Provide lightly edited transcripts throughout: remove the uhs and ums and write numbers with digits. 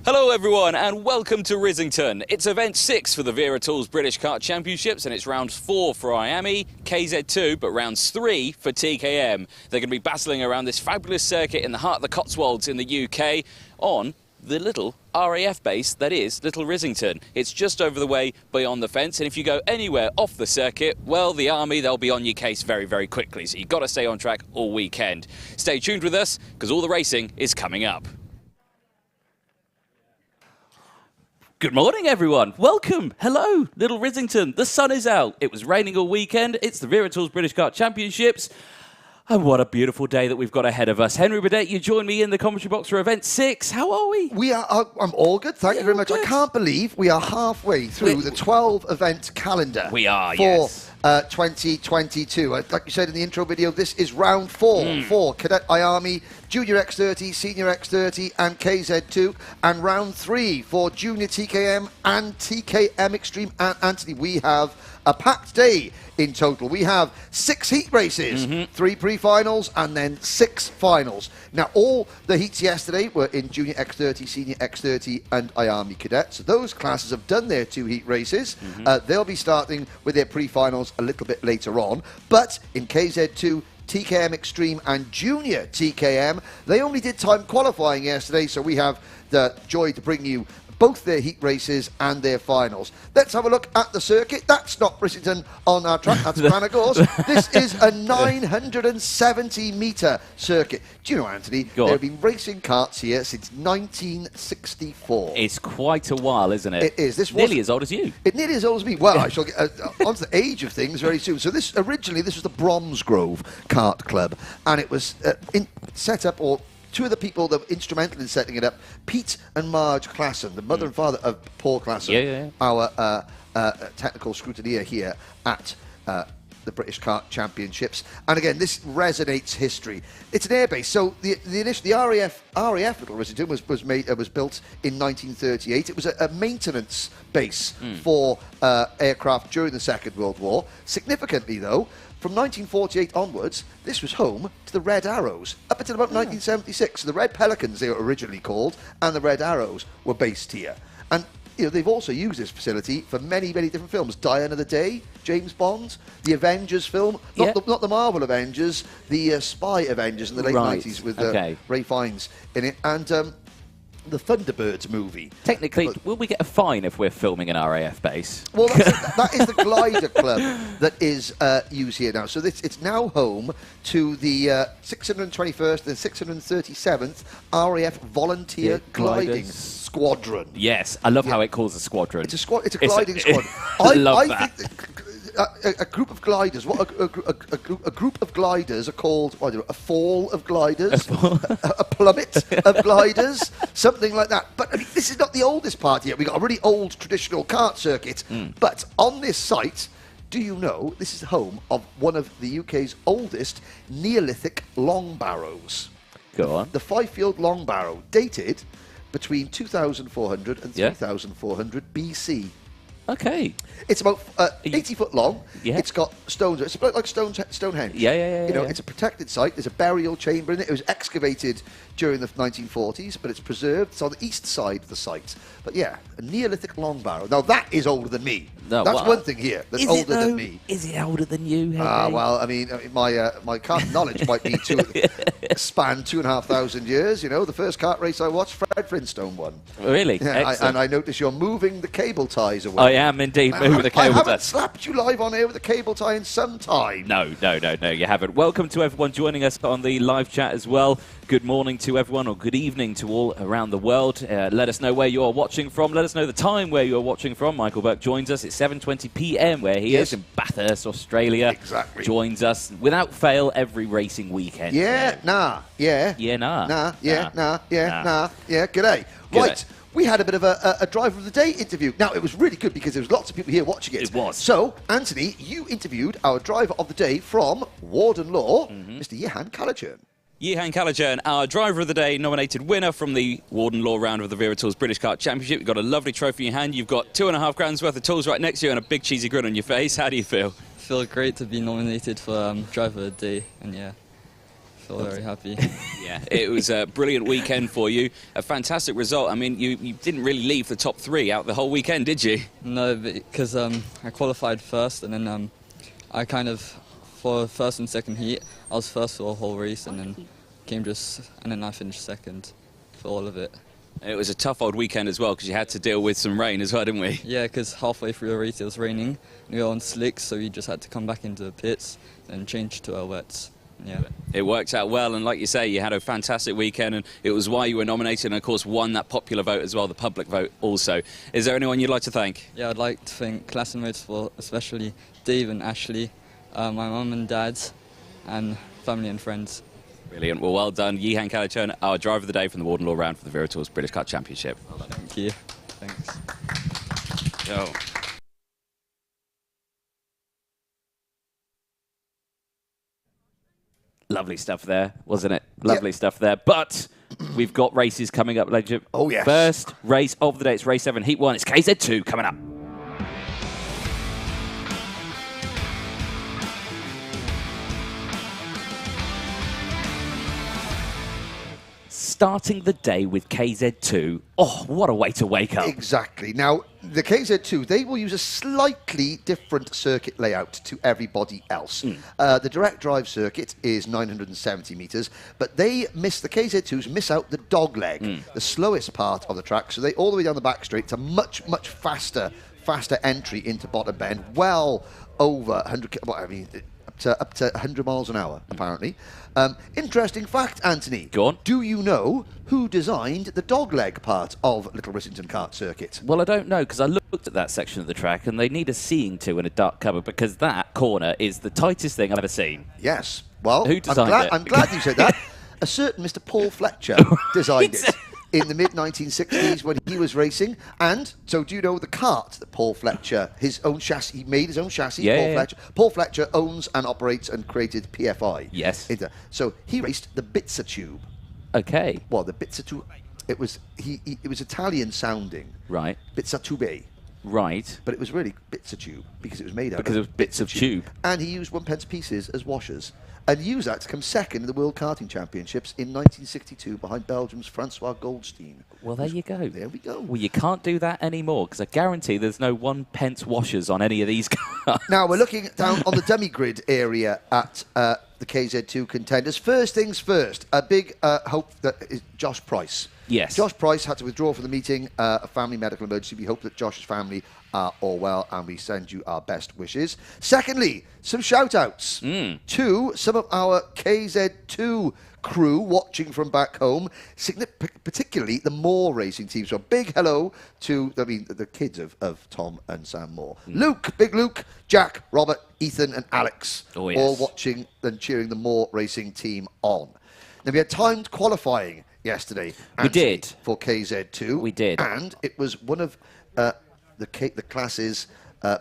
Hello everyone and welcome to Risington. It's event 6 for the Wera Tools British Kart Championships and it's round 4 for IAME, KZ2, but rounds 3 for TKM. They're going to be battling around this fabulous circuit in the heart of the Cotswolds in the UK on the little RAF base that is Little Rissington. It's just over the way beyond the fence, and if you go anywhere off the circuit, well, the army, they'll be on your case very, very quickly, so you've got to stay on track all weekend. Stay tuned with us because all the racing is coming up. Good morning, everyone. Welcome. Hello, Little Risington. The sun is out. It was raining all weekend. It's the Wera Tools British Kart Championships. And what a beautiful day that we've got ahead of us. Henry Beaudette, you join me in the commentary box for event 6. How are we? We are. I'm all good. Thank you very much. Good. I can't believe we are halfway through the 12-event calendar. We are, for, yes. 2022. Like you said in the intro video, this is round 4 for Cadet IAME, Junior X30, Senior X30 and KZ2, and round 3 for Junior TKM and TKM Extreme. And Anthony, we have a packed day in total. We have 6 heat races, 3 pre-finals and then 6 finals. Now, all the heats yesterday were in Junior X30, Senior X30 and IAME Cadet. So those classes have done their 2 heat races. They'll be starting with their pre-finals a little bit later on. But in KZ2, TKM Extreme and Junior TKM, they only did time qualifying yesterday, so we have the joy to bring you both their heat races and their finals. Let's have a look at the circuit. That's not Risington on our track, that's Managors. This is a 970-metre circuit. Do you know, Anthony, they've been racing karts here since 1964. It's quite a while, isn't it? It is. This nearly as old as you. It's nearly as old as me. Well, I shall get onto the age of things very soon. So originally this was the Bromsgrove Kart Club, and it was set up, or two of the people that were instrumental in setting it up, Pete and Marge Klassen, the mother and father of Paul Klassen, our technical scrutineer here at the British Kart Championships. And again, this resonates history. It's an airbase, so the RAF Little Rissington was built in 1938. It was a maintenance base for aircraft during the Second World War. Significantly, though, from 1948 onwards, this was home to the Red Arrows up until about 1976. So the Red Pelicans, they were originally called, and the Red Arrows were based here. And you know, they've also used this facility for many, many different films. Die Another Day, James Bond, the Avengers film, not the Marvel Avengers, the Spy Avengers in the late 90s with Ray Fiennes in it, and the Thunderbirds movie. Technically, will we get a fine if we're filming an RAF base? Well, that is the Glider Club that is used here now. So it's now home to the 621st and 637th RAF Volunteer Gliding Squadron. Yes, I love how it calls a squadron. It's a gliding squadron. I love that. A group of gliders. What a group of gliders are called? I don't know, a fall of gliders, a plummet of gliders, something like that. But I mean, this is not the oldest part yet. We've got a really old traditional kart circuit. But on this site, do you know this is the home of one of the UK's oldest Neolithic long barrows? Go on. The Fifield long barrow, dated between 2,400 and 3,400 BC. Okay. It's about 80 foot long. Yeah. It's got stones. It's about like Stonehenge. Yeah. You know, it's a protected site. There's a burial chamber in it. It was excavated during the 1940s, but it's preserved. It's on the east side of the site. But yeah, a Neolithic long barrow. Now that is older than me. No, that's one thing here. That's older than me. Is it older than you, Henry? Well, I mean, my kart knowledge might be span 2,500 years. You know, the first kart race I watched, Fred Flintstone won. Really? Yeah, and I notice you're moving the cable ties away. I am indeed moving the cable ties. I haven't slapped you live on air with a cable tie in some time. No, you haven't. Welcome to everyone joining us on the live chat as well. Good morning to everyone, or good evening to all around the world. Let us know where you are watching from. Let us know the time where you are watching from. Michael Burke joins us at 7:20 p.m. where he is in Bathurst, Australia. Exactly. Joins us without fail every racing weekend. G'day. Right. We had a bit of a driver of the day interview. Now, it was really good because there was lots of people here watching it. It was. So, Anthony, you interviewed our driver of the day from Warden Law, Mr. Jehan Callaghan. Jehan Callaghan, our driver of the day, nominated winner from the Warden Law round of the Wera Tools British Kart Championship. You've got a lovely trophy in your hand. You've got £2.5 grand worth of tools right next to you and a big cheesy grin on your face. How do you feel? I feel great to be nominated for driver of the day, and yeah, feel very happy. Yeah, it was a brilliant weekend for you. A fantastic result. I mean, you didn't really leave the top 3 out the whole weekend, did you? No, because I qualified first, and then I kind of, for first and second heat, I was first for the whole race, and then I finished second for all of it. It was a tough old weekend as well, because you had to deal with some rain as well, didn't we? Yeah, because halfway through the race it was raining, and we were on slicks, so we just had to come back into the pits and change to our wets. Yeah. It worked out well, and like you say, you had a fantastic weekend, and it was why you were nominated, and of course won that popular vote as well, the public vote also. Is there anyone you'd like to thank? Yeah, I'd like to thank Class and Motorsport, especially Dave and Ashley, my mum and dad, and family and friends. Brilliant. Well done. Yihan Kalachon, our driver of the day from the Warden Law round for the Wera Tours British Kart Championship. Well done. Thank you. Thanks. Go. Lovely stuff there, wasn't it? Lovely stuff there. But we've got races coming up, ladies and gentlemen. Oh, yes. First race of the day, it's race 7, heat 1. It's KZ2 coming up. Starting the day with KZ2. Oh, what a way to wake up. Exactly. Now, the KZ2, they will use a slightly different circuit layout to everybody else. The direct drive circuit is 970 metres, but the KZ2s miss out the dog leg, the slowest part of the track, so they all the way down the back straight. It's a much faster entry into Bottom Bend, well over 100, up to 100 miles an hour, apparently. Interesting fact, Anthony. Go on. Do you know who designed the dogleg part of Little Rissington Kart Circuit? Well, I don't know, because I looked at that section of the track, and they need a seeing to in a dark cover, because that corner is the tightest thing I've ever seen. Yes. Well, who designed it? I'm glad you said that. A certain Mr. Paul Fletcher designed it in the mid-1960s when he was racing. And so do you know the kart that Paul Fletcher, his own chassis, he made his own chassis, Fletcher. Paul Fletcher owns and operates and created PFI. Yes. So he raced the Bitzer Tube. Okay. Well, the Bitzer Tube, it was Italian sounding. Right. Bitzer Tube. Right. But it was really Bitzer Tube because it was made out Because it was bits of tube. And he used 1p pieces as washers. And used that to come second in the World Karting Championships in 1962 behind Belgium's Francois Goldstein. Well, there you go. There we go. Well, you can't do that anymore, because I guarantee there's no 1p washers on any of these cars. Now, we're looking down on the dummy grid area at the KZ2 contenders. First things first, a big hope that is Josh Price. Yes. Josh Price had to withdraw from the meeting, a family medical emergency. We hope that Josh's family are all well, and we send you our best wishes. Secondly, some shout-outs to some of our KZ2 crew watching from back home, particularly the Moore racing team. So a big hello to, the kids of Tom and Sam Moore. Luke, Big Luke, Jack, Robert, Ethan and Alex, all watching and cheering the Moore racing team on. Now, we had timed qualifying yesterday. We did. For KZ2. We did. And it was one of the class's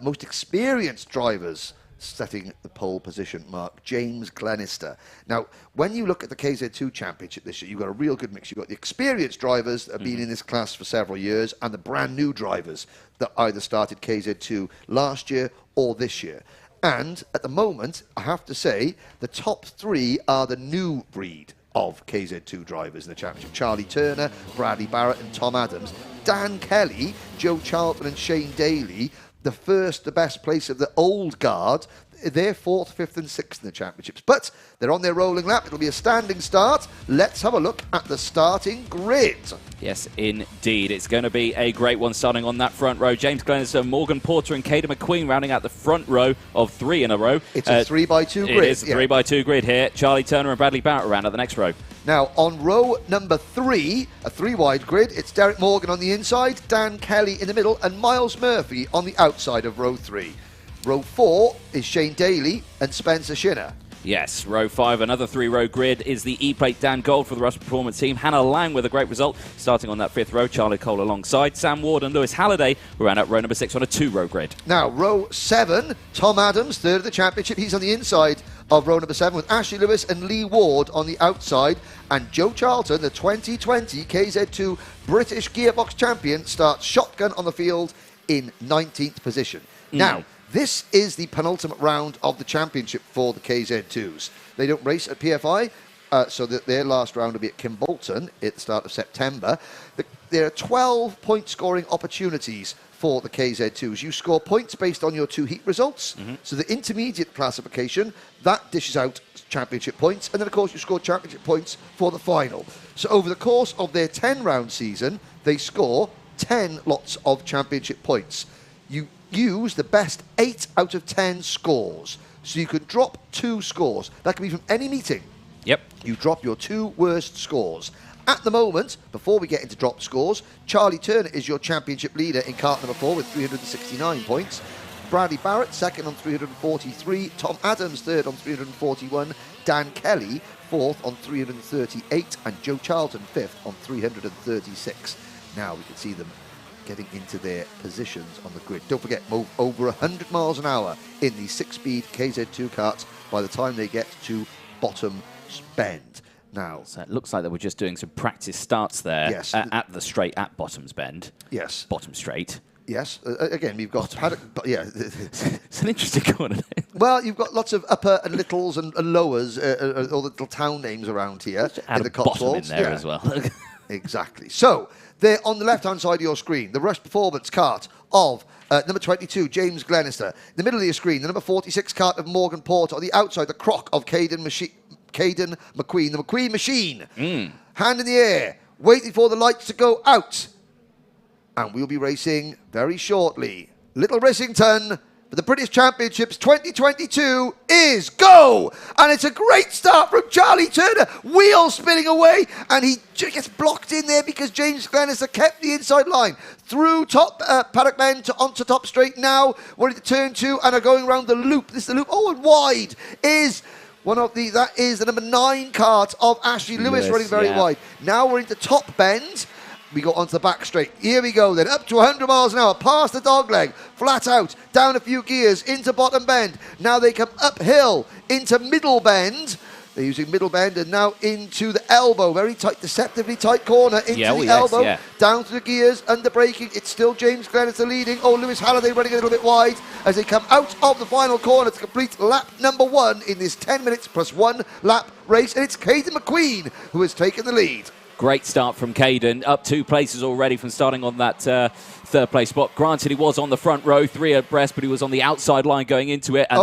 most experienced drivers setting the pole position mark, James Glenister. Now, when you look at the KZ2 Championship this year, you've got a real good mix. You've got the experienced drivers that have been in this class for several years and the brand new drivers that either started KZ2 last year or this year. And at the moment, I have to say, the top 3 are the new breed of KZ2 drivers in the championship. Charlie Turner, Bradley Barrett and Tom Adams. Dan Kelly, Joe Charlton and Shane Daly, the best place of the old guard. They're 4th, 5th and 6th in the championships. But they're on their rolling lap. It'll be a standing start. Let's have a look at the starting grid. Yes, indeed. It's going to be a great one starting on that front row. James Glenister, Morgan Porter and Caden McQueen rounding out the front row of 3 in a row. It's a 3x2 grid. It is a 3x2 grid here. Charlie Turner and Bradley Barrett round out the next row. Now, on row number 3, a 3-wide grid, it's Derek Morgan on the inside, Dan Kelly in the middle, and Miles Murphy on the outside of row 3. Row 4 is Shane Daly and Spencer Shinner. Yes, row 5, another 3-row grid is the E-Plate Dan Gold for the Rush Performance team. Hannah Lang with a great result, starting on that 5th row. Charlie Cole alongside. Sam Ward and Lewis Halliday who ran out row number 6 on a 2-row grid. Now, row 7, Tom Adams, 3rd of the championship. He's on the inside of row number 7 with Ashley Lewis and Lee Ward on the outside. And Joe Charlton, the 2020 KZ2 British Gearbox champion, starts shotgun on the field in 19th position. Now, this is the penultimate round of the championship for the KZ2s. They don't race at PFI. so that their last round will be at Kimbolton at the start of September. There are 12 point scoring opportunities for the KZ2s. You score points based on your 2 heat results. So the intermediate classification, that dishes out championship points. And then, of course, you score championship points for the final. So over the course of their 10-round season, they score 10 lots of championship points. You use the best 8 out of 10 scores. So you could drop 2 scores. That can be from any meeting. Yep. You drop your 2 worst scores. At the moment, before we get into drop scores, Charlie Turner is your championship leader in kart number 4 with 369 points. Bradley Barrett, second on 343. Tom Adams, third on 341. Dan Kelly, fourth on 338. And Joe Charlton, fifth on 336. Now we can see them getting into their positions on the grid. Don't forget, move over 100 miles an hour in the 6-speed KZ2 karts by the time they get to Bottom Bend. Now, so it looks like they were just doing some practice starts there. Yes. At the straight at Bottom's Bend. Yes. Bottom straight. Yes. Again, we've got Paddock. Yeah. It's an interesting corner. Well, you've got lots of upper and littles and lowers, all the little town names around here in the Cotswolds. Bottom in there as well. Exactly. So, there on the left-hand side of your screen, the Rush Performance kart of number 22, James Glenister. In the middle of your screen, the number 46 kart of Morgan Porter. On the outside, the Croc of Caden McQueen, the McQueen Machine. Hand in the air, waiting for the lights to go out. And we'll be racing very shortly. Little Rissington for the British Championships 2022 is go! And it's a great start from Charlie Turner, wheel spinning away, and he gets blocked in there because James Glenister kept the inside line. Through top Paddock Bend onto top straight now. We're into turn 2 and are going around the loop. This is the loop. Oh, and wide is... that is the number 9 kart of Ashley Lewis running very wide. Now we're into top bend. We go onto the back straight. Here we go then, up to 100 miles an hour, past the dog leg, flat out, down a few gears, into bottom bend. Now they come uphill into middle bend. They're using middle bend and now into the elbow. Very tight, deceptively tight corner into the elbow. Down to the gears, under braking. It's still James Glenister leading. Oh, Lewis Halliday running a little bit wide as they come out of the final corner to complete lap number 1 in this 10 minutes plus 1 lap race. And it's Caden McQueen who has taken the lead. Great start from Caden, up 2 places already from starting on that third place spot. Granted, he was on the front row, 3 abreast, but he was on the outside line going into it. And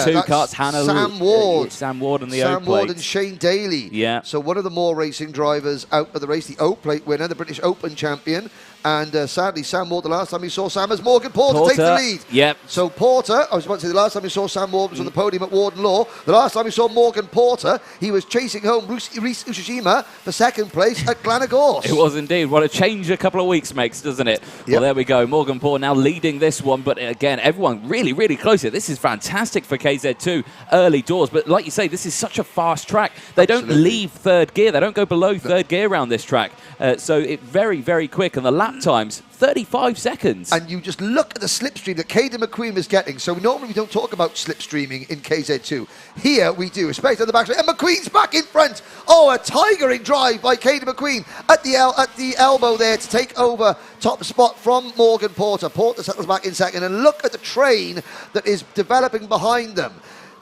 two karts, Hannah Sam Ward. Sam Ward and the Sam O plate. Ward and Shane Daly. Yeah. So one of the more racing drivers out of the race, the O plate winner, the British Open champion. And sadly, Sam Ward, the last time we saw Sam as Morgan Porter takes the lead. Yep. So Porter, I was about to say the last time we saw Sam Ward was on the podium at Warden Law. The last time we saw Morgan Porter, he was chasing home Reese Ushijima for second place at Glenagorse. It was indeed. What a change a couple of weeks makes, doesn't it? Yep. Well, there we go. Morgan Porter now leading this one. But again, everyone really, really close here. This is fantastic for KZ2 early doors. But like you say, this is such a fast track. They don't leave third gear. They don't go below third gear around this track. So it's very, very quick. And the lap times, 35 seconds. And you just look at the slipstream that Caden McQueen is getting. So normally we don't talk about slipstreaming in KZ2. Here we do, especially on the back straight. And McQueen's back in front. Oh, a tigering drive by Caden McQueen at the elbow there to take over top spot from Morgan Porter. Porter settles back in second. And look at the train that is developing behind them.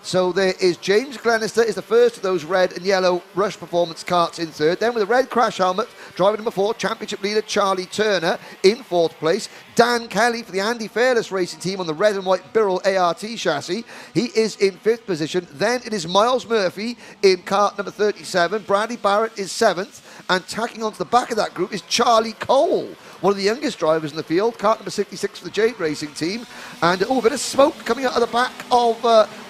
So there is James Glenister is the first of those red and yellow Rush Performance karts in third. Then with a red crash helmet, driver number 4, championship leader Charlie Turner in 4th place. Dan Kelly for the Andy Fairless Racing Team on the red and white Birrell ART chassis. He is in 5th position. Then it is Miles Murphy in kart number 37. Bradley Barrett is 7th. And tacking onto the back of that group is Charlie Cole, one of the youngest drivers in the field, kart number 66 for the Jade Racing Team. And a bit of smoke coming out of the back of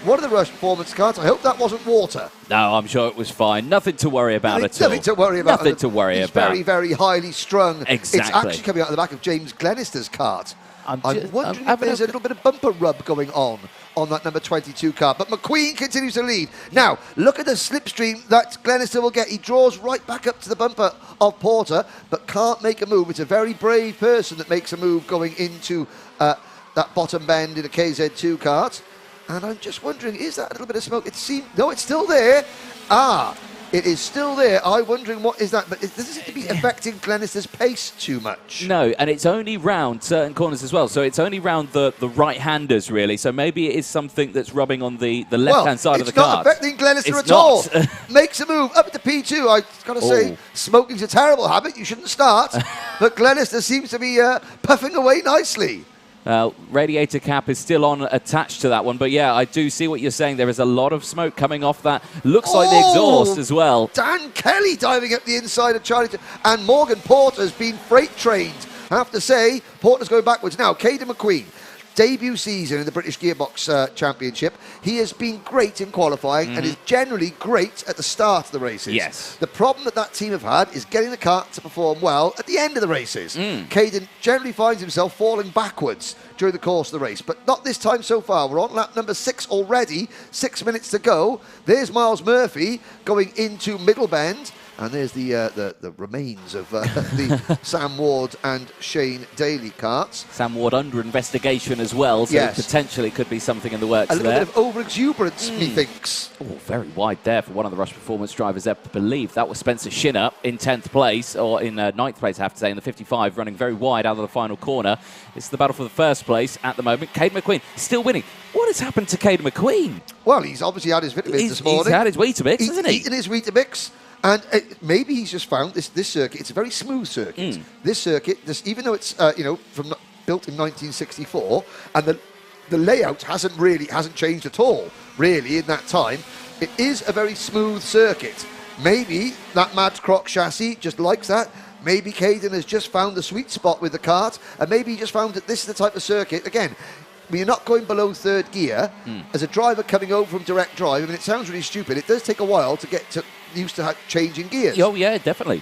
one of the Rush Performance karts. I hope that wasn't water. No, I'm sure it was fine. Nothing to worry about at all. Nothing to worry about. Nothing to worry about. He's very, very highly strung. Exactly. It's actually coming out of the back of James Glenister's kart. I'm wondering if there's a little bit of bumper rub going on that number 22 car. But McQueen continues to lead. Now, look at the slipstream that Glenister will get. He draws right back up to the bumper of Porter, but can't make a move. It's a very brave person that makes a move going into that bottom bend in a KZ2 kart. And I'm just wondering, is that a little bit of smoke? It seems... No, it's still there. It is still there. I'm wondering what is that, but does it seem to be affecting Glenister's pace too much? No, and it's only round certain corners as well. So it's only round the right-handers, really. So maybe it is something that's rubbing on the left-hand side of the kart. It's not affecting Glenister It's at all. not. Makes a move up to P2. I got to say, smoking's a terrible habit. You shouldn't start. But Glenister seems to be puffing away nicely. Radiator cap is still on attached to that one, but yeah, I do see what you're saying. There is a lot of smoke coming off that. Looks like the exhaust as well. Dan Kelly diving up the inside of Charlie. And Morgan Porter's been freight trained. I have to say, Porter's going backwards now. Caden McQueen. Debut season in the British Gearbox Championship. He has been great in qualifying and is generally great at the start of the races. Yes. The problem that team have had is getting the kart to perform well at the end of the races. Caden generally finds himself falling backwards during the course of the race, but not this time so far. We're on lap number 6 already, 6 minutes to go. There's Miles Murphy going into Middle Bend. And there's the remains of the Sam Ward and Shane Daly karts. Sam Ward under investigation as well, so potentially could be something in the works there. A little bit of over-exuberance, methinks. Oh, very wide there for one of the Rush Performance drivers there. I believe that was Spencer Shinner in 10th place, or in 9th place, I have to say, in the 55, running very wide out of the final corner. It's the battle for the first place at the moment. Caden McQueen still winning. What has happened to Caden McQueen? Well, he's obviously had his vitamins this morning. He's had his Weetabix, hasn't he? He's eaten his Weetabix. And maybe he's just found this circuit. It's a very smooth circuit. This circuit, even though it's built in 1964, and the layout hasn't changed at all, really, in that time. It is a very smooth circuit. Maybe that Mad Croc chassis just likes that. Maybe Caden has just found the sweet spot with the kart, and maybe he just found that this is the type of circuit. Again, when you're not going below third gear, as a driver coming over from direct drive, I mean, it sounds really stupid. It does take a while to get used to changing gears. Oh, yeah, definitely.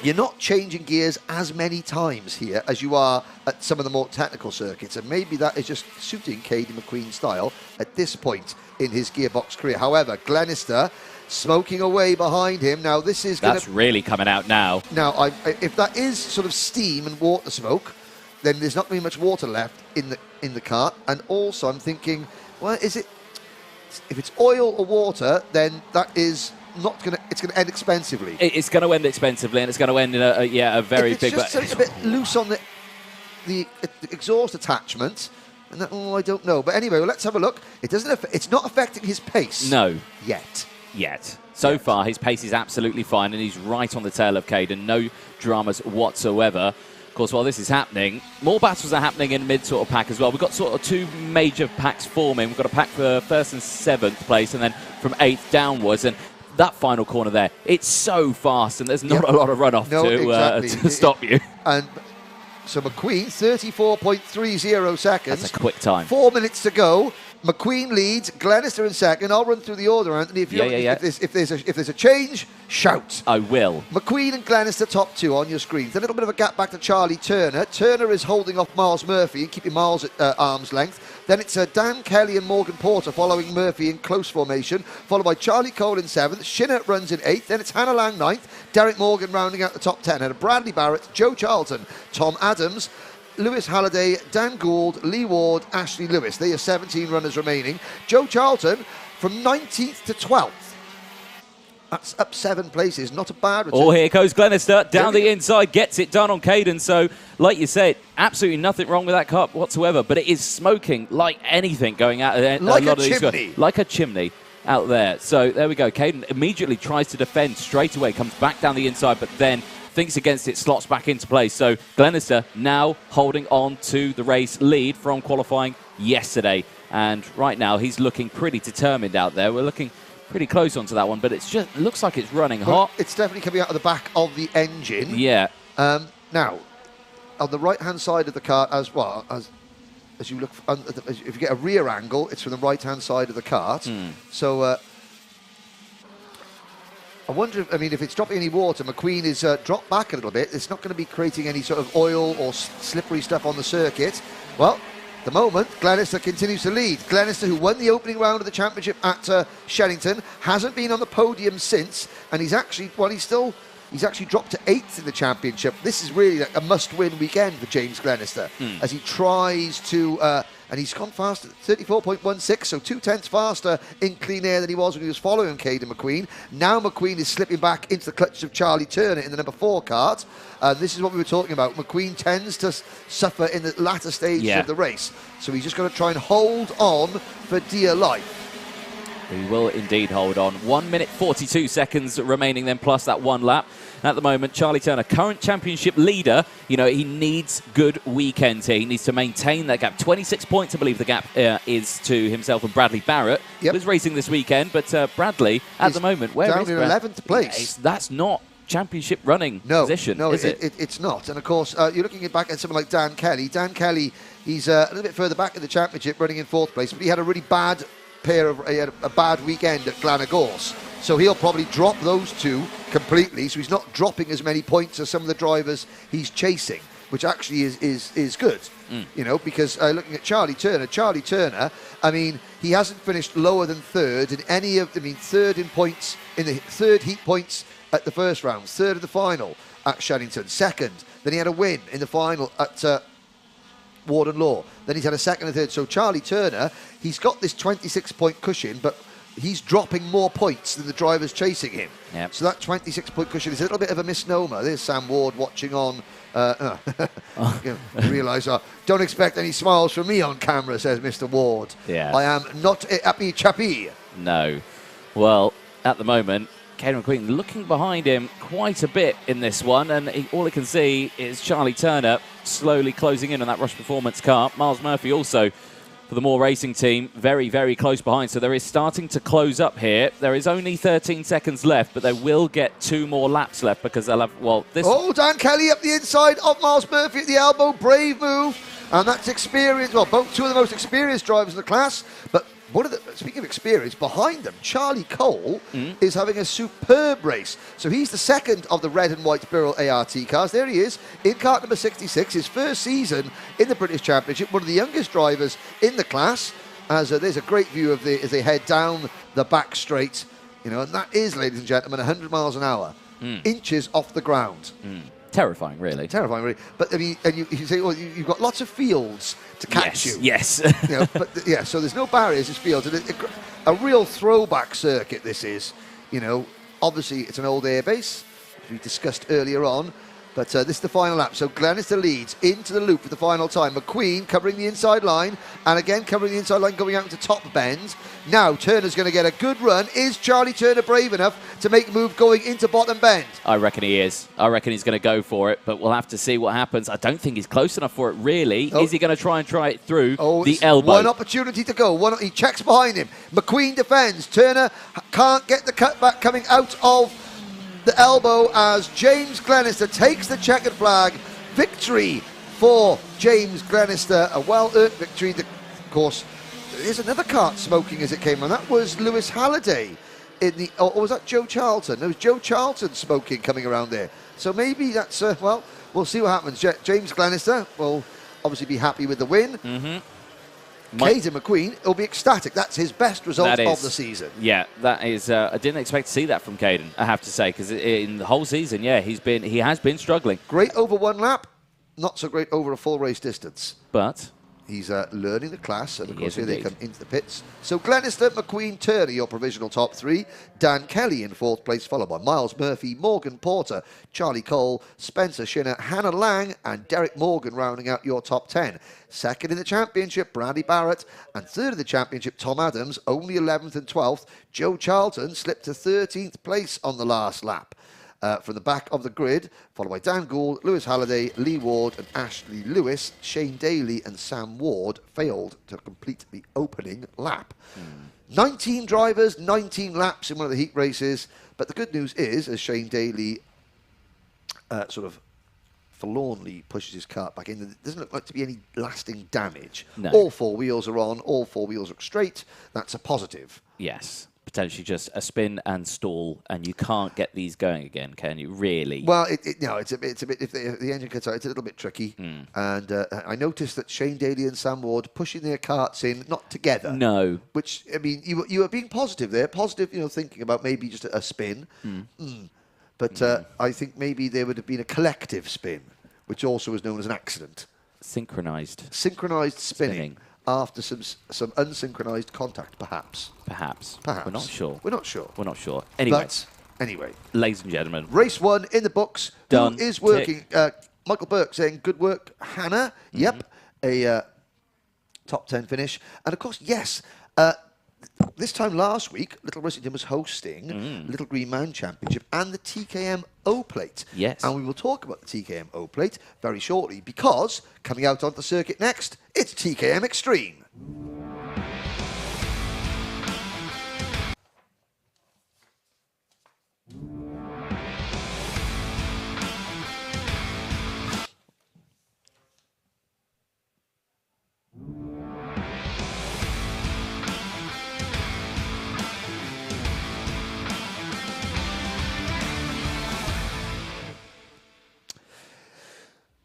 You're not changing gears as many times here as you are at some of the more technical circuits, and maybe that is just suiting Caden McQueen's style at this point in his gearbox career. However, Glenister smoking away behind him. Now, this is That's really coming out now. Now, if that is sort of steam and water smoke, then there's not going to be much water left in the kart. And also, I'm thinking, well, if it's oil or water, then that is not going to. It's going to end expensively. It's going to end expensively, and it's going to end in a very if big. It's just a bit loose on the exhaust attachment. And I don't know. But anyway, let's have a look. It's not affecting his pace. No, yet. So far, his pace is absolutely fine, and he's right on the tail of Caden. No dramas whatsoever. Of course, while this is happening, more battles are happening in mid sort of pack as well. We've got sort of two major packs forming. We've got a pack for 1st and 7th place, and then from 8th downwards. And that final corner there, it's so fast, and there's not a lot of runoff to stop you. And so McQueen, 34.30 seconds. That's a quick time. 4 minutes to go. McQueen leads, Glenister in second. I'll run through the order, Anthony. If there's a change, shout. I will. McQueen and Glenister top two on your screens. A little bit of a gap back to Charlie Turner. Turner is holding off Miles Murphy and keeping Miles at arm's length. Then it's Dan Kelly and Morgan Porter following Murphy in close formation, followed by Charlie Cole in 7th. Shinner runs in 8th. Then it's Hannah Lang 9th. Derek Morgan rounding out the top 10. And Bradley Barrett, Joe Charlton, Tom Adams, Lewis Halliday, Dan Gould, Lee Ward, Ashley Lewis. They are 17 runners remaining. Joe Charlton from 19th to 12th. That's up 7 places. Not a bad return. Oh, here goes Glenister down the inside, gets it done on Caden. So, like you said, absolutely nothing wrong with that car whatsoever, but it is smoking like anything going out of there. Like a chimney. Like a chimney out there. So, there we go. Caden immediately tries to defend straight away, comes back down the inside, but then thinks against it, slots back into place. So Glenister now holding on to the race lead from qualifying yesterday. And right now he's looking pretty determined out there. We're looking pretty close onto that one, but it looks like it's running hot. It's definitely coming out of the back of the engine. Yeah. Now, on the right-hand side of the car, as well as you look, if you get a rear angle, it's from the right-hand side of the kart. So I wonder if it's dropping any water. McQueen is dropped back a little bit. It's not going to be creating any sort of oil or slippery stuff on the circuit. Well, at the moment, Glenister continues to lead. Glenister, who won the opening round of the championship at Shenington, hasn't been on the podium since, and he's actually dropped to 8th in the championship. This is really a must-win weekend for James Glenister as he tries to and he's gone faster, 34.16, so 2/10 faster in clean air than he was when he was following Caden McQueen. Now McQueen is slipping back into the clutches of Charlie Turner in the number 4 kart. This is what we were talking about. McQueen tends to suffer in the latter stages of the race, so he's just got to try and hold on for dear life. He will indeed hold on. 1 minute 42 seconds remaining then, plus that one lap. At the moment, Charlie Turner, current championship leader, you know, he needs good weekends here. He needs to maintain that gap. 26 points, I believe the gap is to himself and Bradley Barrett, who's racing this weekend. But Bradley, at the moment, where is down in 11th place. That's not championship running position, is it? It's not. And of course, you're looking back at someone like Dan Kelly. Dan Kelly, he's a little bit further back in the championship, running in 4th place, but he had a really bad he had a bad weekend at Glenagorse, so he'll probably drop those two completely, so he's not dropping as many points as some of the drivers he's chasing, which actually is good, you know, because looking at Charlie Turner, I mean, he hasn't finished lower than 3rd in any of, I mean, 3rd in points, in the 3rd heat points at the first round, 3rd of the final at Shenington, 2nd, then he had a win in the final at Warden Law. Then he's had a 2nd and 3rd. So Charlie Turner, he's got this 26-point cushion, but he's dropping more points than the drivers chasing him. Yep. So that 26-point cushion is a little bit of a misnomer. There's Sam Ward watching on. Realise, don't expect any smiles from me on camera, says Mr. Ward. Yeah. I am not a happy chappy. No. Well, at the moment, Caden McQueen looking behind him quite a bit in this one, and all he can see is Charlie Turner slowly closing in on that Rush Performance car. Miles Murphy also for the Moore Racing team, very, very close behind. So there is starting to close up here. There is only 13 seconds left, but they will get 2 more laps left because they'll have, well, this... Oh, Dan Kelly up the inside of Miles Murphy at the elbow. Brave move. And that's experience. Well, both 2 of the most experienced drivers in the class, but one of the, speaking of experience, behind them, Charlie Cole is having a superb race. So he's the 2nd of the red and white Birrell ART cars. There he is in kart number 66, his first season in the British Championship, one of the youngest drivers in the class. As there's a great view of as they head down the back straight, you know, and that is, ladies and gentlemen, 100 miles an hour, inches off the ground. Terrifying, really. Terrifying, really. But I mean, and you say, well, you've got lots of fields to catch you. Yes. You know, but yeah, so there's no barriers. It's fields. And a real throwback circuit. This is, you know, obviously it's an old airbase, which we discussed earlier on. But this is the final lap. So Glenister leads into the loop for the final time. McQueen covering the inside line, and again covering the inside line, going out into top bend. Now Turner's going to get a good run. Is Charlie Turner brave enough to make a move going into bottom bend? I reckon he is. I reckon he's going to go for it, but we'll have to see what happens. I don't think he's close enough for it, really. Is he going to try it through the elbow? One opportunity to go. He checks behind him. McQueen defends. Turner can't get the cutback coming out of the elbow as James Glenister takes the checkered flag. Victory for James Glenister, a well-earned victory. Of course, there's another kart smoking as it came on. That was Lewis Halliday, or was that Joe Charlton? There was Joe Charlton smoking coming around there. So maybe that's, well, we'll see what happens. James Glenister will obviously be happy with the win. Caden McQueen will be ecstatic. That's his best result of the season. Yeah, that is. I didn't expect to see that from Caden, I have to say, because in the whole season, yeah, he has been struggling. Great over 1 lap, not so great over a full race distance. But he's learning the class, and of course here they come into the pits. So Glenister, McQueen, Turner, your provisional top 3. Dan Kelly in 4th place, followed by Miles Murphy, Morgan Porter, Charlie Cole, Spencer Shinner, Hannah Lang, and Derek Morgan rounding out your top 10. 2nd in the championship, Bradley Barrett, and 3rd in the championship, Tom Adams, only 11th and 12th. Joe Charlton slipped to 13th place on the last lap. From the back of the grid, followed by Dan Gould, Lewis Halliday, Lee Ward and Ashley Lewis. Shane Daly and Sam Ward failed to complete the opening lap. 19 drivers, 19 laps in one of the heat races. But the good news is, as Shane Daly sort of forlornly pushes his kart back in, there doesn't look like to be any lasting damage. No. All 4 wheels are on, all 4 wheels look straight. That's a positive. yes, potentially just a spin and stall, and you can't get these going again, can you? Really? Well, it's a bit. If the engine cuts out, it's a little bit tricky. And I noticed that Shane Daly and Sam Ward pushing their karts in, not together. No. Which, I mean, you were being positive there, positive, you know, thinking about maybe just a spin. But I think maybe there would have been a collective spin, which also was known as an accident. Synchronised spinning. after some unsynchronized contact, perhaps. Perhaps. Perhaps. We're not sure. We're not sure. We're not sure. Anyway. But anyway. Ladies and gentlemen. Race 1 in the books. Done. Who is working? Michael Burke saying, good work, Hannah. Yep. A top 10 finish. And of course, yes, this time last week, Little Rissington was hosting Little Green Man Championship and the TKM O Plate. Yes. And we will talk about the TKM O Plate very shortly because coming out onto the circuit next, it's TKM Extreme.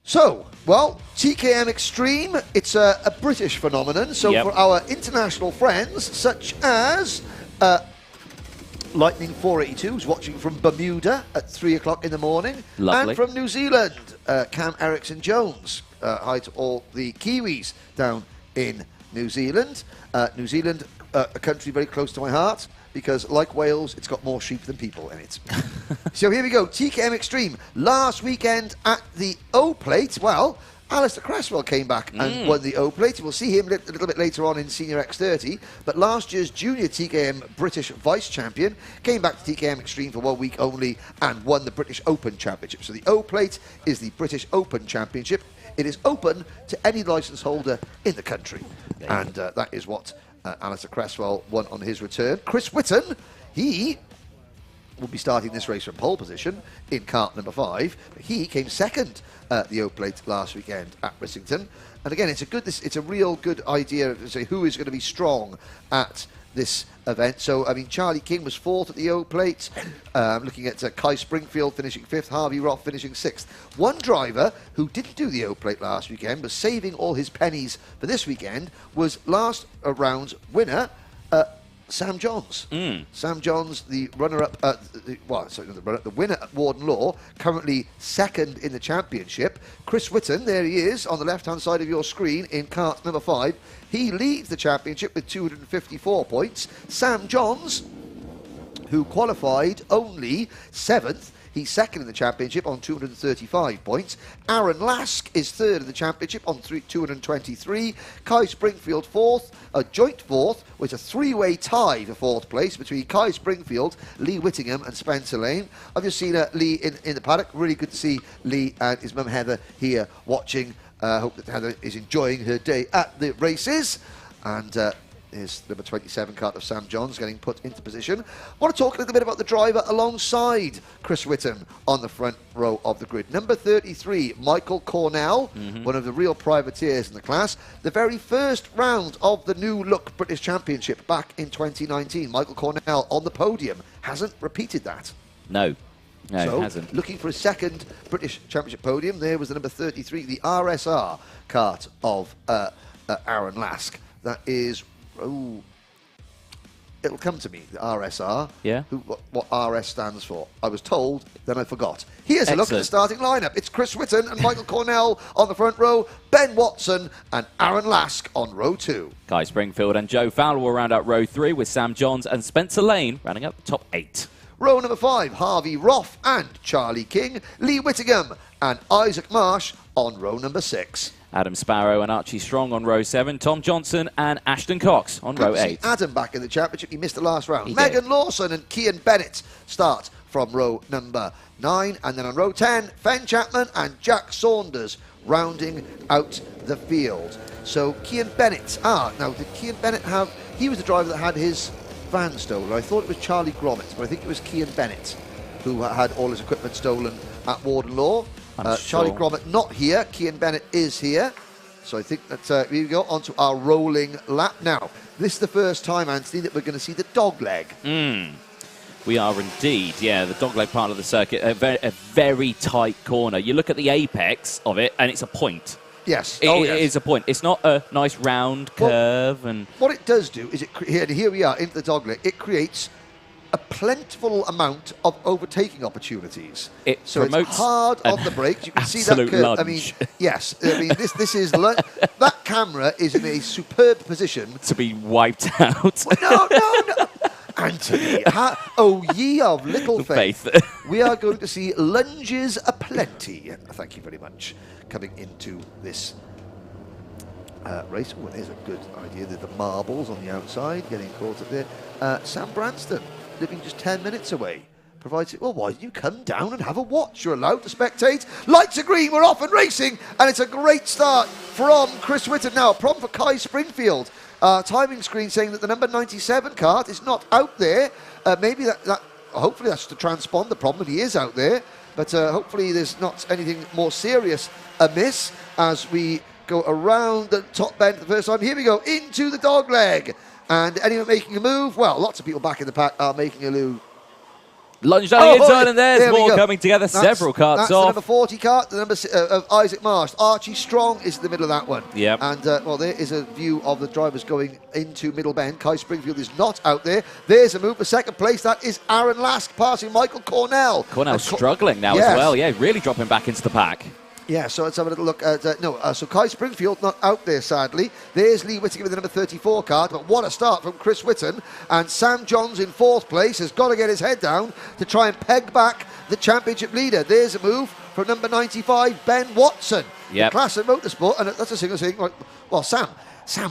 So, well, TKM Extreme, it's a British phenomenon. So for our international friends, such as Lightning 482, who's watching from Bermuda at 3 o'clock in the morning. Lovely. And from New Zealand, Cam Erickson-Jones. Hi to all the Kiwis down in New Zealand. New Zealand, a country very close to my heart, because like Wales, it's got more sheep than people in it. So here we go, TKM Extreme. Last weekend at the O Plate, well, Alistair Cresswell came back and won the O Plate. We'll see him a little bit later on in Senior X30. But last year's Junior TKM British Vice Champion came back to TKM Extreme for 1 week only and won the British Open Championship. So the O Plate is the British Open Championship. It is open to any licence holder in the country. And that is what Alistair Cresswell won on his return. Chris Whitton, he will be starting this race from pole position in kart number 5. But he came second at the O Plate last weekend at Risington. And again, it's a real good idea to say who is going to be strong at this event. So, I mean, Charlie King was 4th at the O Plate. Looking at Kai Springfield finishing 5th, Harvey Roth finishing 6th. One driver who didn't do the O Plate last weekend, but saving all his pennies for this weekend, was last round's winner, Sam Johns. Sam Johns, the runner-up, the winner at Warden Law, currently second in the championship. Chris Whitton, there he is, on the left-hand side of your screen in kart number 5. He leads the championship with 254 points. Sam Johns, who qualified only 7th, he's second in the championship on 235 points. Aaron Lask is third in the championship on 223. Kai Springfield 4th, a joint 4th, with a 3-way tie for 4th place between Kai Springfield, Lee Whittingham and Spencer Lane. I've just seen Lee in the paddock. Really good to see Lee and his mum Heather here watching. Hope that Heather is enjoying her day at the races. And here's number 27 kart of Sam Johns getting put into position. I want to talk a little bit about the driver alongside Chris Whitton on the front row of the grid. Number 33, Michael Cornell, one of the real privateers in the class. The very first round of the new look British Championship back in 2019. Michael Cornell on the podium. Hasn't repeated that. No. No, so, it hasn't. Looking for a second British Championship podium, there was the number 33, the RSR kart of Aaron Lask. That is, it'll come to me, the RSR. Yeah. What RS stands for. I was told, then I forgot. Here's a look at the starting lineup. It's Chris Whitton and Michael Cornell on the front row, Ben Watson and Aaron Lask on row 2. Kai Springfield and Joe Fowler will round out row 3 with Sam Johns and Spencer Lane rounding up the top 8. Row number 5, Harvey Roth and Charlie King, Lee Whittingham and Isaac Marsh on row number 6. Adam Sparrow and Archie Strong on row 7. Tom Johnson and Ashton Cox on row 8. Adam back in the championship. He missed the last round. He Megan did. Lawson and Kian Bennett start from row number 9. And then on row 10, Fen Chapman and Jack Saunders rounding out the field. So Kian Bennett. Now did Kian Bennett have... He was the driver that had his van stolen. I thought it was Charlie Gromit, but I think it was Kian Bennett who had all his equipment stolen at Warden Law. Charlie Gromit not here. Kian Bennett is here. So I think that here we go on to our rolling lap. Now, this is the first time, Anthony, that we're going to see the dog leg. We are indeed, yeah, the dogleg part of the circuit, a very tight corner. You look at the apex of it, and it's a point. Yes. It is a point. It's not a nice round curve. And what it does do is, here we are into the dogleg, it creates a plentiful amount of overtaking opportunities. So it's hard on the brakes. You can see that absolute curve. I lunge. mean, yes. I mean, this is that camera is in a superb position to be wiped out. No. Anthony, oh ye of little faith. We are going to see lunges aplenty. Thank you very much. Coming into this race. Oh, there's a good idea. There's the marbles on the outside, getting caught up there. Sam Branston, living just 10 minutes away, provides it. Well, why don't you come down and have a watch? You're allowed to spectate. Lights are green, we're off and racing, and it's a great start from Chris Whitton. Now, a problem for Kai Springfield. Timing screen saying that the number 97 kart is not out there. Maybe hopefully that's the transponder problem, and he is out there. But hopefully there's not anything more serious amiss as we go around the top bend for the first time. Here we go, into the dog leg. And anyone making a move? Well, lots of people back in the pack are making a move. Lunge down the inside, and there's more coming together. Several karts that's off. The number 40 kart, the number of Isaac Marsh. Archie Strong is in the middle of that one. Yep. And, well, there is a view of the drivers going into Middle Bend. Kai Springfield is not out there. There's a move for second place. That is Aaron Lask passing Michael Cornell. Cornell's struggling now as well. Yeah, really dropping back into the pack. Yeah, so let's have a little look at... so Kai Springfield not out there, sadly. There's Lee Whittingham with the number 34 kart, but what a start from Chris Whitton. And Sam Johns in fourth place has got to get his head down to try and peg back the championship leader. There's a move from number 95, Ben Watson. Yep. The classic motorsport, and that's a single thing. Like, well, Sam,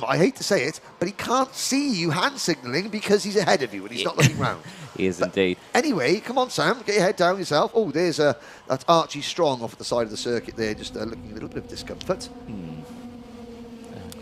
I hate to say it, but he can't see you hand signalling because he's ahead of you and he's not looking round. He is indeed. Anyway, come on, Sam, get your head down yourself. Oh, there's that's Archie Strong off at the side of the circuit there, just looking a little bit of discomfort.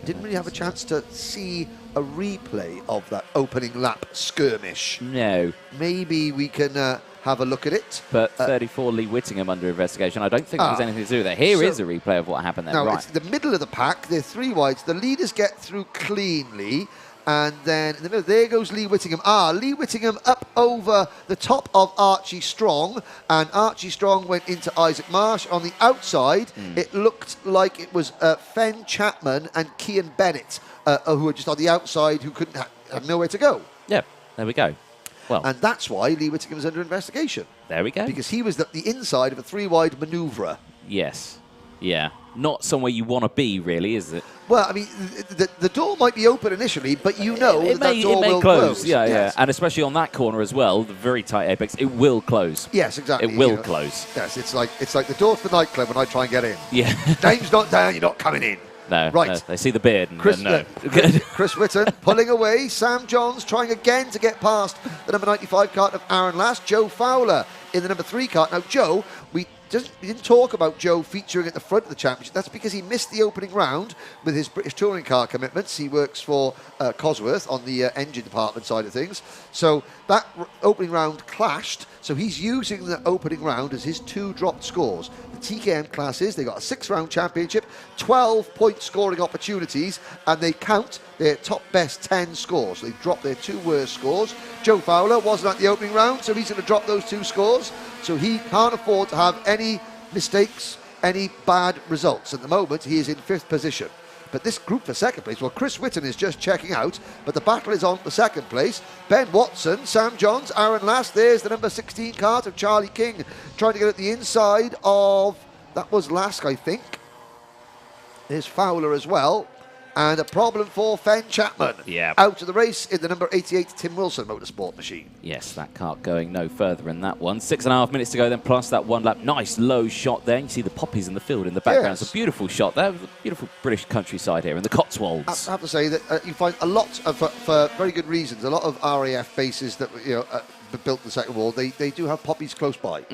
Didn't really have a chance to see a replay of that opening lap skirmish. No. Maybe we can have a look at it. But 34 Lee Whittingham under investigation. I don't think there's anything to do with that. Here is a replay of what happened there. Now, right. it's the middle of the pack. They're three wides. The leaders get through cleanly. And then in the middle, there goes Lee Whittingham. Lee Whittingham up over the top of Archie Strong. And Archie Strong went into Isaac Marsh. On the outside, it looked like it was Fen Chapman and Kian Bennett, who were just on the outside, who couldn't have nowhere to go. Yeah, there we go. Well, and that's why Lee Whittingham was under investigation. There we go. Because he was the inside of a three-wide manoeuvre. Yes. Yeah. Not somewhere you want to be, really, is it? Well, I mean, the door might be open initially, but you know that door will close. Yeah, yes. And especially on that corner as well, the very tight apex, it will close. Yes, exactly. It will close. Yes, it's like the door to the nightclub when I try and get in. Yeah. Name's not down, you're not coming in. No, right. No, they see the beard and Chris, no. Chris Whitton pulling away. Sam Johns trying again to get past the number 95 kart of Aaron Last. Joe Fowler in the number 3 kart. Now, Joe, we didn't talk about Joe featuring at the front of the championship. That's because he missed the opening round with his British touring car commitments. He works for Cosworth on the engine department side of things. So that opening round clashed. So he's using the opening round as his 2 dropped scores. The TKM classes, they got a 6-round championship, 12-point scoring opportunities, and they count their top best 10 scores. They dropped their 2 worst scores. Joe Fowler wasn't at the opening round, so he's going to drop those 2 scores. So he can't afford to have any mistakes, any bad results. At the moment, he is in 5th position. But this group for second place, well, Chris Whitton is just checking out, but the battle is on for second place. Ben Watson, Sam Johns, Aaron Last. There's the number 16 kart of Charlie King, trying to get at the inside of, that was Lask, I think. There's Fowler as well. And a problem for Fen Chapman. Yeah. Out of the race in the number 88 Tim Wilson Motorsport machine. Yes, that kart going no further in that one. 6.5 minutes to go then, plus that 1 lap. Nice low shot there. You see the poppies in the field in the background. Yes. It's a beautiful shot there. Beautiful British countryside here in the Cotswolds. I have to say that you find a lot of, for very good reasons, a lot of RAF bases that built in the Second World, they do have poppies close by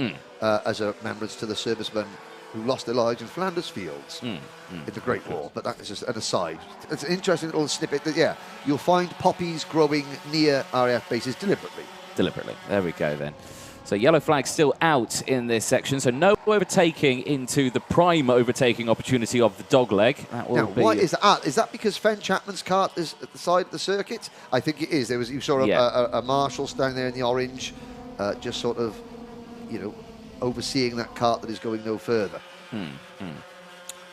as a remembrance to the servicemen who lost their lives in Flanders fields in the Great War. But that is just an aside. It's an interesting little snippet that, you'll find poppies growing near RAF bases deliberately. Deliberately. There we go then. So yellow flag still out in this section. So no overtaking into the prime overtaking opportunity of the dogleg. That will be... Why is that? Is that because Fen Chapman's kart is at the side of the circuit? I think it is. You saw a marshal standing there in the orange, just sort of, overseeing that kart that is going no further.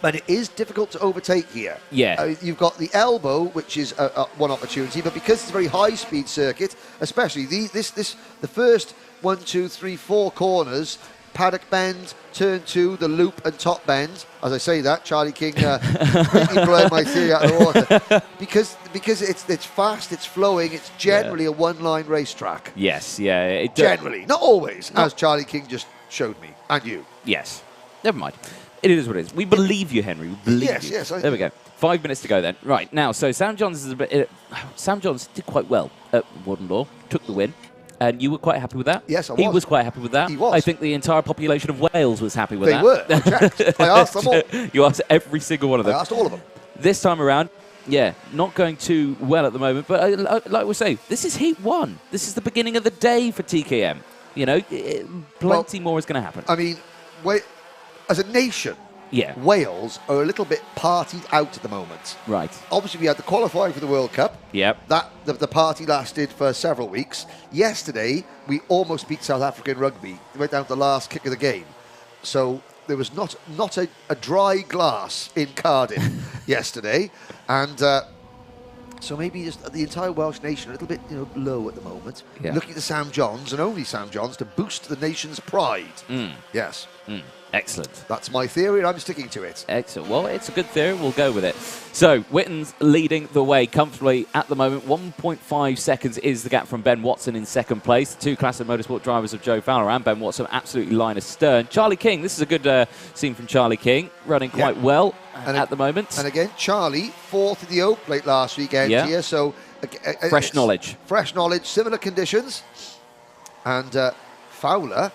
But it is difficult to overtake here. Yeah. You've got the elbow, which is one opportunity, but because it's a very high-speed circuit, especially the first 1, 2, 3, 4 corners, Paddock Bend, Turn 2, the loop and top bend. As I say that, Charlie King completely blowing my theory out of the water. Because it's fast, it's flowing, it's generally a one-line racetrack. Yes, yeah. It Generally, not always, as Charlie King just showed me, and you. Yes. Never mind. It is what it is. We believe you, Henry. We believe you. Yes. There we go. 5 minutes to go then. Right, now, so Sam Johns is a bit... Sam Johns did quite well at Warden Law, took the win. And you were quite happy with that? Yes, I was. He was quite happy with that. He was. I think the entire population of Wales was happy with They that. were. I checked. I asked them all. You asked every single one of them. I asked all of them. This time around, yeah, not going too well at the moment. But like we say, this is Heat 1. This is the beginning of the day for TKM. You know, plenty more is going to happen. I mean, as a nation, Yeah. Wales are a little bit partied out at the moment. Right. Obviously, we had the qualifying for the World Cup. Yep. The party lasted for several weeks. Yesterday, we almost beat South Africa in rugby. We went down to the last kick of the game. So there was not a dry glass in Cardiff yesterday. And so maybe just the entire Welsh nation a little bit low at the moment. Yeah. Looking to Sam Johns, and only Sam Johns, to boost the nation's pride. Yes. Excellent. That's my theory, and I'm sticking to it. Excellent. Well, it's a good theory. We'll go with it. So, Witten's leading the way comfortably at the moment. 1.5 seconds is the gap from Ben Watson in second place. The two Classic Motorsport drivers of Joe Fowler and Ben Watson absolutely line astern. Charlie King, this is a good scene from Charlie King, running quite well at the moment. And again, Charlie, fourth in the Oak Plate last weekend here, so... fresh knowledge. Fresh knowledge, similar conditions. And Fowler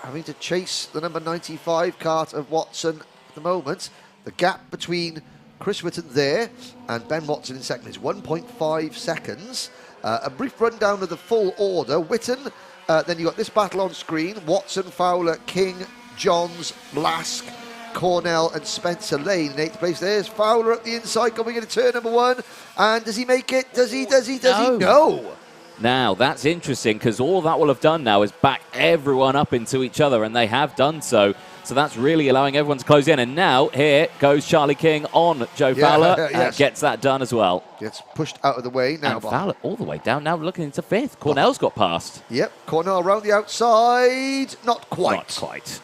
having to chase the number 95 Kart of Watson at the moment. The gap between Chris Whitten there and Ben Watson in second is 1.5 seconds. A brief rundown of the full order. Whitten, then you've got this battle on screen. Watson, Fowler, King, Johns, Blask, Cornell and Spencer Lane in 8th place. There's Fowler at the inside coming into turn number 1. And does he make it? Does he? No. Now, that's interesting because all that will have done now is back everyone up into each other, and they have done so. So that's really allowing everyone to close in. And now, here goes Charlie King on Joe Fowler. Gets that done as well. Gets pushed out of the way now. And Fowler all the way down, now looking into 5th. Cornell's got past. Yep, Cornell around the outside. Not quite. Not quite.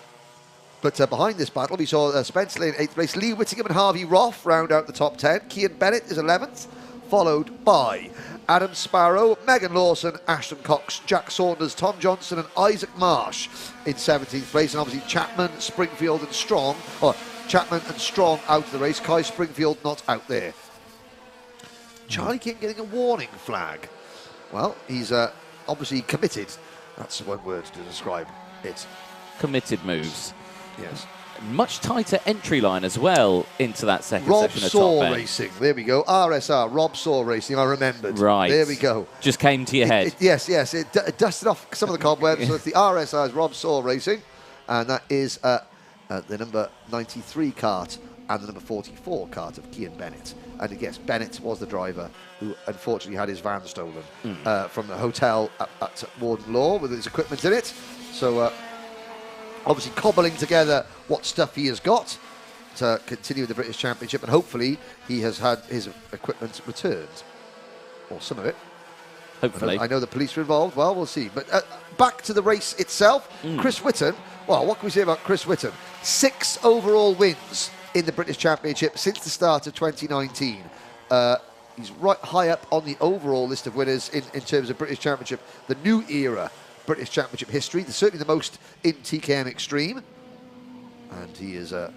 But behind this battle, we saw Spencer Lane in 8th place. Lee Whittingham and Harvey Roth round out the top 10. Cian Bennett is 11th, followed by Adam Sparrow, Megan Lawson, Ashton Cox, Jack Saunders, Tom Johnson and Isaac Marsh in 17th place. And obviously Chapman, Springfield and Strong. Chapman and Strong out of the race. Kai Springfield not out there. Charlie King getting a warning flag. Well, he's obviously committed. That's one word to describe it. Committed moves. Yes. Much tighter entry line as well into that second Rob section of Saw top end. Racing. There we go. RSR, Rob Saw Racing. I remembered. Right. There we go. Just came to your head. Yes. It dusted off some of the cobwebs. So it's the RSR's Rob Saw Racing. And that is the number 93 Kart and the number 44 Kart of Cian Bennett. And I guess Bennett was the driver who unfortunately had his van stolen from the hotel at Warden Law with his equipment in it. So... obviously cobbling together what stuff he has got to continue the British Championship, and hopefully he has had his equipment returned, or some of it. Hopefully. I know the police are involved. Well, we'll see. But back to the race itself. Chris Whitten, well, what can we say about Chris Whitten? 6 overall wins in the British Championship since the start of 2019. He's right high up on the overall list of winners in terms of British Championship, the new era British Championship history. There's certainly the most in TKM Extreme. And he is en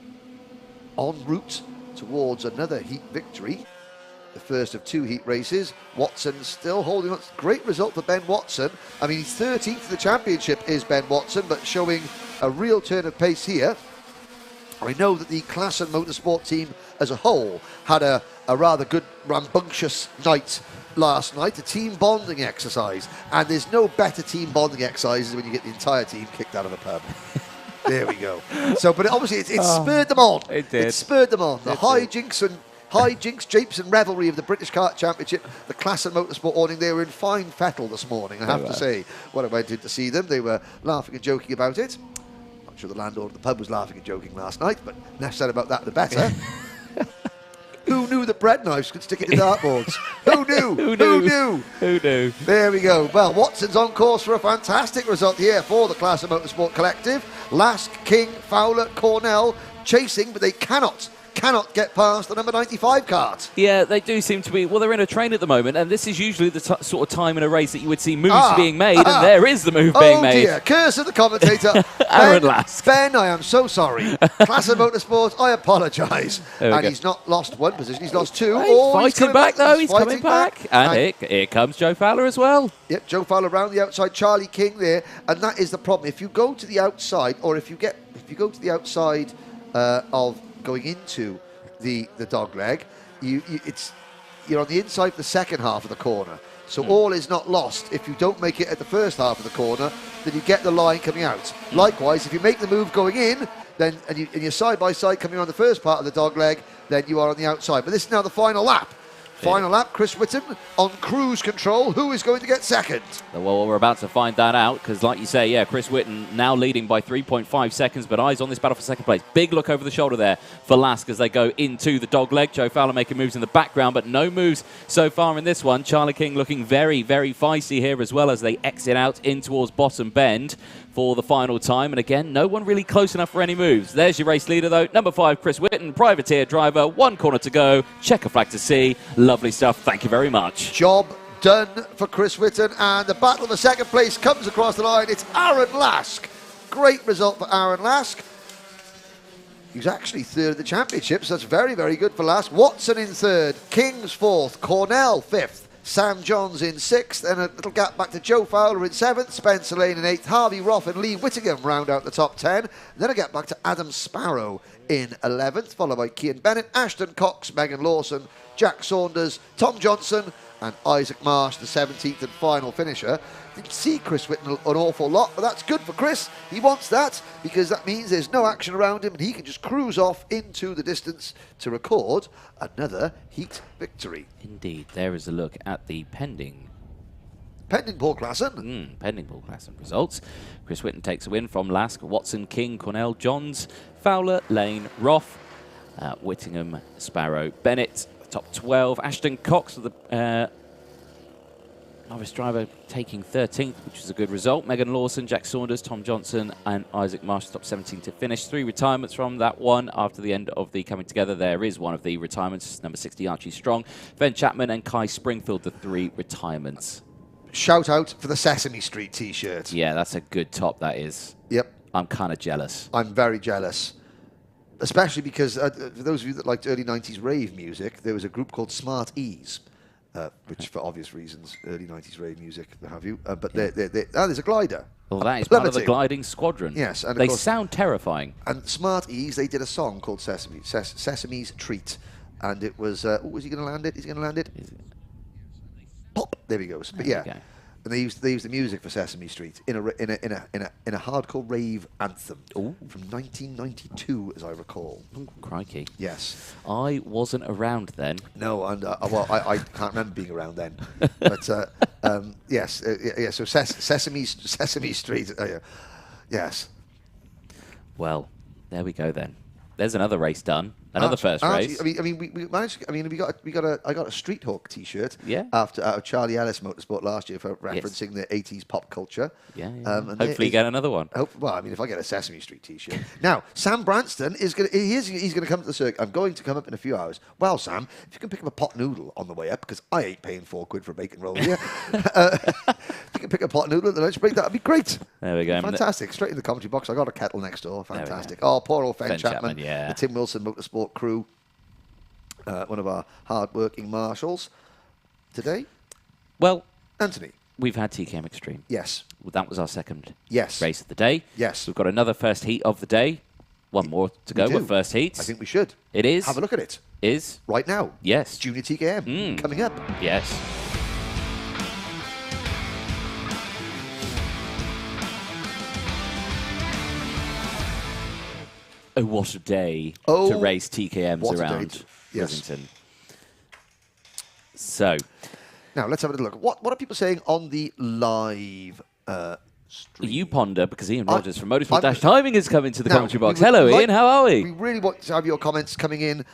route towards another heat victory. The first of 2 heat races. Watson still holding on. Great result for Ben Watson. I mean, he's 13th in the championship is Ben Watson, but showing a real turn of pace here. I know that the Classen Motorsport team as a whole had a rather good rambunctious night last night, a team bonding exercise, and there's no better team bonding exercises when you get the entire team kicked out of a pub. There we go. So, but obviously it spurred them on. It did. It spurred them on. The hijinks, japes and revelry of the British Kart Championship, the Classen Motorsport awning. They were in fine fettle this morning, I have to say. When I went in to see them, they were laughing and joking about it. I'm sure the landlord of the pub was laughing and joking last night, but less said about that, the better. Who knew that bread knives could stick into dartboards? Who knew? Who Who knew? knew? Who knew? There we go. Well, Watson's on course for a fantastic result here for the Class of Motorsport Collective. Lask, King, Fowler, Cornell chasing, but they cannot get past the number 95 kart. Yeah, they do seem to be. Well, they're in a train at the moment, and this is usually the sort of time in a race that you would see moves being made, and there is the move being made. Oh dear, curse of the commentator. Aaron Lask. Ben, I am so sorry. Class of Motorsport, I apologise. And go. he's not lost one position, he's lost two. He's Oh, fighting back, though. He's coming fighting back. And here comes Joe Fowler as well. Yep, Joe Fowler around the outside, Charlie King there, and that is the problem. If you go to the outside, or if you go to the outside of going into the dog leg, you're on the inside for the second half of the corner. So all is not lost. If you don't make it at the first half of the corner, then you get the line coming out. Likewise, if you make the move going in, then and you're side by side coming on the first part of the dog leg, then you are on the outside. But this is now the final lap. Final lap, Chris Whitten on cruise control. Who is going to get second? Well, we're about to find that out because, like you say, yeah, Chris Whitten now leading by 3.5 seconds, but eyes on this battle for second place. Big look over the shoulder there for Lask as they go into the dog leg. Joe Fowler making moves in the background, but no moves so far in this one. Charlie King looking very, very feisty here as well as they exit out in towards Bottom Bend for the final time. And again, no one really close enough for any moves. There's your race leader, though. Number 5, Chris Whitten, privateer driver, 1 corner to go. Checker flag to see. Lovely stuff. Thank you very much. Job done for Chris Whitten, and the battle for second place comes across the line. It's Aaron Lask. Great result for Aaron Lask. He's actually third of the championship, so that's very, very good for Lask. Watson in third, King's fourth, Cornell fifth, Sam Johns in sixth, and a little gap back to Joe Fowler in seventh, Spencer Lane in eighth, Harvey Roth and Lee Whittingham round out the top 10. And then a gap back to Adam Sparrow in 11th, followed by Cian Bennett, Ashton Cox, Megan Lawson, Jack Saunders, Tom Johnson, and Isaac Marsh, the 17th and final finisher. Didn't see Chris Whitten an awful lot, but that's good for Chris. He wants that because that means there's no action around him and he can just cruise off into the distance to record another heat victory. Indeed, there is a look at the pending Paul Klassen. Pending Paul Klassen results. Chris Whitten takes a win from Lask, Watson, King, Cornell, Johns, Fowler, Lane, Roth, Whittingham, Sparrow, Bennett, top 12. Ashton Cox, the novice driver, taking 13th, which is a good result. Megan Lawson, Jack Saunders, Tom Johnson, and Isaac Marsh, top 17 to finish. 3 retirements from that one. After the end of the coming together, there is one of the retirements, number 60, Archie Strong, Ben Chapman, and Kai Springfield, the 3 retirements. Shout out for the Sesame Street t-shirt. Yeah, that's a good top, that is. Yep. I'm kind of jealous. I'm very jealous. Especially because, for those of you that liked early 90s rave music, there was a group called Smart E's, which for obvious reasons, early 90s rave music, what have you. But there's a glider. Well, that is part of the gliding squadron. Yes. And they sound terrifying. And Smart E's, they did a song called Sesame's Treat. And it was, is he going to land it? Is he going to land it? Pop! There he goes. But yeah. And they used the music for Sesame Street in a hardcore rave anthem from 1992, as I recall. Oh, crikey! Yes, I wasn't around then. No, and I can't remember being around then. But yes, So Sesame Street. Yes. Well, there we go then. There's another race done. Another first race. I mean, we managed. I mean, I got a Street Hawk T-shirt. Yeah. Out of Charlie Ellis Motorsport last year for referencing the 80s pop culture. Yeah. And hopefully, get another one. Well, I mean, if I get a Sesame Street T-shirt. Now, Sam Branston is going. He's going to come to the circuit. I'm going to come up in a few hours. Well, Sam, if you can pick up a pot noodle on the way up, because I ain't paying £4 for a bacon roll here. If you can pick a pot noodle at the lunch break, that'd be great. There we go. Fantastic. Straight in the commentary box. I got a kettle next door. Fantastic. Oh, poor old Ben Chapman. Yeah. The Tim Wilson Motorsport crew. One of our hard-working marshals today. Well, Anthony. We've had TKM Extreme. Yes. Well, that was our second race of the day. Yes. We've got another first heat of the day. One more to go with first heats. I think we should. It is. Have a look at it. Is. Right now. Yes. Junior TKM coming up. Yes. Oh, what a day to race TKMs around Risington. So, now let's have a little look. What are people saying on the live Extreme. You ponder, because Ian Rogers from Motorsport Timing is coming to the commentary box. We Hello, Ian. How are we? We really want to have your comments coming in.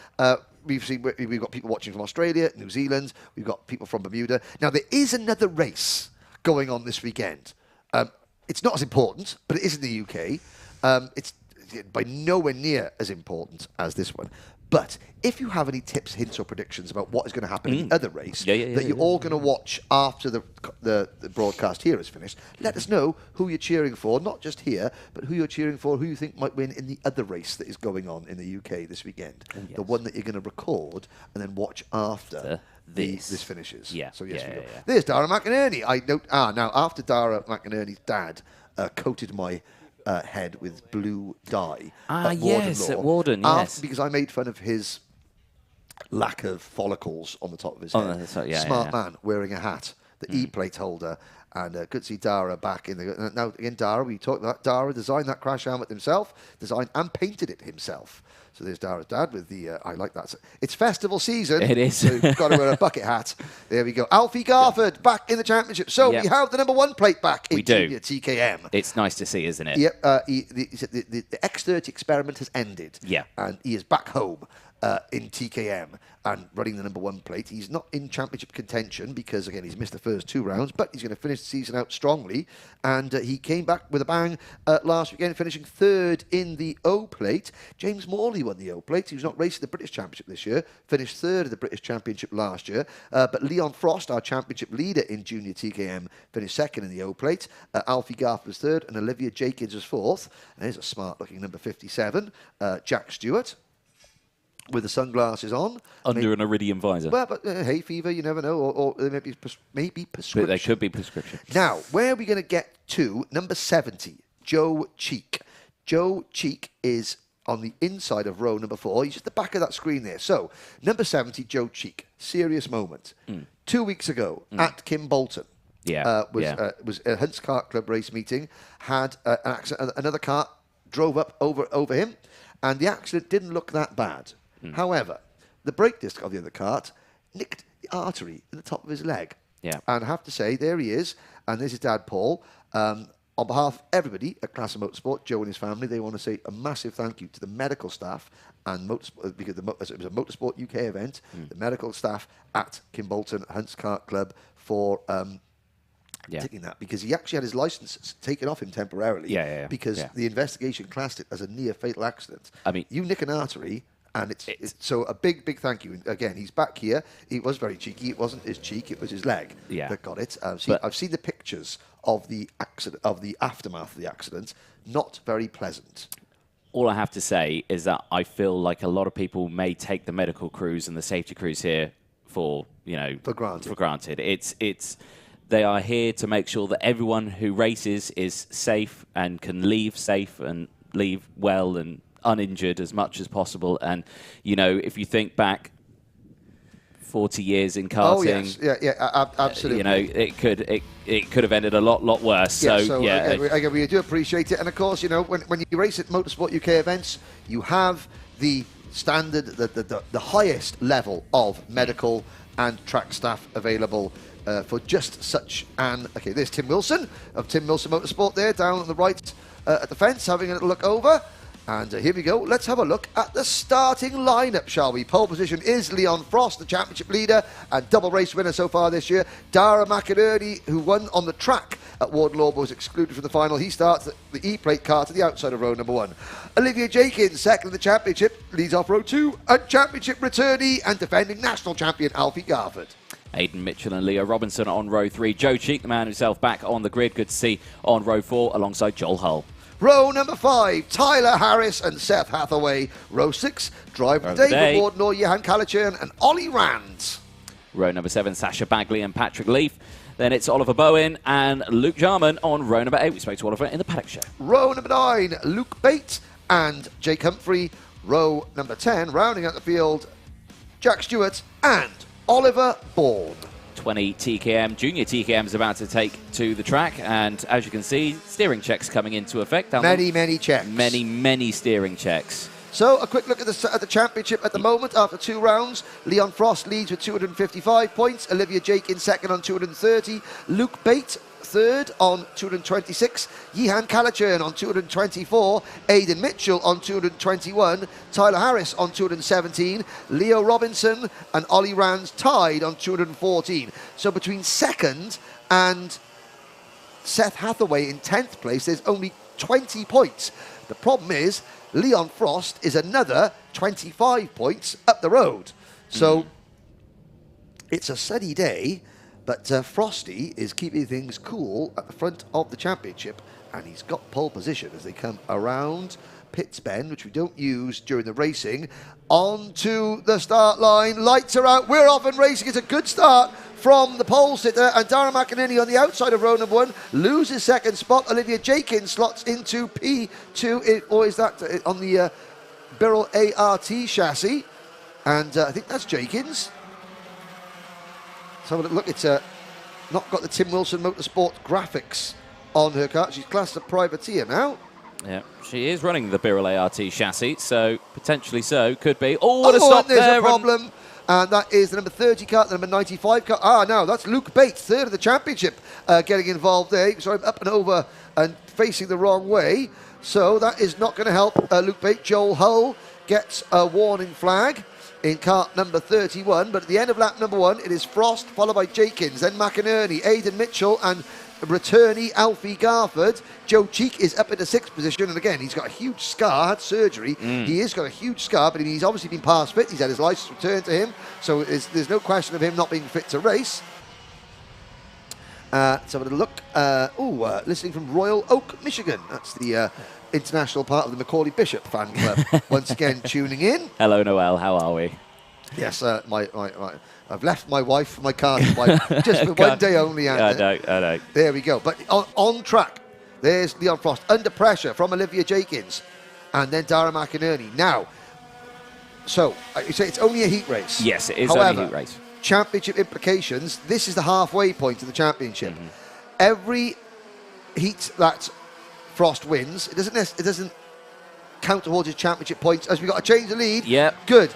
We've got people watching from Australia, New Zealand. We've got people from Bermuda. Now, there is another race going on this weekend. It's not as important, but it is in the UK. It's by nowhere near as important as this one. But if you have any tips, hints, or predictions about what is going to happen in the other race that you're all going to watch after the broadcast here is finished, let us know who you're cheering for, not just here, but who you're cheering for, who you think might win in the other race that is going on in the UK this weekend. The one that you're going to record and then watch after this finishes. Yeah. So, yes, we go. There's Dara McInerney. Now, after Dara McInerney's dad coated my head with blue dye. At Warden, yes. Because I made fun of his lack of follicles on the top of his head. Smart man wearing a hat, the E-plate holder, and good to see Dara back in the... Now, again, Dara, we talked about Dara designed that crash helmet himself, designed and painted it himself. So there's Dara's dad with the... I like that. It's festival season. It is. So you've got to wear a bucket hat. There we go. Alfie Garford back in the championship. So we have the number 1 plate back in Junior TKM. It's nice to see, isn't it? Yep. The X30 experiment has ended. Yeah. And he is back home in TKM and running the number 1 plate. He's not in championship contention because, again, he's missed the first 2 rounds, but he's going to finish the season out strongly. And he came back with a bang last weekend, finishing 3rd in the O plate. James Morley won the O plate. He was not racing the British Championship this year, finished 3rd at the British Championship last year. But Leon Frost, our championship leader in Junior TKM, finished 2nd in the O plate. Alfie Garth was 3rd, and Olivia Jenkins was 4th. And there's a smart-looking number 57, Jack Stewart, with the sunglasses on. Under an iridium visor. Well, but hay fever, you never know, or maybe prescription. But they could be prescription. Now, where are we going to get to? Number 70, Joe Cheek. Joe Cheek is on the inside of row number 4. He's at the back of that screen there. So, number 70, Joe Cheek. Serious moment. 2 weeks ago at Kim Bolton. Was a Hunt's Kart Club race meeting. Had an accident. Another car drove up over him, and the accident didn't look that bad. However, the brake disc of the other cart nicked the artery in the top of his leg. Yeah. And I have to say, there he is, and there's his dad, Paul. On behalf of everybody at Class of Motorsport, Joe and his family, they want to say a massive thank you to the medical staff and Motorsport, because it was a Motorsport UK event, the medical staff at Kim Bolton Hunt's Kart Club for taking that, because he actually had his license taken off him temporarily because the investigation classed it as a near-fatal accident. I mean, you nick an artery... And it's so a big thank you. Again, he's back here. He was very cheeky. It wasn't his cheek; it was his leg that got it. I've seen the pictures of the accident, of the aftermath of the accident. Not very pleasant. All I have to say is that I feel like a lot of people may take the medical crews and the safety crews here for granted. It's they are here to make sure that everyone who races is safe and can leave safe and leave well and uninjured as much as possible. And if you think back 40 years in karting, absolutely, it could have ended a lot worse. Again, we do appreciate it. And of course, when you race at Motorsport UK events, you have the standard, the highest level of medical and track staff available for just such an... Okay, there's Tim Wilson of Tim Wilson Motorsport there, down on the right at the fence, having a little look over. And here we go. Let's have a look at the starting lineup, shall we? Pole position is Leon Frost, the championship leader and double race winner so far this year. Dara McInerney, who won on the track at Warden Law, was excluded from the final. He starts the E-plate car to the outside of row number 1. Olivia Jenkins, second in the championship, leads off row 2. A championship returnee and defending national champion Alfie Garford. Aidan Mitchell and Leo Robinson on row 3. Joe Cheek, the man himself, back on the grid. Good to see on row 4 alongside Joel Hull. Row number 5, Tyler Harris and Seth Hathaway. Row 6, driver of the day for Warden, Johan Kalichern and Ollie Rand. Row number 7, Sasha Bagley and Patrick Leaf. Then it's Oliver Bowen and Luke Jarman on row number 8. We spoke to Oliver in the Paddock Show. Row number 9, Luke Bates and Jake Humphrey. Row number 10, rounding out the field, Jack Stewart and Oliver Bourne. 20 TKM Junior TKM is about to take to the track, and as you can see, steering checks coming into effect. Many checks. Many steering checks. So a quick look at the championship at the moment. After 2 rounds, Leon Frost leads with 255 points. Olivia Jenkins second on 230. Luke Bate third on 226. Yihan Kalachern on 224. Aidan Mitchell on 221. Tyler Harris on 217. Leo Robinson and Ollie Rands tied on 214. So between second and Seth Hathaway in 10th place, there's only 20 points. The problem is Leon Frost is another 25 points up the road. So it's a sunny day, but Frosty is keeping things cool at the front of the championship, and he's got pole position as they come around Pitts Bend, which we don't use during the racing, onto the start line. Lights are out. We're off and racing. It's a good start from the pole sitter, and Darren McInerney on the outside of row number 1 loses second spot. Olivia Jenkins slots into P2, or is that on the Birrell ART chassis? And I think that's Jenkins. So look, it's not got the Tim Wilson Motorsport graphics on her car. She's classed as a privateer now. Yeah, she is running the Birrell ART chassis, so potentially so, could be. Oh, what a stop there's there. A problem. And that is the number 30 car, the number 95 car. Ah, now that's Luke Bates, third of the championship, getting involved there. Sorry, up and over and facing the wrong way. So that is not going to help Luke Bates. Joel Hull gets a warning flag in kart number 31. But at the end of lap number 1, it is Frost, followed by Jenkins, then McInerney, Aidan Mitchell, and returnee Alfie Garford. Joe Cheek is up in the 6th position, and again, he's got a huge scar, had surgery. He has got a huge scar, but he's obviously been past fit. He's had his licence returned to him, so there's no question of him not being fit to race. So I'm going to look. Listening from Royal Oak, Michigan. That's the international part of the Macaulay Bishop fan club. Once again, tuning in. Hello, Noel. How are we? Yes, I've left my wife, my car, just for one day only. I know. There we go. But on track, there's Leon Frost under pressure from Olivia Jenkins, and then Dara McInerney. Now, so you say it's only a heat race. Yes, it is. However, only a heat race. Championship implications. This is the halfway point of the championship. Every heat that Frost wins, it doesn't count towards his championship points, as we got to change the lead. Yep. Good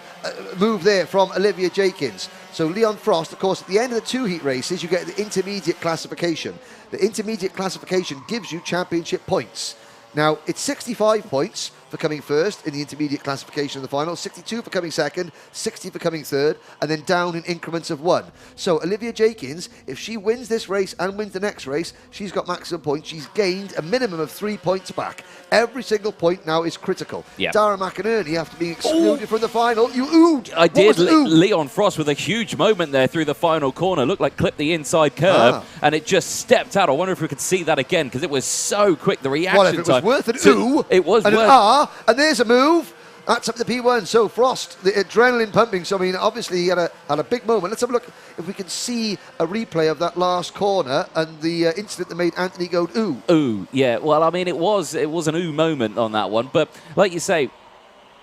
move there from Olivia Jenkins. So Leon Frost, of course, at the end of the 2 heat races, you get the intermediate classification. The intermediate classification gives you championship points. Now, it's 65 points for coming first in the intermediate classification of the final, 62 for coming second, 60 for coming third, and then down in increments of 1. So Olivia Jenkins, if she wins this race and wins the next race, she's got maximum points. She's gained a minimum of 3 points back. Every single point now is critical. Yep. Dara McInerney, after being excluded from the final, you oohed. I did. Leon Frost with a huge moment there through the final corner. Looked like clipped the inside curve, and it just stepped out. I wonder if we could see that again, because it was so quick, the reaction well, if it was worth an ooh, it was and worth an ah, and there's a move. That's up to P1. So Frost, the adrenaline pumping. So I mean, obviously he had a big moment. Let's have a look if we can see a replay of that last corner and the incident that made Anthony go ooh. Ooh, yeah. Well, I mean, it was an ooh moment on that one. But like you say,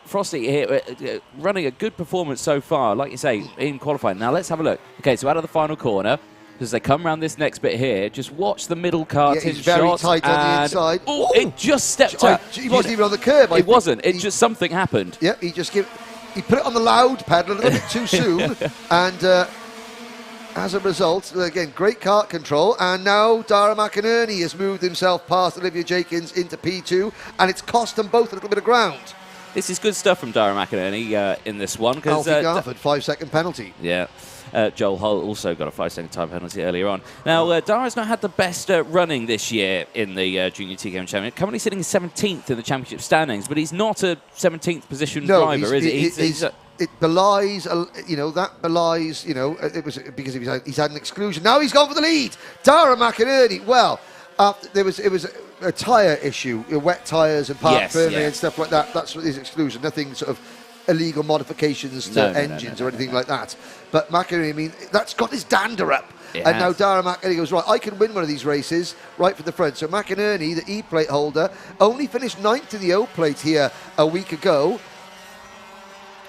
Frosty here running a good performance so far. Like you say, in qualifying. Now let's have a look. Okay, so out of the final corner. As they come around this next bit here, just watch the middle karting shot. He's very tight on the inside. Oh, it just stepped out. He wasn't even on the curb. It wasn't. It just something happened. Yep, he put it on the loud pedal a little bit too soon, and as a result, again, great kart control. And now Dara McInerney has moved himself past Olivia Jenkins into P2, and it's cost them both a little bit of ground. This is good stuff from Dara McInerney in this one. Alfie Garford, 5-second penalty. Yeah. Joel Hull also got a 5-second time penalty earlier on. Now, Dara's not had the best running this year in the Junior TKM Championship. Currently sitting 17th in the championship standings, but he's not a 17th position driver, is he? It belies, that belies, it was because he's had an exclusion. Now he's gone for the lead. Dara McInerney, well, it was a tyre issue, wet tyres and park firmly and stuff like that. That's what his exclusion. Nothing sort of illegal modifications to engines or anything like that. But McInerney, I mean, that's got his dander up. And now Dara McInerney goes, right, I can win one of these races right from the front. So McInerney, the E-plate holder, only finished 9th in the O-plate here a week ago.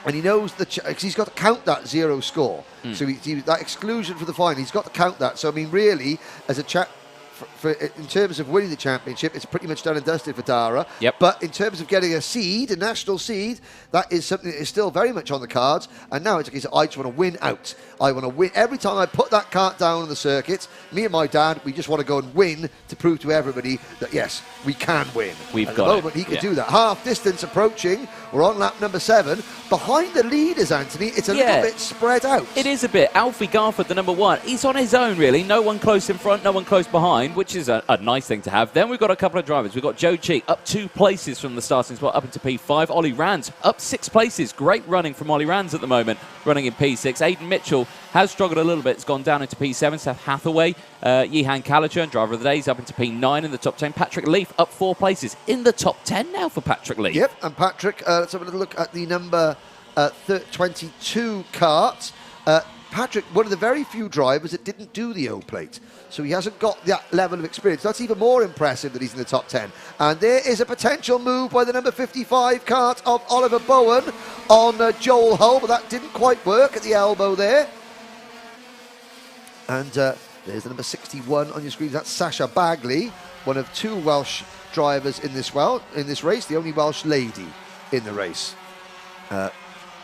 And he knows because he's got to count that 0 score. So that exclusion for the final, he's got to count that. So, I mean, really, as a chap in terms of winning the championship, it's pretty much done and dusted for Dara. Yep. But in terms of getting a seed, a national seed, that is something that is still very much on the cards. And now it's a case of I just want to win out. I want to win. Every time I put that cart down on the circuit, me and my dad, we just want to go and win to prove to everybody that, yes, we can win. We've At got the moment, it. he can Yeah. do that. Half distance approaching. We're on lap number 7. Behind the leaders, Anthony, it's a little bit spread out. It is a bit. Alfie Garford, the number 1, he's on his own, really. No one close in front, no one close behind, which is a nice thing to have. Then we've got a couple of drivers. We've got Joe Cheek up 2 places from the starting spot up into P5. Ollie Rands up 6 places. Great running from Ollie Rands at the moment, running in P6. Aidan Mitchell has struggled a little bit. It's gone down into P7. Seth Hathaway, Yehan Callagher, driver of the day, is up into P9 in the top 10. Patrick Leaf up 4 places in the top 10 now for Patrick Leaf. Yep, and Patrick, let's have a little look at the number 22 kart. Patrick, one of the very few drivers that didn't do the O plate. So he hasn't got that level of experience. That's even more impressive that he's in the top 10. And there is a potential move by the number 55 kart of Oliver Bowen on Joel Hull, but that didn't quite work at the elbow there. And there's the number 61 on your screen. That's Sasha Bagley, one of 2 Welsh drivers in this race, the only Welsh lady in the race.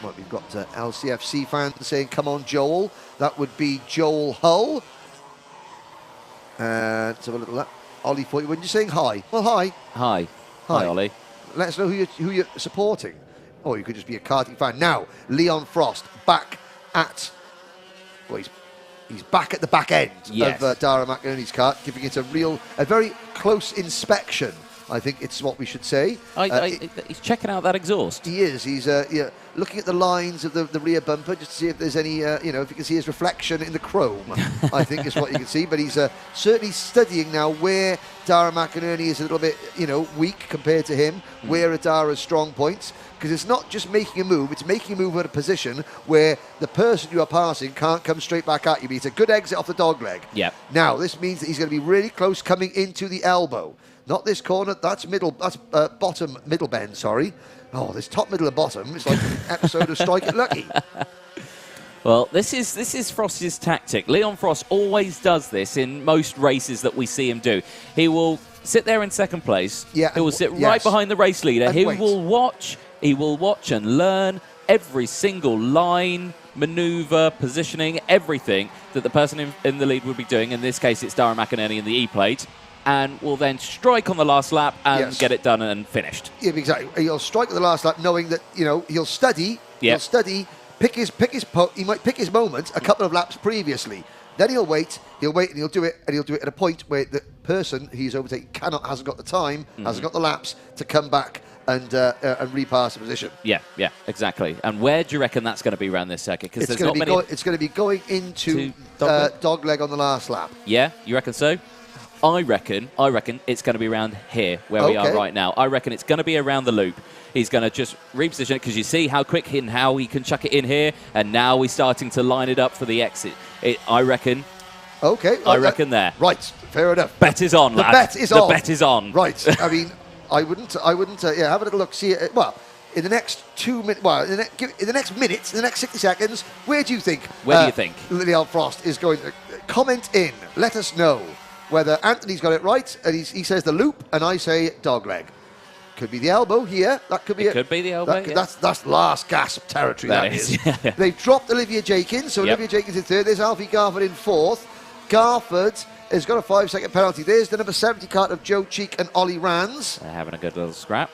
Well, we've got LCFC fans saying, come on, Joel. That would be Joel Hull. Let's have a little look. Ollie, when you're saying hi. Well, hi. Hi. Hi, Ollie. Let us know who you're supporting. Or you could just be a karting fan. Now, Leon Frost back at... Well, he's back at the back end of Dara McInerney's kart, giving it a very close inspection. I think it's what we should say. He's checking out that exhaust. He is. He's looking at the lines of the rear bumper just to see if there's any, if you can see his reflection in the chrome, I think is what you can see. But he's certainly studying now where Dara McInerney is a little bit, weak compared to him, where are Dara's strong points. Because it's not just making a move, it's making a move at a position where the person you are passing can't come straight back at you. But it's a good exit off the dog leg. Yep. Now, this means that he's going to be really close coming into the elbow. Not this corner, that's bottom middle bend, sorry. Oh, this top, middle and bottom, it's like an episode of Strike It Lucky. Well, this is Frost's tactic. Leon Frost always does this in most races that we see him do. He will sit there in second place. Yeah, he will sit right behind the race leader. And He wait. will watch and learn every single line, manoeuvre, positioning, everything that the person in the lead would be doing. In this case, it's Dara McInerney in the E-plate. And will then strike on the last lap and get it done and finished. Yeah, exactly. He'll strike at the last lap, knowing that he'll study. Yep. He'll study, he might pick his moment a couple of laps previously. Then he'll wait, and he'll do it at a point where the person he's overtaking hasn't got the time, hasn't got the laps to come back and repass the position. Yeah, exactly. And where do you reckon that's going to be around this circuit? Because It's going to be going into dog leg on the last lap. Yeah, you reckon so? I reckon it's going to be around here where we are right now. I reckon it's going to be around the loop. He's going to just reposition it because you see how quick and how he can chuck it in here, and now we're starting to line it up for the exit. I reckon. Okay. I reckon there. Right. Fair enough. Bet is on, lad. The bet is on. Right. I mean, I wouldn't. Have a little look. See it. Well, in the next 2 minutes. Well, in the next minutes, in the next 60 seconds, where do you think? Where do you think? Leon Frost is going to comment in. Let us know whether Anthony's got it right, and he says the loop, and I say dog leg. Could be the elbow here. That could be it. Could be the elbow. That's last gasp territory. That is. Yeah. They've dropped Olivia Jenkins, so Olivia Jenkins in third. There's Alfie Garford in fourth. Garford has got a 5-second penalty. There's the number 70 kart of Joe Cheek and Ollie Rands. They're having a good little scrap.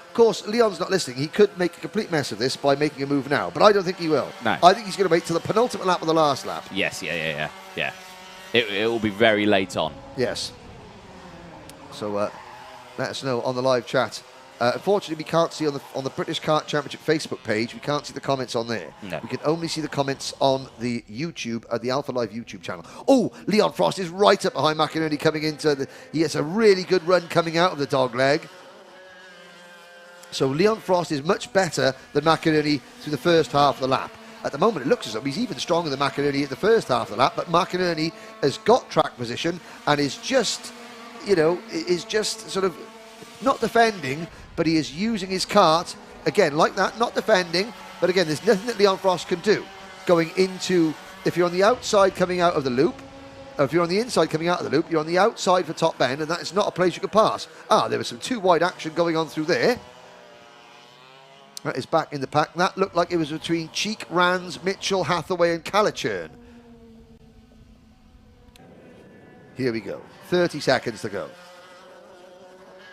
Of course, Leon's not listening. He could make a complete mess of this by making a move now, but I don't think he will. No. I think he's going to wait till the penultimate lap of the last lap. Yes, yeah. It will be very late on. Yes. So let us know on the live chat. Unfortunately, we can't see on the British Kart Championship Facebook page. We can't see the comments on there. No. We can only see the comments on the YouTube, the Alpha Live YouTube channel. Oh, Leon Frost is right up behind McInerney coming into he has a really good run coming out of the dog leg. So Leon Frost is much better than McInerney through the first half of the lap. At the moment, it looks as though he's even stronger than McInerney at the first half of the lap, but McInerney has got track position and is just sort of not defending, but he is using his kart, again, like that, not defending, but again, there's nothing that Leon Frost can do. Going into, if you're on the outside coming out of the loop, if you're on the inside coming out of the loop, you're on the outside for top end, and that is not a place you can pass. There was some too wide action going on through there. That is back in the pack. That looked like it was between Cheek, Rands, Mitchell, Hathaway and Calichurn. Here we go. 30 seconds to go.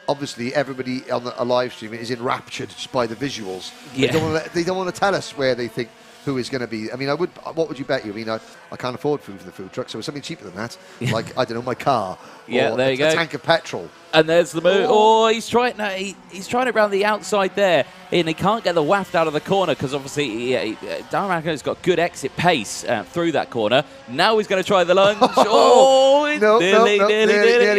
Obviously, everybody on a live stream is enraptured just by the visuals. Yeah. They don't want to tell us where they think who is going to be. I mean, what would you bet you? I mean, I can't afford food for the food truck, so it's something cheaper than that. Like, I don't know, my car. Yeah, or there you go. A tank of petrol. And there's the move. Oh, he's trying. No, he's trying it around the outside there, and he can't get the waft out of the corner because obviously Darren has got good exit pace through that corner. Now he's going to try the lunge. Nearly.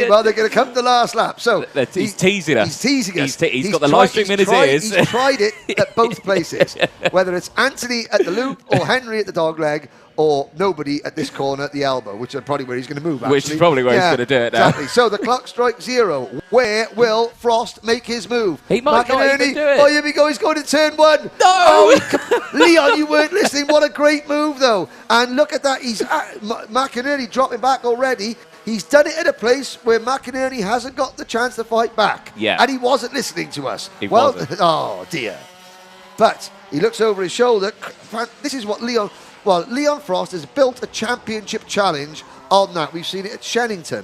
Well, they're going to come to the last lap. So he's teasing us. He's teasing us. He's got the live stream in his ears. He's tried it at both places, whether it's Anthony at the loop or Henry at the dog leg, or nobody at this corner at the elbow, which is probably where he's going to move, actually. Which is probably where he's going to do it now. Exactly. So the clock strikes 0. Where will Frost make his move? He might not even do it. Oh, here we go. He's going to turn 1. No! Oh, Leon, you weren't listening. What a great move, though. And look at that. He's McInerney dropping back already. He's done it at a place where McInerney hasn't got the chance to fight back. Yeah. And he wasn't listening to us. He wasn't. Oh, dear. But he looks over his shoulder. This is what Leon... Well, Leon Frost has built a championship challenge on that. We've seen it at Shennington.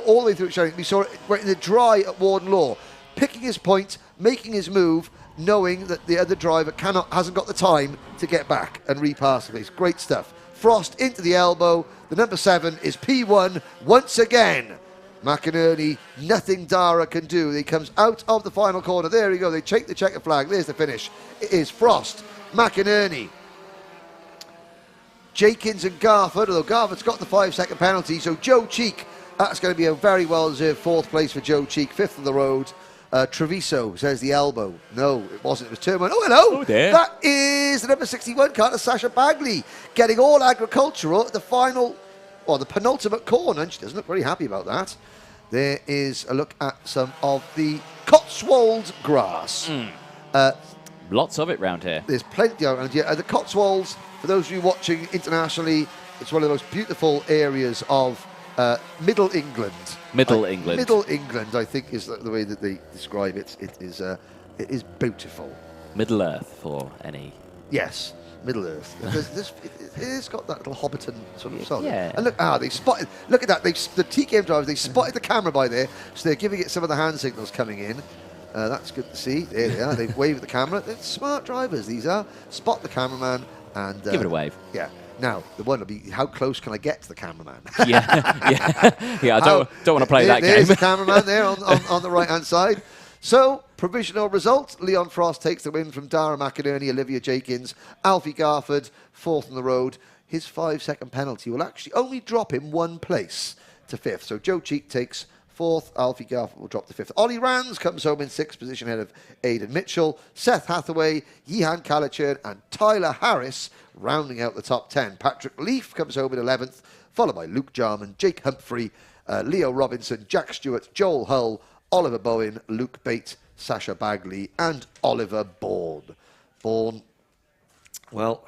All the way through at Shennington. We saw it right in the dry at Warden Law. Picking his point, making his move, knowing that the other driver hasn't got the time to get back and repass the place. Great stuff. Frost into the elbow. The number 7 is P1 once again. McInerney, nothing Dara can do. He comes out of the final corner. There we go. They take the checker flag. There's the finish. It is Frost, McInerney, Jenkins and Garford, although Garford's got the 5-second penalty. So Joe Cheek, that's going to be a very well-deserved 4th place for Joe Cheek, 5th on the road. Treviso says the elbow. No, it wasn't. It was turn 1. Oh, hello. Oh, dear. That is the number 61 car, Sasha Bagley, getting all agricultural at the final, the penultimate corner, and she doesn't look very happy about that. There is a look at some of the Cotswolds grass. Lots of it round here. There's plenty around here. The Cotswolds, for those of you watching internationally, it's one of the most beautiful areas of Middle England. Middle England, I think, is the way that they describe it. It is beautiful. Middle Earth for any. Yes, Middle Earth. It's got that little Hobbiton sort of sound. Yeah. And they spotted. Look at that. The TKM drivers, they spotted the camera by there, so they're giving it some of the hand signals coming in. That's good to see. There they are. They've waved at the camera. They're smart drivers, these are. Spot the cameraman and... give it a wave. Yeah. Now, the one will be, how close can I get to the cameraman? Yeah. I don't want to play that game. There's the cameraman there on the right-hand side. So, provisional result. Leon Frost takes the win from Dara McInerney, Olivia Jenkins, Alfie Garford, 4th on the road. His 5-second penalty will actually only drop him 1 place to 5th. So Joe Cheek takes 4th, Alfie Garford will drop to 5th. Ollie Rands comes home in 6th position ahead of Aidan Mitchell. Seth Hathaway, Yehan Calichurn and Tyler Harris rounding out the top 10. Patrick Leaf comes home in 11th, followed by Luke Jarman, Jake Humphrey, Leo Robinson, Jack Stewart, Joel Hull, Oliver Bowen, Luke Bate, Sasha Bagley and Oliver Bourne. Bourne, well,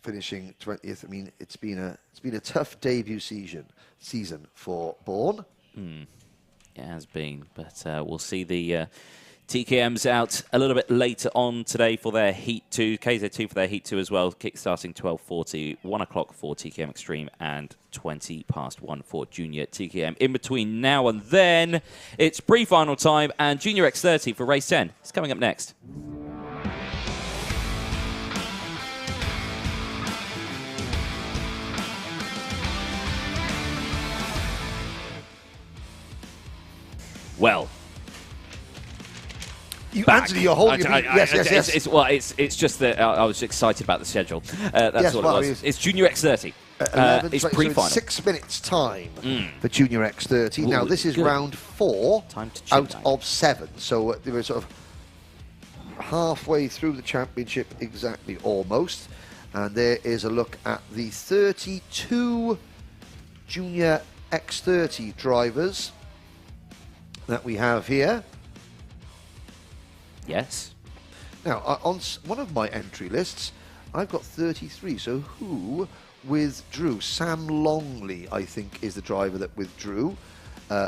finishing 20th. I mean, it's been a tough debut season for Bourne. It has been, but we'll see the TKMs out a little bit later on today for their Heat 2, KZ2 for their Heat 2 as well, kick-starting 12:40, 1 o'clock for TKM Extreme and 20 past 1 for Junior TKM. In between now and then, it's pre-final time and Junior X30 for race 10. It's coming up next. Well, Anthony, you're holding your feet. Yes. It's just that I was excited about the schedule. That's all it was. It's Junior X30. 11, it's so pre-final. 6 minutes time for Junior X30. Now, this is round 4 out of 7. So they were sort of halfway through the championship, exactly, almost. And there is a look at the 32 Junior X30 drivers that we have here. Yes. Now, on one of my entry lists, I've got 33. So who withdrew. Sam Longley, I think, is the driver that withdrew.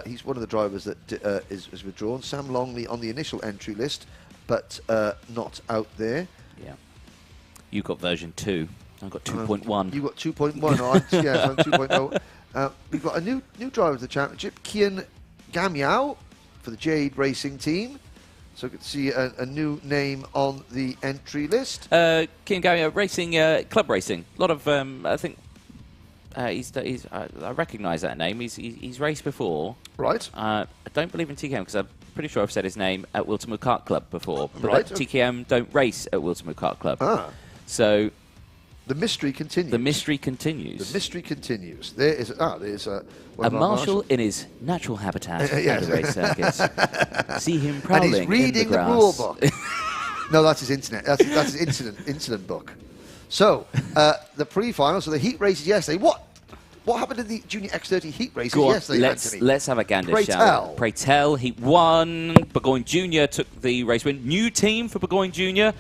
He's one of the drivers that is withdrawn. Sam Longley on the initial entry list, but not out there. Yeah. You got version 2. I've got 2.1. You got 2.1. Yes, I'm 2.0. We've got a new driver of the championship, Kian Gamiao, for the Jade Racing team. So good to see a new name on the entry list. Kian Gamiao racing, club racing. A lot of, I think, I recognise that name. He's raced before. Right. I don't believe in TKM because I'm pretty sure I've said his name at Wilton Wood Kart Club before. But Right. TKM don't race at Wilton Wood Kart Club. Ah. So The mystery continues. the mystery continues. The mystery continues. There's a marshal in his natural habitat Yes. at the race circuit. See him prowling and he's reading in the grass. rule book. No, that's his internet. That's his incident book. So the pre-final. So the heat races yesterday. What happened in the Junior X30 heat races Go on, yesterday, Anthony? let's have a gander, Pray shall tell. we? Pray tell. He won. Burgoyne Junior took the race win. New team for Burgoyne Junior.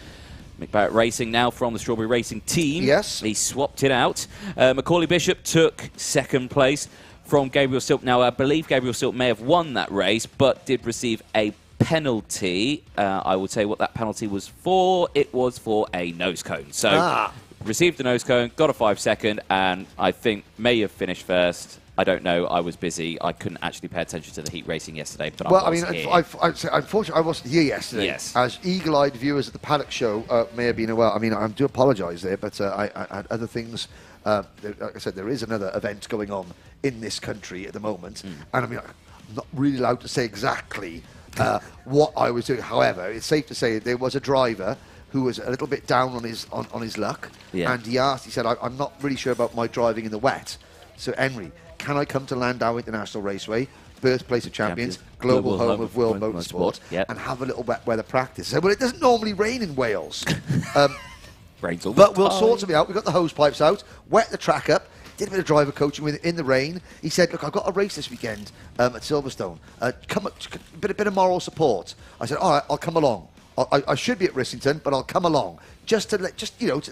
Mick Barrett Racing now from the Strawberry Racing team. Yes. He swapped it out. Macaulay Bishop took second place from Gabriel Silk. Now, I believe Gabriel Silk may have won that race, but did receive a penalty. I will tell you what that penalty was for. It was for a nose cone. So, received the nose cone, got a 5-second, and I think may have finished first. I don't know. I was busy. I couldn't actually pay attention to the heat racing yesterday. But Well, I was here. unfortunately, I wasn't here yesterday. Yes. As eagle-eyed viewers at the Paddock Show may have been aware. I mean, I do apologise there, but I had other things. Like I said, there is another event going on in this country at the moment, and I mean, I'm not really allowed to say exactly what I was doing. However, it's safe to say there was a driver who was a little bit down on his luck, and he said, I'm not really sure about my driving in the wet. So, Henry, can I come to Landau International Raceway, birthplace of champions, global home of World Motorsport, and have a little wet weather practice? So, well, it doesn't normally rain in Wales. Rains all the But we'll time. sort something out. We've got the hose pipes out, wet the track up, did a bit of driver coaching in the rain. He said, look, I've got a race this weekend at Silverstone. Come up, a bit of moral support. I said, all right, I'll come along. I should be at Risington, but I'll come along just to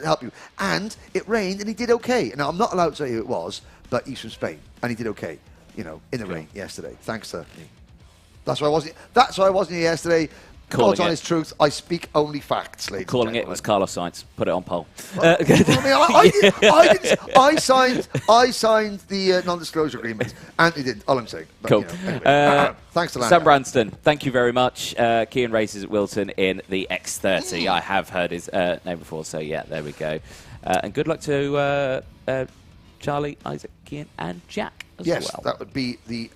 help you. And it rained, and he did okay. Now, I'm not allowed to say who it was, but he's from Spain, and he did okay, in the rain yesterday. Thanks to me. That's why I wasn't here yesterday. God's honest truth, I speak only facts, ladies. Calling it was Carlos Sainz. Put it on poll. I signed the non-disclosure agreement. Anthony didn't. All I'm saying. But, Cool. Anyway. Thanks to Landau. Sam Branston, thank you very much. Kian races at Wilton in the X30. I have heard his name before, so yeah, there we go. And good luck to Charlie, Isaac, Kian, and Jack as well. Yes, that would be the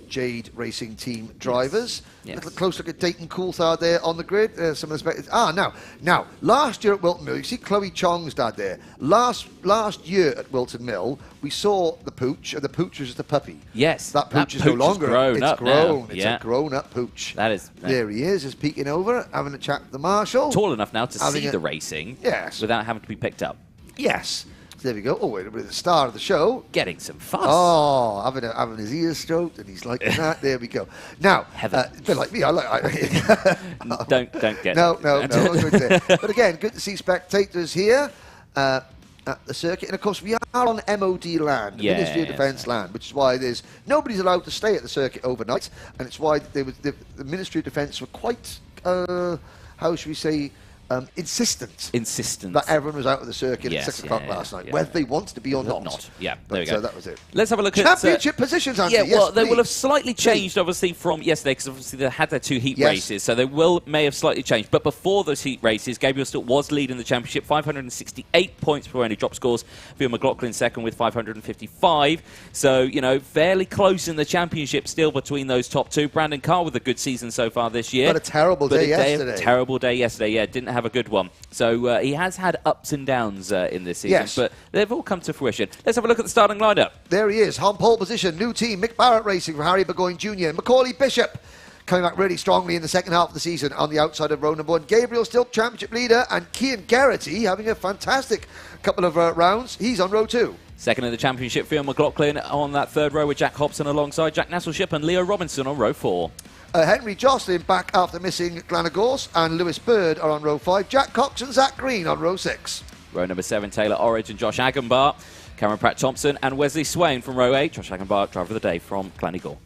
Jade Racing Team drivers. Yes. A little close look at Dayton Coulthard there on the grid. Some of the spectators. Now, last year at Wilton Mill, you see Chloe Chong's dad there. Last year at Wilton Mill, we saw the pooch, and the pooch was just a puppy. Yes, that pooch is no longer. Grown it's up grown. now. It's a grown-up pooch. That is. There he is, just peeking over, having a chat with the marshal. Tall enough now to see the racing. Yes. Without having to be picked up. Yes. There we go. Oh, wait, the star of the show. Getting some fuss. Oh, having his ears stroked, and he's liking that. There we go. Now, a bit like me. Don't get. No. Good there. But again, good to see spectators here at the circuit, and of course we are on MOD land, Ministry of Defence land, which is why nobody's allowed to stay at the circuit overnight, and it's why the Ministry of Defence were quite, how should we say, insistent that everyone was out of the circuit at 6 o'clock last night, whether they wanted to be or not. Yeah, but there we go. That was it. Let's have a look at championship positions, Anthony. Yeah, well, yes, they please. will have slightly changed, obviously, from yesterday, because obviously they had their 2 heat races, so they may have slightly changed. But before those heat races, Gabriel still was leading the championship, 568 points before any drop scores. Theo McLaughlin second with 555. So, fairly close in the championship still between those top 2. Brandon Carr with a good season so far this year. But a terrible day yesterday. Terrible day yesterday, yeah. Didn't have a good one. So he has had ups and downs in this season, but they've all come to fruition. Let's have a look at the starting lineup. There he is, on pole position, new team, Mick Barrett Racing for Harry Burgoyne Junior. Macaulay Bishop coming back really strongly in the second half of the season on the outside of row number 1. Gabriel still championship leader, and Cian Geraghty having a fantastic couple of rounds. He's on row 2. Second in the championship, Theo McLaughlin on that third row with Jack Hobson alongside Jack Nasselship and Leo Robinson on row 4. Henry Jocelyn back after missing Glanagorse, and Lewis Bird are on row 5. Jack Cox and Zach Green on row 6. Row number 7, Taylor Orridge and Josh Agenbar. Cameron Pratt-Thompson and Wesley Swain from row 8. Josh Agenbar, driver of the day from Clanigore.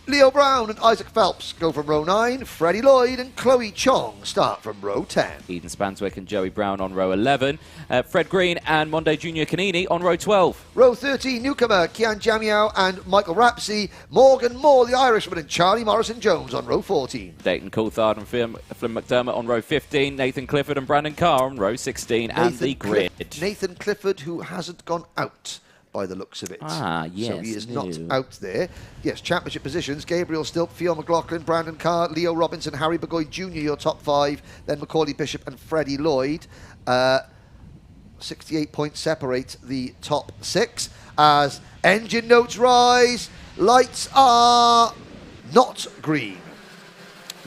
Leo Brown and Isaac Phelps go from row 9. Freddie Lloyd and Chloe Chong start from row 10. Eden Spanswick and Joey Brown on row 11. Fred Green and Monday Junior Canini on row 12. Row 13, newcomer Kian Jamiao and Michael Rapsey. Morgan Moore, the Irishman, and Charlie Morrison-Jones on row 14. Dayton Coulthard and Flynn McDermott on row 15. Nathan Clifford and Brandon Carr on row 16. And the grid. Nathan Clifford, who hasn't gone out by the looks of it. Yes. So he is not out there. Yes, championship positions. Gabriel Stilp, Fionn McLaughlin, Brandon Carr, Leo Robinson, Harry Burgoyne Jr., your top 5. Then Macaulay Bishop and Freddie Lloyd. 68 points separate the top 6. As engine notes rise, lights are not green.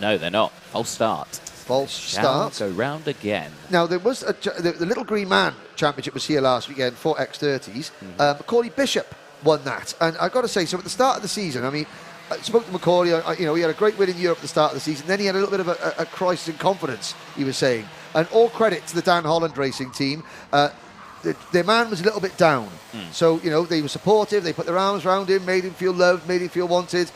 No, they're not. False start. False start. Go round again. Now, there was the Little Green Man Championship was here last weekend for X30s. Macaulay Bishop won that. And I've got to say, so at the start of the season, I mean, I spoke to Macaulay, he had a great win in Europe at the start of the season. Then he had a little bit of a crisis in confidence, he was saying. And all credit to the Dan Holland racing team. Their man was a little bit down. So, they were supportive. They put their arms around him, made him feel loved, made him feel wanted,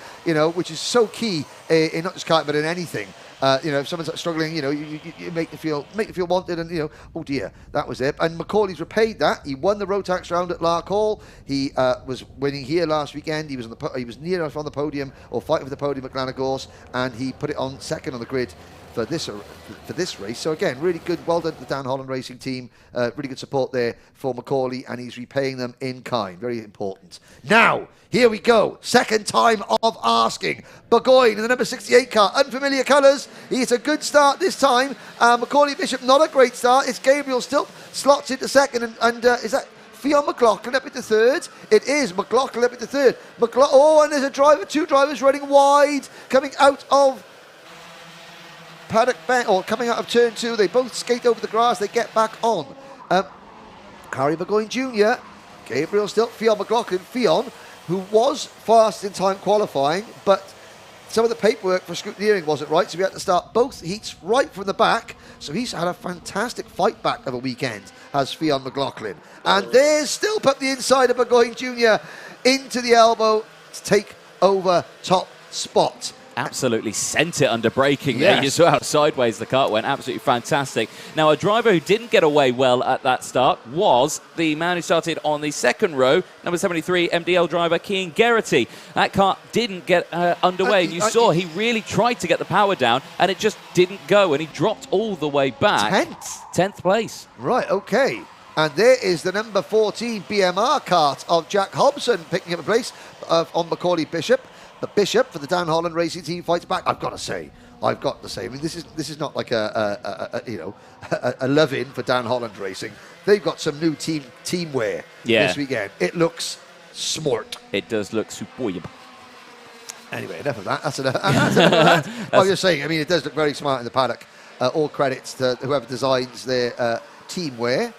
which is so key in not just karting, but in anything. If someone's struggling, you make them feel wanted, and oh dear, that was it. And Macaulay's repaid that. He won the Rotax round at Lark Hall. He was winning here last weekend. He was he was near enough on the podium, or fighting for the podium at Glenagorse, and he put it on second on the grid for this race. So again, really good. Well done to the Dan Holland racing team. Really good support there for Macaulay, and he's repaying them in kind. Very important. Now, here we go. Second time of asking. Burgoyne in the number 68 car. Unfamiliar colours. It's a good start this time. Macaulay Bishop, not a great start. It's Gabriel Stilp slots into second, and is that Fionn McLaughlin up into third? It is McLaughlin up into third. And there's a driver, 2 drivers running wide, coming out of Paddock Bend, or coming out of turn 2. They both skate over the grass. They get back on. Harry Burgoyne Jr., Gabriel Stilp, Fionn McLaughlin. Fionn, who was fast in time qualifying, but some of the paperwork for scrutineering wasn't right, so we had to start both heats right from the back. So he's had a fantastic fight back of a weekend, has Fionn McLaughlin. And there's Stilp up the inside of Burgoyne Jr. into the elbow to take over top spot. Absolutely sent it under braking there. You saw how sideways the kart went. Absolutely fantastic. Now, a driver who didn't get away well at that start was the man who started on the second row, number 73 MDL driver, Cian Geraghty. That kart didn't get underway, and you saw he really tried to get the power down, and it just didn't go, and he dropped all the way back. 10th place. Right, okay. And there is the number 14 BMR kart of Jack Hobson picking up a place on Macaulay Bishop. The Bishop for the Dan Holland racing team fights back. I've got to say. I mean, this is not like a love-in for Dan Holland racing. They've got some new teamwear this weekend. It looks smart. It does look superb. Anyway, enough of that. That's enough of that. I'm just saying. I mean, it does look very smart in the paddock. All credits to whoever designs their teamwear.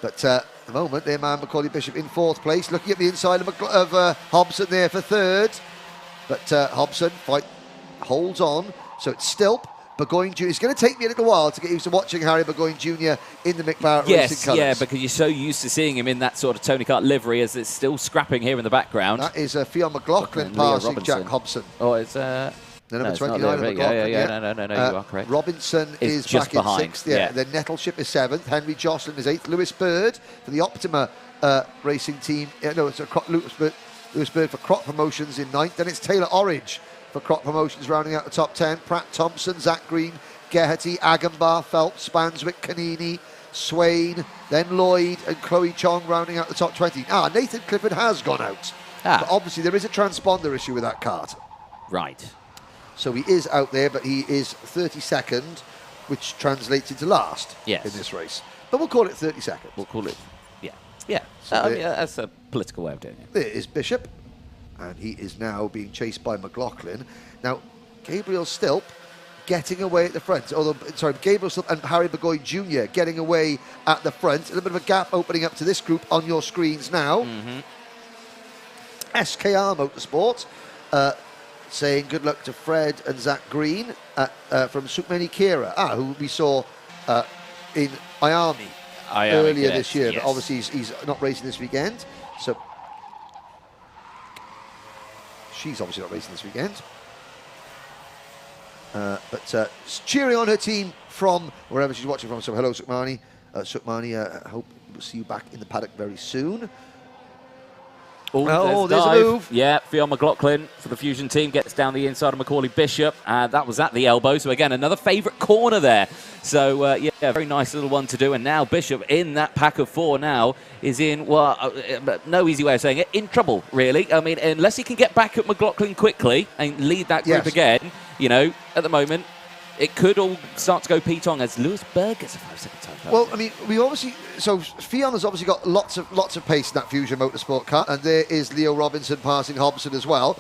But at the moment, their man Macaulay Bishop in 4th place, looking at the inside of Hobson there for 3rd. But Hobson holds on, so it's Stilp, Burgoyne Jr. It's going to take me a little while to get used to watching Harry Burgoyne Jr. in the McLaren racing colours. Yeah, because you're so used to seeing him in that sort of Tony Kart livery, as it's still scrapping here in the background. That is Fionn McLaughlin passing Jack Hobson. Oh, it's the number 29 of McLaughlin. No, you are correct. Robinson is just back behind. in 6th. Then Nettleship is 7th. Henry Jocelyn is 8th. Lewis Bird for the Optima racing team. Lewis Bird for Crop Promotions in 9th. Then it's Taylor Orridge for Crop Promotions rounding out the top 10. Pratt Thompson, Zach Green, Geraghty, Agenbar, Phelps, Spanswick, Canini, Swain, then Lloyd and Chloe Chong rounding out the top 20. Nathan Clifford has gone out. But obviously there is a transponder issue with that kart. Right. So he is out there, but he is 32nd, which translates into last in this race. But we'll call it 32nd. We'll call it, yeah. So that's a political way of doing it. There is Bishop, and he is now being chased by McLaughlin. Now, Gabriel Stilp getting away at the front. Gabriel Stilp and Harry Burgoyne Jr. getting away at the front. A little bit of a gap opening up to this group on your screens now. SKR Motorsport saying good luck to Fred and Zach Green from Sukmeni Kira, who we saw in IAME earlier Cadet, this year, yes. but obviously he's not racing this weekend. So she's obviously not racing this weekend. But cheering on her team from wherever she's watching from. So hello, Sukmani. Sukmani, I hope we'll see you back in the paddock very soon. Oh, there's a dive. move. Yeah, Fionn McLaughlin for the Fusion team gets down the inside of Macaulay Bishop. That was at the elbow. So, again, another favourite corner there. So, yeah, very nice little one to do. And now Bishop in that pack of 4 now is in, well, no easy way of saying it, in trouble, really. I mean, unless he can get back at McLaughlin quickly and lead that group again, you know, at the moment, it could all start to go P-tong as Lewis Berg gets a 5-second time. Well, I mean, we obviously, so Fionn has obviously got lots of pace in that Fusion Motorsport car, and there is Leo Robinson passing Hobson as well.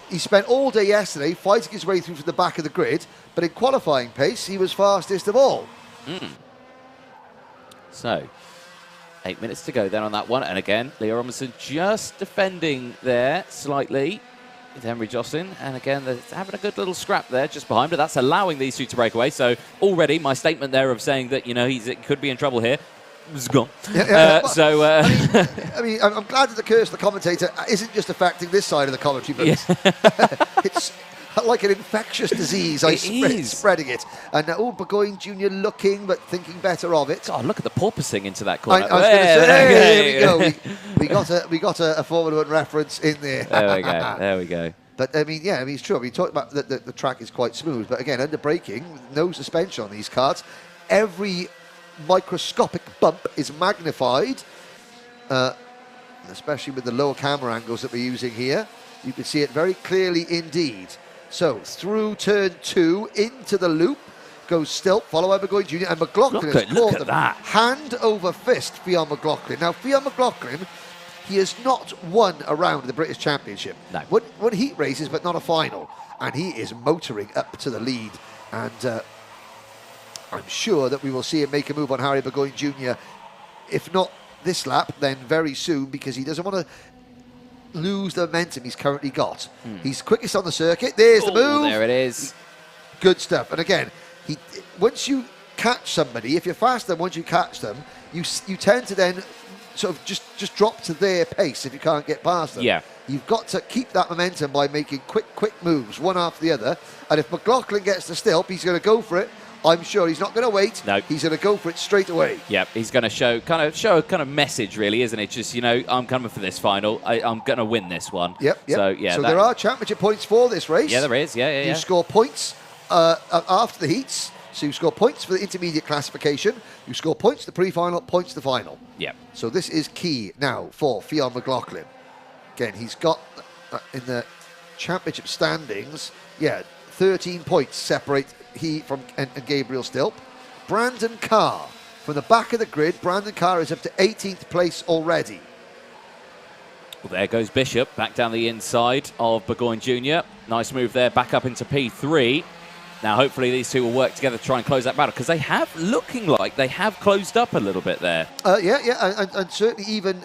He spent all day yesterday fighting his way through from the back of the grid, but in qualifying pace, he was fastest of all. So, 8 minutes to go then on that one, and again, Leo Robinson just defending there slightly with Henry Jocelyn, and again, they're having a good little scrap there just behind, but that's allowing these two to break away. So already my statement there of saying that, you know, he could be in trouble here was gone. I mean, I'm glad that the curse of the commentator isn't just affecting this side of the commentary, but it's like an infectious disease. Spreading it. And Burgoyne Junior looking, but thinking better of it. God, look at the porpoising into that corner. I was going to say, there we go. We got a Formula 1 reference in there. There we go. There we go. But I mean, yeah, I mean, it's true. I mean, talk about the track is quite smooth, but again, under braking, no suspension on these karts. Every microscopic bump is magnified, especially with the lower camera angles that we're using here. You can see it very clearly indeed. So through turn 2 into the loop goes Stilp, followed by Burgoyne Junior, and McLaughlin has caught them hand over fist. Fionn McLaughlin. Now Fionn McLaughlin, he has not won a round of the British Championship. No. One heat races, but not a final, and he is motoring up to the lead. And I'm sure that we will see him make a move on Harry Burgoyne Jr. If not this lap, then very soon, because he doesn't want to lose the momentum he's currently got. He's quickest on the circuit. There's the move. There it is. Good stuff. And again, once you catch somebody, if you're faster, once you catch them, you tend to then sort of just drop to their pace if you can't get past them. Yeah. You've got to keep that momentum by making quick moves, one after the other. And if McLaughlin gets the Stilp, he's going to go for it. I'm sure he's not going to wait. No. He's going to go for it straight away. Yep, he's going to show a kind of message, really, isn't it? Just, you know, I'm coming for this final. I'm going to win this one. Yep. So, yeah. So there are championship points for this race. Yeah, there is. Yeah. You score points after the heats. So you score points for the intermediate classification. You score points the pre-final, points the final. Yep. So this is key now for Fionn McLaughlin. Again, he's got in the championship standings, 13 points separate he from and Gabriel Stilp. Brandon Carr from the back of the grid. Brandon Carr is up to 18th place already. Well, there goes Bishop back down the inside of Burgoyne Jr. Nice move there, back up into P3. Now, hopefully, these two will work together to try and close that battle, because they have looking like they have closed up a little bit there. And certainly even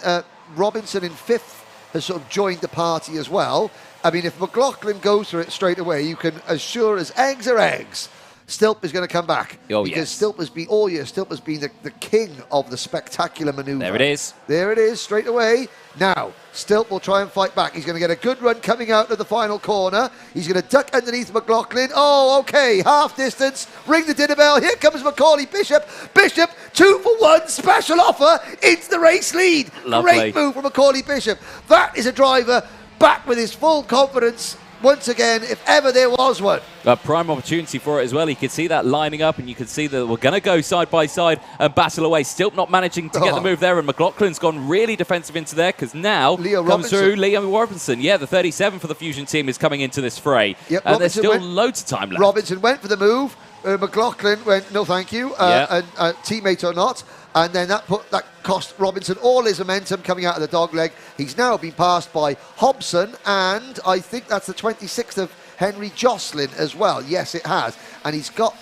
Robinson in 5th has sort of joined the party as well. I mean, if McLaughlin goes for it straight away, you can, as sure as eggs are eggs, Stilp is going to come back. Oh, because yes. Stilp has been, all year, Stilp has been the king of the spectacular manoeuvre. There it is. There it is, straight away. Now, Stilp will try and fight back. He's going to get a good run coming out of the final corner. He's going to duck underneath McLaughlin. Oh, okay, half distance. Ring the dinner bell. Here comes Macaulay Bishop. Bishop, 2 for 1, special offer into the race lead. Lovely. Great move from Macaulay Bishop. That is a driver back with his full confidence once again, if ever there was one. A prime opportunity for it as well. You could see that lining up, and you could see that we're going to go side by side and battle away. Still not managing to get the move there, and McLaughlin's gone really defensive into there, because now comes through Leo Robinson. Yeah, the 37 for the Fusion team is coming into this fray. Yep, and there's still loads of time left. Robinson went for the move. McLaughlin went, no thank you, and teammate or not. And then that cost Robinson all his momentum coming out of the dogleg. He's now been passed by Hobson, and I think that's the 26th of Henry Jocelyn as well. Yes, it has. And he's got,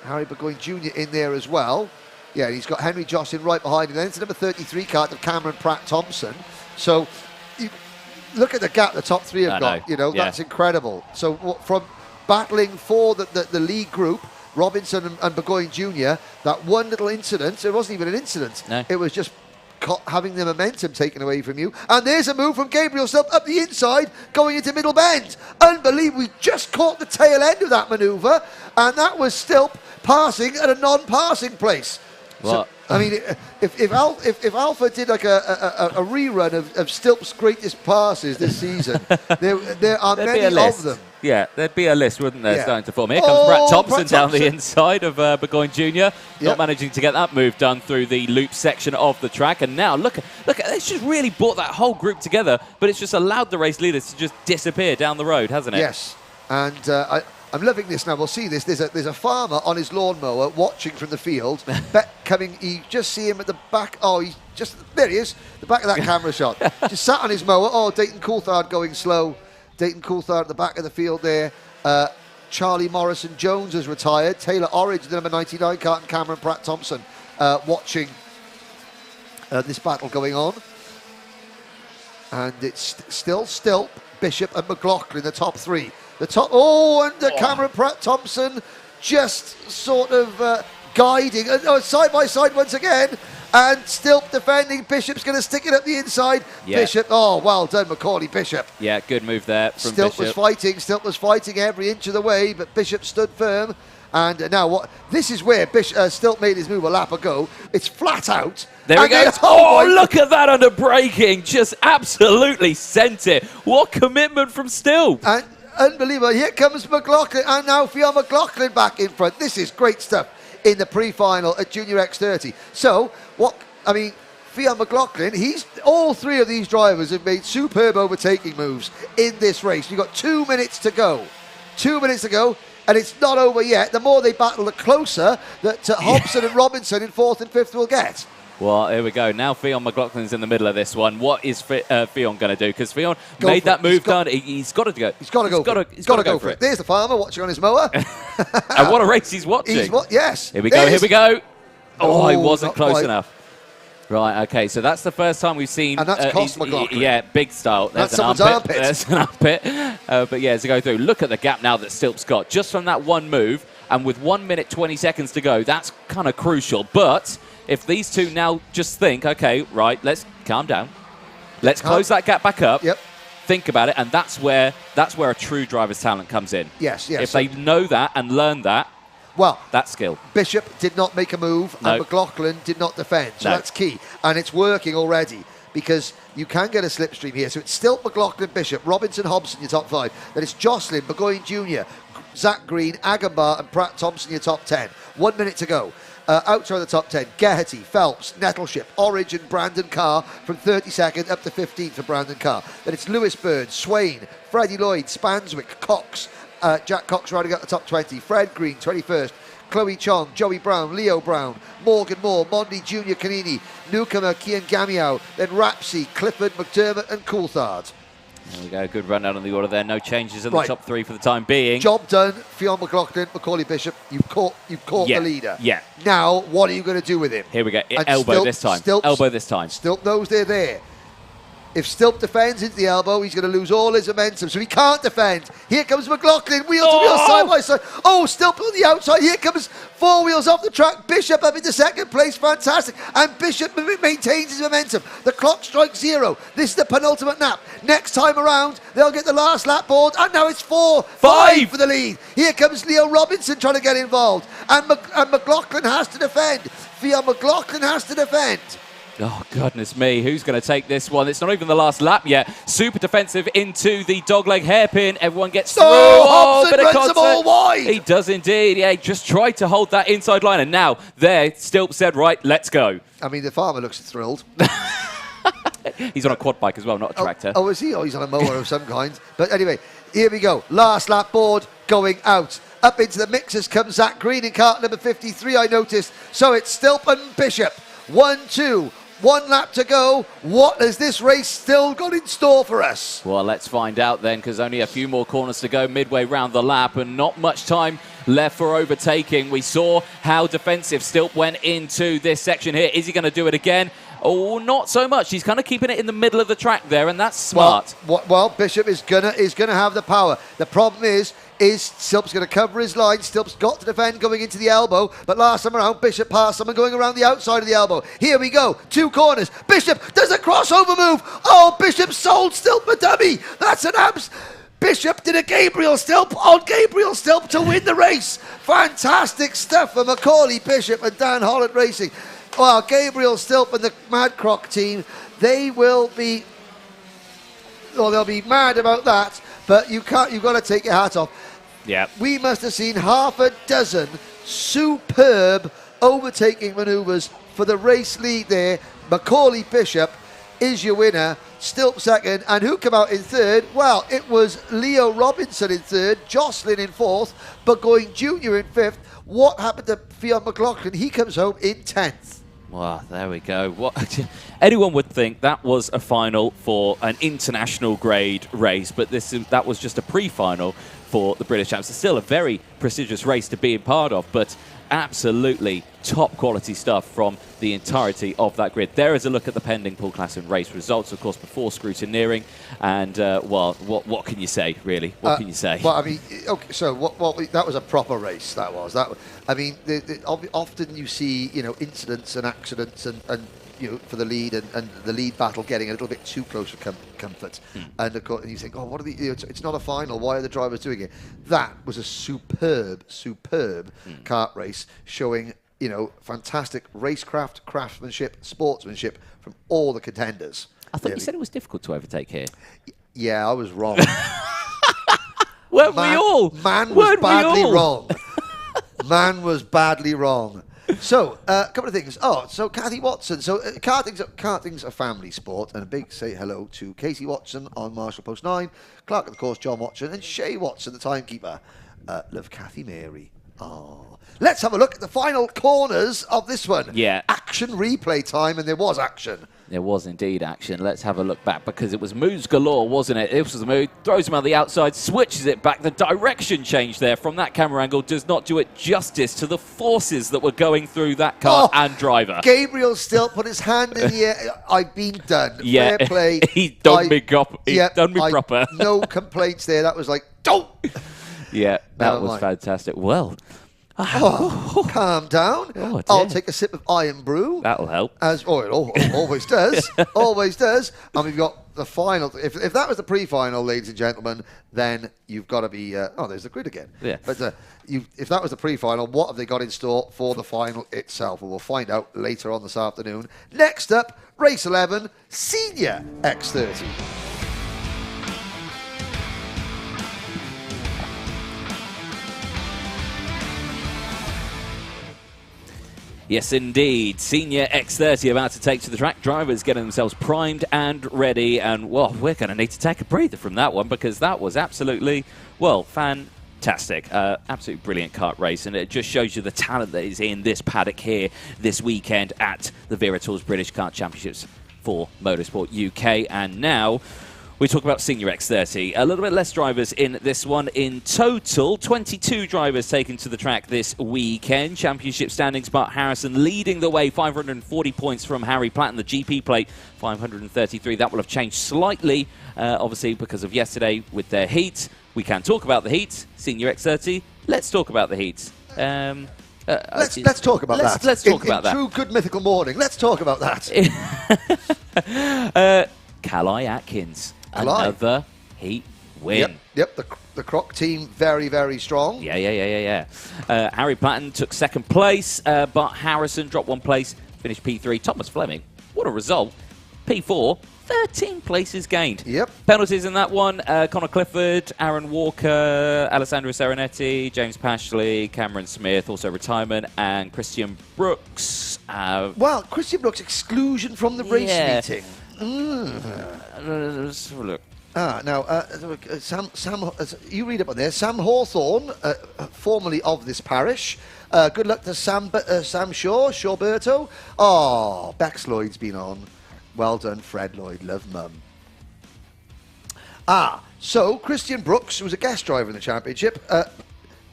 Harry Burgoyne Jr. in there as well. Yeah, he's got Henry Jocelyn right behind him. Then it's number 33 kart of Cameron Pratt-Thompson. So you look at the gap the top three have got. You know, that's incredible. So from battling for the lead group, Robinson and Burgoyne Junior. That one little incident, it wasn't even an incident. No. It was just having the momentum taken away from you. And there's a move from Gabriel Stilp up the inside, going into middle bend. Unbelievable. We just caught the tail end of that manoeuvre, and that was Stilp passing at a non-passing place. Well, So, I mean, if Alpha did like a rerun of Stilp's greatest passes this season, there are there'd be many a list. of them. Yeah, there'd be a list, wouldn't there, Yeah. starting to form. Here comes Brad Thompson Brad down the Thompson. inside of Burgoyne Junior. Yep. Not managing to get that move done through the loop section of the track. And now, look, it's just really brought that whole group together, but it's just allowed the race leaders to just disappear down the road, hasn't it? Yes, and I'm loving this now. We'll see this. There's a farmer on his lawnmower watching from the field. Coming, you just see him at the back. Oh, there he is, the back of that camera shot. Just sat on his mower. Oh, Dayton Coulthard going slow. Dayton Coulthard at the back of the field there. Charlie Morrison-Jones has retired. Taylor Orridge, the number 99 kart, and Cameron Pratt-Thompson watching this battle going on. And it's still Stilp, Bishop and McLaughlin, the top three. Cameron Pratt-Thompson just sort of guiding. Side by side once again. And Stilp defending. Bishop's going to stick it up the inside. Yeah. Bishop, oh, well done, Macaulay Bishop. Yeah, good move there from Stilp Bishop. was fighting every inch of the way, but Bishop stood firm. And now this is where Stilp made his move a lap ago. It's flat out. There we go. Look at that under braking. Just absolutely sent it. What commitment from Stilp. And unbelievable. Here comes McLaughlin, and now Fionn McLaughlin back in front. This is great stuff in the pre-final at Junior X30. So, Fionn McLaughlin, all three of these drivers have made superb overtaking moves in this race. You've got 2 minutes to go. 2 minutes to go, and it's not over yet. The more they battle, the closer that Hobson and Robinson in fourth and fifth will get. Well, here we go. Now Fionn McLaughlin's in the middle of this one. What is Fionn going to do? Because Fionn made that move done. He's got to go. He's got to go for it. There's the farmer watching on his mower. And what a race he's watching. Yes. Here we go. Oh, he wasn't not close quite. enough. Right, okay, so that's the first time we've seen... And that's cost McLaughlin. Yeah, big style. That's someone's armpit. There's an armpit. But yeah, as I go through, look at the gap now that Stilp's got. Just from that one move, and with 1 minute, 20 seconds to go, that's kind of crucial. But if these two now just think, okay, right, let's calm down. Let's close that gap back up. Yep. Think about it, and that's where a true driver's talent comes in. Yes. If they know that and learn that, well, that's skill. Bishop did not make a move, and McLaughlin did not defend. So that's key. And it's working already, because you can get a slipstream here. So it's still McLaughlin, Bishop, Robinson, Hobson, your top five. Then it's Jocelyn, Burgoyne Junior, Zach Green, Agambar, and Pratt Thompson, your top 10. 1 minute to go. Outside the top 10, Geraghty, Phelps, Nettleship, Orridge and Brandon Carr from 32nd up to 15th for Brandon Carr. Then it's Lewis Burns, Swain, Freddie Lloyd, Spanswick, Cox, Jack Cox riding out the top 20, Fred Green, 21st, Chloe Chong, Joey Brown, Leo Brown, Morgan Moore, Mondi Junior Canini, Newcomer, Kian Gamiao, then Rapsey, Clifford, McDermott and Coulthard. There we go, good rundown on the order there. No changes in the top three for the time being. Job done. Fionn McLaughlin, Macaulay Bishop. You've caught the leader. Yeah. Now, what are you going to do with him? Here we go. Elbow this time. Stilp knows they're there. If Stilp defends into the elbow, he's going to lose all his momentum, so he can't defend. Here comes McLaughlin, wheel to wheel, side by side. Oh, Stilp on the outside. Here comes four wheels off the track. Bishop up into second place, fantastic. And Bishop maintains his momentum. The clock strikes 0. This is the penultimate lap. Next time around, they'll get the last lap board, and now it's 4-5 for the lead. Here comes Leo Robinson trying to get involved, and McLaughlin has to defend. Fionn McLaughlin has to defend. Oh, goodness me. Who's going to take this one? It's not even the last lap yet. Super defensive into the dogleg hairpin. Everyone gets through. Hobson runs them all wide. He does indeed. Yeah, he just tried to hold that inside line. And now there, Stilp said, right, let's go. I mean, the farmer looks thrilled. He's on a quad bike as well, not a tractor. Oh, is he? Oh, he's on a mower of some kind. But anyway, here we go. Last lap board going out. Up into the mixers comes Zach Green in kart number 53, I noticed. So it's Stilp and Bishop. 1-2. 1 lap to go. What has this race still got in store for us? Well, let's find out then, because only a few more corners to go midway round the lap and not much time left for overtaking. We saw how defensive Stilp went into this section here. Is he going to do it again? Oh, not so much. He's kind of keeping it in the middle of the track there, and that's smart. Well, Bishop is gonna have the power. The problem is is Stilp's going to cover his line. Stilp's got to defend going into the elbow, but last time around, Bishop passed someone going around the outside of the elbow. Here we go, 2 corners. Bishop does a crossover move. Oh, Bishop sold Stilp a dummy. That's an abs. Bishop did a Gabriel Stilp on Gabriel Stilp to win the race. Fantastic stuff for Macaulay Bishop and Dan Holland Racing. Well, Gabriel Stilp and the Mad Croc team, they will be, well, they'll be mad about that, but you've got to take your hat off. Yeah. We must have seen half a dozen superb overtaking manoeuvres for the race lead there. Macaulay Bishop is your winner. Stilp second, and who came out in third? Well, it was Leo Robinson in third, Jocelyn in fourth, Burgoyne Junior in fifth. What happened to Fionn McLaughlin? He comes home in 10th. Well, there we go. What, anyone would think that was a final for an international grade race, but that was just a pre-final for the British Champs. It's still a very prestigious race to be a part of, but absolutely top quality stuff from the entirety of that grid. There is a look at the pending Pool Class and race results, of course, before scrutineering. And, well, what can you say, really? What can you say? Well, I mean, okay, so that was a proper race, that was. I mean, often you see, you know, incidents and accidents and you know, for the lead and the lead battle getting a little bit too close for comfort. And of course, you think, oh, what are you know, it's not a final. Why are the drivers doing it? That was a superb kart race showing, you know, fantastic racecraft, craftsmanship, sportsmanship from all the contenders. I thought you said it was difficult to overtake here. Yeah, I was wrong. Weren't we all? Man was badly wrong. Man was badly wrong. So, a couple of things. Oh, so Kathy Watson. So, karting's a family sport, and a big say hello to Casey Watson on Marshall Post 9, Clark at the course, John Watson, and Shay Watson, the timekeeper. Love Kathy Mary. Oh. Let's have a look at the final corners of this one. Yeah. Action replay time, and there was action. There was indeed action. Let's have a look back, because it was moves galore, wasn't it? This was the move, throws him on the outside, switches it back. The direction change there from that camera angle does not do it justice to the forces that were going through that car and driver. Gabriel still put his hand in the air. I've been done. Yeah. Fair play. He's done me proper. No complaints there. That was like, don't. Yeah, that was fantastic. Well, calm down. Oh, I'll take a sip of iron brew. That'll help. It always does. Always does. And we've got the final. If that was the pre-final, ladies and gentlemen, then you've got to be. There's the grid again. Yeah. But if that was the pre-final, what have they got in store for the final itself? Well, we'll find out later on this afternoon. Next up, race 11, Senior X30. Yes, indeed. Senior X30 about to take to the track. Drivers getting themselves primed and ready. And, well, we're going to need to take a breather from that one, because that was absolutely, well, fantastic. Absolutely brilliant kart race. And it just shows you the talent that is in this paddock here this weekend at the Wera Tours British Kart Championships for Motorsport UK. And now we talk about Senior X30. A little bit less drivers in this one. In total, 22 drivers taken to the track this weekend. Championship standings, Bart Harrison leading the way, 540 points from Harry Platt, and the GP plate, 533. That will have changed slightly, obviously, because of yesterday with their heat. We can talk about the heat. Senior X30, let's talk about the heat. Let's talk about that. Let's talk about that. True good mythical morning. Let's talk about that. Calai Atkins. Calai. Another heat win. Yep. The Croc team very, very strong. Yeah. Harry Platten took second place. Bart Harrison dropped one place, finished P3. Thomas Fleming, what a result. P4, 13 places gained. Yep. Penalties in that one. Connor Clifford, Aaron Walker, Alessandro Serenetti, James Pashley, Cameron Smith, also retirement, and Christian Brooks. Well, Christian Brooks' exclusion from the race meeting. Let's have a look. Sam, you read up on there. Sam Hawthorne, formerly of this parish. Good luck to Sam Shawberto. Oh, Bex Lloyd's been on. Well done, Fred Lloyd. Love mum. So Christian Brooks, who was a guest driver in the championship,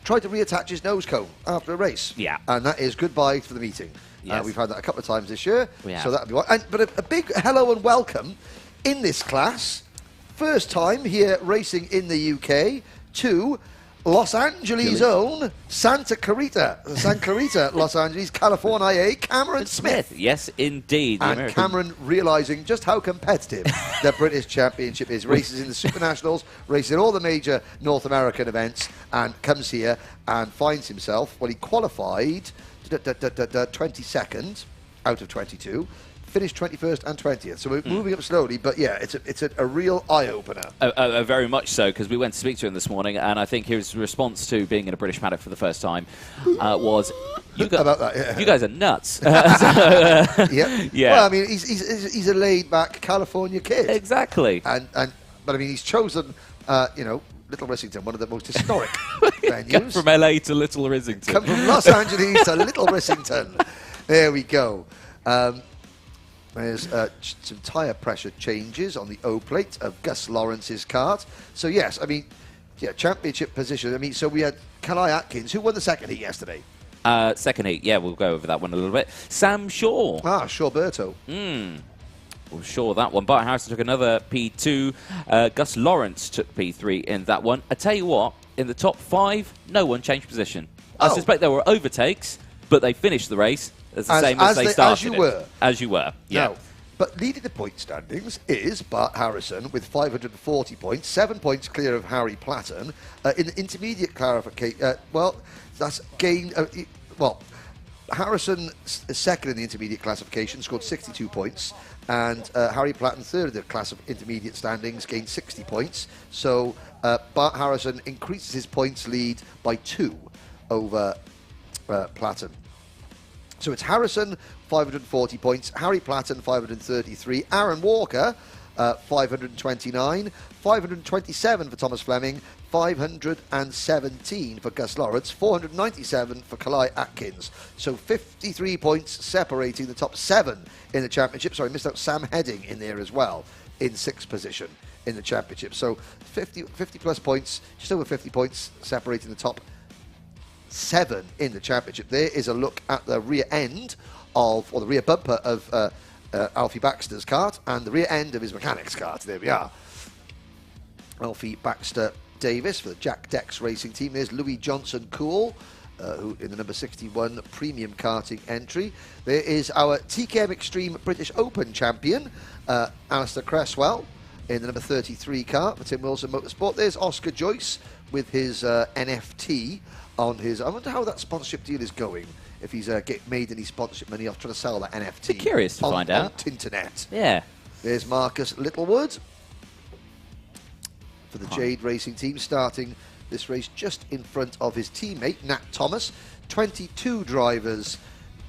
tried to reattach his nose cone after a race. Yeah. And that is goodbye for the meeting. Yes. We've had that a couple of times this year. Yeah. So that'll be one. But a big hello and welcome in this class. First time here racing in the UK to Los Angeles' own San Clarita, Los Angeles, California, Cameron Smith. Yes, indeed. The And American- Cameron realising just how competitive the British Championship is. Races in the Super Nationals, races in all the major North American events, and comes here and finds himself, well, he qualified 22nd out of 22. Finished 21st and 20th, so we're moving up slowly, but yeah, it's a real eye-opener. Very much so, because we went to speak to him this morning, and I think his response to being in a British paddock for the first time was, About that, yeah. you guys are nuts. Yeah. Yeah. Well, I mean, he's a laid-back California kid. Exactly. But I mean, he's chosen, Little Rissington, one of the most historic venues. Come from LA to Little Rissington. Come from Los Angeles to Little Rissington. There we go. There's some tyre pressure changes on the O-plate of Gus Lawrence's kart. So, yes, I mean, yeah, championship position. I mean, so we had Kalai Atkins, who won the second heat yesterday. Second heat, yeah, we'll go over that one a little bit. Sam Shaw. Shawberto. Well, sure, that one. Bart Harrison took another P2. Gus Lawrence took P3 in that one. I tell you what, in the top 5, no one changed position. I suspect there were overtakes, but they finished the race as the same as they started. As you were. As you were, yeah. Now, but leading the point standings is Bart Harrison with 540 points, 7 points clear of Harry Platten. In the intermediate clarification, that's gain. Harrison is second in the intermediate classification, scored 62 points, and Harry Platten third in the class of intermediate standings, gained 60 points. So Bart Harrison increases his points lead by 2 over Platten. So it's Harrison, 540 points, Harry Platten, 533, Aaron Walker, 529, 527 for Thomas Fleming, 517 for Gus Lawrence, 497 for Kalai Atkins. So 53 points separating the top 7 in the championship. Sorry, missed out Sam Heading in there as well, in 6th position in the championship. So 50 plus points, just over 50 points separating the top 7 in the championship. There is a look at the rear end or the rear bumper of Alfie Baxter's kart and the rear end of his mechanic's kart. There we are. Alfie Baxter Davis for the Jack Dex Racing Team. There's Louis Johnson Cool, who in the number 61 premium karting entry. There is our TKM Extreme British Open champion, Alistair Cresswell, in the number 33 car for Tim Wilson Motorsport. There's Oscar Joyce with his NFT on his. I wonder how that sponsorship deal is going. If he's made any sponsorship money off trying to sell that NFT. Be curious to find out. On Tinternet. Yeah. There's Marcus Littlewood for the Jade Racing Team, starting this race just in front of his teammate Nat Thomas. 22 drivers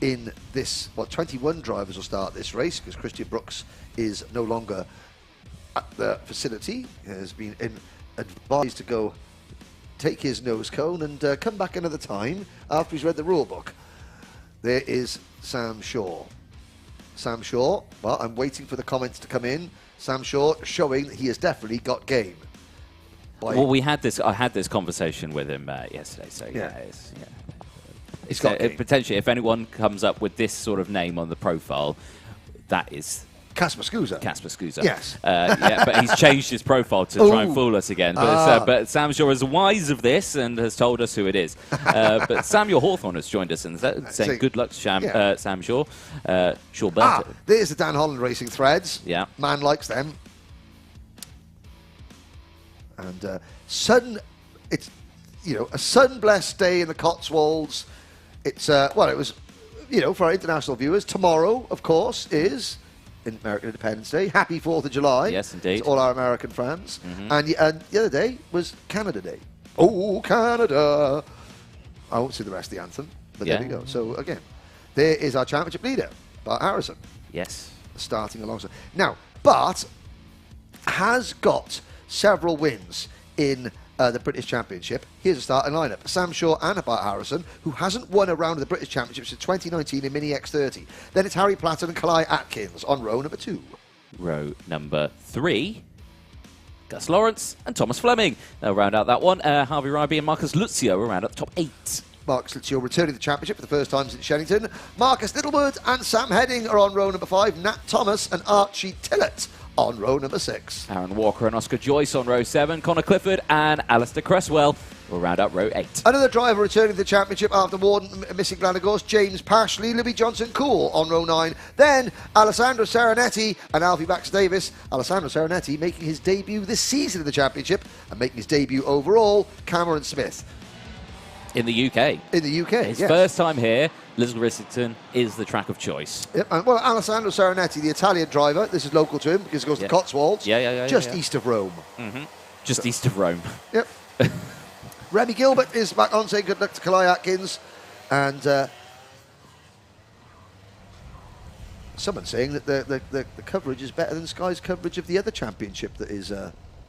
in this. Well, 21 drivers will start this race because Christian Brooks is no longer at the facility. He has been advised to go take his nose cone and come back another time after he's read the rule book. There is Sam Shaw. Sam Shaw, well, I'm waiting for the comments to come in. Sam Shaw showing that he has definitely got game. Well, I had this conversation with him yesterday, so yeah. He's got game. Potentially, if anyone comes up with this sort of name on the profile, that is Casper Scusa. Casper Scusa. Yes. Yeah, but he's changed his profile to try and fool us again. But Sam Shaw is wise of this and has told us who it is. But Samuel Hawthorne has joined us and saying good luck to Sam Shaw. Shawberto. There's the Dan Holland Racing threads. Yeah. Man likes them. And it's a sun-blessed day in the Cotswolds. It's it was, for our international viewers, tomorrow, of course, is American Independence Day. Happy 4th of July. Yes, indeed. To all our American fans. And the other day was Canada Day. Oh, Canada. I won't say the rest of the anthem, but there we go. So, again, there is our championship leader, Bart Harrison. Yes. Starting alongside. Now, Bart has got several wins in the British Championship. Here's a starting lineup. Sam Shaw and Bart Harrison, who hasn't won a round of the British Championship since 2019 in Mini X30. Then it's Harry Platten and Kalai Atkins on row number 2. Row number 3, Gus Lawrence and Thomas Fleming. They'll round out that one. Harvey Ryby and Marcus Luzio will round out the top 8. Marcus Luzio returning to the championship for the first time since Shellington. Marcus Littlewood and Sam Heading are on row number 5. Nat Thomas and Archie Tillett on row number 6. Aaron Walker and Oscar Joyce on row 7. Connor Clifford and Alistair Cresswell We'll round up row 8. Another driver returning to the championship after Warden missing Glanagos, James Pashley, Libby Johnson-Cool on row 9. Then Alessandro Serenetti and Alfie Bax-Davis. Alessandro Serenetti making his debut this season in the championship and making his debut overall, Cameron Smith. In the UK. In the UK, His yes. first time here, Little Rissington is the track of choice. Yep, and well, Alessandro Serenetti, the Italian driver, this is local to him because he goes to Cotswolds. Just east of Rome. Just east of Rome. Yep. Remy Gilbert is back on saying good luck to Kalai Atkins. And someone saying that the coverage is better than Sky's coverage of the other championship that is...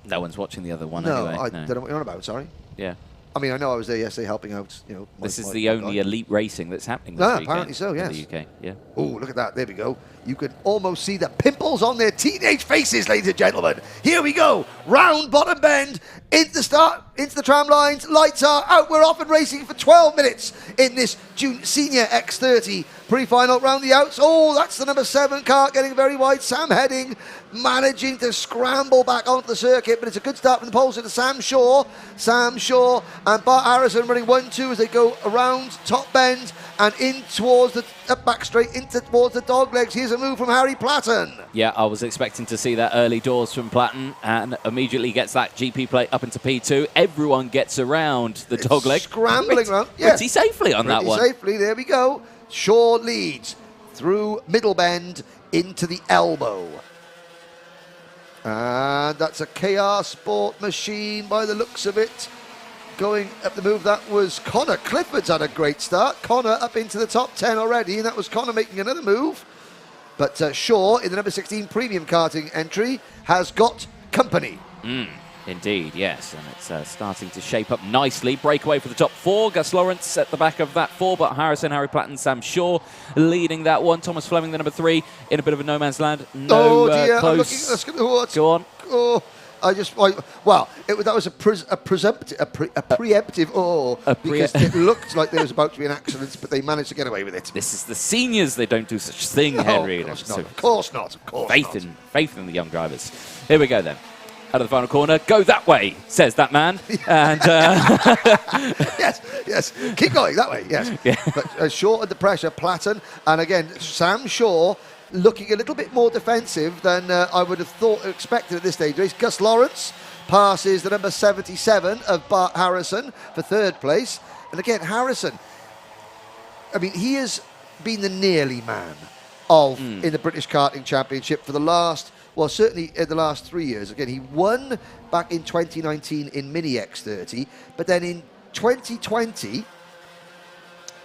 No one's watching the other one no, anyway. I don't know what you're on about, sorry. Yeah. I mean, I know I was there yesterday helping out, you know... This is the only elite racing that's happening this No, weekend apparently so, yes. in the UK. Yeah. Oh, look at that. There we go. You can almost see the pimples on their teenage faces, ladies and gentlemen. Here we go. Round bottom bend. Into the tram lines. Lights are out. We're off and racing for 12 minutes in this Senior X30 pre-final. Round the outs. Oh, that's the number 7 car getting very wide. Sam Heading managing to scramble back onto the circuit, but it's a good start from the poles into Sam Shaw. Sam Shaw and Bart Harrison running 1-2 as they go around top bend and in towards the back straight into towards the dog legs. Here's a move from Harry Platten. Yeah, I was expecting to see that early doors from Platten and immediately gets that GP plate up into P2. Everyone gets around the dog leg. Scrambling around. Yes. Pretty safely on that one. Safely, there we go. Shaw leads through middle bend into the elbow. And that's a KR Sport machine by the looks of it. Going up the move, that was Connor Clifford's had a great start. Connor up into the top 10 already, and that was Connor making another move. But Shaw, in the number 16 premium karting entry, has got company. Indeed, yes, and it's starting to shape up nicely. Breakaway for the top 4. Gus Lawrence at the back of that 4, but Harrison, Harry Platten, Sam Shaw leading that one. Thomas Fleming, the number 3, in a bit of a no man's land. No dear, close. Go on. Oh, that was a preemptive. Because it looked like there was about to be an accident, but they managed to get away with it. This is the seniors. They don't do such a thing, Henry. Of course not. Faith in the young drivers. Here we go then. Out of the final corner, go that way, says that man. And yes, keep going that way. Yes, yeah. But Shaw under pressure, Platten, and again Sam Shaw looking a little bit more defensive than I would have expected at this stage. Race. Gus Lawrence passes the number 77 of Bart Harrison for 3rd place, and again Harrison. I mean, he has been the nearly man of in the British Karting Championship for the last. Well, certainly in the last 3 years. Again, he won back in 2019 in Mini X30, but then in 2020,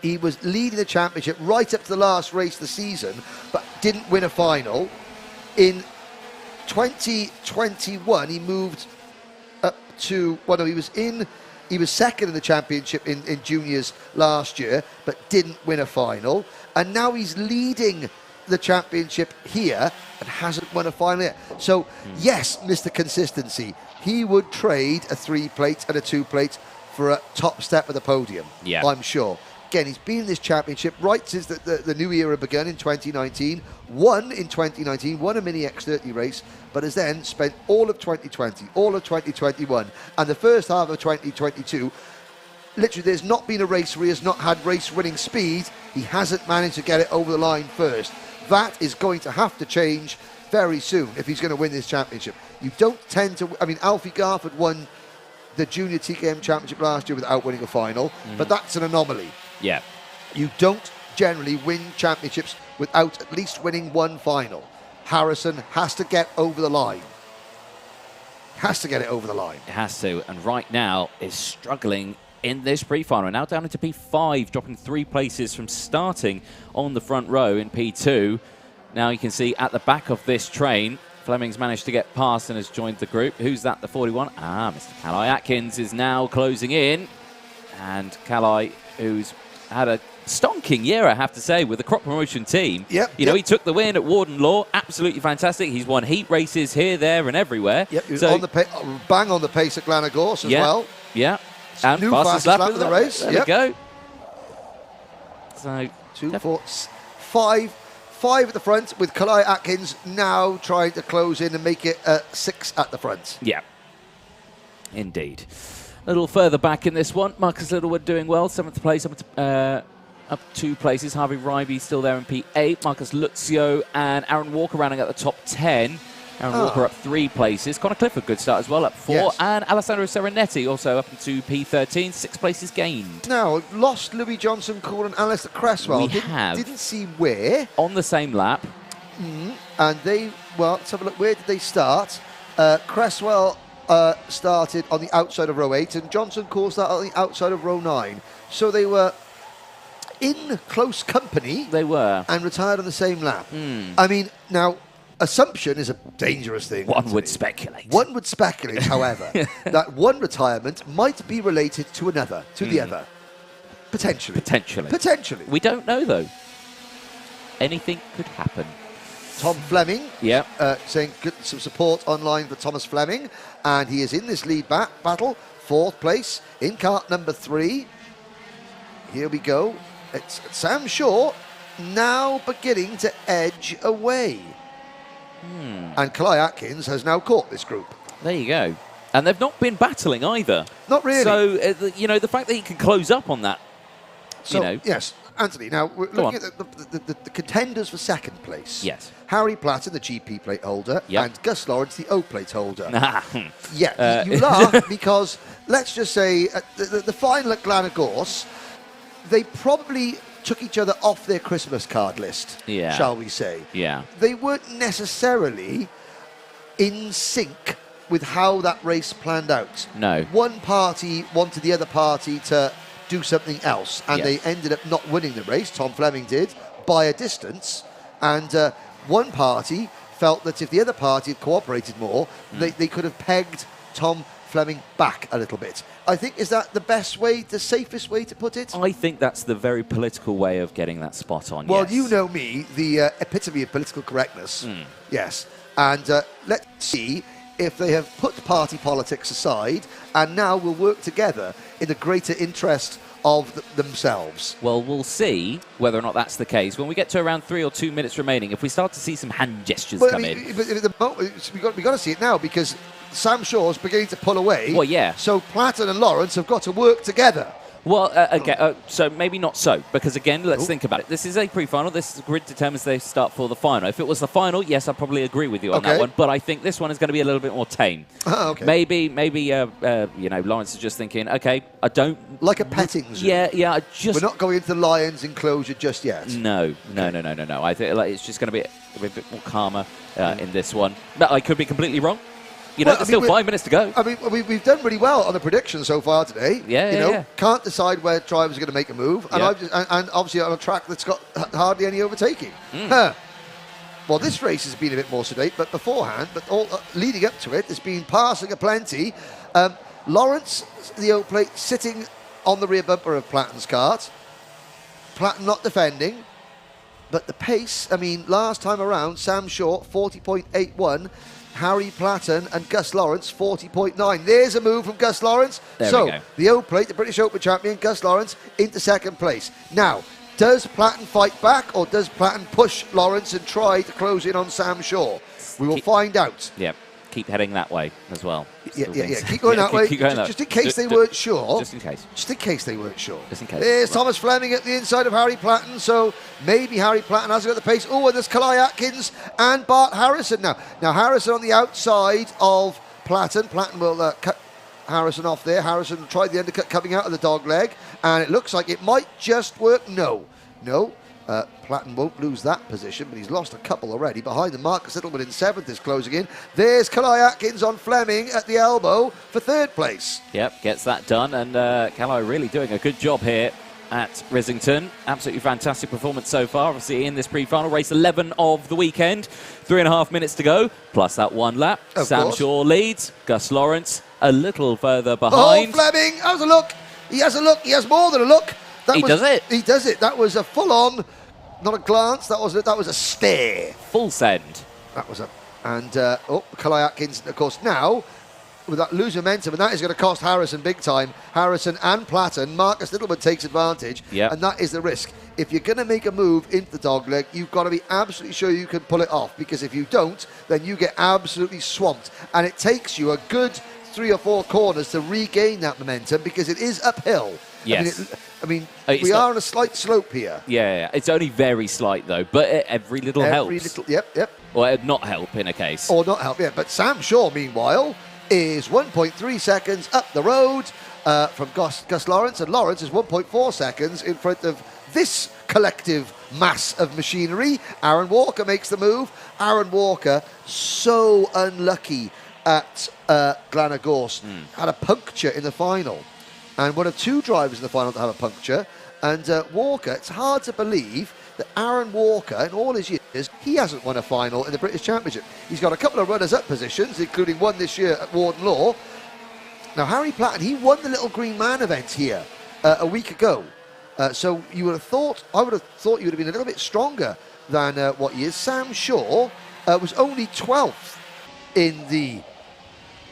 he was leading the championship right up to the last race of the season, but didn't win a final. In 2021, he moved up to, he was second in the championship in juniors last year, but didn't win a final. And now he's leading the championship here and hasn't won a final yet. So yes, Mr. Consistency, he would trade a 3-plate and a 2-plate for a top step of the podium. Yeah, I'm sure. Again, he's been in this championship right since the new era began in 2019. Won in 2019, won a Mini X30 race, but has then spent all of 2020, all of 2021, and the first half of 2022. Literally, there's not been a race where he has not had race-winning speed. He hasn't managed to get it over the line first. That is going to have to change very soon if he's going to win this championship. You don't tend to... I mean, Alfie Garford won the Junior TKM Championship last year without winning a final, but that's an anomaly. Yeah. You don't generally win championships without at least winning one final. Harrison has to get over the line. Has to get it over the line. It has to, and right now is struggling in this pre-final. Now down into P5, dropping 3 places from starting on the front row in P2. Now you can see at the back of this train, Fleming's managed to get past and has joined the group. Who's that, the 41? Mr. Kalai Atkins is now closing in. And Kalai, who's had a stonking year, I have to say, with the crop promotion team. You know, he took the win at Warden Law. Absolutely fantastic. He's won heat races here, there, and everywhere. Yep, he was on the bang on the pace at Glanagos as well. Yeah. And new fastest lap of the race. There we go. So 2, 4, 5 at the front, with Kalai Atkins now trying to close in and make it 6 at the front. Yeah, indeed. A little further back in this one, Marcus Littlewood doing well, 7th place, up 2 places. Harvey Ryby still there in P8. Marcus Luzio and Aaron Walker rounding at the top 10. Aaron Walker up 3 places. Connor Clifford, good start as well, up 4. Yes. And Alessandro Serenetti also up into P13, 6 places gained. Now, lost Louis Johnson, Cool and Alistair Cresswell. Didn't see where. On the same lap. And they, well, let's have a look. Where did they start? Cresswell started on the outside of row 8 and Johnson Cool started on the outside of row 9. So they were in close company. They were. And retired on the same lap. I mean, now, assumption is a dangerous thing. One would speculate. One would speculate, however, that one retirement might be related to another, to the other. Potentially. Potentially. We don't know, though. Anything could happen. Tom Fleming, Yeah. saying some support online for Thomas Fleming, and he is in this lead battle, 4th place in kart number 3. Here we go. It's Sam Shaw now beginning to edge away. And Kalai Atkins has now caught this group. There you go. And they've not been battling either. Not really. So, the fact that he can close up on that, So, yes, Anthony, now we're looking at the contenders for 2nd place. Yes. Harry Platten, the GP plate holder, Yep. and Gus Lawrence, the O plate holder. Hmm. Yeah, you laugh because, let's just say, the final at Glenagorse, they probably took each other off their Christmas card list, Yeah. shall we say. Yeah. They weren't necessarily in sync with how that race planned out. No. One party wanted the other party to do something else, and Yes. they ended up not winning the race. Tom Fleming did, by a distance, and one party felt that if the other party had cooperated more, they could have pegged Tom Fleming back a little bit. I think, is that the best way, the safest way to put it? I think that's the very political way of getting that spot on. Well, yes. you know me, the epitome of political correctness. Yes. And let's see if they have put party politics aside and now will work together in the greater interest of themselves. Well, we'll see whether or not that's the case. When we get to around 3 or 2 minutes remaining, if we start to see some hand gestures come in. But at the moment, we've got to see it now because Sam Shaw's beginning to pull away. Well, yeah. So Platten and Lawrence have got to work together. Well, again, so maybe not so, because again, let's think about it. This is a pre-final. This grid determines they start for the final. If it was the final, yes, I'd probably agree with you on that one. But I think this one is going to be a little bit more tame. Okay. Maybe, Lawrence is just thinking, okay, I don't like a petting zoo. Yeah, I just. We're not going into the lion's enclosure just yet. No. I think it's just going to be a bit more calmer in this one. But I could be completely wrong. There's still 5 minutes to go. I mean, we've done really well on the predictions so far today. Yeah. Can't decide where drivers are going to make a move, and and obviously on a track that's got hardly any overtaking. Well, this race has been a bit more sedate, but beforehand, all leading up to it, there's been passing aplenty. Lawrence, the O plate, sitting on the rear bumper of Platten's kart. Platten not defending, but the pace. I mean, last time around, Sam Shaw 40.81. Harry Platten and Gus Lawrence 40.9. There's a move from Gus Lawrence. There we go. The O plate, the British Open champion, Gus Lawrence, into 2nd place. Now, does Platten fight back or does Platten push Lawrence and try to close in on Sam Shaw? We will find out. Yeah, keep heading that way as well. Yeah. Keep going that way. Just in case they weren't sure. Just in case. Just in case they weren't sure. Just in case. There's Thomas Fleming at the inside of Harry Platten, so maybe Harry Platten has got the pace. Oh, and there's Kalai Atkins and Bart Harrison now. Now, Harrison on the outside of Platten. Platten will cut Harrison off there. Harrison tried the undercut coming out of the dog leg, and it looks like it might just work. No. Platten won't lose that position, but he's lost a couple already. Behind them, Marcus Littlewood in 7th is closing in. There's Kalai Atkins on Fleming at the elbow for 3rd place. Yep, gets that done, and Kalai really doing a good job here at Risington. Absolutely fantastic performance so far, obviously in this pre-final. Race 11 of the weekend. 3.5 minutes to go, plus that one lap. Sam Shaw leads. Gus Lawrence a little further behind. Oh, Fleming has a look. He has a look. He has more than a look. He does it. That was a full-on, not a glance. That was a stare. Full send. That was Kalai Atkins, of course, now with that lose momentum, and that is going to cost Harrison big time. Harrison and Platten. Marcus Littlewood takes advantage, and that is the risk. If you're going to make a move into the dogleg, you've got to be absolutely sure you can pull it off, because if you don't, then you get absolutely swamped, and it takes you a good 3 or 4 corners to regain that momentum because it is uphill. Yes. I mean, It's we not- are on a slight slope here. Yeah, it's only very slight though, but every little helps. Yep. Or it'd not help in a case. Or not help, yeah. But Sam Shaw, meanwhile, is 1.3 seconds up the road from Gus Lawrence, and Lawrence is 1.4 seconds in front of this collective mass of machinery. Aaron Walker makes the move. Aaron Walker, so unlucky at Glenagorse, had a puncture in the final. And one of 2 drivers in the final to have a puncture. And Walker, it's hard to believe that Aaron Walker, in all his years, he hasn't won a final in the British Championship. He's got a couple of runners-up positions, including one this year at Warden Law. Now, Harry Platten, he won the Little Green Man event here a week ago. So you would have thought, I would have thought you would have been a little bit stronger than what he is. Sam Shaw was only 12th in the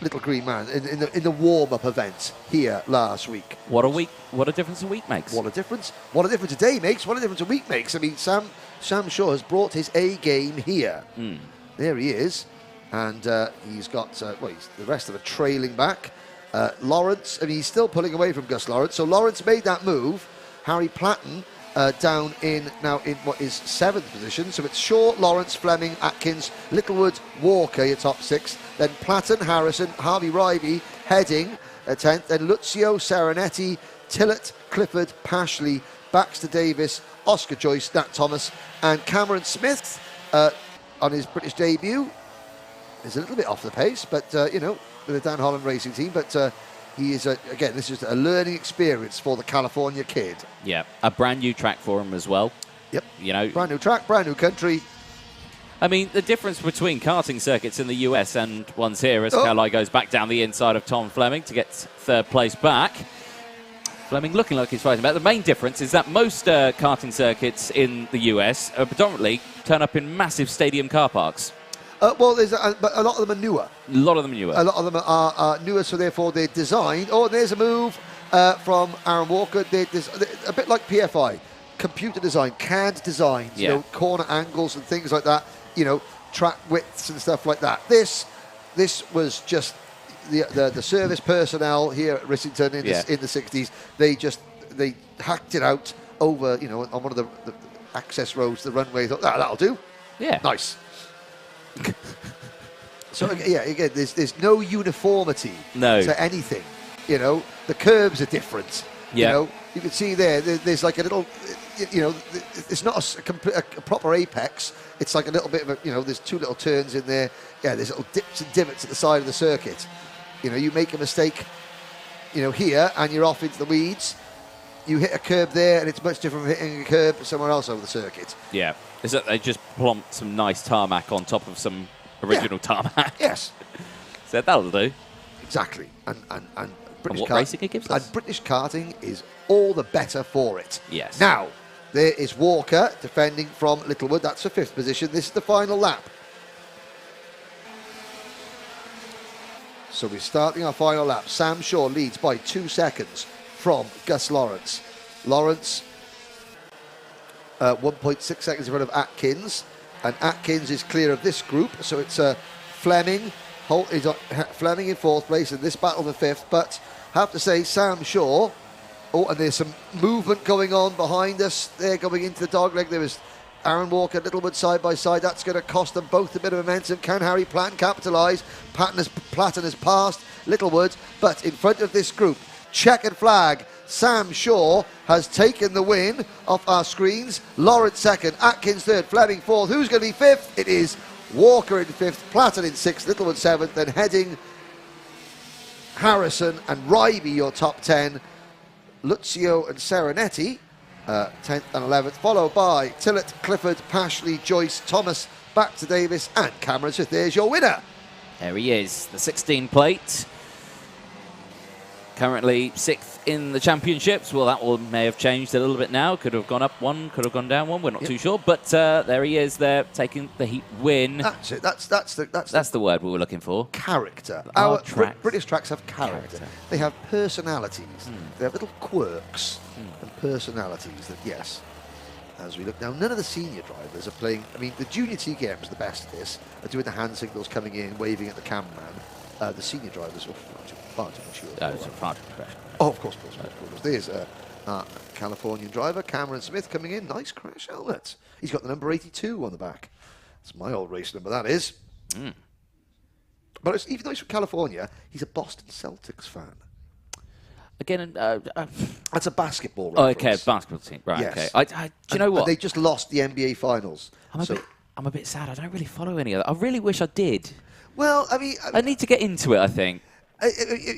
Little Green Man, in the warm-up event here last week. What a difference a week makes. What a difference. What a difference a day makes. What a difference a week makes. I mean, Sam Shaw has brought his A game here. There he is. And he's got, the rest of it trailing back. Lawrence, I mean, he's still pulling away from Gus Lawrence. So Lawrence made that move. Harry Platten down now in what is 7th position. So it's Shaw, Lawrence, Fleming, Atkins, Littlewood, Walker, your top 6. Then Platten, Harrison, Harvey Rivey, Heading, 10th. Then Lucio, Serenetti, Tillett, Clifford, Pashley, Baxter Davis, Oscar Joyce, Nat Thomas, and Cameron Smith on his British debut. Is a little bit off the pace, but, with the Dan Holland racing team. But he is, again, this is a learning experience for the California kid. Yeah, a brand new track for him as well. Yep. You know, brand new track, brand new country. I mean, the difference between karting circuits in the US and ones here as Carly goes back down the inside of Tom Fleming to get 3rd place back. Fleming looking like he's fighting back. The main difference is that most karting circuits in the US predominantly turn up in massive stadium car parks. Well, but a lot of them are newer. A lot of them are newer. A lot of them are newer, so therefore they're designed. Oh, there's a move from Aaron Walker. They're a bit like PFI, computer design, CAD designs, Yeah. corner angles and things like that, track widths and stuff like that. This was just the service personnel here at Risington in the 60s. They hacked it out over, on one of the access roads, the runway. Thought, that'll do. Yeah. Nice. So again, there's no uniformity to anything. The curbs are different. Yeah. You can see there's like a little, it's not a proper apex. It's like a little bit of a, there's 2 little turns in there. Yeah, there's little dips and divots at the side of the circuit. You make a mistake, here, and you're off into the weeds. You hit a curb there, and it's much different from hitting a curb somewhere else over the circuit. Yeah. Is that they just plonked some nice tarmac on top of some original tarmac? Yes. So that'll do. Exactly. And British what racing it gives us. And British karting is all the better for it. Yes. Now, there is Walker defending from Littlewood. That's the 5th position. This is the final lap. So we're starting our final lap. Sam Shaw leads by 2 seconds from Gus Lawrence. Lawrence, 1.6 seconds in front of Atkins. And Atkins is clear of this group. So it's Fleming. Fleming in 4th place in this battle for 5th. But I have to say, Sam Shaw. Oh, and there's some movement going on behind us. They're going into the dogleg. There is Aaron Walker, Littlewood side by side. That's going to cost them both a bit of momentum. Can Harry Platten capitalise? Platten has passed Littlewood, but in front of this group, checkered flag. Sam Shaw has taken the win off our screens. Lawrence 2nd, Atkins 3rd, Fleming 4th. Who's going to be 5th? It is Walker in 5th, Platten in 6th, Littlewood 7th, then Heading, Harrison and Ribey, your top 10. Lucio and Serenetti, 10th and 11th, followed by Tillett, Clifford, Pashley, Joyce, Thomas, back to Davis, and Cameron Smith. There's your winner. There he is, the 16 plate. Currently 6th in the championships. Well, that one may have changed a little bit now. Could have gone up one, could have gone down one. We're not too sure. But there he is there, taking the heat win. That's it. That's the word we were looking for. Character. Our tracks. British tracks have character. They have personalities. They have little quirks and personalities that, yes, as we look now, none of the senior drivers are playing. I mean, the junior TKMs, the best at this, are doing the hand signals, coming in, waving at the cameraman. The senior drivers were far too mature. It's a far too professional. Oh, of course. There's a Californian driver, Cameron Smith, coming in. Nice crash helmet. He's got the number 82 on the back. That's my old race number, that is. But even though he's from California, he's a Boston Celtics fan. Again, That's a basketball oh, reference. okay, basketball team. Right, Yes. okay. Do you know what? They just lost the NBA Finals. I'm a bit sad. I don't really follow any of that. I really wish I did. Well, I mean... I need to get into it, I think.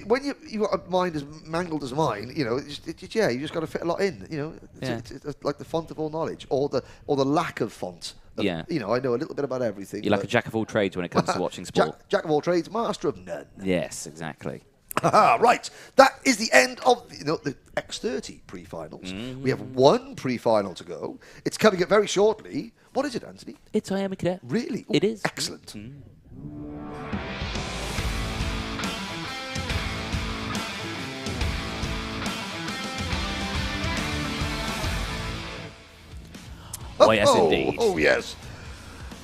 When you've got a mind as mangled as mine, you know, you just got to fit a lot in. You know, it's like the font of all knowledge, or the lack of font. Yeah. You know, I know a little bit about everything. You're like a jack of all trades when it comes to watching sport. Jack of all trades, master of none. Yes, exactly. Right, that is the end of the X30 pre-finals. We have one pre-final to go. It's coming up very shortly. What is it, Anthony? It's IAME Cadet. Really? It is. Excellent. Oh, yes, indeed. Oh, yes.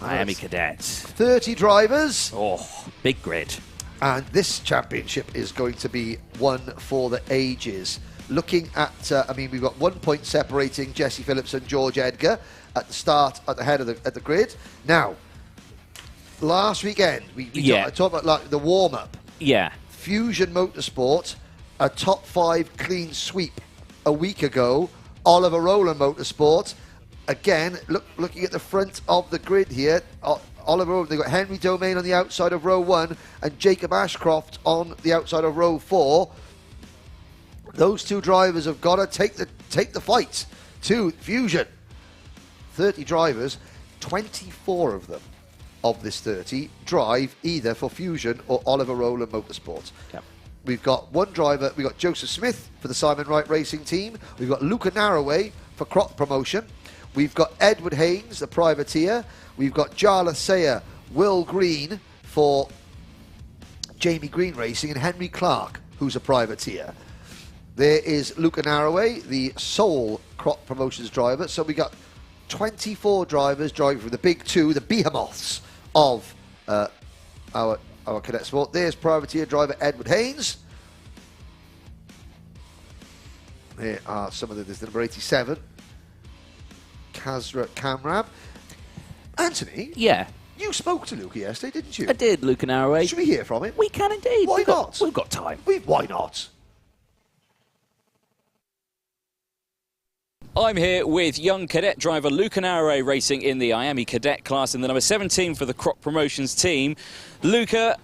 IAME Cadet. 30 drivers. Oh, big grid. And this championship is going to be one for the ages. Looking at, we've got 1 point separating Jesse Phillips and George Edgar at the start, at the head of the grid. Now, last weekend, we talked about like the warm-up. Yeah. Fusion Motorsport, a top 5 clean sweep a week ago. Oliver Rowland Motorsport, again, looking at the front of the grid here. Oliver, they've got Henry Domain on the outside of row 1 and Jacob Ashcroft on the outside of row 4. Those two drivers have got to take the fight to Fusion. 30 drivers, 24 of them of this 30 drive either for Fusion or Oliver Rowland Motorsport. Yep. We've got one driver, we've got Joseph Smith for the Simon Wright Racing team. We've got Luca Narroway for Crop Promotion. We've got Edward Haynes, the privateer. We've got Jarlath Sayer, Will Green for Jamie Green Racing, and Henry Clark, who's a privateer. There is Luca Narroway, the sole Crop Promotions driver. So we got 24 drivers driving from the big two, the behemoths of our cadet sport. There's privateer driver Edward Haynes. Here are some of there's the number 87, Kazra Kamrab. Anthony? Yeah. You spoke to Luca yesterday, didn't you? I did, Luca Narroway. Should we hear from him? We can indeed. Why not? We've got time. Why not? I'm here with young cadet driver Luca Narroway racing in the IAME Cadet class in the number 17 for the Crop Promotions team. Luca,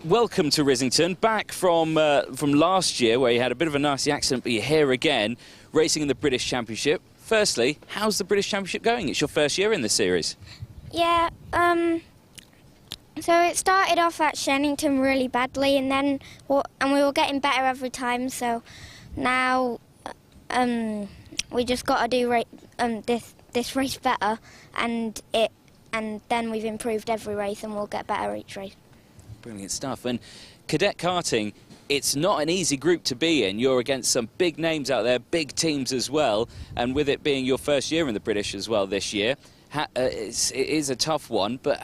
welcome to Risington. Back from last year where you had a bit of a nasty accident, but you're here again racing in the British Championship. Firstly, how's the British Championship going? It's your first year in this series. Yeah, so it started off at Shenington really badly, and then we were getting better every time. So now we just got to do this race better, and then we've improved every race, and we'll get better each race. Brilliant stuff. And cadet karting, it's not an easy group to be in. You're against some big names out there, big teams as well, and with it being your first year in the British as well this year, it is a tough one, but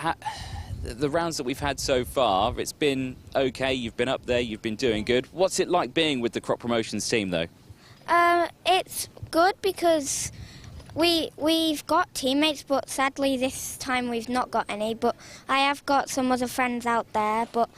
the rounds that we've had so far, it's been okay. You've been up there, you've been doing good. What's it like being with the Crop Promotions team, though? It's good because we've got teammates, but sadly this time we've not got any. But I have got some other friends out there, but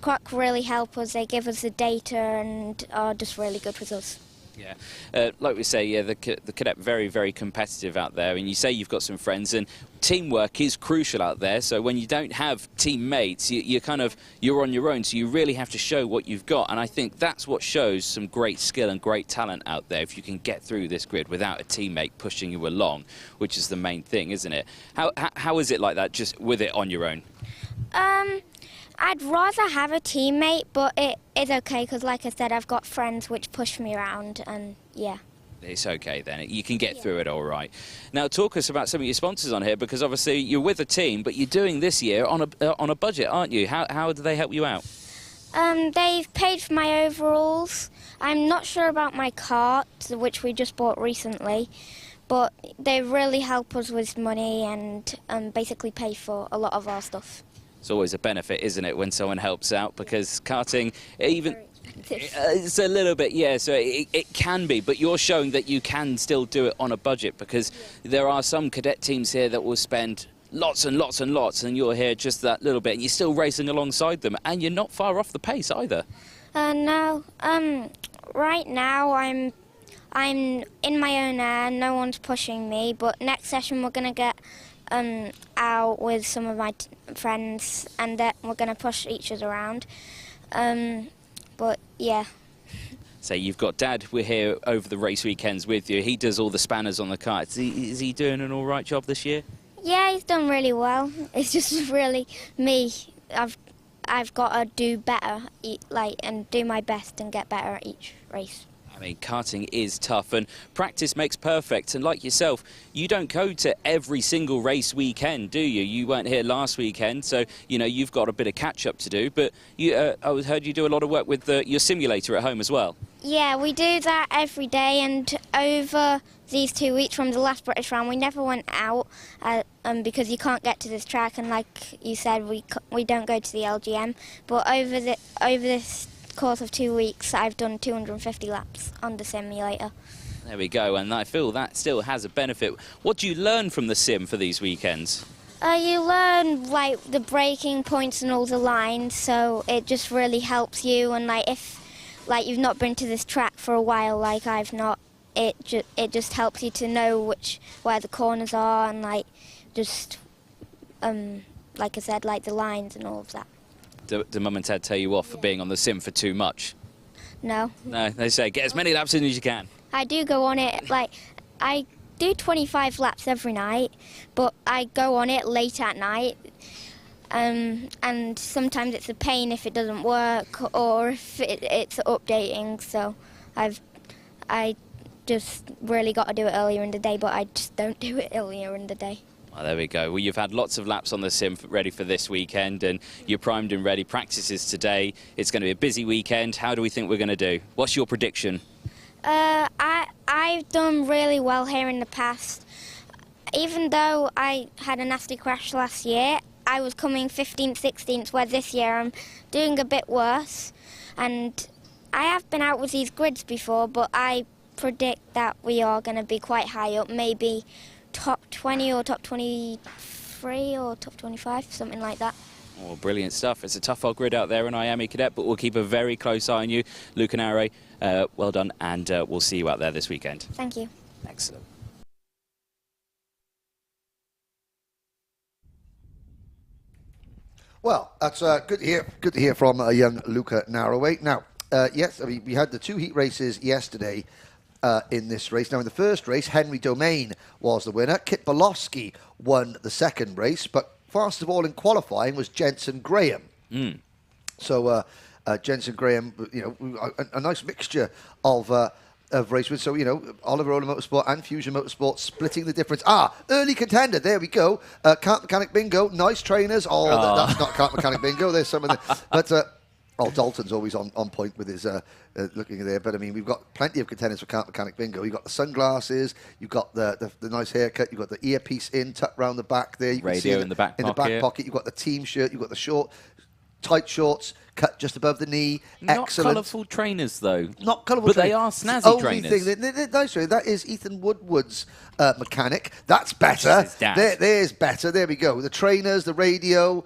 Croc really help us. They give us the data and are just really good with us. Yeah, like we say, yeah, the cadet very, very competitive out there, and you say you've got some friends, and teamwork is crucial out there. So when you don't have teammates, you're on your own. So you really have to show what you've got, and I think that's what shows some great skill and great talent out there. If you can get through this grid without a teammate pushing you along, which is the main thing, isn't it? How is it like that, just with it on your own? I'd rather have a teammate, but it is okay because, like I said, I've got friends which push me around, and yeah. It's okay then. You can get through it all right. Now, talk us about some of your sponsors on here, because obviously you're with a team, but you're doing this year on a budget, aren't you? How do they help you out? They've paid for my overalls. I'm not sure about my cart, which we just bought recently, but they really help us with money and basically pay for a lot of our stuff. It's always a benefit, isn't it, when someone helps out, because karting, even it's a little bit, yeah, so it can be, but you're showing that you can still do it on a budget, because there are some cadet teams here that will spend lots and lots and lots, and you're here just that little bit, and you're still racing alongside them, and you're not far off the pace either. No, right now I'm in my own air, no one's pushing me, but next session we're going to get out with some of my friends, and that we're going to push each other around. But yeah. So you've got Dad, we're here over the race weekends with you. He does all the spanners on the karts. Is he doing an all right job this year? Yeah, he's done really well. It's just really me. I've got to do better, and do my best and get better at each race. I mean, karting is tough, and practice makes perfect. And like yourself, you don't go to every single race weekend, do you? You weren't here last weekend, so you know you've got a bit of catch-up to do. But you, I heard you do a lot of work with your simulator at home as well. Yeah, we do that every day, and over these 2 weeks from the last British round, we never went out because you can't get to this track, and like you said, we don't go to the LGM. But over this course of 2 weeks, I've done 250 laps on the simulator. There we go, and I feel that still has a benefit. What do you learn from the sim for these weekends? You learn like the braking points and all the lines, so it just really helps you. And if you've not been to this track for a while, like I've not, it just helps you to know where the corners are, and like I said, like the lines and all of that. Do Mum and Dad tell you off for being on the sim for too much? No. No, they say get as many laps in as you can. I do go on it, I do 25 laps every night, but I go on it late at night, and sometimes it's a pain if it doesn't work or if it's updating, so I just really got to do it earlier in the day, but I just don't do it earlier in the day. Well, there we go. Well, you've had lots of laps on the sim ready for this weekend, and you're primed and ready. Practices today. It's going to be a busy weekend. How do we think we're going to do? What's your prediction? I've done really well here in the past. Even though I had a nasty crash last year, I was coming 15th, 16th, where this year I'm doing a bit worse. And I have been out with these grids before, but I predict that we are going to be quite high up, maybe top 20 or top 23 or top 25, something like that. Oh, brilliant stuff. It's a tough old grid out there in IAME Cadet, but we'll keep a very close eye on you. Luke and Are, well done, and we'll see you out there this weekend. Thank you. Excellent. Well, that's good to hear. Good to hear from young Luca Narroway. Now, yes, I mean, we had the 2 heat races yesterday in this race. Now, in the first race, Henry Domain was the winner. Kit Bolofsky won the second race, but fastest of all in qualifying was Jensen Graham. So Jensen Graham, you know, a nice mixture of race wins. So, you know, Oliver Ola Motorsport and Fusion Motorsport splitting the difference. Early contender. There we go. Kart Mechanic Bingo. Nice trainers. That's not Kart Mechanic Bingo. There's some of the... But... Dalton's always on point with his looking there. But, I mean, we've got plenty of contenders for Kart Mechanic Bingo. You've got the sunglasses, you've got the nice haircut, you've got the earpiece tucked round the back there. You Radio can see in the back pocket. In the back pocket. You've got the team shirt, you've got the tight shorts, cut just above the knee. Not Excellent. colourful trainers, though. Not colourful but trainers. They are snazzy trainers. Nice, that is Ethan Woodward's mechanic. That's better. There's better. There we go. The trainers, the radio.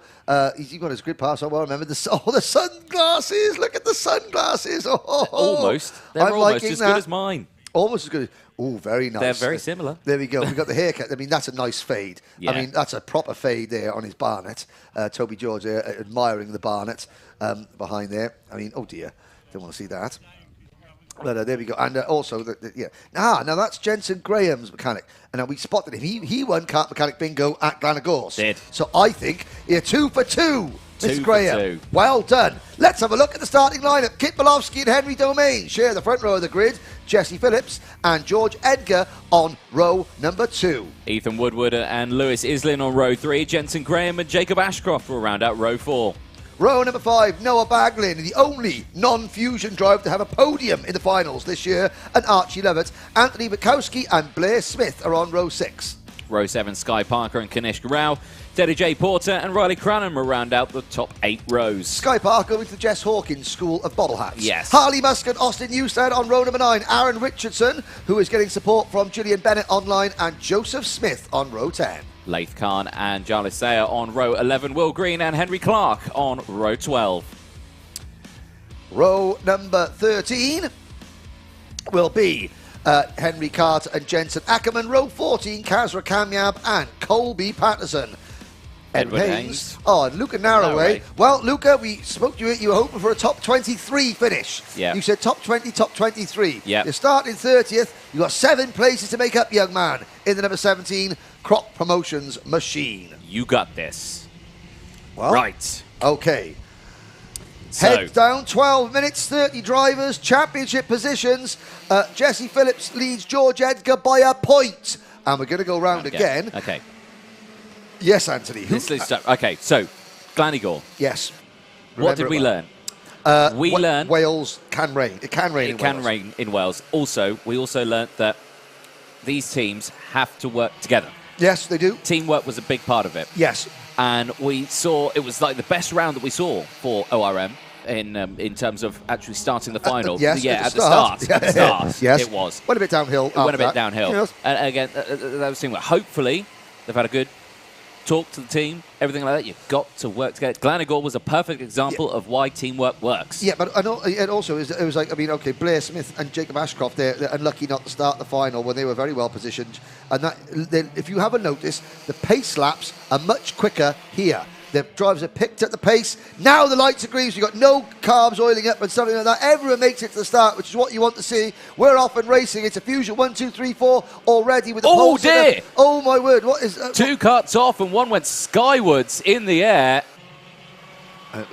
He's got his grid pass. I well remember the sunglasses. Look at the sunglasses. Almost. They're almost as good as mine. Almost as good. Oh, very nice. They're very similar. There we go. We've got the haircut. I mean, that's a nice fade. Yeah. I mean, that's a proper fade there on his Barnett. Toby George there admiring the Barnett behind there. I mean, oh dear. Don't want to see that. But there we go. And also, now that's Jensen Graham's mechanic. And now we spotted him. He won Kart Mechanic Bingo at Glenagorse. Did. So I think you're 2 for 2. Mr. Graham, 2 for 2. Well done. Let's have a look at the starting lineup. Kit Bolofsky and Henry Domain share the front row of the grid. Jesse Phillips and George Edgar on row number 2. Ethan Woodward and Lewis Islin on row 3. Jensen Graham and Jacob Ashcroft will round out row 4. Row number 5, Noah Baglin, the only non-fusion driver to have a podium in the finals this year, and Archie Lovett. Anthony Bukowski and Blair Smith are on row 6. Row 7, Sky Parker and Kanishka Rao. Teddy J. Porter and Riley Cranham will round out the top 8 rows. Sky Parker with the Jess Hawkins School of Bottle Hats. Yes. Harley Muscat, Austin Newstead on row number 9. Aaron Richardson, who is getting support from Gillian Bennett online, and Joseph Smith on row 10. Laith Khan and Jarlis Sayer on row 11. Will Green and Henry Clark on row 12. Row number 13 will be Henry Carter and Jensen Ackerman. Row 14, Kazra Kamyab and Colby Patterson. Edward Haynes. Oh, and Luca Narroway. Well, Luca, we spoke to you. You were hoping for a top 23 finish. Yeah. You said top 20, top 23. Yeah. You're starting 30th. You've got 7 places to make up, young man, in the number 17 Croc Promotions machine. You got this. Well, right. Okay. So, Heads down, 12 minutes, 30 drivers, championship positions. Jesse Phillips leads George Edgar by a point. And we're going to go round again. Okay. Yes, Anthony. Okay, so, Glanigor. Yes. What did we learn? We learned Wales can rain. It can rain in Wales. It can rain in Wales. Also, we also learned that these teams have to work together. Yes, they do. Teamwork was a big part of it. Yes. And we saw, it was like the best round that we saw for ORM in terms of actually starting the final. At the start. Yes. It was. Went a bit downhill. It went a bit downhill. Yes. And again, that was teamwork. Hopefully, they've had a good talk to the team, everything like that. You've got to work together. Glanigor was a perfect example of why teamwork works. Yeah, but it also it was like, I mean, okay, Blair Smith and Jacob Ashcroft, they're unlucky not to start the final when they were very well positioned. And that, if you haven't noticed, the pace laps are much quicker here. The drivers are picked at the pace. Now the lights are green, so you've got no carbs oiling up and something like that. Everyone makes it to the start, which is what you want to see. We're off and racing. It's a Fusion 1, 2, 3, 4 already with the Oh, dear! Oh, my word. What is... 2 cuts off and one went skywards in the air.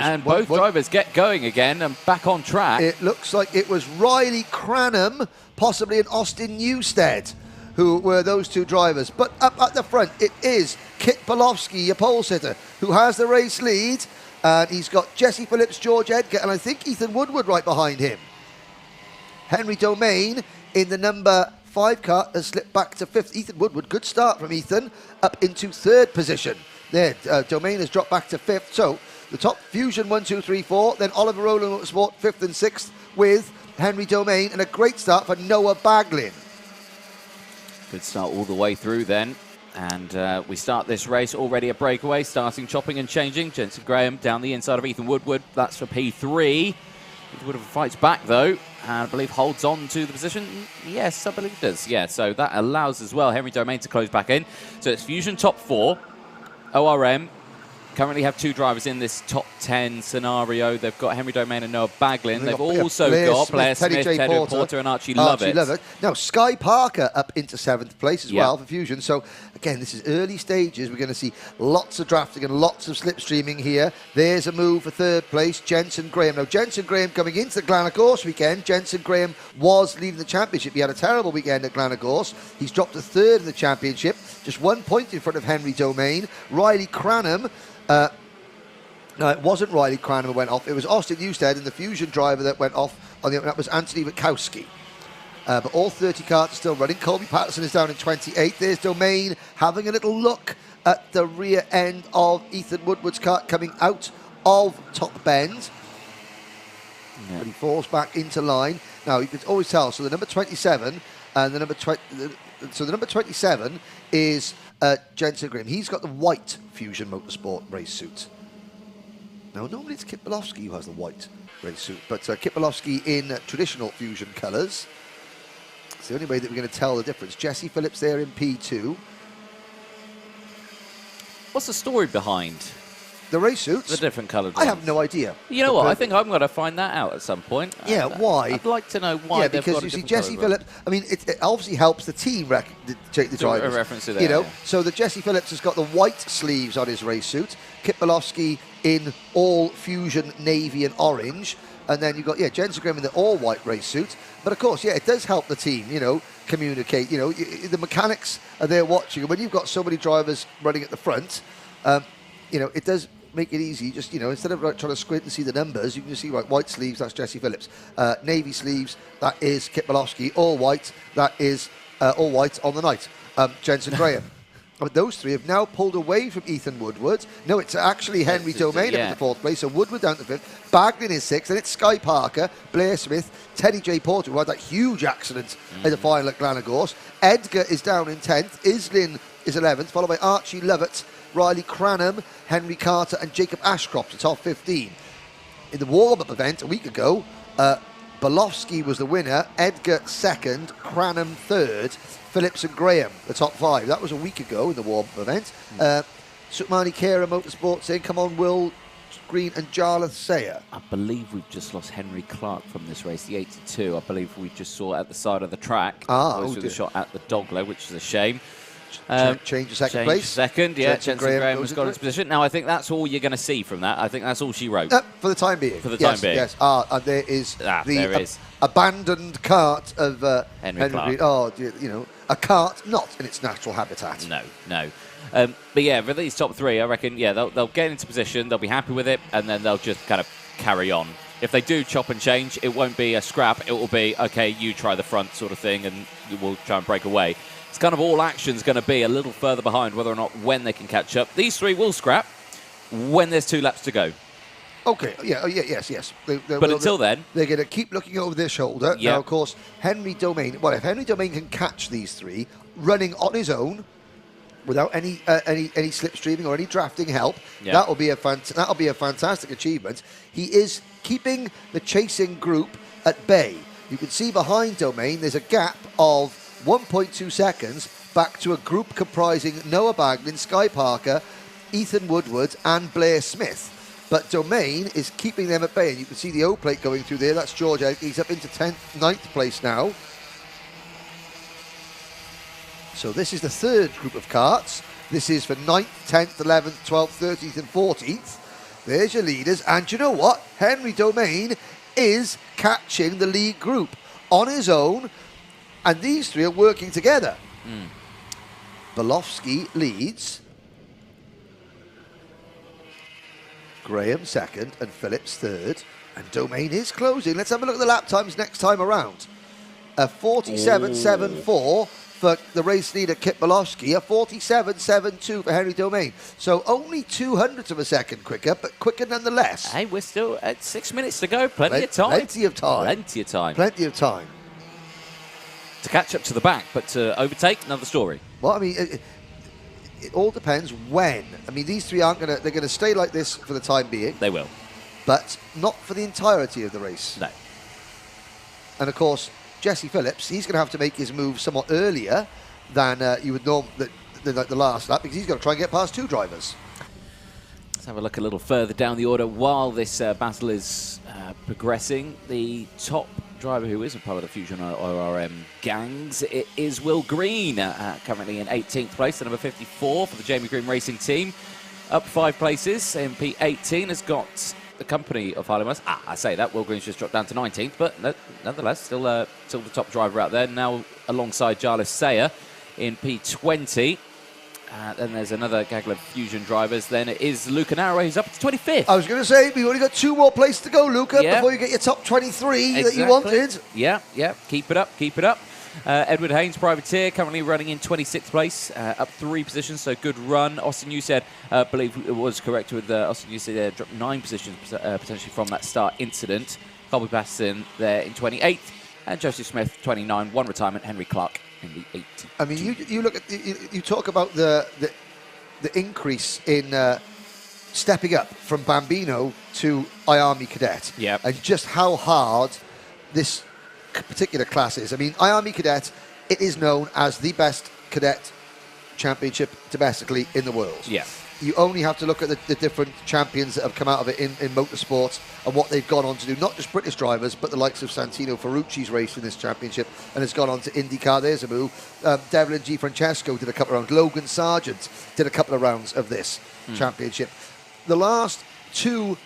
And both drivers get going again and back on track. It looks like it was Riley Cranham, possibly an Austin Newstead, who were those 2 drivers. But up at the front, it is Kit Polowski, a pole sitter, who has the race lead. And he's got Jesse Phillips, George Edgar, and I think Ethan Woodward right behind him. Henry Domain in the number 5 car has slipped back to 5th. Ethan Woodward, good start from Ethan, up into 3rd position. There, Domain has dropped back to 5th. So the top Fusion 1, 2, 3, 4. Then Oliver Rowland Motorsport 5th and 6th with Henry Domain, and a great start for Noah Baglin. Good start all the way through then. And we start this race already a breakaway, starting chopping and changing. Jensen Graham down the inside of Ethan Woodward. That's for P3. Woodward fights back though, and I believe holds on to the position. Yes, I believe it does. Yeah, so that allows as well Henry Domain to close back in. So it's Fusion top 4. ORM currently have 2 drivers in this top 10 scenario. They've got Henry Domain and Noah Baglin. They've also got Blair Smith, Teddy Porter and Archie Lovett. Now, Sky Parker up into 7th place as well for Fusion. So, again, this is early stages. We're going to see lots of drafting and lots of slipstreaming here. There's a move for 3rd place, Jensen Graham. Now, Jensen Graham coming into the Glenagorse weekend. Jensen Graham was leading the championship. He had a terrible weekend at Glenagorse. He's dropped to 3rd in the championship, just 1 point in front of Henry Domain. Riley Cranham. No, it wasn't Riley Cranham who went off. It was Austin Newstead and the Fusion driver that went off. That was Anthony Witkowski. But all 30 cars are still running. Colby Patterson is down in 28th. There's Domain having a little look at the rear end of Ethan Woodward's car coming out of Top Bend. Yeah. But he falls back into line. Now, you can always tell. So the number 27 and the number 20. So the number 27 is Jensen Graham. He's got the white Fusion Motorsport race suit. Now, normally it's Kit Bolofsky who has the white race suit, but Kit Bolofsky in traditional Fusion colours. It's the only way that we're going to tell the difference. Jesse Phillips there in P2. What's the story behind the race suits? The different coloured I have no idea. You know what? I think I'm going to find that out at some point. Yeah, why? I'd like to know why. Yeah, because you see, Jesse Phillips. I mean, it obviously helps the team take the drivers. A reference to that, you know. Yeah. So the Jesse Phillips has got the white sleeves on his race suit. Kit Bolofsky in all Fusion navy and orange, and then you've got Jensen Graham in the all white race suit. But of course, it does help the team. You know, communicate. You know, the mechanics are there watching, and when you've got so many drivers running at the front, you know, it does make it easy. Just, you know, instead of trying to squint and see the numbers, you can just see, right, white sleeves, that's Jesse Phillips. Navy sleeves, that is Kit Bolofsky. All white, that is all white on the night. Jensen Graham. But those three have now pulled away from Ethan Woodward. No, it's actually Henry Domain up in the 4th place, so Woodward down to 5th. Baglin is 6th, and it's Sky Parker, Blair Smith, Teddy J. Porter, who had that huge accident in the final at Glenagorse. Edgar is down in 10th. Islin is 11th, followed by Archie Lovett, Riley Cranham, Henry Carter, and Jacob Ashcroft, the top 15. In the warm-up event a week ago, Bolofsky was the winner, Edgar 2nd, Cranham 3rd, Phillips and Graham, the top 5. That was a week ago in the warm-up event. Sukmani Kera Motorsport saying, come on, Will Green and Jarlath Sayer. I believe we've just lost Henry Clark from this race, the 82. I believe we just saw at the side of the track. The shot at the dogleg, which is a shame. Change of second place. Second, yeah. Jensen Graham has got into position. Now, I think that's all you're going to see from that. I think that's all she wrote. For the time being. For the time being. Yes. And there is the abandoned cart of Henry Clark. Green. Oh, you know, a cart not in its natural habitat. No. But yeah, for these top 3, I reckon, they'll get into position, they'll be happy with it, and then they'll just kind of carry on. If they do chop and change, it won't be a scrap. It will be, okay, you try the front sort of thing, and we'll try and break away. It's kind of all action's going to be a little further behind whether or not when they can catch up. These 3 will scrap when there's 2 laps to go. Okay, yes. But until then, they're going to keep looking over their shoulder. Now, of course, Henry Domain, if Henry Domain can catch these 3 running on his own without any slipstreaming or any drafting help, that'll be a fantastic achievement. He is keeping the chasing group at bay. You can see behind Domain there's a gap of 1.2 seconds back to a group comprising Noah Baglin, Sky Parker, Ethan Woodward and Blair Smith. But Domain is keeping them at bay, and you can see the O plate going through there. That's George. He's up into 9th place now. So this is the 3rd group of karts. This is for 9th, 10th, 11th, 12th, 13th and 14th. There's your leaders. And you know what? Henry Domain is catching the lead group on his own. And these 3 are working together. Bolofsky leads. Graham 2nd and Phillips 3rd. And Domain is closing. Let's have a look at the lap times next time around. A 47.74 for the race leader Kit Bolofsky. A 47.72 for Henry Domain. So only 200ths of a second quicker, but quicker nonetheless. Hey, we're still at 6 minutes to go. Plenty of time. Plenty of time. To catch up to the back, but to overtake, another story. Well, I mean, it all depends when. I mean, these 3 aren't going to... They're going to stay like this for the time being. They will. But not for the entirety of the race. No. And, of course, Jesse Phillips, he's going to have to make his move somewhat earlier than you would normally... the last lap, because he's got to try and get past 2 drivers. Let's have a look a little further down the order while this battle is progressing. The top driver who isn't part of the Fusion ORM gangs, it is Will Green, currently in 18th place, the number 54 for the Jamie Green Racing team. Up 5 places, MP18 has got the company of Harley Musk. I say that, Will Green's just dropped down to 19th, but nonetheless, still the top driver out there, now alongside Jarlath Sayer in P20. Then there's another gaggle of Fusion drivers. Then it is Luca Narrow, who's up to 25th. I was going to say, we've only got 2 more places to go, Luca, before you get your top 23 that you wanted. Yeah, keep it up. Edward Haynes, privateer, currently running in 26th place, up 3 positions, so good run. Austin Newstead, I believe it was correct with Austin Newstead, dropped 9 positions potentially from that start incident. Colby Patterson there in 28th, and Joseph Smith, 29, 1 retirement, Henry Clark in the 80. I mean, you look at you talk about the increase in stepping up from Bambino to IAME Cadet, and just how hard this particular class is. I mean, IAME Cadet, it is known as the best cadet championship domestically in the world. Yeah. You only have to look at the different champions that have come out of it in motorsport and what they've gone on to do. Not just British drivers, but the likes of Santino Ferrucci's race in this championship and has gone on to IndyCar. There's a move. Devlin G. Francesco did a couple of rounds. Logan Sargent did a couple of rounds of this championship. The last 2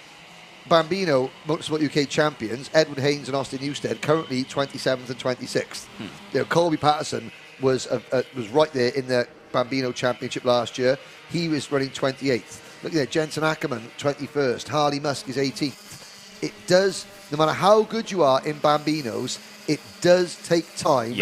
Bambino Motorsport UK champions, Edward Haynes and Austin Newstead, currently 27th and 26th. You know, Colby Patterson was right there in the Bambino Championship last year. He was running 28th. Look at that, Jensen Ackerman, 21st. Harley Musk is 18th. It does, no matter how good you are in Bambinos, it does take time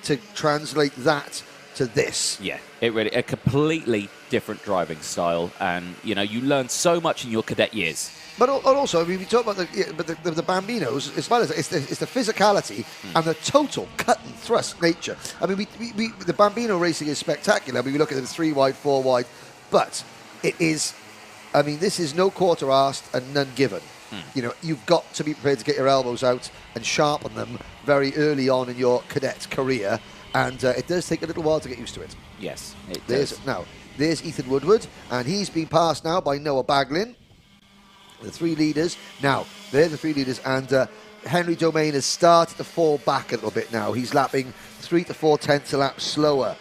to translate that to this. Yeah, it really a completely different driving style, and you know you learn so much in your cadet years. But also, I mean, we talk about the Bambinos as well as it's the physicality and the total cut and thrust nature. I mean, the Bambino racing is spectacular. I mean, we look at it 3 wide, 4 wide, but it is. I mean, this is no quarter-arsed and none given. You know, you've got to be prepared to get your elbows out and sharpen them very early on in your cadet career, and it does take a little while to get used to it. Yes, it does. Now, there's Ethan Woodward, and he's been passed now by Noah Baglin. The 3 leaders. Now, they're the 3 leaders, and Henry Domain has started to fall back a little bit now. He's lapping 3 to 4 tenths a lap slower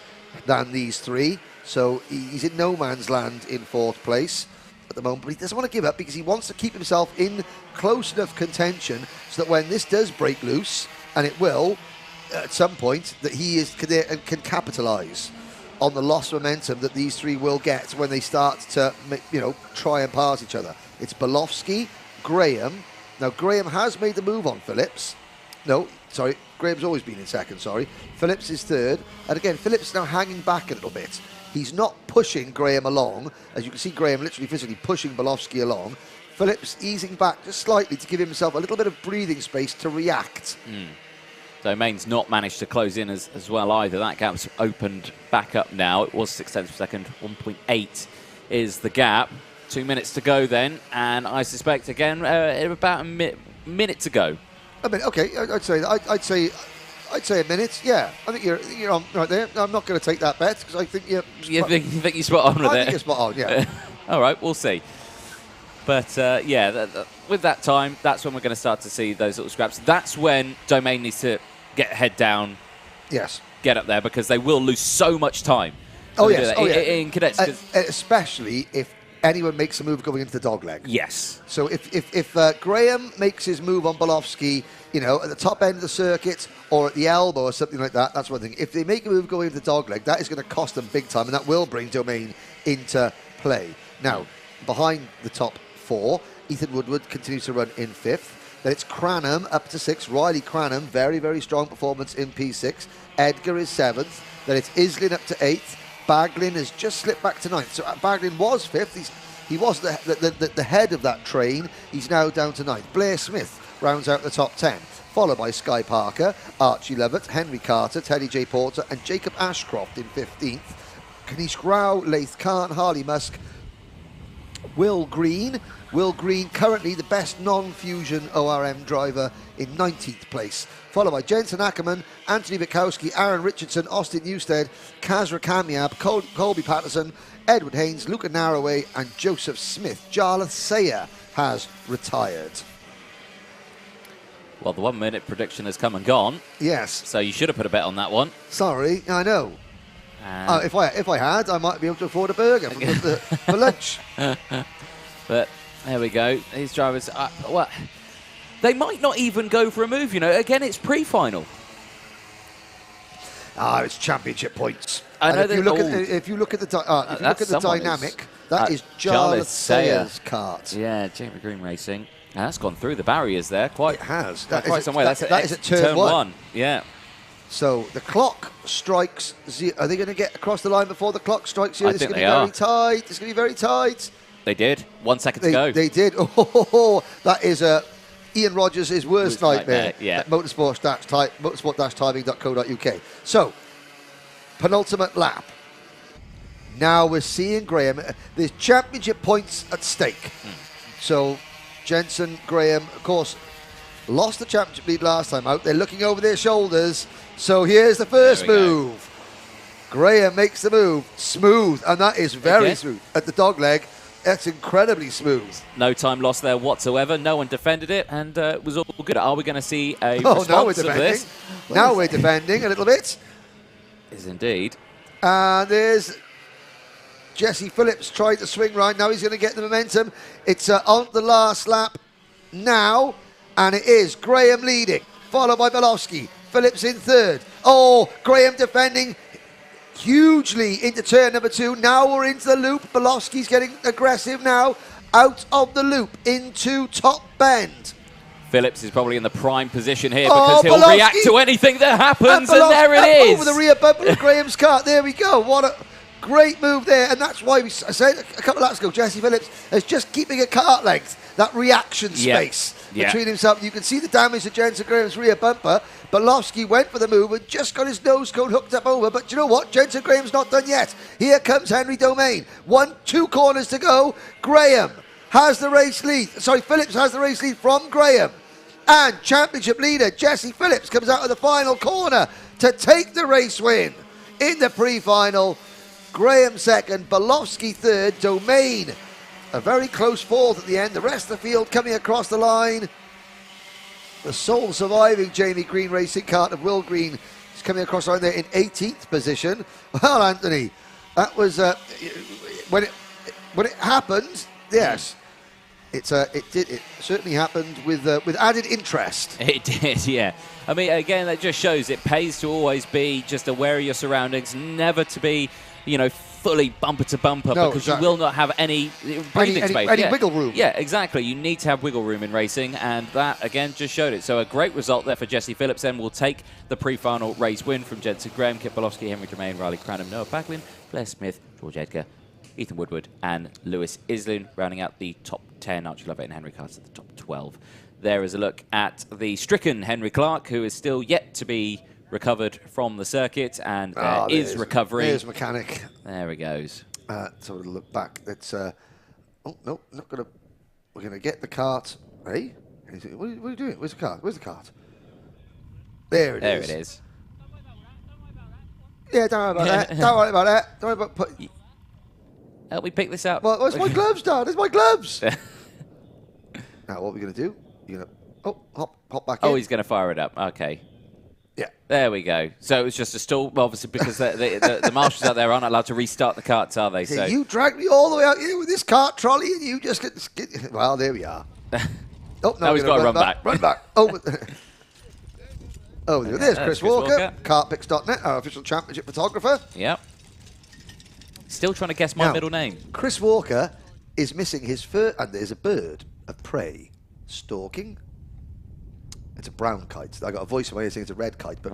than these 3, so he's in no man's land in 4th place at the moment, but he doesn't want to give up because he wants to keep himself in close enough contention so that when this does break loose, and it will at some point, that he can capitalise on the lost momentum that these 3 will get when they start to, you know, try and pass each other. It's Belofsky, Graham. Now, Graham has made the move on Phillips. No, sorry, Graham's always been in 2nd, sorry. Phillips is 3rd. And again, Phillips now hanging back a little bit. He's not pushing Graham along. As you can see, Graham literally physically pushing Belofsky along. Phillips easing back just slightly to give himself a little bit of breathing space to react. Domain's not managed to close in as well either. That gap's opened back up now. It was 6 tenths per second. 1.8 is the gap. 2 minutes to go then, and I suspect again about a minute to go. A minute, okay. I'd say a minute. Yeah, I think you're on right there. I'm not going to take that bet because I think you're. You think you're spot on with it? I think you're spot on. Yeah. All right, we'll see. But yeah, with that time, that's when we're going to start to see those little scraps. That's when Domain needs to get head down. Yes. Get up there because they will lose so much time. In cadets, especially if anyone makes a move going into the dogleg. Yes. So if Graham makes his move on Belofsky, you know, at the top end of the circuit or at the elbow or something like that, that's one thing. If they make a move going into the dogleg, that is going to cost them big time, and that will bring Domain into play. Now, behind the top 4, Ethan Woodward continues to run in 5th. Then it's Cranham up to 6th. Riley Cranham, very, very strong performance in P6. Edgar is 7th. Then it's Islin up to 8th. Baglin has just slipped back to 9th. So Baglin was 5th. He was the head of that train. He's now down to 9th. Blair Smith rounds out the top 10, followed by Sky Parker, Archie Lovett, Henry Carter, Teddy J. Porter, and Jacob Ashcroft in 15th. Kanish Grau, Laith Khan, Harley Musk, Will Green. Will Green, currently the best non-fusion ORM driver, in 19th place. Followed by Jensen Ackerman, Anthony Bukowski, Aaron Richardson, Austin Newstead, Kazra Kamiab, Colby Patterson, Edward Haynes, Luca Narroway, and Joseph Smith. Jarlath Sayer has retired. Well, the 1 minute prediction has come and gone. Yes. So you should have put a bet on that one. Sorry, I know. If I had, I might be able to afford a burger for lunch. But there we go. These drivers, they might not even go for a move. You know, again, it's pre-final. It's championship points. I know. If you look at the dynamic, that is Jarlath Sayer's kart. Yeah, Jamie Green Racing. And that's gone through the barriers there. It has. Quite some way. That is at turn 1. Yeah. So the clock strikes. Are they going to get across the line before the clock strikes zero? This is going to be very tight. It's going to be very tight. They did. 1 second to go. They did. Oh, that is Ian Rogers' worst nightmare. Yeah. Motorsport-timing.co.uk. So, penultimate lap. Now we're seeing Graham. There's championship points at stake. So, Jensen, Graham, of course, lost the championship lead last time out. They're looking over their shoulders. So here's the first move. Graham makes the move. Smooth, and that is very smooth. At the dogleg, that's incredibly smooth. No time lost there whatsoever. No one defended it, and it was all good. Are we going to see a response now we're of this? Now we're defending a little bit. Is indeed. And there's Jesse Phillips tried to swing right. Now he's going to get the momentum. It's on the last lap now, and it is Graham leading, followed by Belofsky. Phillips in 3rd. Oh, Graham defending hugely into turn number 2. Now we're into the loop. Belofsky's getting aggressive now. Out of the loop into top bend. Phillips is probably in the prime position here because he'll Belowski. react to anything that happens, And and there it is. Over the rear bumper of Graham's kart. There we go. What a great move there. And that's why I said a couple of laps ago, Jesse Phillips is just keeping a kart length, that reaction space between himself. You can see the damage to Jensen Graham's rear bumper. Belowski went for the move and just got his nose cone hooked up over. But you know what? Jensen Graham's not done yet. Here comes Henry Domain. 2 corners to go. Graham has the race lead. Sorry, Phillips has the race lead from Graham. And championship leader Jesse Phillips comes out of the final corner to take the race win. In the pre-final, Graham second, Belowski third, Domain a very close fourth at the end. The rest of the field coming across the line. The sole surviving Jamie Green racing kart of Will Green is coming across the line there in 18th position. Well, Anthony, that was when it happened. Yes. It certainly happened with added interest. It did, yeah. I mean, again, that just shows it pays to always be just aware of your surroundings, never to be, fully bumper to bumper, because you will not have any breathing space. Any wiggle room. Yeah, exactly. You need to have wiggle room in racing, and that, again, just showed it. So a great result there for Jesse Phillips, then will take the pre-final race win from Jensen Graham, Kit Belowski, Henry Tremaine, Riley Cranham, Noah Packlin, Blair Smith, George Edgar, Ethan Woodward and Lewis Islin, rounding out the top 10. Archie Lovett and Henry Carter at the top 12. There is a look at the stricken Henry Clark, who is still yet to be recovered from the circuit, and is recovering. There's mechanic. There he goes. So we'll look back. That's oh no, not gonna. We're gonna get the cart. Hey, what are you doing? Where's the cart? Where's the cart? There it is. There it is. Yeah, don't worry about that. Don't worry about that. Don't worry about. Help me pick this up. Well, where's my gloves, Dad? There's my gloves. Now, what are we going to do? You're going to hop back in. Oh, he's going to fire it up. Okay. Yeah. There we go. So it's just a stall, obviously, because the marshals out there aren't allowed to restart the carts, are they? So you dragged me all the way out here with this cart trolley, and you just get well, there we are. Oh, no, he's got to run back. Run back. Oh, there's Chris Walker, Kartpix.net, our official championship photographer. Yep. Still trying to guess my middle name. Chris Walker is missing his fur, and there's a bird of prey stalking. It's a brown kite. I got a voice in my ear saying it's a red kite, but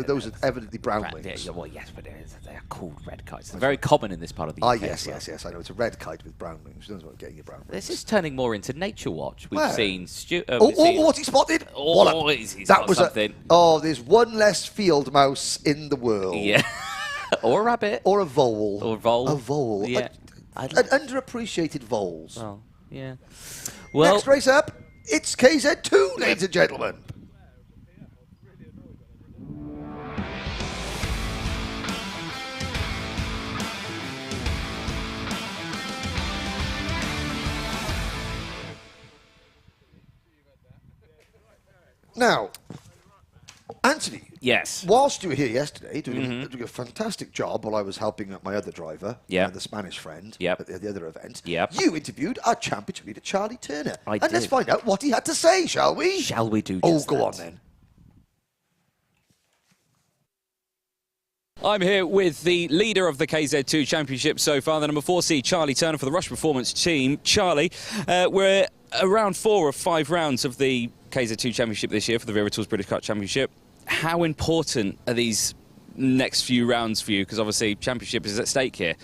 those are evidently brown wings. Yeah, well, yes, but they're called red kites. They're very common in this part of the UK. Yes, I know. It's a red kite with brown wings. Who knows what getting your brown wings? This is turning more into Nature Watch. We've seen... what he spotted? He's got something. There's one less field mouse in the world. Yeah. Or a rabbit. Or a vole. Or a vole. A vole. Yeah. An underappreciated voles. Well, yeah. Well, next race up, it's KZ2, ladies and gentlemen. Now, Anthony. Yes. Whilst you were here yesterday, doing a fantastic job while I was helping my other driver, the Spanish friend, at the other event, you interviewed our championship leader, Charlie Turner. I did. Let's find out what he had to say, shall we? Shall we do just go on then. I'm here with the leader of the KZ2 Championship so far, the number 4 seed, Charlie Turner, for the Rush Performance team. Charlie, we're around 4 of 5 rounds of the KZ2 Championship this year for the Wera Tools British Kart Championship. How important are these next few rounds for you? Because obviously Championship is at stake here.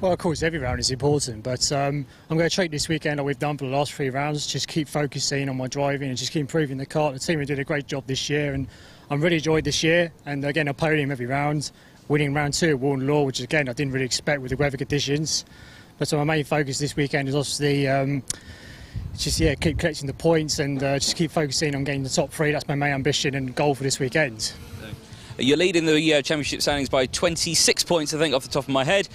Well, of course, every round is important, but I'm going to treat this weekend like we've done for the last 3 rounds, just keep focusing on my driving and just keep improving the kart. The team have did a great job this year, and I'm really enjoyed this year. And again, a podium every round, winning round 2 at Warren Law, which again I didn't really expect with the weather conditions. But so my main focus this weekend is obviously keep collecting the points and just keep focusing on getting the top 3. That's my main ambition and goal for this weekend. You're leading the championship standings by 26 points, I think, off the top of my head,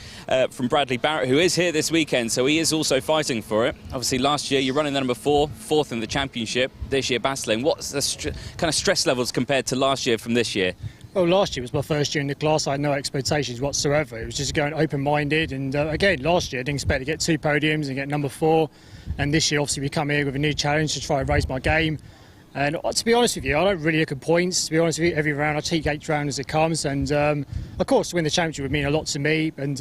from Bradley Barrett, who is here this weekend, so he is also fighting for it. Obviously, last year you're running the number 4, 4th in the championship. This year, battling. What's the kind of stress levels compared to last year from this year? Well, last year was my first year in the class. I had no expectations whatsoever. It was just going open-minded, and again, last year I didn't expect to get 2 podiums and get number 4. And this year, obviously, we come here with a new challenge to try and raise my game. And to be honest with you, I don't really look at points. To be honest with you, every round I take each round as it comes. And of course, to win the championship would mean a lot to me. And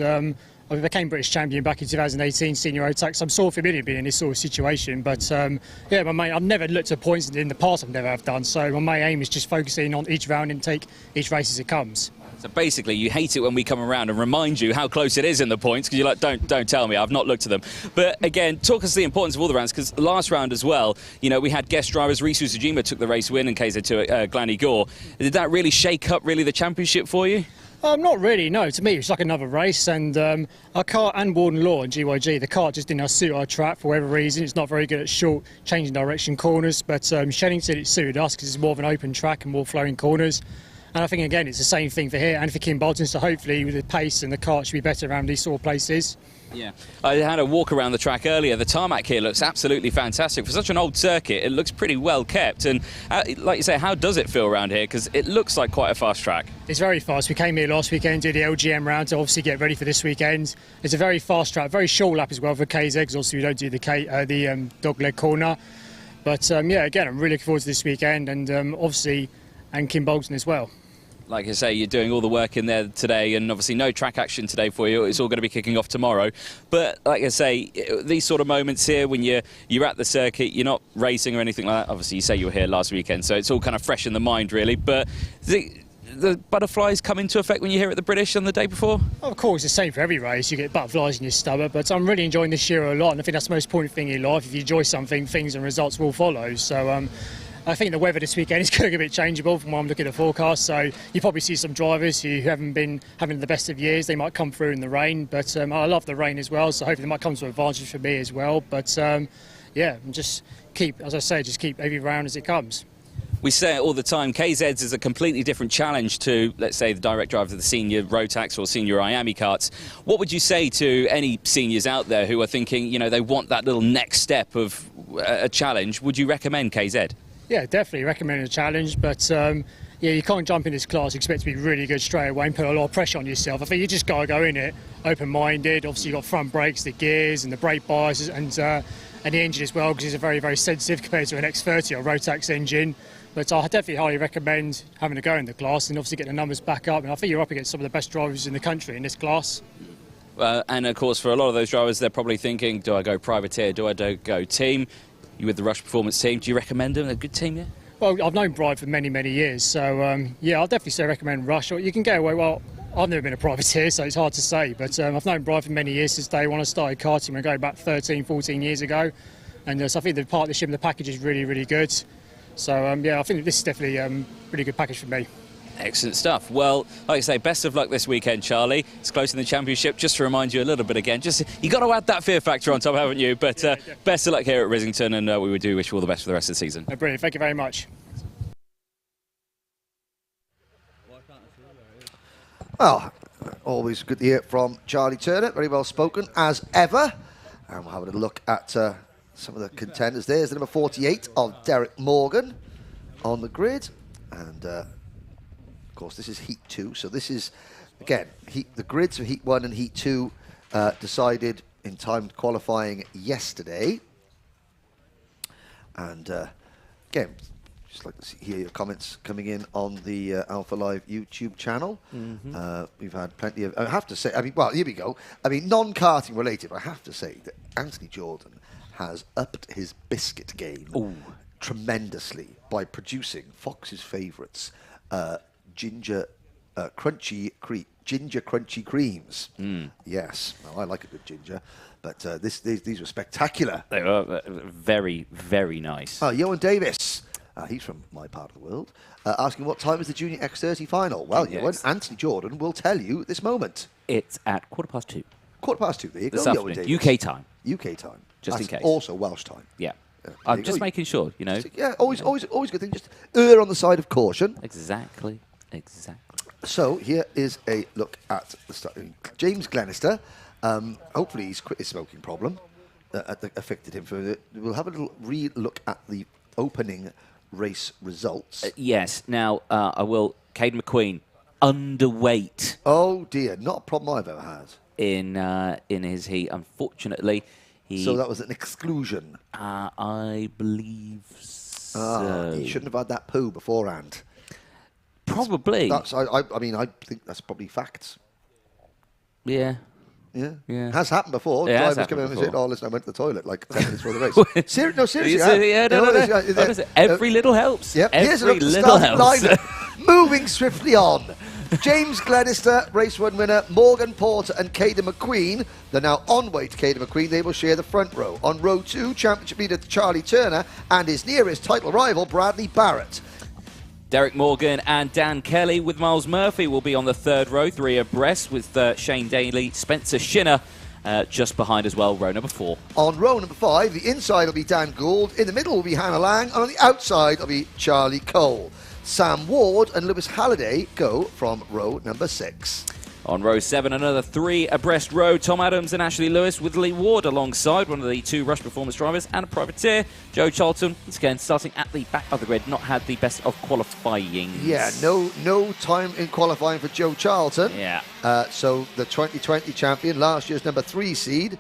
I became British champion back in 2018, senior road tax. I'm sort of familiar being in this sort of situation. But yeah, I've never looked at points in the past. I've never have done. So my main aim is just focusing on each round and take each race as it comes. So basically, you hate it when we come around and remind you how close it is in the points, because you're like, don't tell me, I've not looked at them. But again, talk us the importance of all the rounds, because last round as well, you know, we had guest drivers. Risu Sujima took the race win in KZ2 at Glanny Gore. Did that really shake up really the championship for you? Not really, no. To me, it's like another race, and our Kart and Warden Law and GYG, the Kart just didn't suit our track for whatever reason. It's not very good at short, changing direction corners, but Shennington, it suited us because it's more of an open track and more flowing corners. And I think, again, it's the same thing for here and for Kim Bolton, so hopefully with the pace and the Kart should be better around these sort of places. Yeah, I had a walk around the track earlier. The tarmac here looks absolutely fantastic. For such an old circuit, it looks pretty well kept. And like you say, how does it feel around here? Because it looks like quite a fast track. It's very fast. We came here last weekend, did the LGM round to obviously get ready for this weekend. It's a very fast track, very short lap as well for KZ, because obviously we don't do the dogleg corner. But yeah, again, I'm really looking forward to this weekend, and obviously, and Kim Bolton as well. Like I say, you're doing all the work in there today, and obviously no track action today for you. It's all going to be kicking off tomorrow. But like I say, these sort of moments here when you're at the circuit, you're not racing or anything like that. Obviously, you say you were here last weekend, so it's all kind of fresh in the mind, really. But the butterflies come into effect when you're here at the British on the day before? Of course, it's the same for every race. You get butterflies in your stomach, but I'm really enjoying this year a lot, and I think that's the most important thing in life. If you enjoy something, things and results will follow. So I think the weather this weekend is going to be a bit changeable from what I'm looking at the forecast. So you probably see some drivers who haven't been having the best of years. They might come through in the rain, but I love the rain as well. So hopefully it might come to advantage for me as well. But yeah, just keep, as I say, just keep every round as it comes. We say it all the time, KZ's is a completely different challenge to, let's say, the direct drive of the senior Rotax or senior IAME karts. What would you say to any seniors out there who are thinking, you know, they want that little next step of a challenge? Would you recommend KZ? Yeah, definitely recommend a challenge, but yeah, you can't jump in this class expect to be really good straight away and put a lot of pressure on yourself. I think you just got to go in it open-minded. Obviously, you've got front brakes, the gears and the brake biases and the engine as well, because it's a very, very sensitive compared to an X30 or Rotax engine. But I definitely highly recommend having a go in the class and obviously get the numbers back up. And I think you're up against some of the best drivers in the country in this class. And of course, for a lot of those drivers, they're probably thinking, do I go privateer, do I go team? You with the Rush Performance team, do you recommend them? They're a good team, yeah? Well, I've known Bride for many, many years, so yeah, I'll definitely say recommend Rush. Or you can get away, well, I've never been a privateer, so it's hard to say, but I've known Bride for many years since day one. I started karting, we go back 13, 14 years ago, and so I think the partnership and the package is really, really good. So yeah, I think this is definitely a really good package for me. Excellent stuff. Well, like I say, best of luck this weekend, Charlie. It's close in the championship. Just to remind you a little bit again, you got to add that fear factor on top, haven't you? But yeah. Best of luck here at Risington, and we do wish you all the best for the rest of the season. Brilliant. Thank you very much. Well, always good to hear from Charlie Turner. Very well spoken, as ever. And we'll have a little look at some of the contenders. There's the number 48 of Derek Morgan on the grid. And, of course, this is Heat 2. So this is, again, the grids for Heat 1 and Heat 2 decided in timed qualifying yesterday. And, again, just like to hear your comments coming in on the Alpha Live YouTube channel. We've had plenty of, I have to say, I mean, well, here we go. I mean, non-karting related, but I have to say that Anthony Jordan has upped his biscuit game tremendously by producing Fox's favourites, ginger crunchy creams. Yes, well, I like a good ginger, but these were spectacular. They were very, very nice. Johan Davis. He's from my part of the world, asking what time is the Junior X30 final? Well, Johan, Anthony Jordan will tell you this moment. It's at 2:15. 2:15, there you This go, afternoon, Johan Davis. UK time. UK time. Just That's in case. Also Welsh time. Yeah. There I'm you just go. making sure, you know. Yeah, always good thing. Just err on the side of caution. Exactly. So here is a look at the start. James Glenister. Hopefully he's quit his smoking problem that affected him. We'll have a little re-look at the opening race results. Yes. Now, I will. Caden McQueen, underweight Oh dear, not a problem I've ever had. in his heat. Unfortunately, So that was an exclusion. I believe so. He shouldn't have had that poo beforehand. Probably. I mean, I think that's probably facts. Yeah. Yeah. Has happened before. It has Drivers come in and happened say, "Oh, listen, I went to the toilet like 10 minutes before the race." No, seriously. Every little helps. Yep. Here's a Every look at the little starting helps. lineup. Moving swiftly on. James Glenister, race 1 winner, Morgan Porter and Caden McQueen. They're now on way to Caden McQueen. They will share the front row. On row 2, championship leader Charlie Turner and his nearest title rival, Bradley Barrett. Derek Morgan and Dan Kelly with Miles Murphy will be on the third row, 3 abreast, with Shane Daly, Spencer Shinner just behind as well, row number 4. On row number 5, the inside will be Dan Gould, in the middle will be Hannah Lang, and on the outside will be Charlie Cole. Sam Ward and Lewis Halliday go from row number 6. On row 7, another 3 abreast row. Tom Adams and Ashley Lewis with Lee Ward alongside one of the 2 Rush Performance drivers and a privateer. Joe Charlton, once again, starting at the back of the grid, not had the best of qualifying. Yeah, no time in qualifying for Joe Charlton. Yeah. So the 2020 champion, last year's number 3 seed,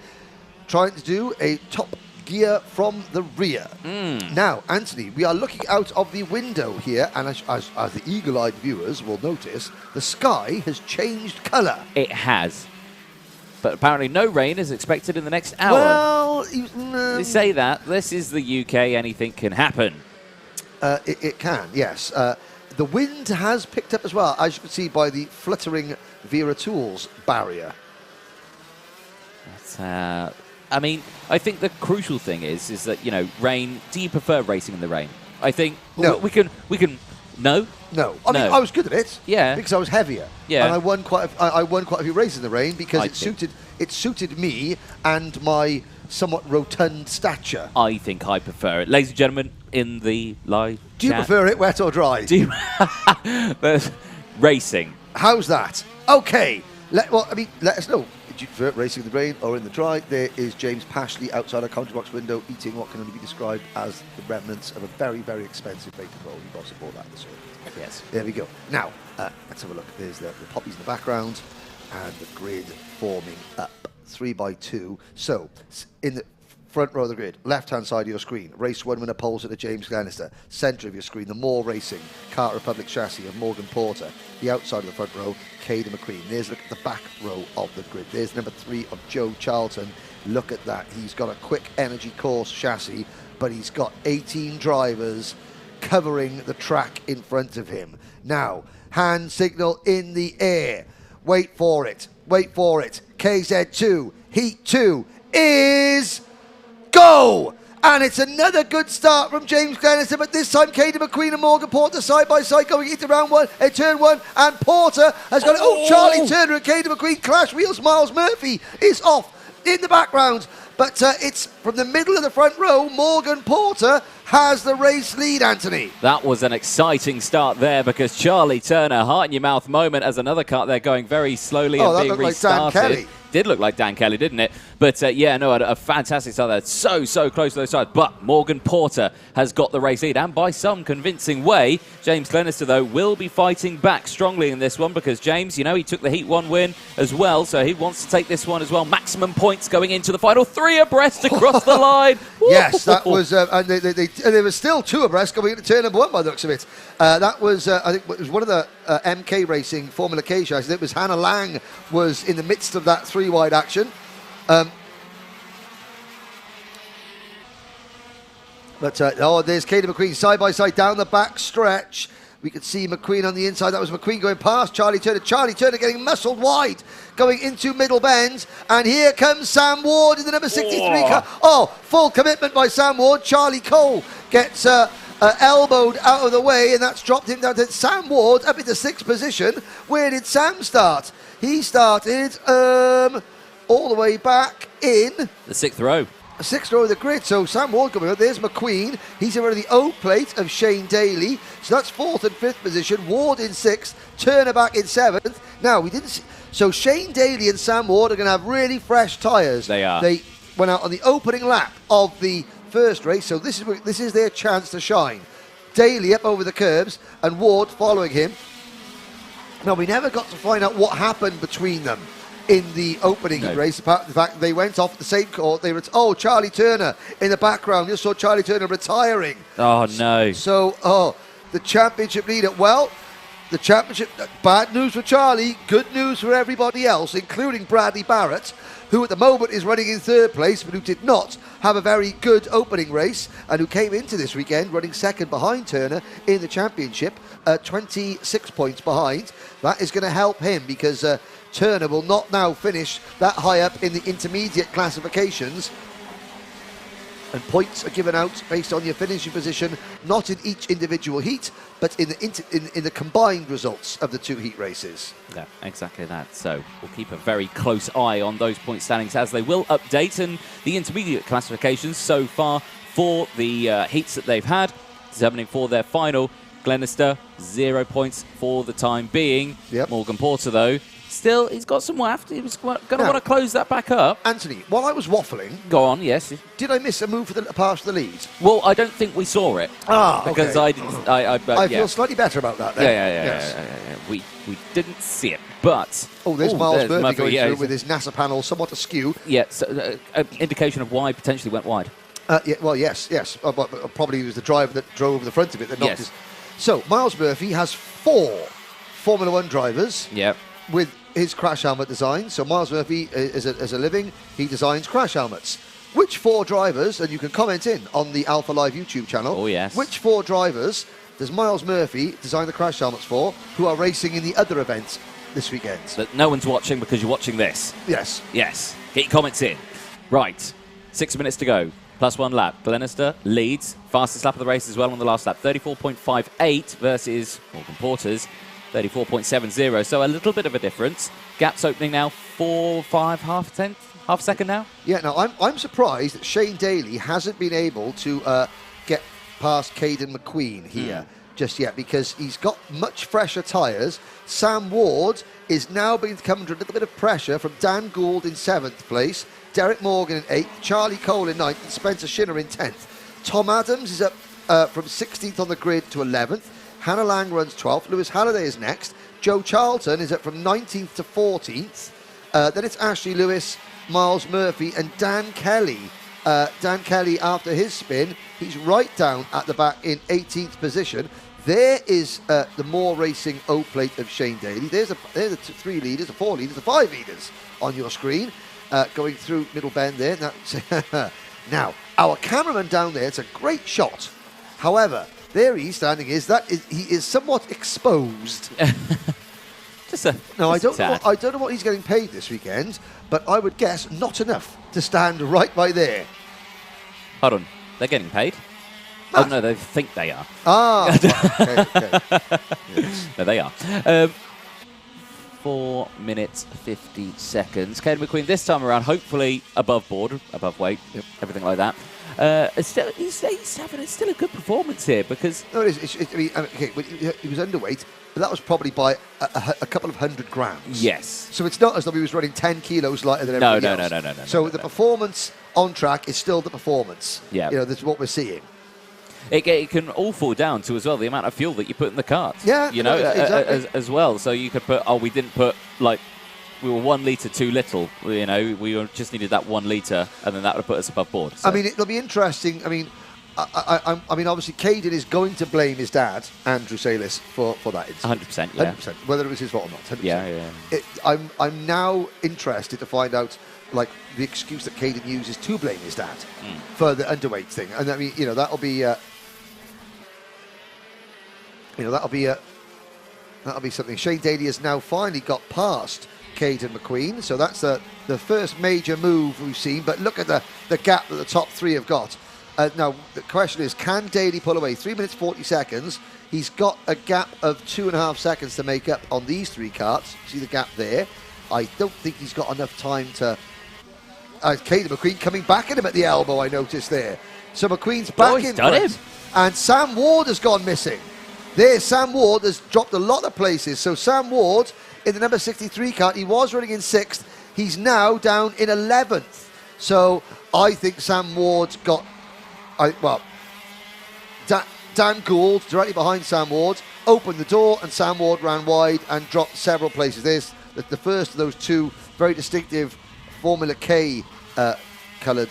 trying to do a top gear from the rear. Now, Anthony, we are looking out of the window here, and as the eagle-eyed viewers will notice, the sky has changed colour. It has. But apparently no rain is expected in the next hour. Well, They say that. This is the UK. Anything can happen. it can, yes. The wind has picked up as well, as you can see by the fluttering Vera Tools barrier. I mean, I think the crucial thing is that, you know, rain. Do you prefer racing in the rain? I think No. we can. No. No, I mean, No. I was good at it. Yeah. Because I was heavier. Yeah. And I won quite a few races in the rain because I think. it suited me and my somewhat rotund stature. I think I prefer it, ladies and gentlemen, in the live. Do you chat. prefer it wet or dry? Do you But racing? How's that? Okay. Let us know. Do you prefer it racing in the rain or in the dry? There is James Pashley outside our commentary box window eating what can only be described as the remnants of a very, very expensive bacon roll. You've got to support that this week. Yes. There we go. Now, let's have a look. There's the poppies in the background and the grid forming up 3 by 2. So, in the front row of the grid, left-hand side of your screen, race 1 winner poles at the James Glenister. Centre of your screen, the Moore Racing, Kart Republic chassis of Morgan Porter. The outside of the front row, Caden McQueen. There's a look at the back row of the grid. There's number 3 of Joe Charlton. Look at that. He's got a quick energy course chassis, but he's got 18 drivers covering the track in front of him. Now, hand signal in the air. Wait for it. Wait for it. KZ2, Heat 2 is go! And it's another good start from James Glenister, but this time Caden McQueen and Morgan Porter side by side going into round 1, turn 1, and Porter has got it. Oh, Charlie Turner and Caden McQueen clash wheels. Miles Murphy is off in the background, but it's from the middle of the front row. Morgan Porter has the race lead, Anthony. That was an exciting start there because Charlie Turner, heart in your mouth moment as another car there going very slowly and being restarted. Like Dan Kelly. Did look like Dan Kelly, didn't it? But a fantastic start there. So close to those sides. But Morgan Porter has got the race lead, and by some convincing way. James Glenister, though, will be fighting back strongly in this one because James, you know, he took the Heat 1 win as well, so he wants to take this one as well. Maximum points going into the final 3 abreast across the line. Yes, that was, and there was still 2 abreast going into turn number 1 by the looks of it. That was, I think, it was one of the MK Racing Formula K chassis. It was Hannah Lang was in the midst of that 3-wide action. There's Caden McQueen side by side down the back stretch. We could see McQueen on the inside. That was McQueen going past Charlie Turner. Charlie Turner getting muscled wide, going into middle bends. And here comes Sam Ward in the number 63 car. Oh, full commitment by Sam Ward. Charlie Cole gets elbowed out of the way, and that's dropped him down to Sam Ward up into 6th position. Where did Sam start? He started all the way back in The 6th row. 6th row of the grid. So Sam Ward coming up. There's McQueen. He's over the O plate of Shane Daly. So that's 4th and 5th position. Ward in 6th. Turner back in 7th. Now, we didn't see. So Shane Daly and Sam Ward are going to have really fresh tyres. They are. They went out on the opening lap of the first race. So this is their chance to shine. Daly up over the curbs and Ward following him. Now, we never got to find out what happened between them in the opening race, apart from the fact they went off the same court. They were Charlie Turner in the background. You saw Charlie Turner retiring. Oh, no. So, the championship leader. Well, the championship, bad news for Charlie, good news for everybody else, including Bradley Barrett, who at the moment is running in third place, but who did not have a very good opening race, and who came into this weekend running second behind Turner in the championship, 26 points behind. That is going to help him because Turner will not now finish that high up in the intermediate classifications. And points are given out based on your finishing position, not in each individual heat, but in the combined results of the 2 heat races. Yeah, exactly that. So we'll keep a very close eye on those point standings as they will update, and the intermediate classifications so far for the heats that they've had, determining for their final. Glenister, 0 points for the time being. Yep. Morgan Porter, though, still, he's got some waft. He was going to want to close that back up. Anthony, while I was waffling, Go on, yes. did I miss a move for the past the lead? Well, I don't think we saw it. Because okay. I didn't. I feel slightly better about that then. Yeah. We didn't see it, but There's Miles Murphy going yeah, through with his NASA panel somewhat askew. Yeah, so, indication of why potentially went wide. Yes. But probably it was the driver that drove the front of it that knocked Yes. his. So Miles Murphy has 4 Formula One drivers. Yep. With his crash helmet design. So Miles Murphy, as a living, he designs crash helmets. Which 4 drivers, and you can comment in on the Alpha Live YouTube channel. Oh, yes. Which 4 drivers does Miles Murphy design the crash helmets for, who are racing in the other events this weekend? That no one's watching because you're watching this. Yes. Yes. Get your comments in. Right. 6 minutes to go. Plus 1 lap. Glenister leads. Fastest lap of the race as well on the last lap. 34.58 versus Morgan Porter's 34.70. So a little bit of a difference. Gaps opening now. 4, 5, half a second now. Yeah, now I'm surprised that Shane Daly hasn't been able to get past Caden McQueen here just yet, because he's got much fresher tyres. Sam Ward is now being come under a little bit of pressure from Dan Gould in 7th place, Derek Morgan in 8th, Charlie Cole in 9th, and Spencer Shinner in 10th. Tom Adams is up from 16th on the grid to 11th. Hannah Lang runs 12th. Lewis Halliday is next. Joe Charlton is up from 19th to 14th. Then it's Ashley Lewis, Miles Murphy, and Dan Kelly. Dan Kelly, after his spin, he's right down at the back in 18th position. There is the More Racing O plate of Shane Daly. There's the 3 leaders, the 4 leaders, the 5 leaders on your screen, going through Middle Bend there. Now, our cameraman down there, it's a great shot. However, there he's standing he is somewhat exposed. I don't know what he's getting paid this weekend, but I would guess not enough to stand right by there. Hold on. They're getting paid? Matt. Oh, no, they think they are. Okay. No, they are. 4 minutes, 50 seconds. Caden McQueen this time around, hopefully above board, above weight, everything like that. He's having still a good performance here because... No, it is. He was underweight, but that was probably by a couple of 100 grams. Yes. So it's not as though he was running 10 kilos lighter than everybody else. No. So the performance on track is still the performance. Yeah. This is what we're seeing. It can all fall down to as well the amount of fuel that you put in the cart. Yeah, exactly. as well. So you could put, we didn't put we were 1 litre too little. We just needed that 1 litre, and then that would put us above board. So. I mean, it'll be interesting. I mean, obviously, Caden is going to blame his dad, Andrew Salis, for that incident. 100%, yeah. 100%, whether it was his fault or not. 100%. Yeah. I'm now interested to find out, the excuse that Caden uses to blame his dad for the underweight thing, and I mean, that'll be, that'll be something. Shane Daly has now finally got past Caden McQueen, so that's the first major move we've seen. But look at the gap that the top 3 have got. Now the question is, can Daly pull away? 3 minutes 40 seconds. He's got a gap of 2.5 seconds to make up on these 3 karts. See the gap there? I don't think he's got enough time to. Caden McQueen coming back at him at the elbow, I noticed there. So McQueen's back in front. And Sam Ward has gone missing. There, Sam Ward has dropped a lot of places. So Sam Ward in the number 63 kart, he was running in 6th. He's now down in 11th. So I think Sam Ward's got, Dan Gould directly behind Sam Ward, opened the door, and Sam Ward ran wide and dropped several places. There's the first of those 2 very distinctive Formula K coloured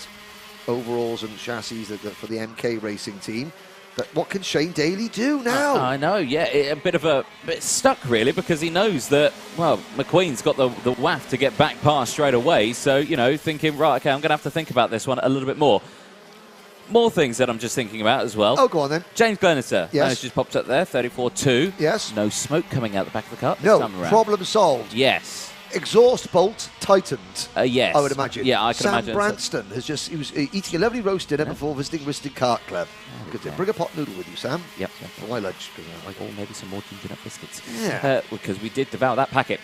overalls and chassis for the MK Racing team. But what can Shane Daly do now? I know, yeah, a bit stuck really, because he knows that, well, McQueen's got the waff to get back past straight away. So, you know, thinking, right, okay, I'm going to have to think about this one a little bit more. More things that I'm just thinking about as well. Oh, go on then. James Glenister. Yes. Has just popped up there, 34-2. Yes. No smoke coming out the back of the car this No, time around. problem solved. Yes. Exhaust bolt tightened. Yes. I would imagine. Yeah, I can Sam imagine. Branston he was eating a lovely roast dinner before visiting Risington Kart Club. Bring a pot noodle with you, Sam. Yep. For my lunch. Or maybe some more ginger nut biscuits. Yeah. Because we did devour that packet.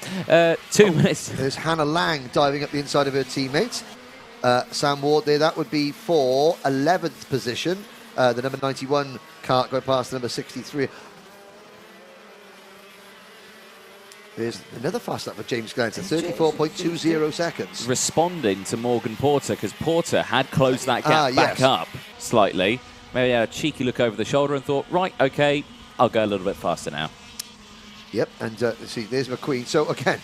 2 minutes. There's Hannah Lang diving up the inside of her teammate. Sam Ward there, that would be for 11th position. The number 91 kart going past the number 63. There's another fast lap for James Glenister, 34.20 seconds. Responding to Morgan Porter, because Porter had closed that gap back up slightly. Maybe had a cheeky look over the shoulder and thought, right, okay, I'll go a little bit faster now. Yep, and see, there's McQueen. So again,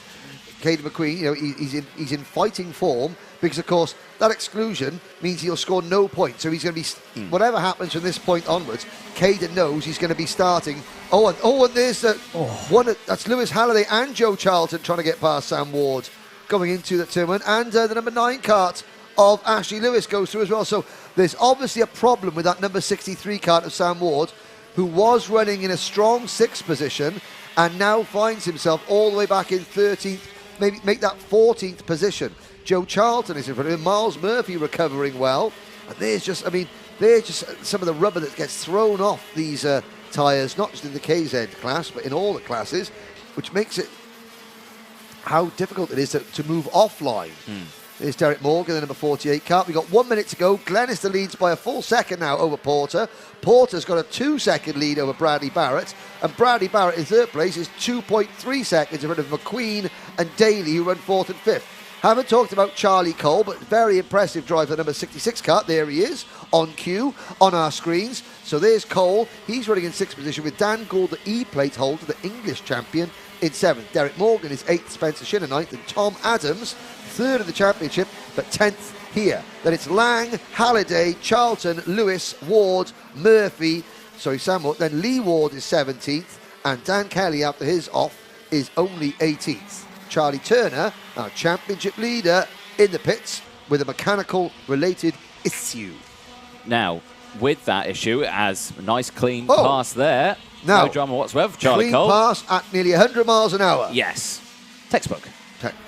Caden McQueen, you know, he's in fighting form, because of course that exclusion means he'll score no points. So he's going to be whatever happens from this point onwards. Caden knows he's going to be starting. And there's one. That's Lewis Halliday and Joe Charlton trying to get past Sam Ward going into the tournament, and the number 9 kart of Ashley Lewis goes through as well. So there's obviously a problem with that number 63 kart of Sam Ward, who was running in a strong 6th position and now finds himself all the way back in 13th, maybe make that 14th position. Joe Charlton is in front of him. Miles Murphy recovering well. And there's just some of the rubber that gets thrown off these tyres, not just in the KZ class, but in all the classes, which makes it how difficult it is to move offline. There's Derek Morgan, the number 48 kart. We've got 1 minute to go. Glenister leads by a full second now over Porter. Porter's got a 2-second lead over Bradley Barrett. And Bradley Barrett in 3rd place is 2.3 seconds in front of McQueen and Daly, who run 4th and 5th. Haven't talked about Charlie Cole, but very impressive drive for the number 66 kart. There he is, on cue, on our screens. So there's Cole. He's running in 6th position with Dan Gould, the E-plate holder, the English champion, in 7th. Derek Morgan is 8th, Spencer Shinner 9th, and Tom Adams, 3rd of the championship, but 10th here. Then it's Lang, Halliday, Charlton, Lewis, Ward, Murphy, Sam Ward. Then Lee Ward is 17th, and Dan Kelly, after his off, is only 18th. Charlie Turner, our championship leader, in the pits with a mechanical-related issue. Now, with that issue, as a nice clean pass there, no drama whatsoever for Charlie Cole. Clean pass at nearly 100 miles an hour. Yes. Textbook.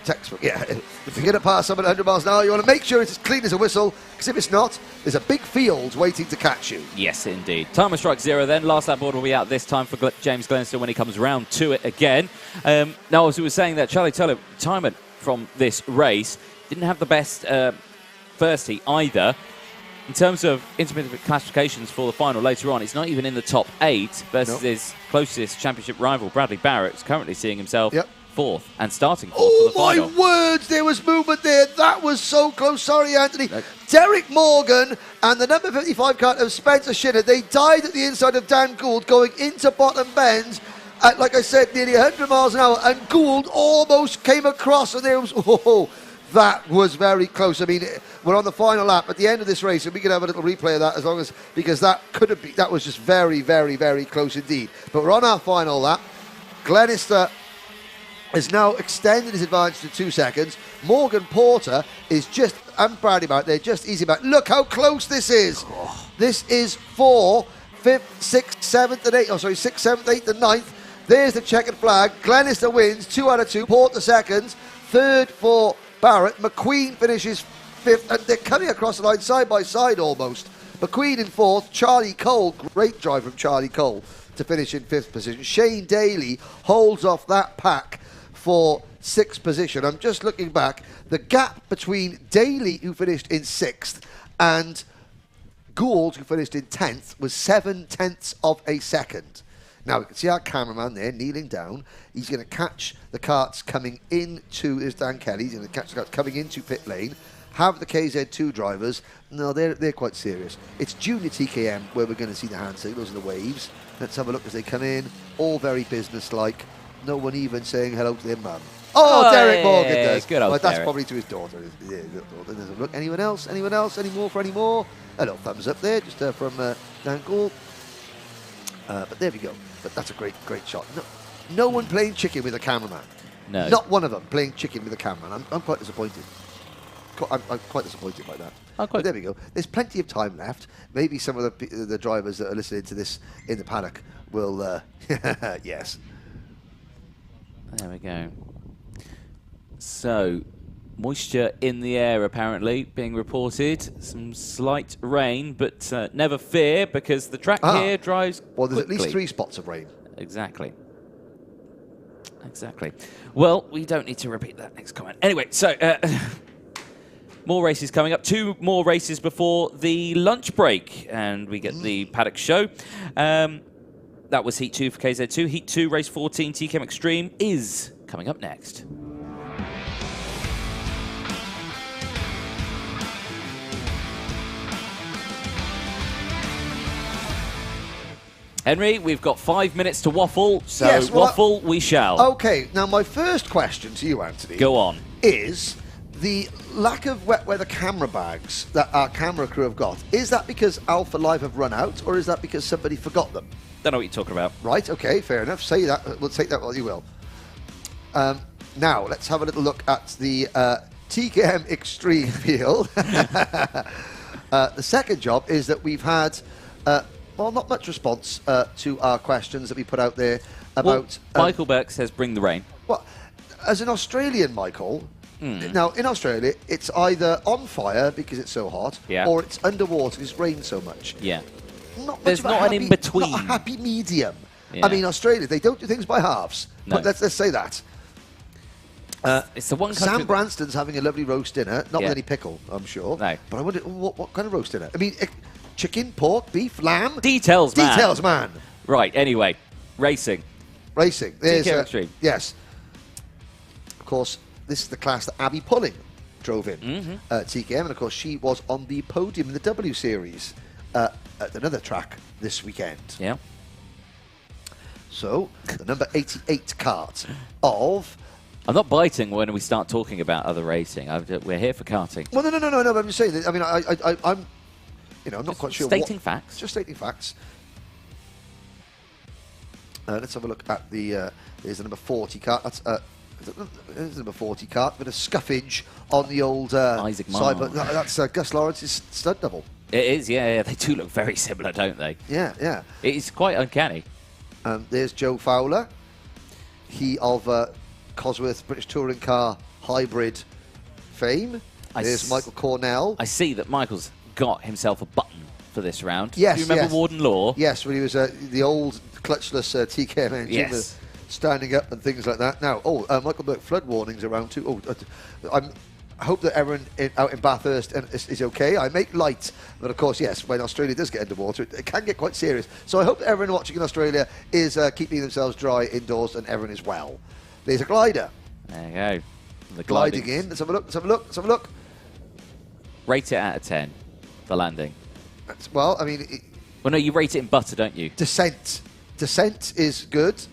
Textbook, yeah. If you're going to pass someone at 100 miles an hour, you want to make sure it's as clean as a whistle, because if it's not, there's a big field waiting to catch you. Yes, indeed. Timer strikes 0 then. Last lap board will be out this time for James Glenister when he comes round to it again. Now, as we were saying that Charlie Tuller, retirement from this race, didn't have the best first heat either. In terms of intermediate classifications for the final later on, it's not even in the top 8 versus his closest championship rival, Bradley Barrett, who's currently seeing himself 4th and starting 4th for the final. Oh, my words, there was movement there. That was so close. Sorry, Anthony. Derek Morgan and the number 55 kart of Spencer Shinner, they died at the inside of Dan Gould going into bottom bends at, like I said, nearly 100 miles an hour, and Gould almost came across, and there was... that was very close. I mean, we're on the final lap at the end of this race, and we can have a little replay of that because that was just very, very, very close indeed. But we're on our final lap. Glenister has now extended his advantage to 2 seconds. Morgan Porter is and Bradley Barrett, they're just easy back. Look how close this is. This is 4th, 5th, 6th, 7th, and 8th. 6th, 7th, 8th, and 9th. There's the checkered flag. Glenister wins, 2 out of 2. Porter seconds, 3rd for Barrett. McQueen finishes 5th, and they're coming across the line side by side almost. McQueen in 4th, Charlie Cole, great drive from Charlie Cole to finish in 5th position. Shane Daly holds off that pack for 6th position. I'm just looking back. The gap between Daly, who finished in 6th, and Gould, who finished in 10th, was 7/10 of a second. Now, we can see our cameraman there kneeling down. He's going to catch the karts coming into... There's Dan Kelly. He's going to catch the karts coming into pit lane. Have the KZ2 drivers. No, they're quite serious. It's Junior TKM where we're going to see the hand signals and the waves. Let's have a look as they come in. All very business-like. No one even saying hello to their mum. Oh, Derek Morgan does. Good old that's Derek. Probably to his daughter. Yeah, look. Anyone else? Anyone else? Any more for any more? A little thumbs up there, just from Dan Gould. But there we go. But that's a great shot. No one playing chicken with a cameraman. No. Not one of them playing chicken with a cameraman. I'm quite disappointed. I'm quite disappointed by that. But there we go. There's plenty of time left. Maybe some of the drivers that are listening to this in the paddock will, yes. There we go. So, moisture in the air apparently being reported. Some slight rain, but never fear because the track here dries Well, there's quickly. at least 3 spots of rain. Exactly. Well, we don't need to repeat that next comment. Anyway, so more races coming up. 2 more races before the lunch break, and we get the Paddock Show. That was Heat 2 for KZ2. Heat 2, Race 14, TKM Extreme is coming up next. Henry, we've got 5 minutes to waffle, so Yes, well, waffle we shall. Okay, now my first question to you, Anthony. Go on. Is the lack of wet weather camera bags that our camera crew have got, is that because Alpha Live have run out, or is that because somebody forgot them? Don't know what you're talking about. Right, okay, fair enough. Say that. We'll take that what you will. Now, let's have a little look at the TKM Extreme field. The second job is that we've had, well, not much response to our questions that we put out there about... Michael Burke says bring the rain. Well, as an Australian, Michael... Now, in Australia, it's either on fire because it's so hot, or it's underwater because it's rained so much. Yeah. There's not an in-between. Not a happy medium. Yeah. I mean, Australia, they don't do things by halves. No. But let's say that. It's the one country... Sam Branston's having a lovely roast dinner, not with any pickle, I'm sure. No. But I wonder, what kind of roast dinner? I mean, chicken, pork, beef, lamb? Details, man. Details, man. Right, anyway, racing. Racing. There's, TKM Extreme. Yes. Of course, this is the class that Abby Pulling drove in at TKM, and of course she was on the podium in the W Series at another track this weekend. Yeah. So, the number 88 kart of... I'm not biting when we start talking about other racing. We're here for karting. Well, no, but I'm just saying that, I mean, I'm, you know, I'm not quite sure stating facts. Just stating facts. Let's have a look at the, there's the number 40 kart. That's, there's the number 40 kart, bit of scuffage on the old Isaac side, Marr. but that's Gus Lawrence's stud double. It is, yeah. They do look very similar, don't they? Yeah. It's quite uncanny. There's Joe Fowler. He of Cosworth British Touring Car Hybrid fame. There's Michael Cornell. I see that Michael's got himself a button for this round. Yes, Do you remember Warden Law? Yes, when he was the old clutchless TKM engine. Yes. Standing up and things like that. Now, Michael Burke, flood warnings around too. I hope that everyone out in Bathurst is okay. I make light, but of course, yes, when Australia does get underwater, it can get quite serious. So I hope that everyone watching in Australia is keeping themselves dry indoors and everyone is well. There's a glider. There you go. The Gliding in. Let's have a look. Rate it out of 10, the landing. Well, I mean... Well, no, you rate it in butter, don't you? Descent. Descent is good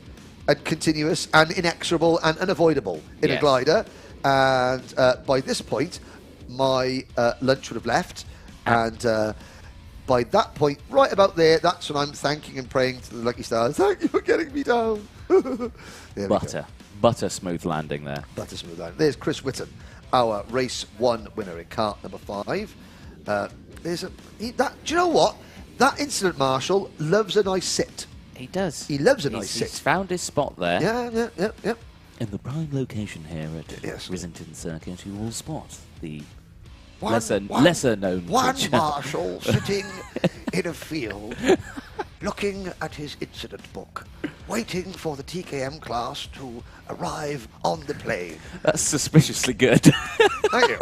and continuous and inexorable and unavoidable in a glider. And by this point, my lunch would have left. And by that point, right about there, that's when I'm thanking and praying to the lucky stars. Thank you for getting me down. Butter smooth landing there. Butter smooth landing. There's Chris Whitten, our race 1 winner in kart number 5. Do you know what? That incident marshal loves a nice sit. He does. He loves a nice sit. He's found his spot there. Yeah. In the prime location here at Risington Circuit, you will spot the lesser known one feature. marshal sitting in a field, looking at his incident book, waiting for the TKM class to arrive on the plane. That's suspiciously good. Thank you.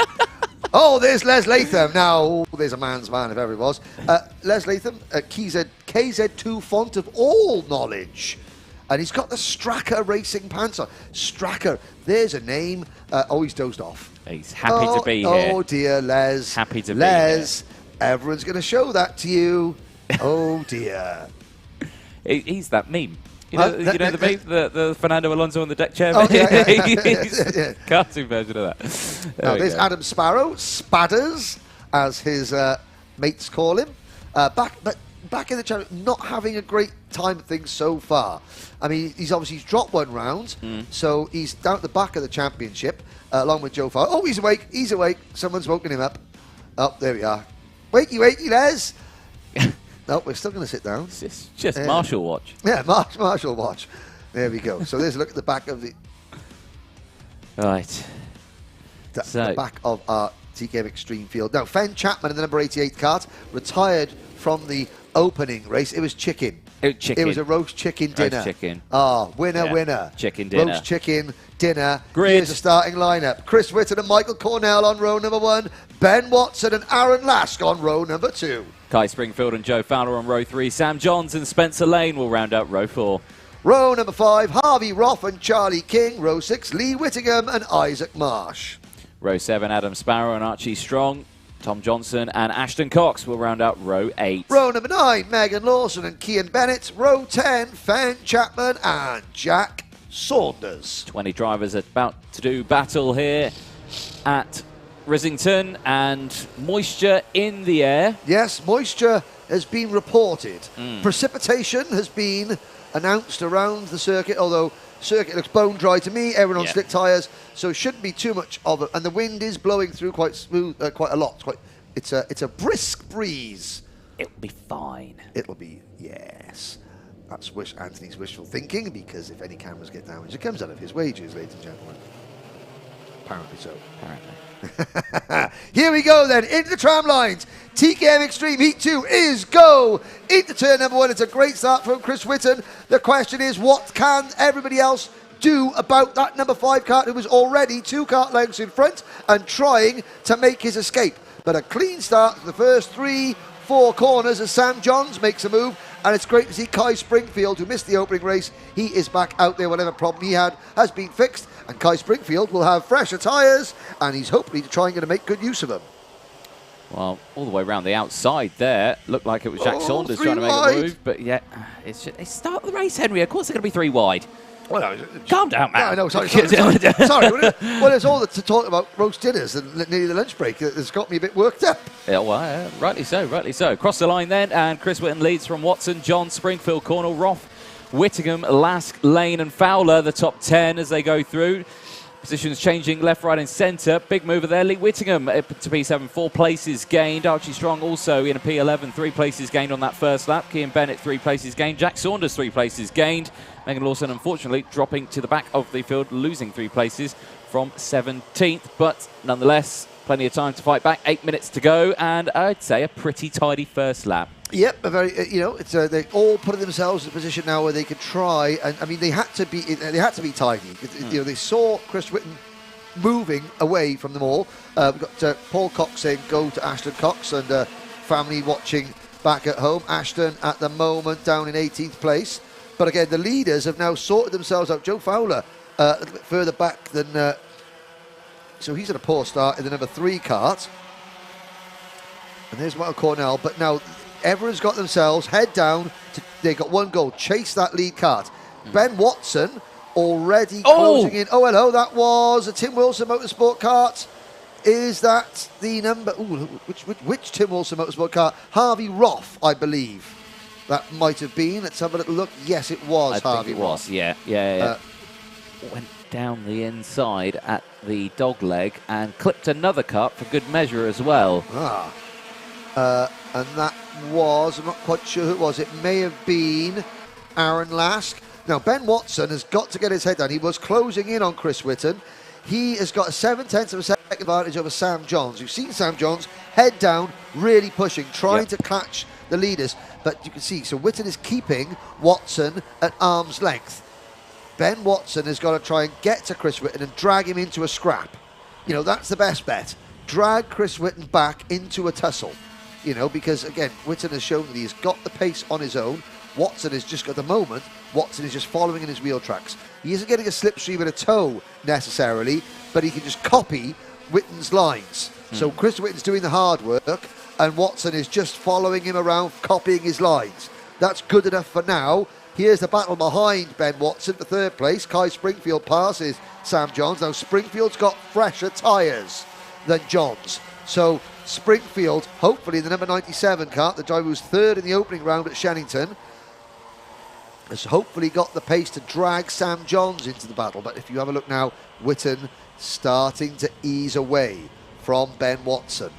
Oh, there's Les Latham. Now, there's a man's man if ever he was. Les Latham, KZ2 font of all knowledge. And he's got the Stracker racing pants on. Stracker, there's a name. He's dozed off. He's happy to be here. Oh, dear, Les. Happy to be Les, everyone's going to show that to you. Oh, dear. He's that meme. You know the meme, the Fernando Alonso on the deck chair? Oh, yeah. Cartoon version of that. Now, there's Adam Sparrow, Spadders, as his mates call him. But back in the championship, not having a great time of things so far. I mean, he's dropped one round, so he's down at the back of the championship, along with Joe Fowler. Oh, he's awake. Someone's woken him up. Oh, there we are. Wakey, Les. No, we're still going to sit down. It's just Marshall watch. Yeah, Marshall watch. There we go. So there's a look at the back of the... Right. The back of our TKM Extreme field. Now, Fen Chapman in the number 88 kart retired from the opening race. It was chicken. It was a roast chicken dinner. Roast chicken. Ah, winner. Chicken dinner. Roast chicken dinner. Grid. Here's the starting lineup. Chris Whitton and Michael Cornell on row number 1. Ben Watson and Aaron Lask on row number 2. Kai Springfield and Joe Fowler on row 3. Sam Johns and Spencer Lane will round out row 4. Row number 5, Harvey Roth and Charlie King. Row 6, Lee Whittingham and Isaac Marsh. Row 7, Adam Sparrow and Archie Strong. Tom Johnson and Ashton Cox will round out row 8. Row number 9, Megan Lawson and Kian Bennett. Row 10, Fen Chapman and Jack Saunders. 20 drivers about to do battle here at Risington, and moisture in the air. Yes, moisture has been reported. Precipitation has been announced around the circuit, although circuit looks bone dry to me. Everyone on slick tyres, so it shouldn't be too much of it. And the wind is blowing through quite smooth, quite a lot. It's a brisk breeze. It'll be fine. It'll be, yes. That's Anthony's wishful thinking, because if any cameras get damaged, it comes out of his wages, ladies and gentlemen. Apparently so. Apparently. Here we go then, into the tram lines. TKM Extreme Heat 2 is go. Into turn number 1. It's a great start from Chris Whitton. The question is, what can everybody else do about that number 5 kart who was already 2 kart lengths in front and trying to make his escape? But a clean start to the first 3-4 corners as Sam Johns makes a move. And it's great to see Kai Springfield, who missed the opening race. He is back out there. Whatever problem he had has been fixed. And Kai Springfield will have fresher tyres, and he's hopefully trying to make good use of them. Well, all the way around the outside there, looked like it was Jack Saunders trying to make a move. But yeah, they start the race, Henry. Of course they're going to be 3 wide. Well, no, calm down, man. Yeah, I know. Sorry. Sorry. Well, there's all the talk about roast dinners and nearly the lunch break. It's got me a bit worked up. Yeah, well, rightly so. Cross the line then, and Chris Whitton leads from Watson, John, Springfield, Cornell, Roth, Whittingham, Lask, Lane and Fowler, the top 10 as they go through. Positions changing left, right and centre. Big mover there. Lee Whittingham to P7, 4 places gained. Archie Strong also in a P11, 3 places gained on that first lap. Kian Bennett, 3 places gained. Jack Saunders, 3 places gained. Megan Lawson, unfortunately, dropping to the back of the field, losing 3 places from 17th. But nonetheless, plenty of time to fight back. 8 minutes to go, and I'd say a pretty tidy first lap. Yep, a very it's they're all putting themselves in a position now where they could try, and I mean they had to be tidy. They saw Chris Whitton moving away from them all. We've got Paul Cox saying go to Ashton Cox, and family watching back at home. Ashton at the moment down in 18th place, but again the leaders have now sorted themselves out. Joe Fowler a little bit further back than, so he's at a poor start in the number 3 kart, and there's Michael Cornell, but now. Everyone's got themselves head down. They've got 1 goal. Chase that lead kart. Ben Watson already closing in. Oh, hello. That was a Tim Wilson Motorsport kart. Is that the number? Ooh, which Tim Wilson Motorsport kart? Harvey Roth, I believe. That might have been. Let's have a little look. Yes, it was Harvey Roth. Yeah. Went down the inside at the dog leg and clipped another kart for good measure as well. And that was, I'm not quite sure who it was, it may have been Aaron Lask. Now, Ben Watson has got to get his head down. He was closing in on Chris Whitton. He has got a 7/10 of a second advantage over Sam Johns. You've seen Sam Johns head down, really pushing, trying to catch the leaders. But you can see, so Whitton is keeping Watson at arm's length. Ben Watson has got to try and get to Chris Whitton and drag him into a scrap. That's the best bet. Drag Chris Whitton back into a tussle. Because, again, Whitton has shown that he's got the pace on his own. Watson is just, at the moment, Watson is just following in his wheel tracks. He isn't getting a slipstream and a toe, necessarily, but he can just copy Whitton's lines. So Chris Whitton's doing the hard work, and Watson is just following him around, copying his lines. That's good enough for now. Here's the battle behind Ben Watson for 3rd place. Kai Springfield passes Sam Johns. Now, Springfield's got fresher tyres than Johns. So Springfield, hopefully the number 97 kart, the driver who was third in the opening round at Shannington, has hopefully got the pace to drag Sam Johns into the battle. But if you have a look now, Witten starting to ease away from Ben Watson.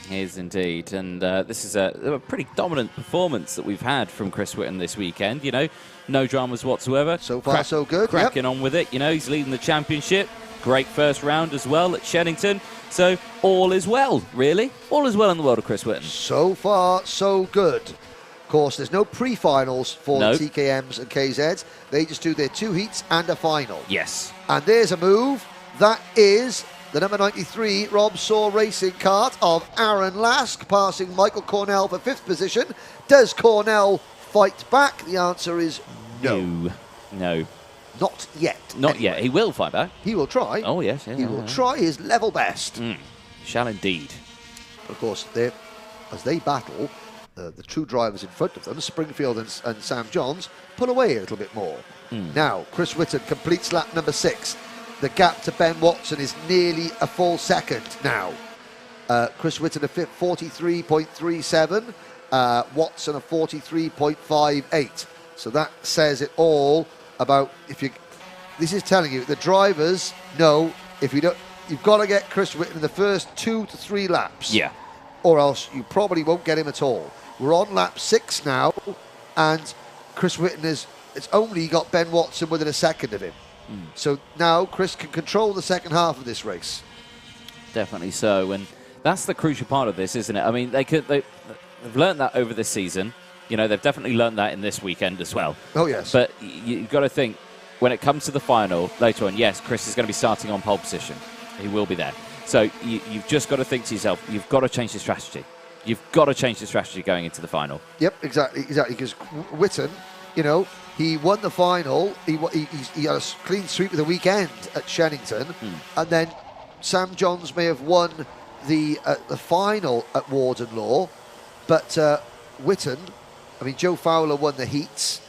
He is indeed, and this is a pretty dominant performance that we've had from Chris Witten this weekend. You know, no dramas whatsoever. So far, so good. Cracking on with it. You know, he's leading the championship. Great first round as well at Shannington. So all is well, really. All is well in the world of Chris Witten. So far, so good. Of course, there's no pre-finals for No. TKMs and KZs. They just do their 2 heats and a final. Yes. And there's a move. That is the number 93 Rob Saw Racing kart of Aaron Lask, passing Michael Cornell for 5th position. Does Cornell fight back? The answer is no. No. Not yet. Not anyway. yet. He will fight back. He will try. Oh, yes. He will try his level best. Shall indeed. Of course, as they battle, the two drivers in front of them, Springfield and Sam Johns, pull away a little bit more. Now, Chris Witten completes lap number 6. The gap to Ben Watson is nearly a full second now. Chris Witten a 43.37, Watson a 43.58. So that says it all about this is telling you the drivers know if you don't, you've got to get Chris Witten in the first 2 to 3 laps. Yeah. Or else you probably won't get him at all. We're on lap 6 now, and Chris Witten it's only got Ben Watson within a second of him. So now Chris can control the second half of this race. Definitely so, and that's the crucial part of this, isn't it? I mean, they've learned that over this season. You know, they've definitely learned that in this weekend as well. Oh, yes. But you've got to think, when it comes to the final later on, yes, Chris is going to be starting on pole position. He will be there. So you've just got to think to yourself, you've got to change the strategy. You've got to change the strategy going into the final. Yep, exactly. Because Witten, you know, he won the final. He had a clean sweep of the weekend at Shannington, and then Sam Johns may have won the final at Warden Law, but Witten, I mean, Joe Fowler won the heats,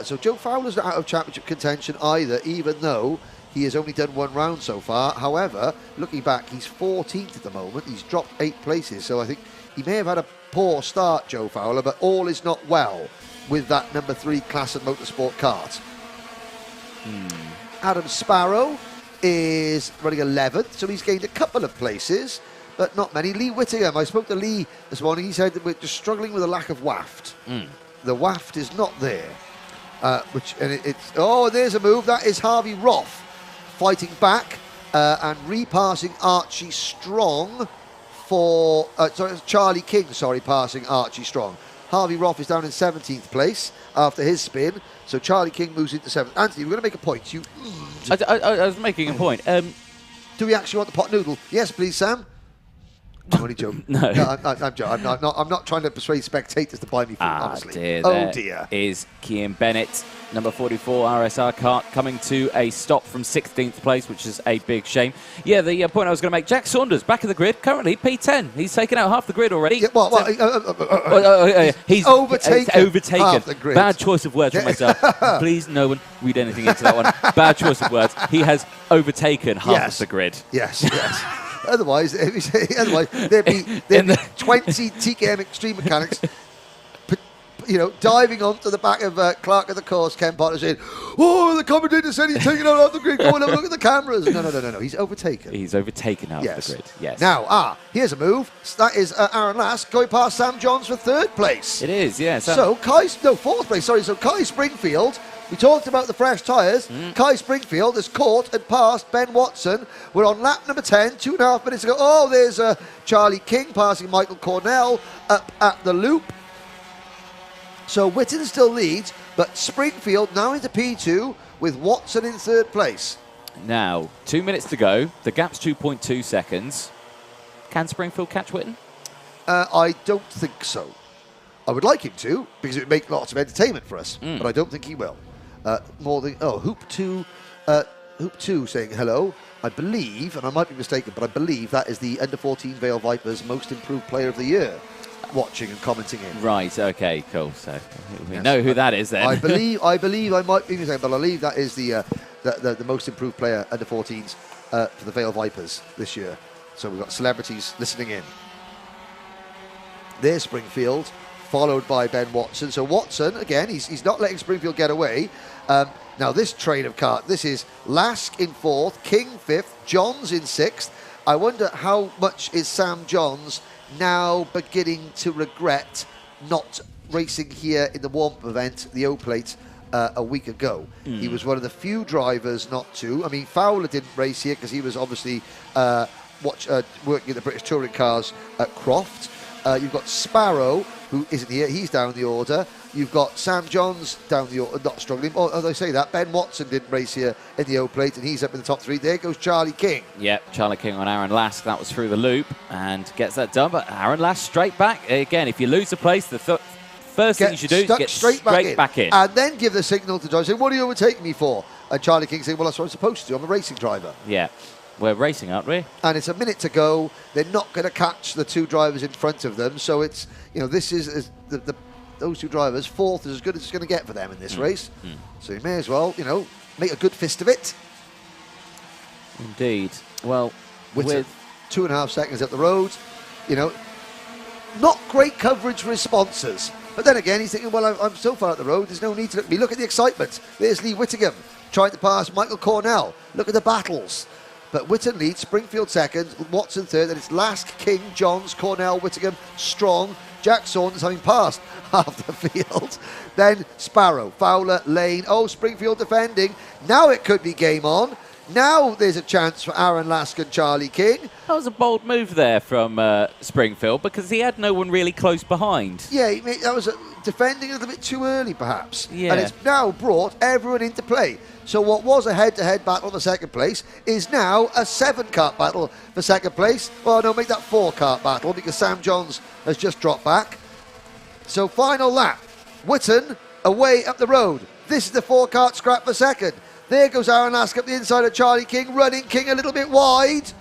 so Joe Fowler's not out of championship contention either, even though he has only done 1 round so far. However, looking back, he's 14th at the moment. He's dropped 8 places, so I think he may have had a poor start, Joe Fowler, but all is not well with that number 3 Classic Motorsport kart. Adam Sparrow is running 11th, so he's gained a couple of places, but not many. Lee Whittingham, I spoke to Lee this morning, he said that we're just struggling with a lack of waft. The waft is not there. There's a move. That is Harvey Roth fighting back and repassing Archie Strong for... Charlie King, passing Archie Strong. Harvey Roth is down in 17th place after his spin, so Charlie King moves into 7th. Anthony, we're going to make a point. I was making a point. Do we actually want the pot noodle? Yes, please, Sam. I'm only joking. No. I'm joking. I'm not trying to persuade spectators to buy me food, honestly. Dear. Is Cian Bennett, number 44 RSR kart, coming to a stop from 16th place, which is a big shame. Yeah, the point I was going to make, Jack Saunders, back of the grid, currently P10. He's taken out half the grid already. Yeah, he's overtaken half the grid. Bad choice of words from myself. Please, no one read anything into that one. Bad choice of words. He has overtaken half of the grid. Yes. Otherwise, there'd be 20 TKM Extreme mechanics, diving onto the back of Clark of the course, Ken Potter, saying, "Oh, the commentator said he's taken out of the grid. Go and have a look at the cameras." No. He's overtaken. He's overtaken out of the grid. Yes. Now, here's a move. That is Aaron Lask going past Sam Johns for 3rd place. It is, yes. So 4th place. Sorry. So Kai Springfield. We talked about the fresh tyres. Kai Springfield has caught and passed Ben Watson. We're on lap number 10, 2.5 minutes ago. Oh, there's Charlie King passing Michael Cornell up at the loop. So Witten still leads, but Springfield now into P2 with Watson in 3rd place. Now, 2 minutes to go. The gap's 2.2 seconds. Can Springfield catch Witten? I don't think so. I would like him to, because it would make lots of entertainment for us, but I don't think he will. Hoop 2 saying hello. I believe, and I might be mistaken, but I believe that is the Under-14 Vale Vipers Most Improved Player of the Year watching and commenting in. Right, okay, cool. So we know who that is then. I believe I might be mistaken, but I believe that is the Most Improved Player Under-14s for the Vale Vipers this year. So we've got celebrities listening in. There's Springfield, followed by Ben Watson. So Watson, again, he's not letting Springfield get away. Now this train of cars, this is Lask in 4th, King 5th, Johns in 6th. I wonder how much is Sam Johns now beginning to regret not racing here in the warm-up event, the O-Plate, a week ago. He was one of the few drivers not to. I mean, Fowler didn't race here because he was obviously working at the British Touring Cars at Croft. You've got Sparrow, who isn't here. He's down the order. You've got Sam Johns down the order, not struggling. Oh, as I say that, Ben Watson didn't race here in the O-Plate, and he's up in the top 3. There goes Charlie King. Yep, Charlie King on Aaron Lask. That was through the loop and gets that done. But Aaron Lask straight back. Again, if you lose a place, the first thing you should do is get straight back in. And then give the signal to John, saying, what are you overtaking me for? And Charlie King saying, well, that's what I'm supposed to do. I'm a racing driver. Yeah. We're racing, aren't we? And it's a minute to go. They're not going to catch the 2 drivers in front of them. So it's, this is those 2 drivers. 4th is as good as it's going to get for them in this race. So you may as well, make a good fist of it. Indeed. Well, with 2.5 seconds up the road, not great coverage responses. But then again, he's thinking, well, I'm so far up the road, there's no need to look at me. Look at the excitement. There's Lee Whittingham trying to pass Michael Cornell. Look at the battles. But Whitton leads, Springfield 2nd, Watson 3rd, and it's Lask, King, Johns, Cornell, Whittingham, Strong, Jack Saunders having passed half the field. Then Sparrow, Fowler, Lane. Oh, Springfield defending. Now it could be game on. Now there's a chance for Aaron Lask and Charlie King. That was a bold move there from Springfield because he had no one really close behind. Yeah, that was defending a little bit too early, perhaps. Yeah. And it's now brought everyone into play. So what was a head-to-head battle for second place is now a 7-kart battle for second place. Well, no, make that 4-kart battle because Sam Johns has just dropped back. So final lap. Whitton away up the road. This is the 4-kart scrap for second. There goes Aaron Lask up the inside of Charlie King, running King a little bit wide.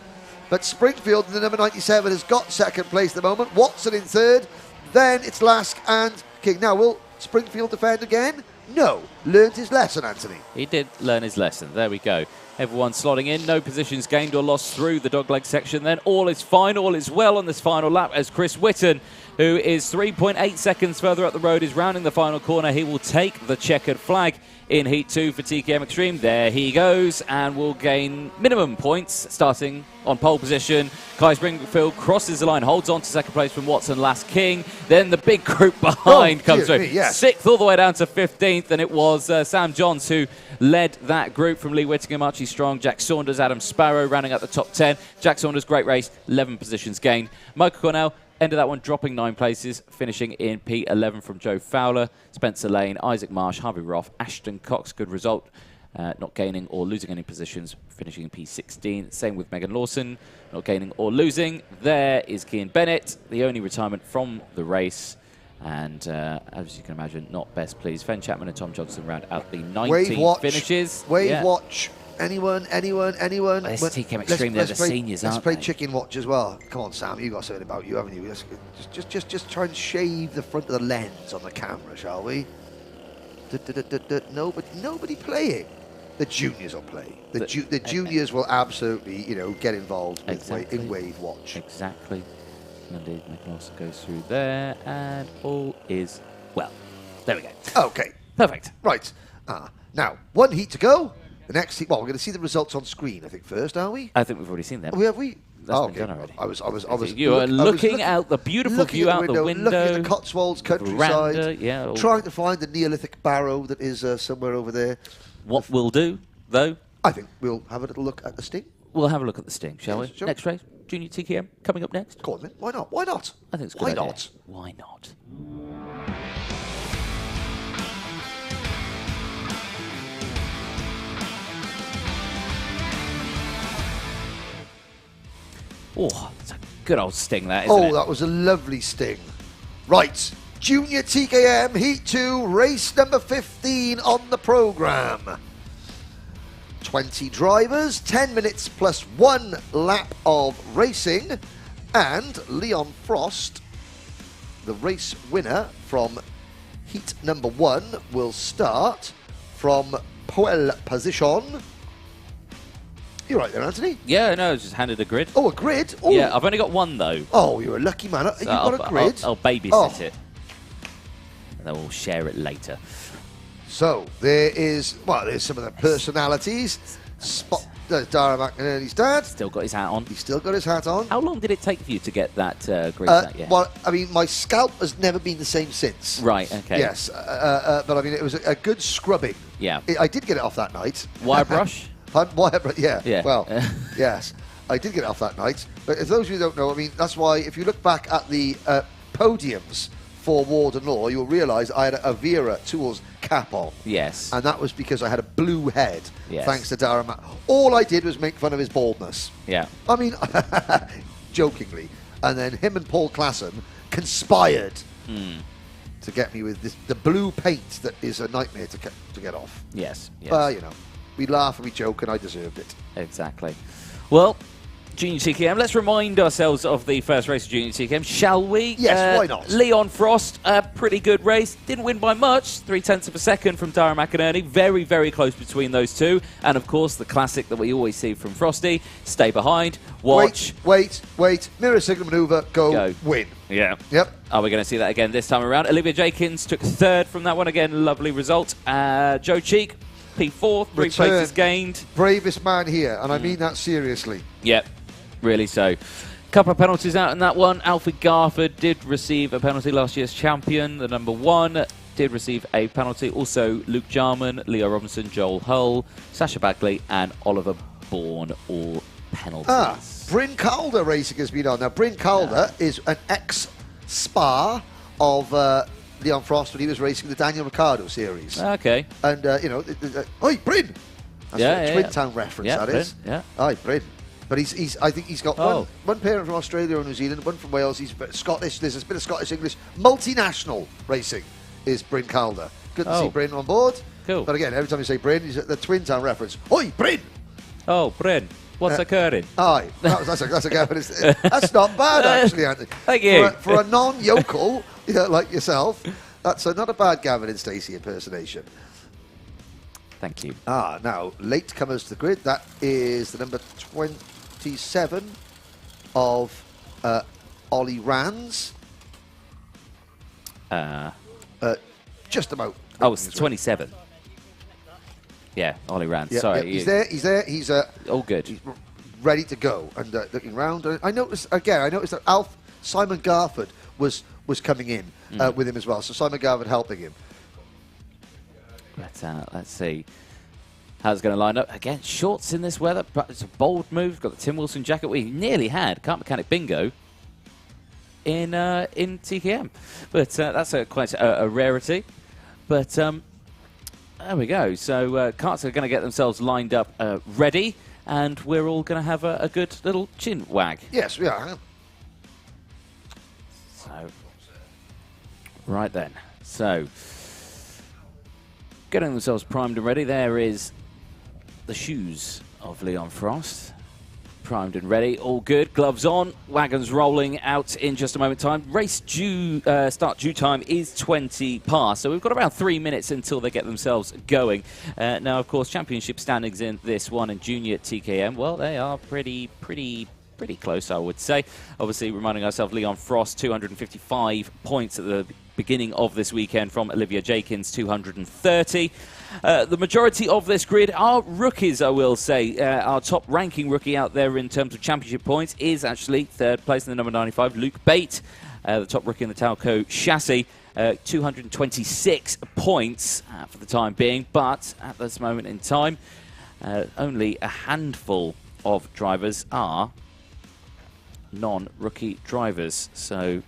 But Springfield in the number 97 has got second place at the moment. Watson in 3rd. Then it's Lask and King. Now, will Springfield defend again? No. Learned his lesson, Anthony. He did learn his lesson. There we go. Everyone slotting in. No positions gained or lost through the dogleg section. Then all is fine. All is well on this final lap as Chris Whitton, who is 3.8 seconds further up the road, is rounding the final corner. He will take the checkered flag in Heat 2 for TKM Extreme. There he goes and will gain minimum points starting on pole position. Kai Springfield crosses the line, holds on to second place from Watson, Lask, King. Then the big group behind comes through. Yes. 6th all the way down to 15th, and it was Sam Johns who led that group from Lee Whittingham, Archie Strong, Jack Saunders, Adam Sparrow rounding out the top 10. Jack Saunders, great race, 11 positions gained. Michael Cornell ended that one dropping 9 places, finishing in P11 from Joe Fowler, Spencer Lane, Isaac Marsh, Harvey Roth, Ashton Cox. Good result, not gaining or losing any positions, finishing in P16. Same with Megan Lawson, not gaining or losing. There is Kian Bennett, the only retirement from the race. And as you can imagine, not best pleased. Fen Chapman and Tom Johnson round out the 19 finishes. Wave watch. Anyone? Well, this is TKM Extreme, they're the seniors, aren't they? Let's play chicken watch as well. Come on, Sam, you got something about you, haven't you? Let's just try and shave the front of the lens on the camera, shall we? Nobody playing. The juniors will play. The juniors will absolutely, get involved in wave watch. Exactly. Indeed, McLaughlin goes through there, and all is well. There we go. Okay. Perfect. Right. Now, 1 heat to go. The next heat, well, we're going to see the results on screen, I think, first, are we? I think we've already seen them. Have we? That's been done already. I was. You are looking out the beautiful view out the window. Looking at the Cotswolds countryside. Veranda, trying to find the Neolithic barrow that is somewhere over there. What we'll do, though? I think we'll have a little look at the Sting. We'll have a look at the Sting, shall we? Sure. Next race, Junior TKM, coming up next. Go on, then. Why not? Why not? I think it's a good idea. not? Why not? Oh, it's a good old Sting, that, isn't it? That was a lovely Sting. Right. Junior TKM Heat 2, race number 15 on the programme. 20 drivers, 10 minutes plus 1 lap of racing, and Leon Frost, the race winner from heat number 1, will start from pole position. You're right there, Anthony. Yeah, no, I was just handed a grid. Oh, a grid? Oh. Yeah, I've only got one, though. Oh, you're a lucky man. So You've got a grid? I'll babysit it. And then we'll share it later. So, there's some of the personalities. There's Dara McInerney's dad. Still got his hat on. He's still got his hat on. How long did it take for you to get that grid back yet? Well, I mean, my scalp has never been the same since. Right, okay. Yes, but I mean, it was a good scrubbing. Yeah. I did get it off that night. Wire brush? Yeah. Well, Yeah. yes, I did get it off that night. But as those of you who don't know, I mean, that's why if you look back at the podiums for Warden Law, you'll realise I had a Wera Tools cap on. Yes. And that was because I had a blue head, Yes. thanks to Dara. All I did was make fun of his baldness. Yeah. I mean, jokingly. And then him and Paul Klassen conspired to get me with the blue paint that is a nightmare to get off. Yes. Yes. But, you know, we laugh and we joke, and I deserved it. Exactly. Well, Junior TKM, let's remind ourselves of the first race of Junior TKM, shall we? Yes, why not? Leon Frost, a pretty good race. Didn't win by much, 0.3 of a second from Dara McInerney. Very, very close between those two. And, of course, the classic that we always see from Frosty, stay behind, watch. Wait. Mirror signal manoeuvre, go, win. Yeah. Yep. Are we going to see that again this time around? Olivia Jenkins took third from that one. Again, lovely result. Joe Cheek, P4, 3 places gained. Bravest man here, and I mean that seriously. Yep, really so. Couple of penalties out in that one. Alfie Garford did receive a penalty, last year's champion. The number 1 did receive a penalty. Also, Luke Jarman, Leo Robinson, Joel Hull, Sasha Bagley, and Oliver Bourne, all penalties. Bryn Calder Racing has been on. Now, Bryn Calder is an ex-spar of Leon Frost when he was racing the Daniel Ricciardo series. Okay. And, oi, Bryn! That's a Twin Town reference, that Bryn, is. Yeah. Aye, Bryn. But I think he's got one parent from Australia or New Zealand, one from Wales. He's Scottish. There's a bit of Scottish-English. Multinational racing is Bryn Calder. Good to see Bryn on board. Cool. But again, every time you say Bryn, he's at the Twin Town reference. Oi, Bryn! Oh, Bryn, what's occurring? Aye, that's a gaffer. That's not bad, actually, Anthony. Thank you. For a non-yokel like yourself, that's not a bad Gavin and Stacey impersonation. Thank you. Now, late comers to the grid. That is the number 27 of Ollie Rands. Just about. Oh, it's 27. Yeah, Ollie Rand. Yeah, Sorry. yeah, he's there. He's all good. He's ready to go and looking round. I noticed that Simon Garford was coming in with him as well. So Simon Garford helping him. Let's see how it's going to line up. Again, shorts in this weather, but it's a bold move. Got the Tim Wilson jacket. We nearly had Kart Mechanic Bingo in TKM, but that's quite a rarity. But there we go. So karts are going to get themselves lined up, ready, and we're all going to have a good little chin wag. Yes, we are. So, right then. So, getting themselves primed and ready. There is the shoes of Leon Frost. Primed and ready, all good. Gloves on, wagons rolling out in just a moment time. Race start due time is 20 past, so we've got around 3 minutes until they get themselves going. Now, of course, championship standings in this one and Junior TKM, well, they are pretty close, I would say. Obviously, reminding ourselves, Leon Frost, 255 points at the beginning of this weekend from Olivia Jenkins, 230. The majority of this grid are rookies, I will say. Our top ranking rookie out there in terms of championship points is actually third place in the number 95, Luke Bate, the top rookie in the Talco chassis. 226 points for the time being, but at this moment in time, only a handful of drivers are non-rookie drivers, so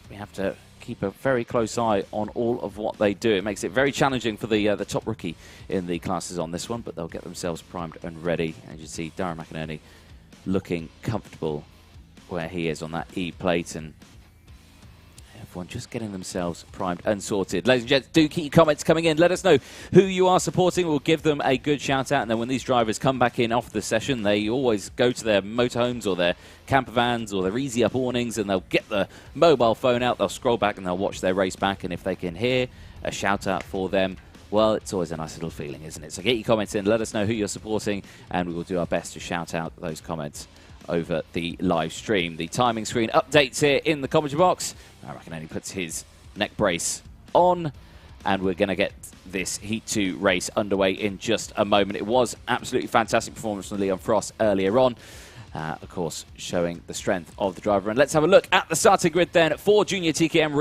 we have to keep a very close eye on all of what they do. It makes it very challenging for the top rookie in the classes on this one, but they'll get themselves primed and ready. As you see, Darren McInerney looking comfortable where he is on that E plate, and everyone just getting themselves primed and sorted. Ladies and gents, do keep your comments coming in. Let us know who you are supporting. We'll give them a good shout out, and then when these drivers come back in off the session, they always go to their motorhomes or their camper vans or their easy up awnings, and they'll get the mobile phone out, they'll scroll back and they'll watch their race back, and if they can hear a shout out for them, well, it's always a nice little feeling, isn't it? So get your comments in, let us know who you're supporting, and we will do our best to shout out those comments over the live stream. The timing screen updates here in the commentary box. I reckon only puts his neck brace on, and we're going to get this Heat 2 race underway in just a moment. It was absolutely fantastic performance from Leon Frost earlier on. Of course, showing the strength of the driver. And let's have a look at the starting grid then for Junior TKM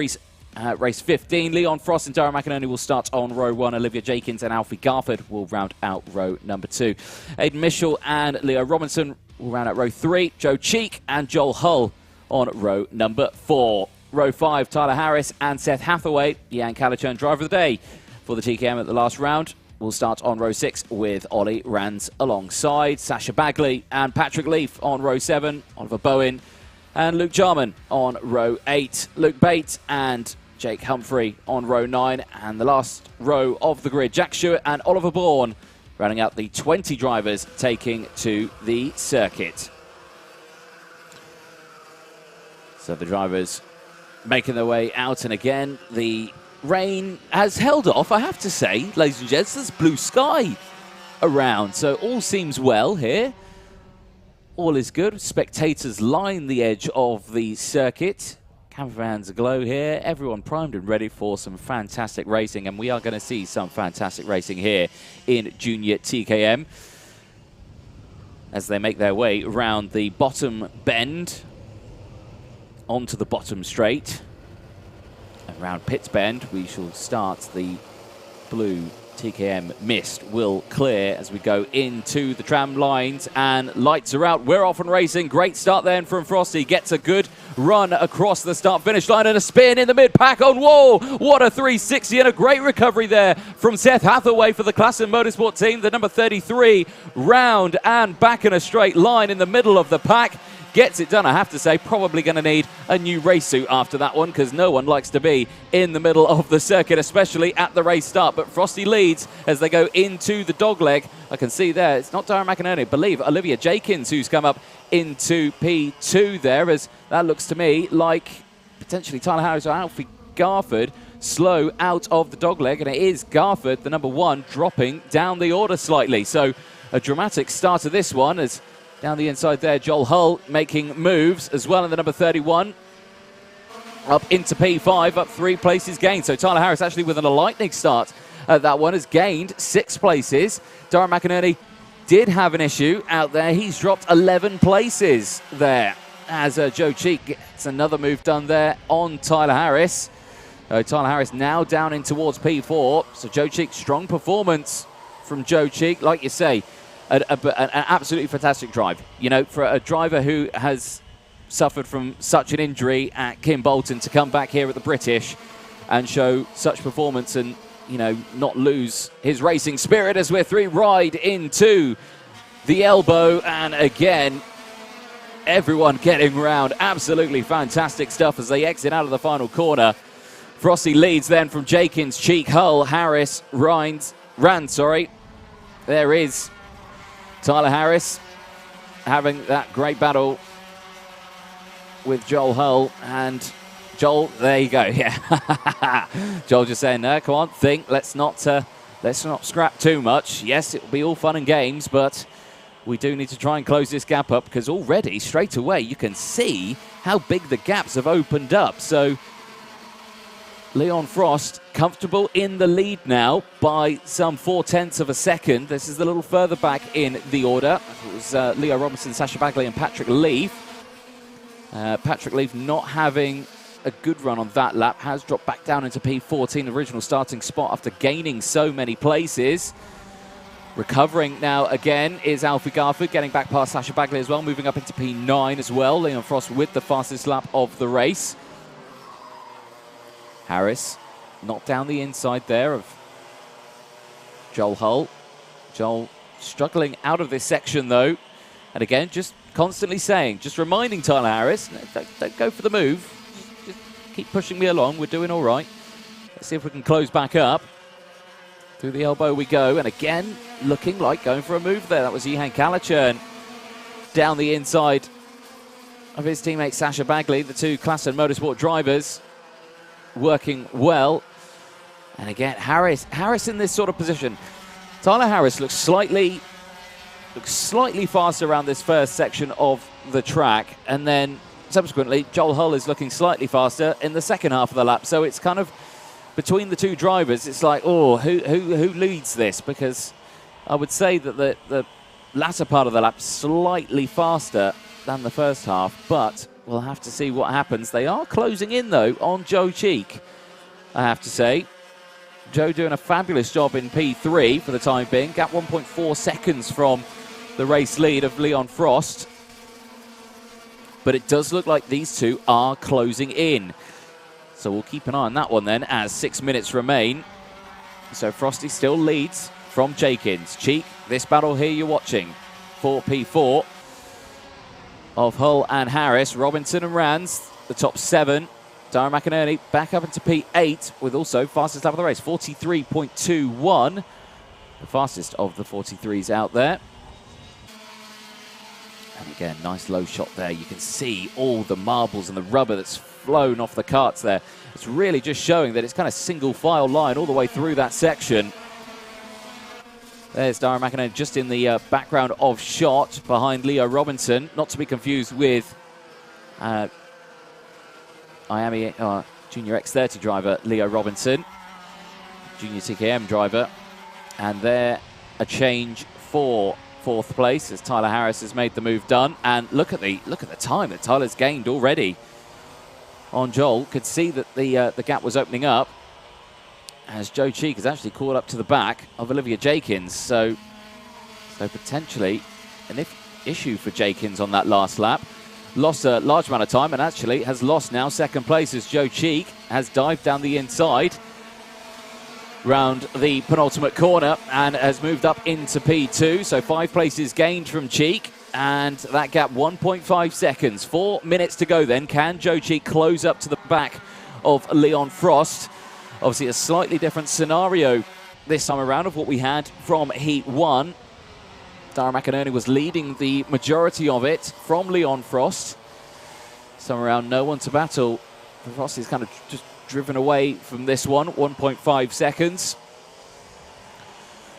race 15. Leon Frost and Darren McInerney will start on row 1. Olivia Jenkins and Alfie Garford will round out row number 2. Aidan Mitchell and Leo Robinson will round out row 3. Joe Cheek and Joel Hull on row number 4. Row 5, Tyler Harris and Seth Hathaway, Jan Calichurn driver of the day for the TKM at the last round. We'll start on row 6 with Ollie Rands alongside Sasha Bagley and Patrick Leaf on row 7, Oliver Bowen and Luke Jarman on row 8, Luke Bates and Jake Humphrey on row 9, and the last row of the grid, Jack Stewart and Oliver Bourne, rounding out the 20 drivers taking to the circuit. So the drivers making their way out, and again, the rain has held off, I have to say, ladies and gents. There's blue sky around, so all seems well here. All is good. Spectators line the edge of the circuit. Camper vans aglow here. Everyone primed and ready for some fantastic racing, and we are going to see some fantastic racing here in Junior TKM as they make their way around the bottom bend onto the bottom straight. Around Pitts Bend, we shall start. The blue TKM mist will clear as we go into the tram lines, and lights are out. We're off and racing. Great start then from Frosty. Gets a good run across the start-finish line and a spin in the mid-pack on wall. What a 360 and a great recovery there from Seth Hathaway for the Klassen Motorsport team. The number 33 round and back in a straight line in the middle of the pack. Gets it done, I have to say. Probably going to need a new race suit after that one, because no one likes to be in the middle of the circuit, especially at the race start. But Frosty leads as they go into the dogleg. I can see there, it's not Darren McInerney, I believe Olivia Jenkins who's come up into P2 there, as that looks to me like potentially Tyler Harris or Alfie Garford slow out of the dogleg, and it is Garford, the number 1, dropping down the order slightly. So a dramatic start of this one, as down the inside there, Joel Hull making moves as well in the number 31. Up into P5, up 3 places gained. So Tyler Harris actually with a lightning start at that one has gained 6 places. Darren McInerney did have an issue out there. He's dropped 11 places there as Joe Cheek gets another move done there on Tyler Harris. Tyler Harris now down in towards P4. So Joe Cheek, strong performance from Joe Cheek. Like you say, an absolutely fantastic drive. You know, for a driver who has suffered from such an injury at Kim Bolton to come back here at the British and show such performance and, you know, not lose his racing spirit as we're 3 wide into the elbow. And again, everyone getting round. Absolutely fantastic stuff as they exit out of the final corner. Frosty leads then from Jenkins, Cheek, Hull, Harris, Rand. There is Tyler Harris having that great battle with Joel Hull, and Joel, there you go, yeah. Joel just saying, no, come on, think, let's not scrap too much. Yes, it will be all fun and games, but we do need to try and close this gap up, because already, straight away, you can see how big the gaps have opened up. So Leon Frost comfortable in the lead now by some 0.4 of a second. This is a little further back in the order. It was Leo Robinson, Sasha Bagley and Patrick Leaf. Patrick Leaf not having a good run on that lap, has dropped back down into P14, original starting spot after gaining so many places. Recovering now again is Alfie Garford, getting back past Sasha Bagley as well, moving up into P9 as well. Leon Frost with the fastest lap of the race. Harris knocked down the inside there of Joel Hull. Joel struggling out of this section though. And again, just constantly saying, just reminding Tyler Harris, don't go for the move. Just keep pushing me along. We're doing all right. Let's see if we can close back up. Through the elbow we go. And again, looking like going for a move there. That was Johan Calichurn down the inside of his teammate Sasha Bagley. The 2 Klassen Motorsport drivers working well. And again, Harris in this sort of position. Tyler Harris looks slightly faster around this first section of the track, and then subsequently Joel Hull is looking slightly faster in the second half of the lap. So it's kind of between the two drivers. It's like, oh, who leads this? Because I would say that the latter part of the lap slightly faster than the first half, but we'll have to see what happens. They are closing in though on Joe Cheek, I have to say. Joe doing a fabulous job in P3 for the time being. Gap 1.4 seconds from the race lead of Leon Frost. But it does look like these two are closing in. So we'll keep an eye on that one then as 6 minutes remain. So Frosty still leads from Jakins. Cheek, this battle here you're watching for P4 of Hull and Harris. Robinson and Rands, the top 7. Dara McInerney back up into P8 with also fastest lap of the race, 43.21. The fastest of the 43s out there. And again, nice low shot there. You can see all the marbles and the rubber that's flown off the karts there. It's really just showing that it's kind of single file line all the way through that section. There's Dara McInerney just in the background of shot behind Leo Robinson. Not to be confused with IAME Junior X30 driver Leo Robinson, Junior TKM driver, and there a change for fourth place as Tyler Harris has made the move done. And look at the time that Tyler's gained already on Joel. Could see that the gap was opening up as Joe Cheek has actually caught up to the back of Olivia Jakins. So potentially an issue for Jakins on that last lap. Lost a large amount of time and actually has lost now second place as Joe Cheek has dived down the inside round the penultimate corner and has moved up into P2. So 5 places gained from Cheek, and that gap 1.5 seconds. 4 minutes to go then. Can Joe Cheek close up to the back of Leon Frost? Obviously a slightly different scenario this time around of what we had from Heat 1. Dara McInerney was leading the majority of it from Leon Frost. Somewhere around no one to battle. Frost is kind of just driven away from this one, 1.5 seconds.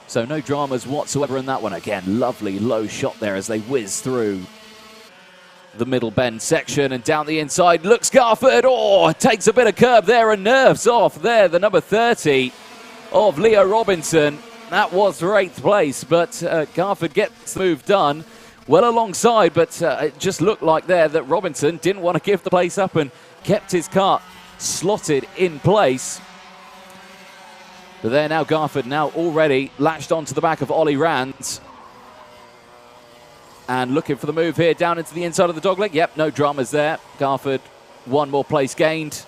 So no dramas whatsoever in that one. Again, lovely low shot there as they whiz through the middle bend section and down the inside. Looks Garford, takes a bit of curb there and nerves off there. The number 30 of Leo Robinson. That was for 8th place, but Garford gets the move done well alongside, but it just looked like there that Robinson didn't want to give the place up and kept his kart slotted in place. But there now Garford now already latched onto the back of Ollie Rands and looking for the move here down into the inside of the dogleg. Yep, no dramas there. Garford, 1 more place gained.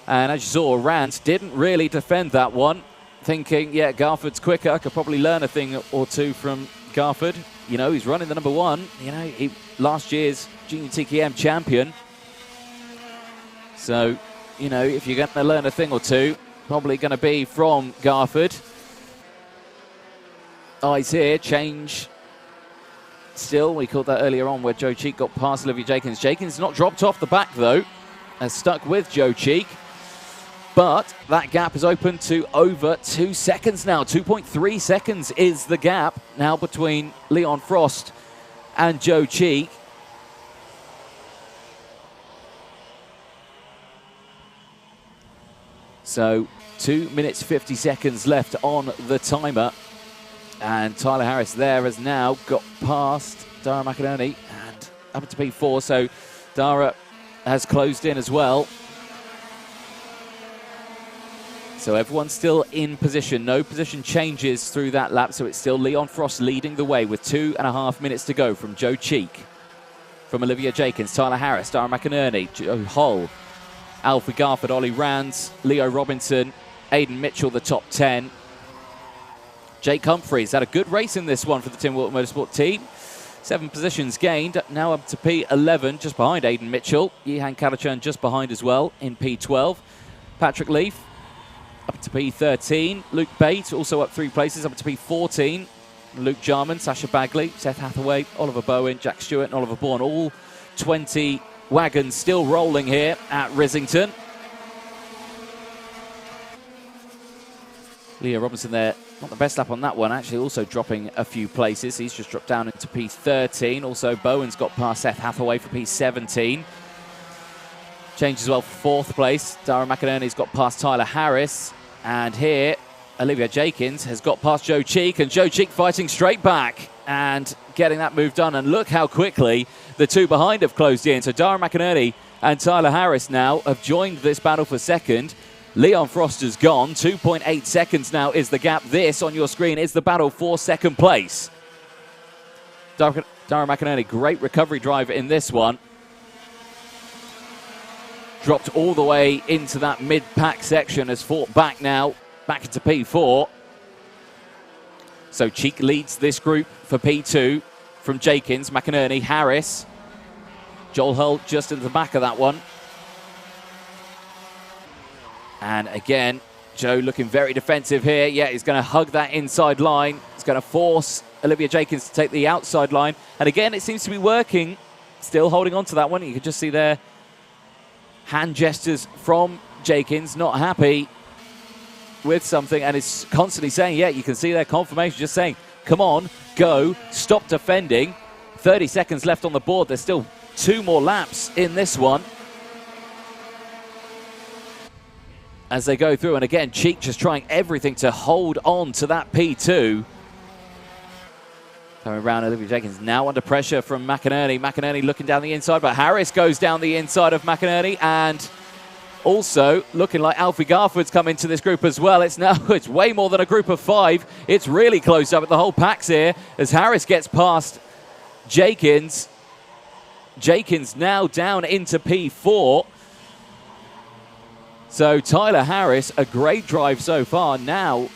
And as you saw, Rands didn't really defend that one, thinking, yeah, Garford's quicker. I could probably learn a thing or two from Garford. You know, he's running the number 1. You know, he last year's Junior TKM champion. So, you know, if you're going to learn a thing or two, probably going to be from Garford. Eyes here, change. Still, we called that earlier on where Joe Cheek got past Olivia Jakins. Jakins not dropped off the back, though, and stuck with Joe Cheek. But that gap is open to over 2 seconds now. 2.3 seconds is the gap now between Leon Frost and Joe Cheek. So 2 minutes 50 seconds left on the timer. And Tyler Harris there has now got past Dara McInerney and up into P4. So Dara has closed in as well. So everyone's still in position. No position changes through that lap. So it's still Leon Frost leading the way with 2.5 minutes to go from Joe Cheek. From Olivia Jakins, Tyler Harris, Dara McInerney, Joe Hull, Alfie Garford, Ollie Rands, Leo Robinson, Aidan Mitchell, the top 10. Jake Humphreys had a good race in this one for the Tim Wilton Motorsport team. 7 positions gained, now up to P11, just behind Aidan Mitchell. Yehan Kalachurn just behind as well in P12. Patrick Leaf up to P13. Luke Bate also up 3 places, up to P14. Luke Jarman, Sasha Bagley, Seth Hathaway, Oliver Bowen, Jack Stewart and Oliver Bourne. All 20 wagons still rolling here at Risington. Leo Robinson there, not the best lap on that one, actually also dropping a few places. He's just dropped down into P13. Also, Bowen's got past Seth Hathaway for P17. Change as well for 4th place. Dara McInerney's got past Tyler Harris. And here, Olivia Jenkins has got past Joe Cheek, and Joe Cheek fighting straight back and getting that move done. And look how quickly the two behind have closed in. So Dara McInerney and Tyler Harris now have joined this battle for 2nd. Leon Frost has gone. 2.8 seconds now is the gap. This, on your screen, is the battle for 2nd place. Dara McInerney, great recovery drive in this one. Dropped all the way into that mid-pack section, has fought back now, back into P4. So Cheek leads this group for P2 from Jenkins, McInerney, Harris. Joel Hull just in the back of that one. And again, Joe looking very defensive here. Yeah, he's going to hug that inside line. He's going to force Olivia Jenkins to take the outside line. And again, it seems to be working. Still holding on to that one. You can just see there hand gestures from Jenkins, not happy with something, and is constantly saying, yeah, you can see their confirmation, just saying, come on, go, stop defending. 30 seconds left on the board. There's still 2 more laps in this one as they go through. And again, Cheek just trying everything to hold on to that P2. Coming around, Olivia Jenkins now under pressure from McInerney. McInerney looking down the inside, but Harris goes down the inside of McInerney, and also looking like Alfie Garford's come into this group as well. It's way more than a group of 5. It's really close up at the whole pack's here as Harris gets past Jenkins. Jenkins now down into P4. So Tyler Harris, a great drive so far, now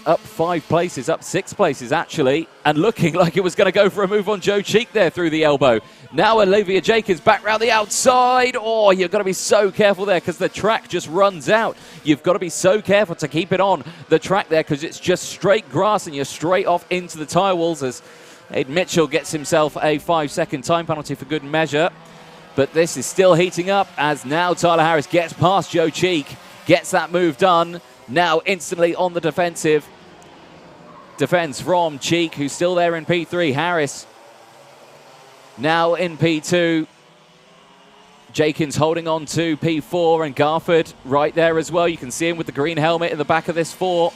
up 5 places, up 6 places actually, and looking like it was going to go for a move on Joe Cheek there through the elbow. Now Olivia Jenkins back round the outside. Oh, you've got to be so careful there because the track just runs out. You've got to be so careful to keep it on the track there because it's just straight grass and you're straight off into the tyre walls as Aiden Mitchell gets himself a 5-second time penalty for good measure. But this is still heating up as now Tyler Harris gets past Joe Cheek, gets that move done. Now instantly on the defensive. Defense from Cheek, who's still there in P3. Harris now in P2. Jenkins holding on to P4, and Garford right there as well. You can see him with the green helmet in the back of this 4.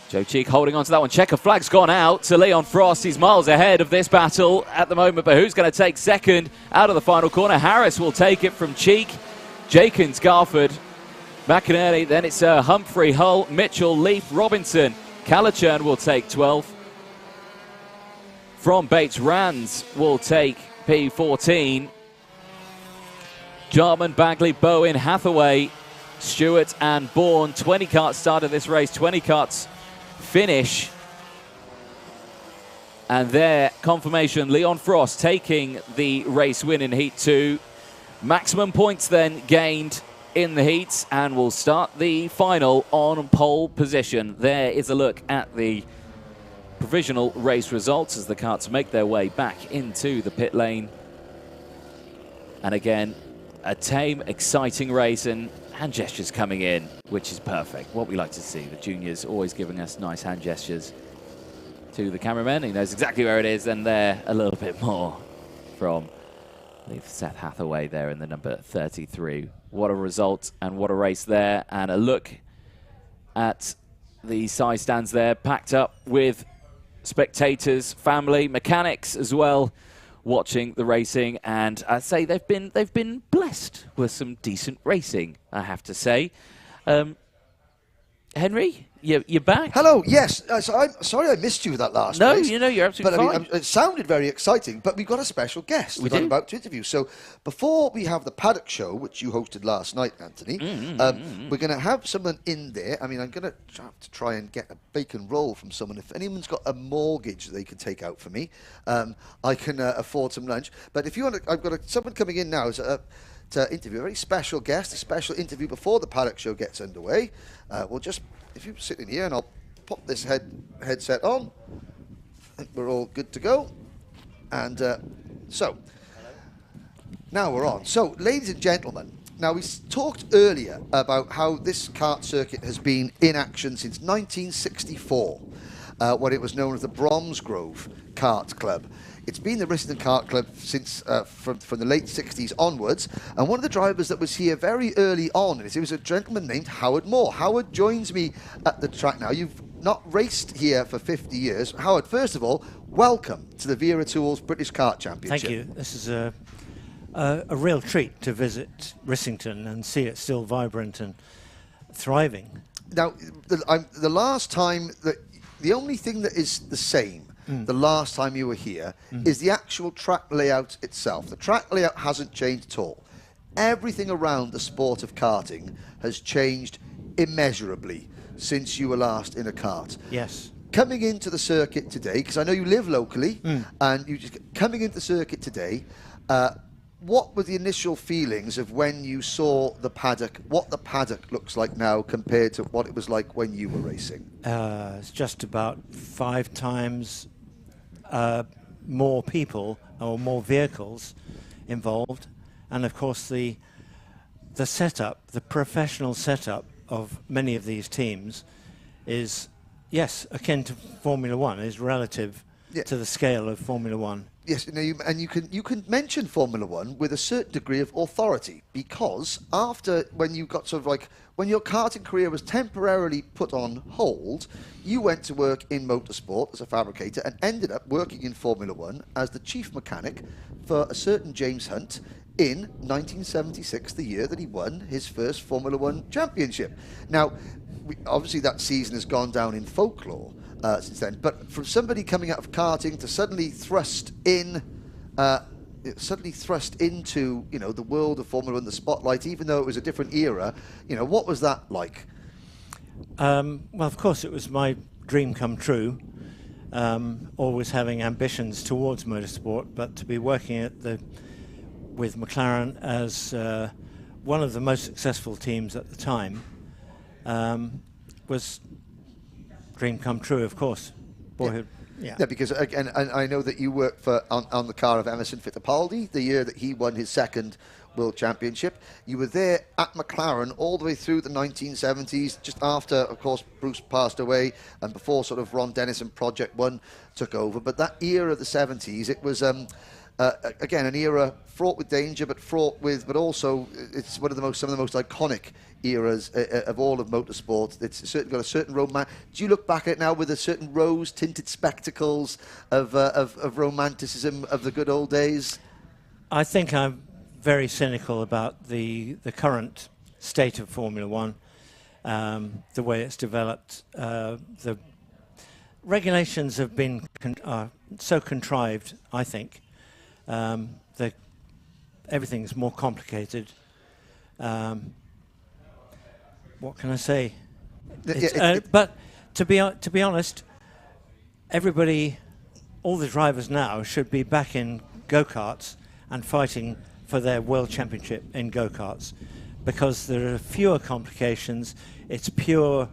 Joe Cheek holding on to that one. Checker flag's gone out to Leon Frost. He's miles ahead of this battle at the moment, but who's going to take 2nd out of the final corner? Harris will take it from Cheek. Jenkins, Garford, McInerney, then it's Humphrey, Hull, Mitchell, Leaf, Robinson. Calichurn will take 12th. From Bates, Rands will take P14. Jarman, Bagley, Bowen, Hathaway, Stewart and Bourne. 20 karts started this race, 20 karts finish. And there, confirmation, Leon Frost taking the race win in Heat 2. Maximum points then gained in the heats, and we'll start the final on pole position. There is a look at the provisional race results as the karts make their way back into the pit lane. And again, a tame, exciting race, and hand gestures coming in, which is perfect. What we like to see. The juniors always giving us nice hand gestures to the cameraman. He knows exactly where it is, and there a little bit more from Seth Hathaway there in the number 33. What a result and what a race there. And a look at the side stands there, packed up with spectators, family, mechanics as well, watching the racing. And I'd say they've been blessed with some decent racing, I have to say. Henry, you're back? Hello, yes. So I'm sorry I missed you with that last No, race. you know, you're absolutely but, fine. I mean, it sounded very exciting, but we've got a special guest that I'm about to interview. So before we have the Paddock Show, which you hosted last night, Anthony, we're going to have someone in there. I mean, I'm going to have to try and get a bacon roll from someone. If anyone's got a mortgage they can take out for me, I can afford some lunch. But if you want to, I've got someone coming in now to interview a very special guest, a special interview before the Paddock Show gets underway. We'll just, if you sit in here, and I'll pop this headset on, I think we're all good to go. And so, now we're on. So, ladies and gentlemen, Now, we talked earlier about how this kart circuit has been in action since 1964, when it was known as the Bromsgrove Kart Club. It's been the Risington Kart Club since from the late 60s onwards, and one of the drivers that was here very early on, it was a gentleman named Howard Moore. Howard joins me at the track now. You've not raced here for 50 years. Howard, first of all, welcome to the Wera Tools British Kart Championship. Thank you. This is a real treat to visit Risington and see it still vibrant and thriving. Now, the last time, the only thing that is the same the last time you were here is the actual track layout itself. The track layout hasn't changed at all. Everything around the sport of karting has changed immeasurably since you were last in a kart. Yes. Coming into the circuit today, because I know you live locally, and you just coming into the circuit today, what were the initial feelings of when you saw the paddock, what the paddock looks like now compared to what it was like when you were racing? It's just about 5 times more people or more vehicles involved, and of course the setup, the professional setup of many of these teams is, yes, akin to Formula One, is relative to the scale of Formula One. Yes, and you can mention Formula One with a certain degree of authority, because when you got sort of like, when your karting career was temporarily put on hold, you went to work in motorsport as a fabricator and ended up working in Formula One as the chief mechanic for a certain James Hunt in 1976, the year that he won his first Formula One championship. Now, obviously that season has gone down in folklore since then, but from somebody coming out of karting to suddenly thrust into the world of Formula One, the spotlight, even though it was a different era, what was that like? Well, of course, it was my dream come true. Always having ambitions towards motorsport, but to be working with McLaren as one of the most successful teams at the time was dream come true, of course. Boyhood. Yeah, because again, I know that you worked on the car of Emerson Fittipaldi the year that he won his second World Championship. You were there at McLaren all the way through the 1970s, just after, of course, Bruce passed away and before sort of Ron Dennis and Project One took over. But that era of the 70s, it was again an era fraught with danger, but also it's some of the most iconic eras of all of motorsport. It's certainly got a certain romance. Do you look back at it now with a certain rose-tinted spectacles of romanticism of the good old days? I think I'm very cynical about the current state of Formula One, the way it's developed. The regulations have been so contrived, I think, that everything's more complicated. What can I say? But to be honest, everybody, all the drivers now should be back in go-karts and fighting for their world championship in go-karts, because there are fewer complications. It's pure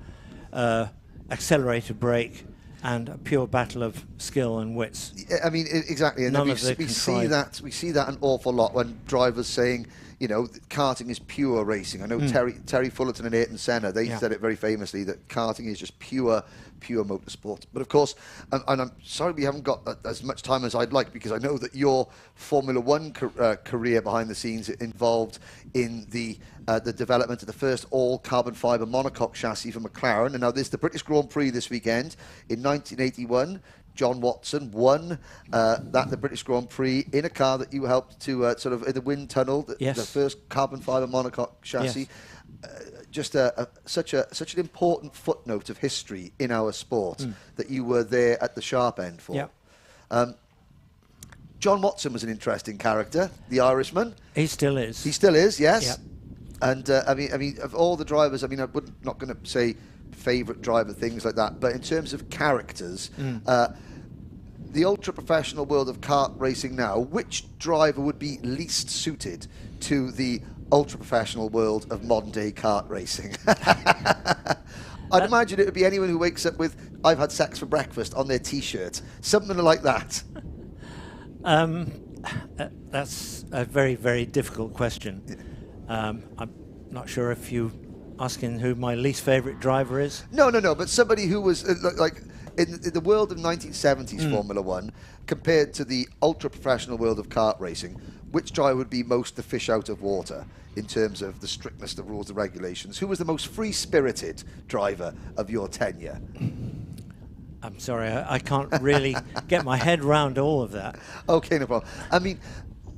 accelerated brake and a pure battle of skill and wits. I mean, exactly. And we see that an awful lot when drivers saying, karting is pure racing. I know Terry Fullerton and Ayrton Senna, they said it very famously, that karting is just pure motorsport. But of course, and I'm sorry we haven't got as much time as I'd like, because I know that your Formula One career behind the scenes involved in the development of the first all-carbon fibre monocoque chassis for McLaren. And now there's the British Grand Prix this weekend. In 1981, John Watson won the British Grand Prix in a car that you helped to sort of in the wind tunnel, the first carbon fibre monocoque chassis. Just such an important footnote of history in our sport that you were there at the sharp end for. John Watson was an interesting character, the Irishman. He still is. He still is, yes. Yep. And I mean, of all the drivers, I mean, I'm not going to say favourite driver, things like that, but in terms of characters, the ultra-professional world of kart racing now, which driver would be least suited to the ultra-professional world of modern-day kart racing? I'd imagine it would be anyone who wakes up with "I've had sex for breakfast" on their T-shirt, something like that. That's a very, very difficult question. I'm not sure if you asking who my least favourite driver is. No, but somebody who was like in the world of 1970s Formula One compared to the ultra-professional world of kart racing, which driver would be most the fish out of water in terms of the strictness of rules and regulations? Who was the most free-spirited driver of your tenure? I'm sorry, I can't really get my head round all of that. Okay, no problem. I mean,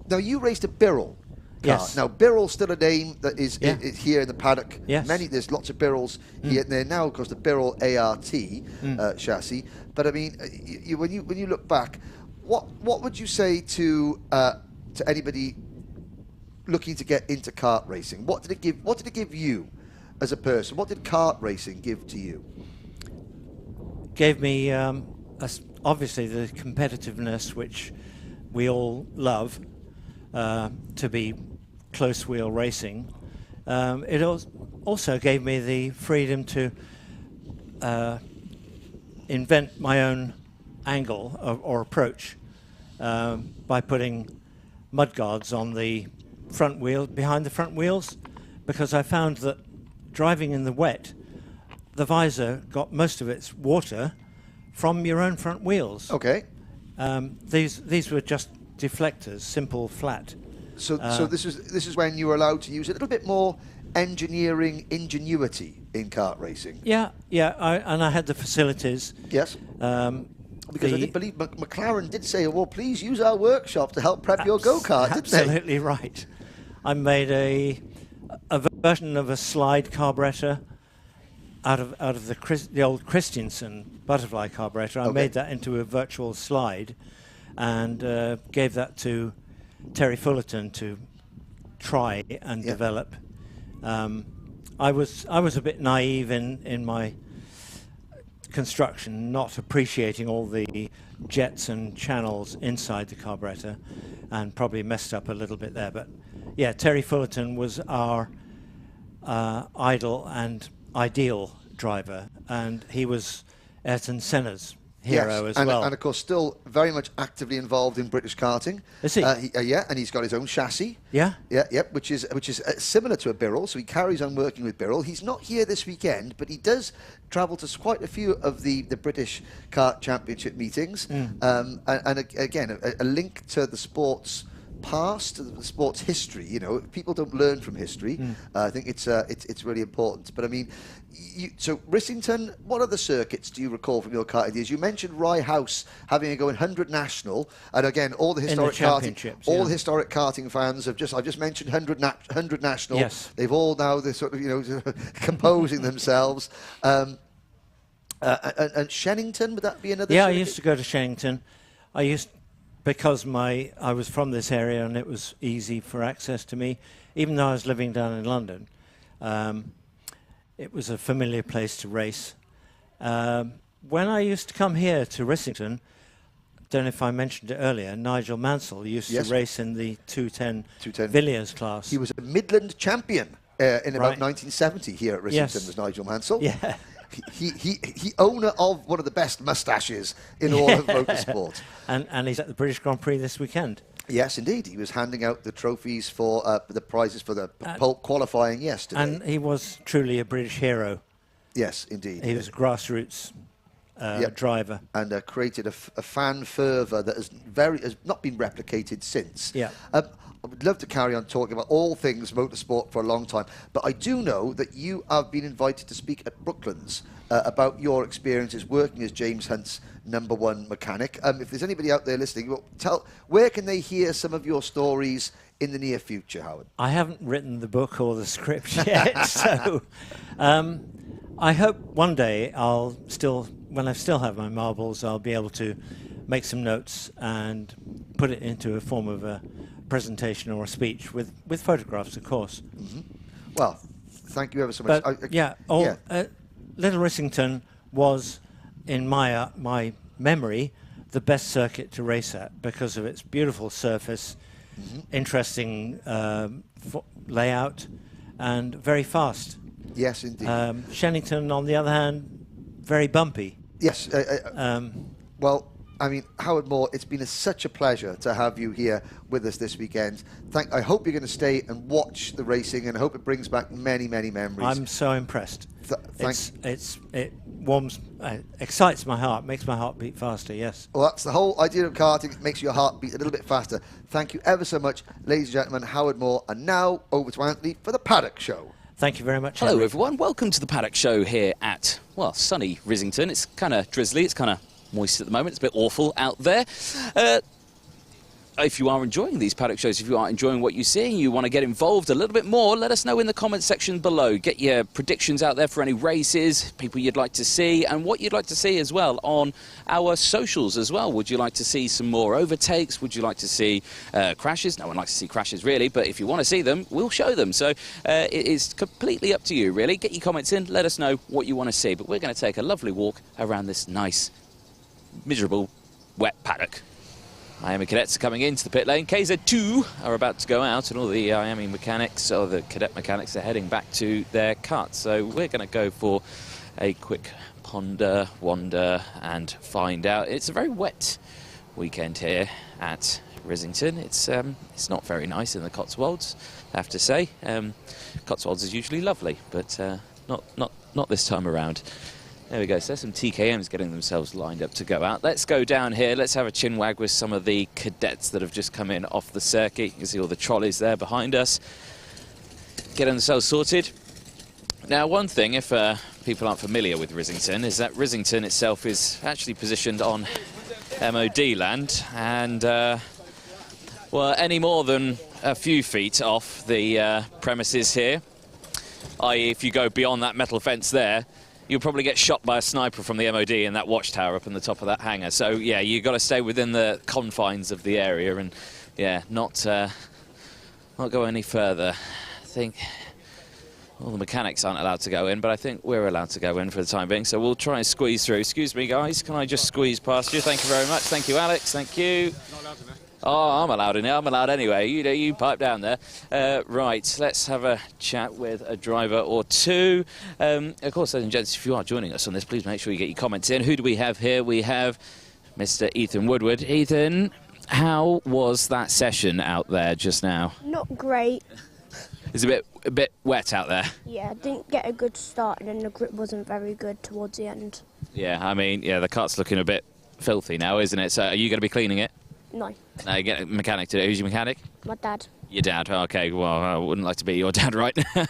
now you raced a Birrell. Yes. Now, Birrell's still a name that is here in the paddock. Yes. There's lots of Birrells here. There now, of course, the Birrell ART chassis. But I mean, when you look back, what would you say to anybody looking to get into kart racing? What did it give you as a person? What did kart racing give to you? Gave me obviously the competitiveness which we all love, to be close wheel racing. It also gave me the freedom to invent my own angle or approach by putting mudguards on the front wheel, behind the front wheels, because I found that driving in the wet, the visor got most of its water from your own front wheels. Okay. These were just deflectors, simple, flat. So this is when you were allowed to use a little bit more engineering ingenuity in kart racing. Yeah. I had the facilities. Yes. Because I did believe McLaren did say, "Well, please use our workshop to help prep your go-kart." Didn't they? Absolutely right. I made a version of a slide carburetor out of the old Christensen butterfly carburetor. I made that into a virtual slide, and gave that to Terry Fullerton to try and develop. I was a bit naive in my construction, not appreciating all the jets and channels inside the carburetor, and probably messed up a little bit there. But yeah, Terry Fullerton was our idol and ideal driver, and he was Ayrton Senna's hero as well. And of course, still very much actively involved in British karting. Is he? And he's got his own chassis. Yeah? Which is similar to a Birrell, so he carries on working with Birrell. He's not here this weekend, but he does travel to quite a few of the British Kart Championship meetings. And again, a link to the sport's past, to the sport's history. You know, people don't learn from history. I think it's really important. But I mean, so Risington, what other circuits do you recall from your karting days? You mentioned Rye House having a go in 100 National, and again, all the historic the historic karting fans have I've just mentioned 100 National. Yes. They've all now they're sort of composing themselves. And Shenington, would that be another? Yeah, circuit? I used to go to Shenington. Because I was from this area and it was easy for access to me, even though I was living down in London. It was a familiar place to race. When I used to come here to Risington, don't know if I mentioned it earlier, Nigel Mansell used to race in the 210 Villiers class. He was a Midland champion in about 1970 here at Risington, was Nigel Mansell. Yeah. He owner of one of the best moustaches in all of motorsport. And he's at the British Grand Prix this weekend. Yes, indeed. He was handing out the trophies for the prizes for the pole qualifying yesterday. And he was truly a British hero. Yes, indeed. He was a grassroots driver. And created a fan fervour that has not been replicated since. Yeah. I would love to carry on talking about all things motorsport for a long time, but I do know that you have been invited to speak at Brooklands about your experiences working as James Hunt's #1 mechanic. If there's anybody out there listening, where can they hear some of your stories in the near future, Howard? I haven't written the book or the script yet, so I hope one day when I still have my marbles, I'll be able to make some notes and put it into a form of a presentation or a speech with photographs, of course. Mm-hmm. Well, thank you ever so much. Little Rissington was, in my memory, the best circuit to race at because of its beautiful surface, interesting layout, and very fast. Yes, indeed. Shenington, on the other hand, very bumpy. Yes. Well, I mean, Howard Moore, it's been such a pleasure to have you here with us this weekend. I hope you're going to stay and watch the racing, and I hope it brings back many, many memories. I'm so impressed. It warms, excites my heart, makes my heart beat faster, yes. Well, that's the whole idea of karting. It makes your heart beat a little bit faster. Thank you ever so much, ladies and gentlemen. Howard Moore. And now over to Anthony for the Paddock Show. Thank you very much. Hello, Henry. everyone. Welcome to the Paddock Show here at, well, sunny Risington. It's kind of drizzly. It's kind of moist at the moment. It's a bit awful out there. If you are enjoying these Paddock Shows, if you are enjoying what you see, you want to get involved a little bit more, let us know in the comment section below. Get your predictions out there for any races, people you'd like to see, and what you'd like to see as well on our socials as well. Would you like to see some more overtakes? Would you like to see crashes? No one likes to see crashes, really, but if you want to see them, we'll show them. So it is completely up to you, really. Get your comments in, let us know what you want to see. But we're going to take a lovely walk around this nice, miserable, wet paddock. IAME Cadets are coming into the pit lane. KZ2 are about to go out, and all the IAME mechanics, or the cadet mechanics, are heading back to their karts. So we're going to go for a quick ponder, wander, and find out. It's a very wet weekend here at Risington. It's not very nice in the Cotswolds, I have to say. Cotswolds is usually lovely, but not this time around. There we go, so there's some TKMs getting themselves lined up to go out. Let's go down here, let's have a chin wag with some of the cadets that have just come in off the circuit. You can see all the trolleys there behind us, getting themselves sorted. Now, one thing, if people aren't familiar with Risington, is that Risington itself is actually positioned on MOD land, and, well, any more than a few feet off the premises here, i.e. if you go beyond that metal fence there, you'll probably get shot by a sniper from the MOD in that watchtower up on the top of that hangar. So, yeah, you've got to stay within the confines of the area and, yeah, not go any further. I think all the mechanics aren't allowed to go in, but I think we're allowed to go in for the time being. So we'll try and squeeze through. Excuse me, guys. Can I just squeeze past you? Thank you very much. Thank you, Alex. Thank you. Not allowed in there. Oh, I'm allowed in there. I'm allowed anyway. You pipe down there. Right, let's have a chat with a driver or two. Of course, ladies and gents, if you are joining us on this, please make sure you get your comments in. Who do we have here? We have Mr. Ethan Woodward. Ethan, how was that session out there just now? Not great. It's a bit wet out there. Yeah, I didn't get a good start, and then the grip wasn't very good towards the end. Yeah, I mean, yeah, the kart's looking a bit filthy now, isn't it? So are you going to be cleaning it? No. No, you get a mechanic to do. Who's your mechanic? My dad. Your dad. Okay, well, I wouldn't like to be your dad right now.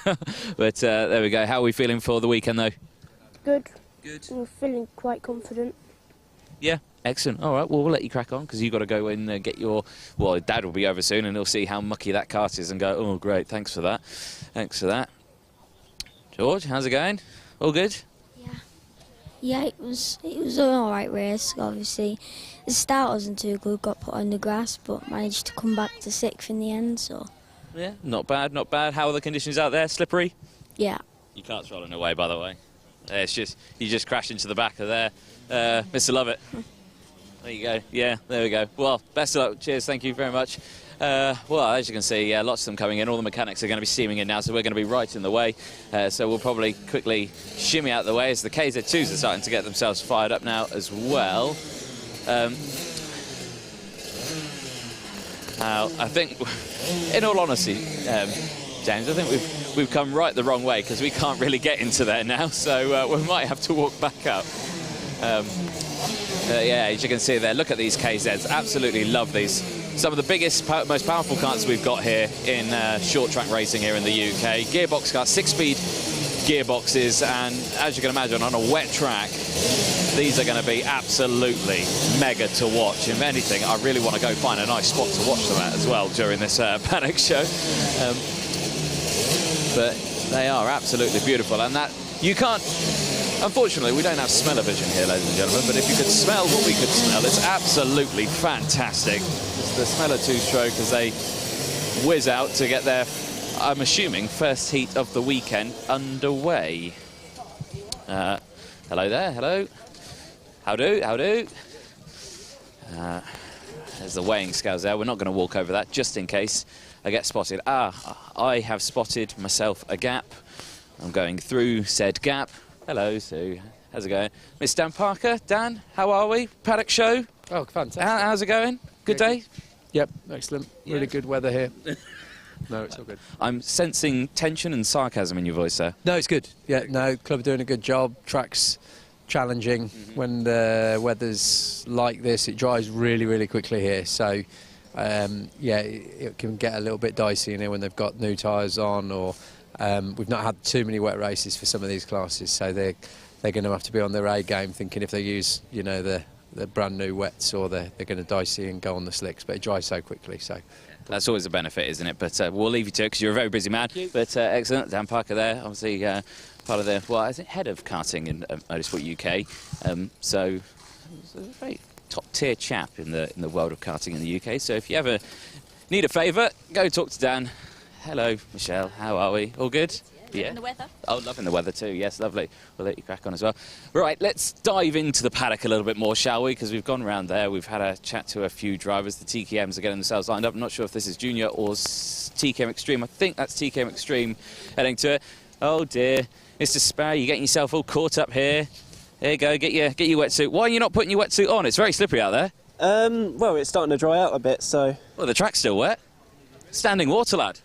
But there we go. How are we feeling for the weekend, though? Good. Good. I'm feeling quite confident. Yeah, excellent. All right, well, we'll let you crack on because you've got to go in and get your... Well, Dad will be over soon and he'll see how mucky that kart is and go, oh, great, thanks for that. Thanks for that. George, how's it going? All good? Yeah, it was an alright race, obviously. The start wasn't too good, got put on the grass, but managed to come back to 6th in the end, so... Yeah, not bad, not bad. How are the conditions out there? Slippery? Yeah. Your kart's rolling away, by the way. It's just, you just crashed into the back of there. Mr. Lovett. There you go. Yeah, there we go. Well, best of luck. Cheers, thank you very much. Well, as you can see, lots of them coming in. All the mechanics are going to be steaming in now, so we're going to be right in the way. So we'll probably quickly shimmy out the way as the KZ2s are starting to get themselves fired up now as well. I think, in all honesty, James, I think we've come right the wrong way because we can't really get into there now, so we might have to walk back up. Yeah, as you can see there, look at these KZs. Absolutely love these. Some of the biggest, most powerful karts we've got here in short track racing here in the UK. Gearbox karts, 6-speed gearboxes, and as you can imagine, on a wet track, these are going to be absolutely mega to watch. If anything, I really want to go find a nice spot to watch them at as well during this Paddock Show. But they are absolutely beautiful, and that you can't. Unfortunately, we don't have smell-o-vision here, ladies and gentlemen, but if you could smell what we could smell, it's absolutely fantastic. It's the smell of two-stroke as they whiz out to get their, I'm assuming, first heat of the weekend underway. Hello there, hello. How do? There's the weighing scales there. We're not going to walk over that, just in case I get spotted. I have spotted myself a gap. I'm going through said gap. Hello, Sue. How's it going? Miss Dan Parker. Dan, how are we? Paddock Show? Oh, fantastic. How's it going? Good day? Yep, excellent. Yeah. Really good weather here. No, it's all good. I'm sensing tension and sarcasm in your voice, sir. No, it's good. Yeah, no, club are doing a good job. Track's challenging. When the weather's like this, it dries really, really quickly here. So, yeah, it can get a little bit dicey in here when they've got new tyres on, or we've not had too many wet races for some of these classes, so they're going to have to be on their A game, thinking if they use, you know, the brand new wets, or they're going to dicey and go on the slicks. But it dries so quickly, so. That's always a benefit, isn't it? But we'll leave you to it because you're a very busy man. But excellent. Dan Parker there, obviously part of the, well, I think head of karting in Motorsport UK. So a very top-tier chap in the world of karting in the UK. So if you ever need a favour, go talk to Dan. Hello, Michelle. How are we? All good? Yeah. Loving the weather. Oh, loving the weather too. Yes, lovely. We'll let you crack on as well. Right, let's dive into the paddock a little bit more, shall we? Because we've gone around there. We've had a chat to a few drivers. The TKMs are getting themselves lined up. I'm not sure if this is Junior or TKM Extreme. I think that's TKM Extreme heading to it. Oh dear, Mr. Sparrow, you're getting yourself all caught up here. There you go. Get your wetsuit. Why are you not putting your wetsuit on? It's very slippery out there. Well, it's starting to dry out a bit, so. Well, the track's still wet. Standing water, lad.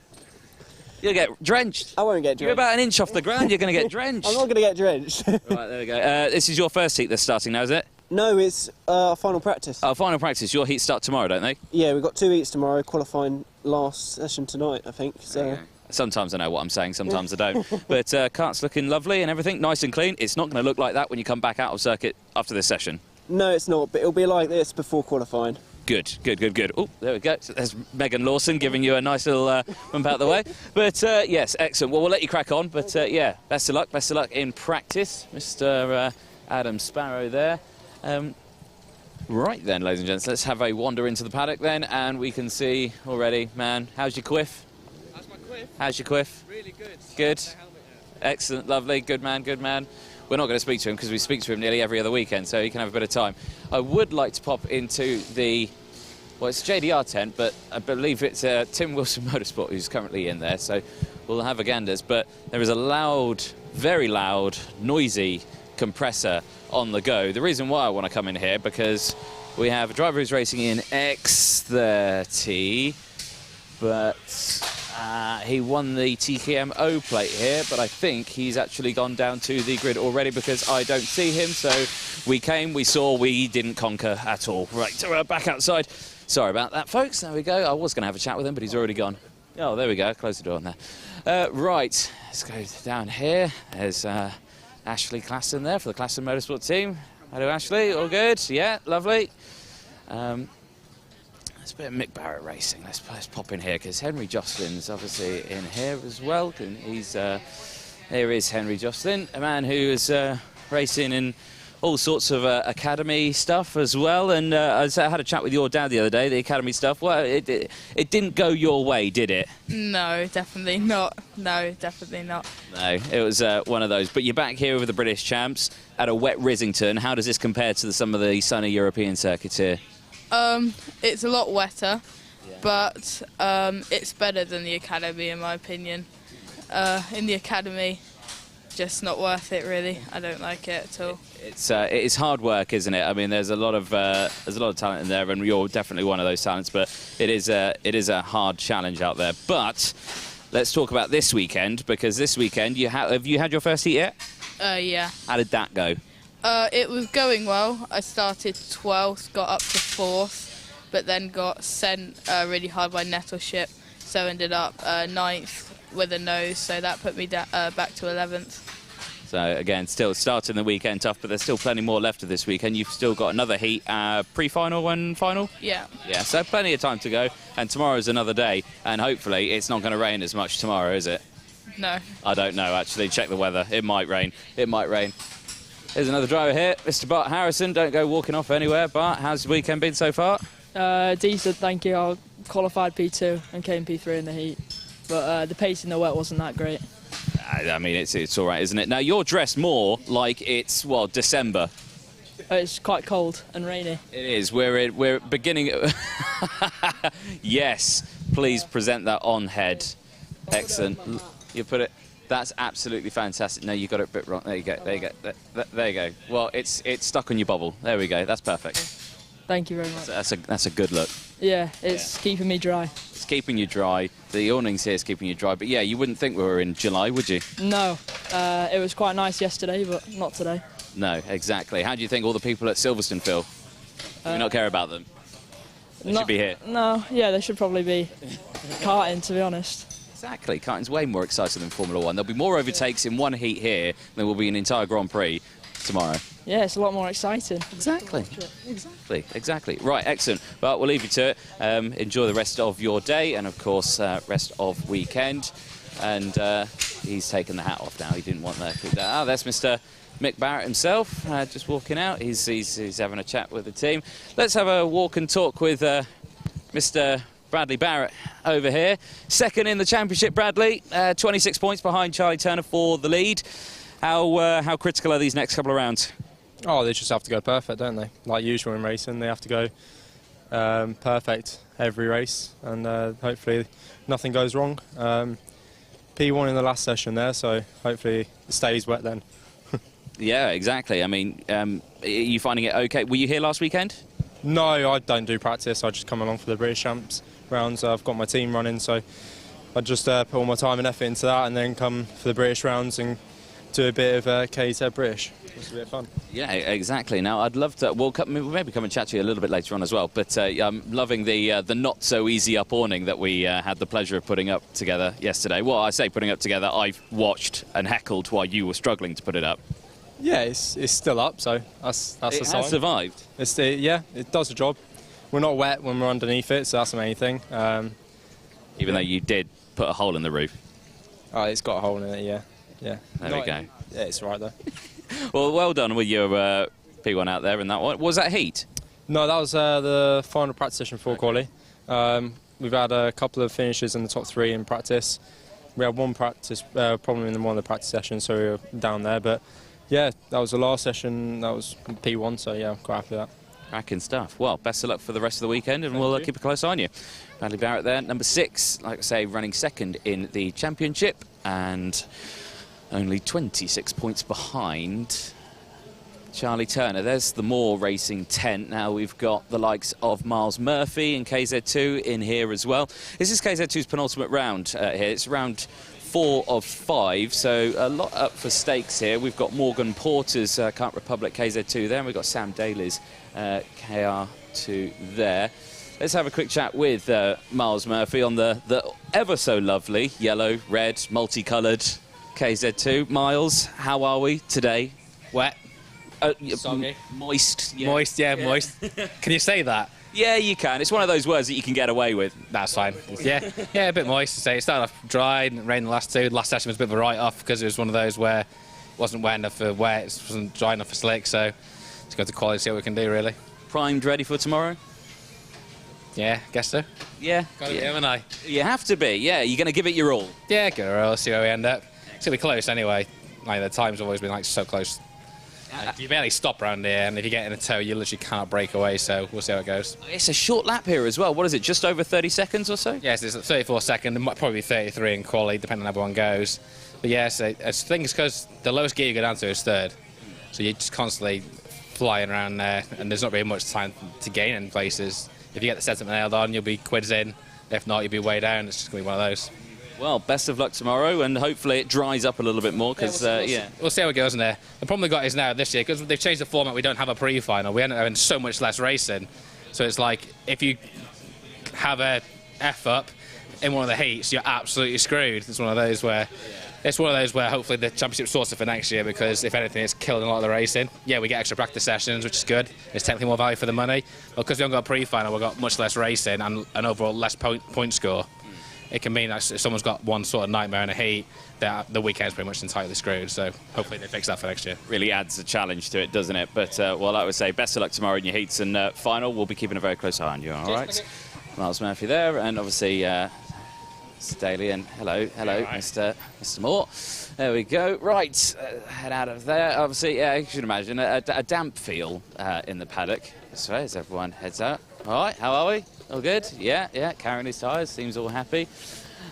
You'll get drenched. I won't get drenched. You're about an inch off the ground, you're going to get drenched. I'm not going to get drenched. Right, there we go. This is your first heat that's starting now, is it? No, it's final practice. Oh, final practice. Your heats start tomorrow, don't they? Yeah, we've got 2 heats tomorrow, qualifying last session tonight, I think. So. Okay. Sometimes I know what I'm saying, sometimes I don't. But Kart's looking lovely and everything, nice and clean. It's not going to look like that when you come back out of circuit after this session. No, it's not, but it'll be like this before qualifying. Good, good, good, good. Oh, there we go. So there's Megan Lawson giving you a nice little bump out the way. But yes, excellent. Well, we'll let you crack on. But yeah, best of luck in practice, Mr. Adam Sparrow there. Right then, ladies and gents, let's have a wander into the paddock then, and we can see already, man, how's your quiff? How's my quiff? How's your quiff? Really good. Good. Excellent, lovely, good man, good man. We're not going to speak to him because we speak to him nearly every other weekend, so he can have a bit of time. I would like to pop into the, well, it's JDR tent, but I believe it's Tim Wilson Motorsport who's currently in there, so we'll have a ganders. But there is a loud, very loud, noisy compressor on the go. The reason why I want to come in here, because we have a driver who's racing in X30, but he won the TKM O plate here, but I think he's actually gone down to the grid already because I don't see him. So we came, we saw, we didn't conquer at all. Right, so we're back outside. Sorry about that, folks. There we go. I was going to have a chat with him, but he's already gone. Oh, there we go. Close the door on there. Right, let's go down here. There's Ashley Klassen there for the Klassen Motorsport team. Hello, Ashley. All good? Yeah, lovely. It's a bit of Mick Barrett racing. Let's pop in here because Henry Jocelyn's obviously in here as well. And he's here is Henry Jocelyn, a man who is racing in all sorts of academy stuff as well. And I had a chat with your dad the other day. The academy stuff. Well, it didn't go your way, did it? No, definitely not. No, definitely not. No, it was one of those. But you're back here with the British champs at a wet Risington. How does this compare to some of the sunny European circuits here? It's a lot wetter, but it's better than the academy in my opinion. In the academy, just not worth it really. I don't like it at all. It is hard work, isn't it? I mean, there's a lot of talent in there, and you're definitely one of those talents. But it is a hard challenge out there. But let's talk about this weekend, because this weekend have you had your first heat yet? Yeah. How did that go? It was going well. I started 12th, got up to 4th, but then got sent really hard by Nettleship, so ended up 9th with a nose, so that put me back to 11th. So again, still starting the weekend tough, but there's still plenty more left of this weekend. You've still got another heat, pre-final and final? Yeah. Yeah, so plenty of time to go, and tomorrow's another day, and hopefully it's not going to rain as much tomorrow, is it? No. I don't know, actually. Check the weather. It might rain. It might rain. There's another driver here, Mr. Bart Harrison. Don't go walking off anywhere. Bart, how's the weekend been so far? Decent, thank you. I qualified P2 and came P3 in the heat, but the pace in the wet wasn't that great. I mean, it's all right, isn't it? Now, you're dressed more like it's, well, December. It's quite cold and rainy. It is. We're beginning... Yes, please present that on head. Excellent. You put it... That's absolutely fantastic. No, you got it a bit wrong. There you go. There you go. There you go. Well, it's stuck on your bubble. There we go. That's perfect. Thank you very much. That's a good look. Yeah, it's keeping me dry. It's keeping you dry. The awnings here is keeping you dry. But yeah, you wouldn't think we were in July, would you? No, it was quite nice yesterday, but not today. No, exactly. How do you think all the people at Silverstone feel? Do we not care about them? They should be here. No, yeah, they should probably be karting, to be honest. Exactly. Karting's way more exciting than Formula 1. There'll be more overtakes in one heat here than there will be an entire Grand Prix tomorrow. Yeah, it's a lot more exciting. Exactly. Exactly. Right, excellent. Well, we'll leave you to it. Enjoy the rest of your day and, of course, rest of weekend. And he's taken the hat off now. He didn't want to keep that out. That's Mr. Mick Barrett himself, just walking out. He's having a chat with the team. Let's have a walk and talk with Mr. Bradley Barrett over here. Second in the championship, Bradley. 26 points behind Charlie Turner for the lead. How critical are these next couple of rounds? Oh, they just have to go perfect, don't they? Like usual in racing, they have to go perfect every race, and hopefully nothing goes wrong. P1 in the last session there, so hopefully it stays wet then. Yeah, exactly. I mean, are you finding it okay? Were you here last weekend? No, I don't do practice. I just come along for the British Champs rounds. I've got my team running, so I just put all my time and effort into that, and then come for the British rounds and do a bit of KZ British. It's a bit of fun. Yeah, exactly. Now, I'd love to. We'll maybe come and chat to you a little bit later on as well. But I'm loving the not so easy up awning that we had the pleasure of putting up together yesterday. Well, I say putting up together. I've watched and heckled while you were struggling to put it up. Yeah, it's still up, so that's a sign. It has survived. Yeah, it does the job. We're not wet when we're underneath it, so that's the main thing. Even though you did put a hole in the roof. Oh, it's got a hole in it, yeah. There we go. Yeah, it's right though. Well done with your P1 out there in that one. Was that heat? No, that was the final practice session for quali. We've had a couple of finishes in the top 3 in practice. We had one practice problem in one of the practice sessions, so we were down there. But yeah, that was the last session. That was P1, so yeah, I'm quite happy with that. Cracking stuff. Well, best of luck for the rest of the weekend, and we'll keep a close eye on you. Bradley Barrett there, number 6, like I say, running second in the championship, and only 26 points behind Charlie Turner. There's the Moore Racing tent. Now we've got the likes of Miles Murphy and KZ2 in here as well. This is KZ2's penultimate round here. It's round 4 of 5, so a lot up for stakes here. We've got Morgan Porter's Kart Republic KZ2 there, and we've got Sam Daly's KR2 there. Let's have a quick chat with Miles Murphy on the ever so lovely yellow, red, multicoloured KZ2. Miles, how are we today? Wet. Soggy. Moist. Yeah. Moist, yeah, moist. Can you say that? Yeah, you can. It's one of those words that you can get away with. That's fine. Yeah, a bit moist to say. It started off dry and rained the last 2. The last session was a bit of a write-off because it was one of those where it wasn't wet enough for wet, it wasn't dry enough for slick, so just go to quality and see what we can do, really. Primed, ready for tomorrow? Yeah, guess so. Yeah. Got to be, haven't I? You have to be, yeah. You're going to give it your all. Yeah, give it a roll, see where we end up. It's going to be close anyway. Like, the time's always been, like, so close. You barely stop around here, and if you get in a tow, you literally can't break away, so we'll see how it goes. It's a short lap here as well. What is it, just over 30 seconds or so? Yes, it's 34 seconds. It might probably be 33 in quali, depending on how everyone goes. But yes, I think it's because the lowest gear you go down to is 3rd. So you're just constantly flying around there, and there's not really much time to gain in places. If you get the setup nailed on, you'll be quids in. If not, you'll be way down. It's just going to be one of those. Well, best of luck tomorrow, and hopefully it dries up a little bit more, because, we'll see how it goes in there. The problem they've got is now, this year, because they've changed the format, we don't have a pre-final. We end up having so much less racing. So it's like, if you have a F-up in one of the heats, you're absolutely screwed. It's one of those where... It's one of those where hopefully the championship sorts it for next year, because if anything, it's killing a lot of the racing. Yeah, we get extra practice sessions, which is good. It's technically more value for the money. But because we haven't got a pre-final, we've got much less racing and an overall less point score. It can mean that if someone's got one sort of nightmare in a heat, that the weekend's pretty much entirely screwed. So hopefully they fix that for next year. Really adds a challenge to it, doesn't it? But, well, I would say best of luck tomorrow in your heats and final. We'll be keeping a very close eye on you, all right? Miles Murphy there, and obviously Mr. Daly, and hello, Mr. Moore. There we go. Right, head out of there. Obviously, yeah, you should imagine a damp feel in the paddock. So as everyone heads out. All right, how are we? All good? Yeah, carrying his tyres, seems all happy.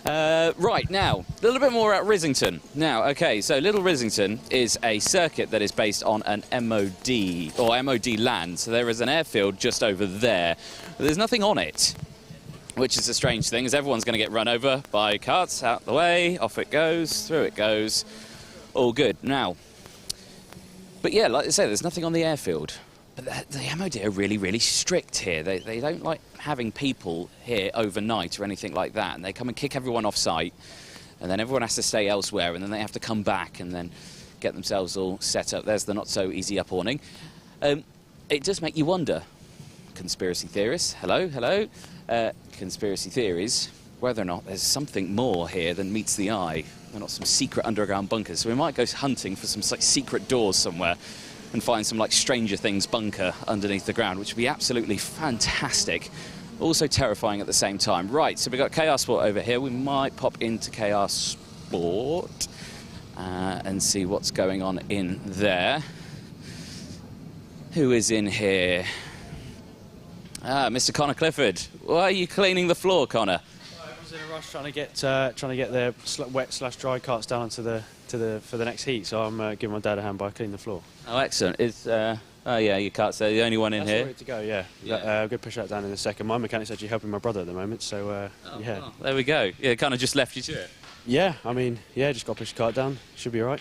Right, now, a little bit more at Risington. Now, okay, so Little Rissington is a circuit that is based on an MOD, or MOD land. So there is an airfield just over there. But there's nothing on it, which is a strange thing, as everyone's going to get run over by karts. Out the way, off it goes, through it goes. All good. Now, but yeah, like I say, there's nothing on the airfield. But the MOD are really, really strict here. They don't like having people here overnight or anything like that. And they come and kick everyone off site, and then everyone has to stay elsewhere, and then they have to come back and then get themselves all set up. There's the not-so-easy up awning. It does make you wonder, conspiracy theorists, hello, conspiracy theories, whether or not there's something more here than meets the eye. They're not some secret underground bunkers. So we might go hunting for some like secret doors somewhere and find some like Stranger Things bunker underneath the ground, which would be absolutely fantastic. Also terrifying at the same time. Right, so we've got KR Sport over here. We might pop into KR Sport and see what's going on in there. Who is in here? Mr. Connor Clifford. Why are you cleaning the floor, Connor? I was in a rush trying to get the wet/dry carts down for the next heat, so I'm giving my dad a hand by cleaning the floor. Oh, excellent. Oh yeah, your cart's the only one in That's here. all ready to go, yeah. I'm going to push that down in a second. My mechanic's actually helping my brother at the moment, so yeah. Well, there we go. Yeah, kind of just left you to it. Yeah, I mean, yeah, just got to push the cart down. Should be all right.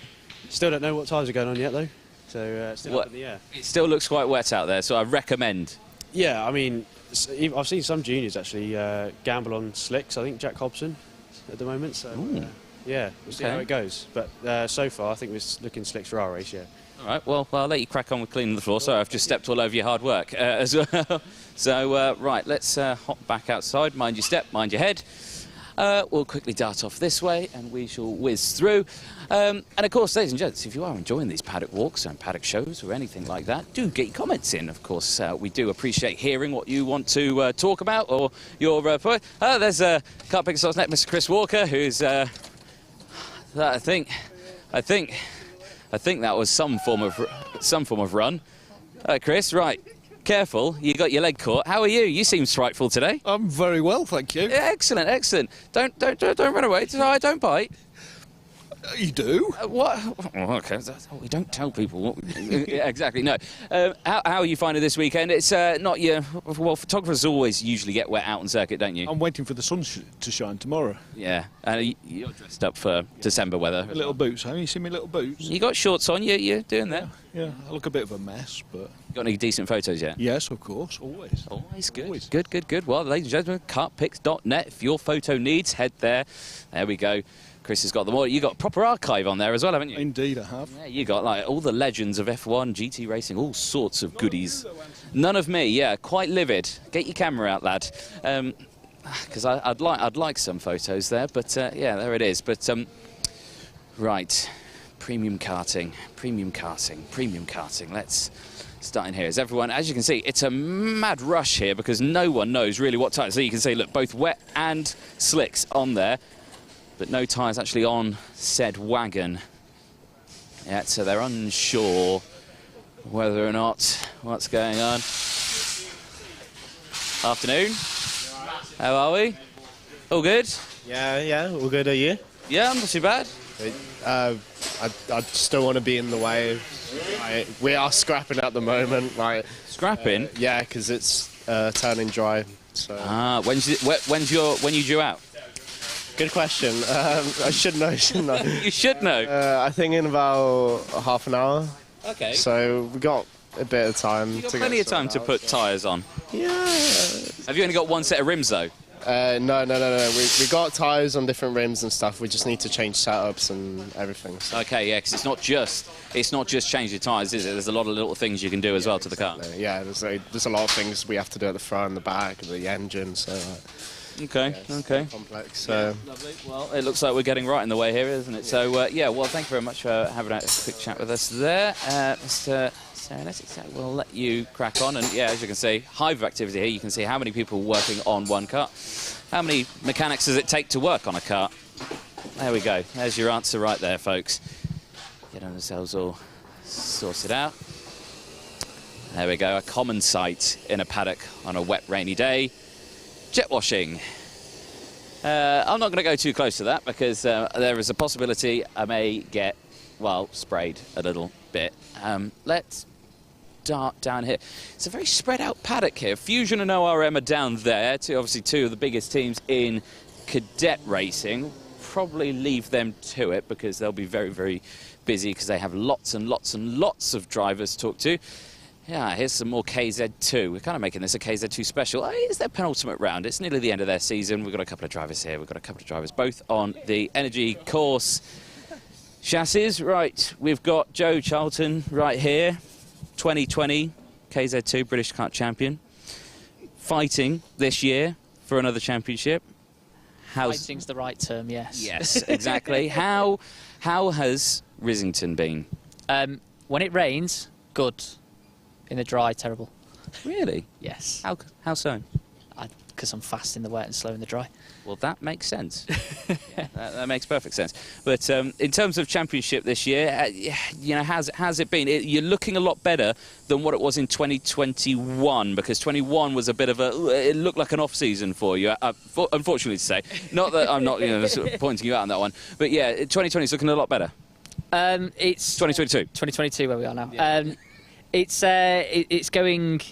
Still don't know what tyres are going on yet, though, so still up in the air. It still looks quite wet out there, so I recommend. Yeah, I mean, I've seen some juniors actually gamble on slicks. I think Jack Hobson at the moment, so yeah, we'll see how it goes. But so far, I think we're looking slicks for our race, yeah. All right, well, I'll let you crack on with cleaning the floor. Sorry, I've just stepped all over your hard work as well. So, right, let's hop back outside. Mind your step, mind your head. We'll quickly dart off this way and we shall whiz through. And of course, ladies and gents, if you are enjoying these paddock walks and paddock shows or anything like that, do get your comments in. Of course, we do appreciate hearing what you want to talk about or your point. There's Kart Pick Stars Net, Mr. Chris Walker, who's I think that was some form of run. Chris, right. Careful, you got your leg caught. How are you? You seem frightful today. I'm very well, thank you. Yeah, excellent, excellent. Don't run away. I don't bite. You do? What? Oh, okay, we don't tell people what. Yeah, exactly. No. How are you finding this weekend? It's not your. Well, photographers always usually get wet out on circuit, don't you? I'm waiting for the sun to shine tomorrow. Yeah, and you're dressed up for December weather. Little boots, have you seen me little boots? You got shorts on. You're doing that. Yeah, I look a bit of a mess, but. Got any decent photos yet? Yes, of course, always. Always good. Always. Good. Well, ladies and gentlemen, kartpics.net. If your photo needs, head there. There we go. Chris has got them all. You got a proper archive on there as well, haven't you? Indeed, I have. Yeah, you got like all the legends of F1, GT racing, all sorts of goodies. None of me. Yeah, quite livid. Get your camera out, lad. Because I'd like some photos there, but yeah, there it is. But right, premium karting. Let's start in here. As everyone, as you can see, it's a mad rush here because no one knows really what tyres. So you can see, look, both wet and slicks on there. But no tyres actually on said wagon yet, so they're unsure whether or not what's going on. Afternoon. How are we? All good? Yeah, all good. Are you? Yeah, I'm not too bad. I still want to be in the way. We are scrapping at the moment. Scrapping? Yeah, because it's turning dry. So. When you due out? Good question. I should know, shouldn't I? You should know. I think in about half an hour. Okay. So we got a bit of time. You've got plenty of time to put tyres on. Yeah. Have you only got one set of rims though? No. We got tyres on different rims and stuff. We just need to change setups and everything. So. Okay, yeah, because it's not just change the tyres, is it? There's a lot of little things you can do as well to the car. Yeah, there's a lot of things we have to do at the front, the back, the engine. So. Okay, yeah, okay. Complex. So. Yeah, lovely. Well, it looks like we're getting right in the way here, isn't it? So, yeah, well, thank you very much for having a quick chat with us there. Mr. Serenetics, we'll let you crack on. And, yeah, as you can see, hive of activity here. You can see how many people working on one kart. How many mechanics does it take to work on a kart? There we go. There's your answer right there, folks. Getting themselves all sorted out. There we go. A common sight in a paddock on a wet, rainy day. Jet washing. I'm not going to go too close to that because there is a possibility I may get, well, sprayed a little bit. Let's dart down here. It's a very spread out paddock here. Fusion and ORM are down there, obviously two of the biggest teams in cadet racing. Probably leave them to it because they'll be very, very busy because they have lots and lots and lots of drivers to talk to. Yeah, here's some more KZ2. We're kind of making this a KZ2 special. It's their penultimate round. It's nearly the end of their season. We've got a couple of drivers here. We've got a couple of drivers both on the Energy Course chassis. Right, we've got Joe Charlton right here, 2020 KZ2 British Kart champion, fighting this year for another championship. Fighting's the right term, yes. Yes, exactly. How has Risington been? When it rains, good. In the dry, terrible. Really? Yes. How so? Because I'm fast in the wet and slow in the dry. Well, that makes sense. Yeah, that makes perfect sense. But in terms of championship this year, you know, has it been? You're looking a lot better than what it was in 2021 because 21 was a bit of it looked like an off season for you. Unfortunately to say, not that I'm not sort of pointing you out on that one, but yeah, 2020 is looking a lot better. It's 2022. 2022 where we are now. Yeah. It's going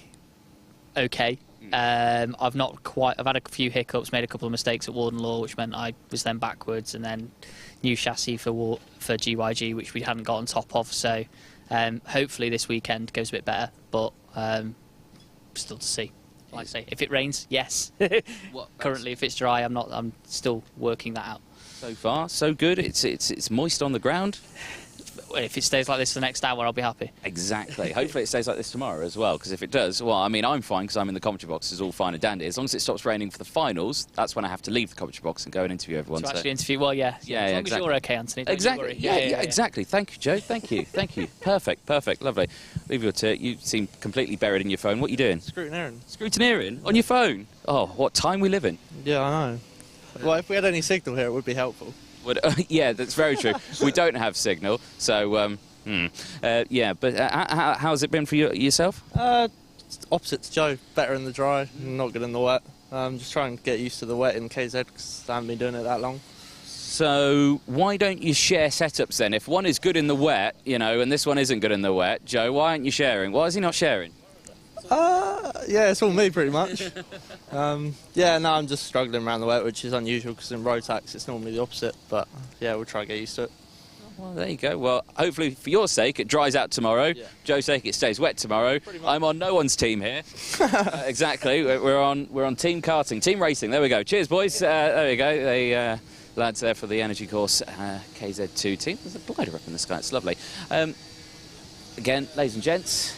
okay. I've had a few hiccups, made a couple of mistakes at Warden Law, which meant I was then backwards, and then new chassis for GYG, which we hadn't got on top of. So hopefully this weekend goes a bit better, but still to see. Like I say, if it rains, yes. Currently, if it's dry, I'm still working that out. So far, so good. It's moist on the ground. If it stays like this for the next hour, I'll be happy. Exactly. Hopefully it stays like this tomorrow as well, because if it does, well, I mean, I'm fine because I'm in the commentary box. It's all fine and dandy. As long as it stops raining for the finals, that's when I have to leave the commentary box and go and interview everyone. To actually interview, well, yeah. Yeah, as long exactly. as you're okay, Anthony. Exactly. Yeah, exactly. Thank you, Joe. Thank you. Thank you. Perfect. Lovely. Leave your turn. You seem completely buried in your phone. What are you doing? Scrutineering. Scrutineering? On your phone? Oh, what time we live in? Yeah, I know. Well, if we had any signal here, it would be helpful. Yeah, that's very true. We don't have signal, so... yeah, but how's it been for yourself? Opposite to Joe, better in the dry, not good in the wet. Just trying to get used to the wet in KZ because I haven't been doing it that long. So why don't you share setups then? If one is good in the wet, you know, and this one isn't good in the wet, Joe, why aren't you sharing? Why is he not sharing? Yeah, it's all me pretty much. Yeah, no, I'm just struggling around the wet, which is unusual because in road tax it's normally the opposite. But yeah, we'll try to get used to it. Well, there you go. Well, hopefully for your sake it dries out tomorrow. Yeah. Joe's sake it stays wet tomorrow. I'm on no one's team here. Exactly. We're on team karting, team racing. There we go. Cheers, boys. There we go. The lads there for the Energy Course KZ2 team. There's a glider up in the sky. It's lovely. Again, ladies and gents,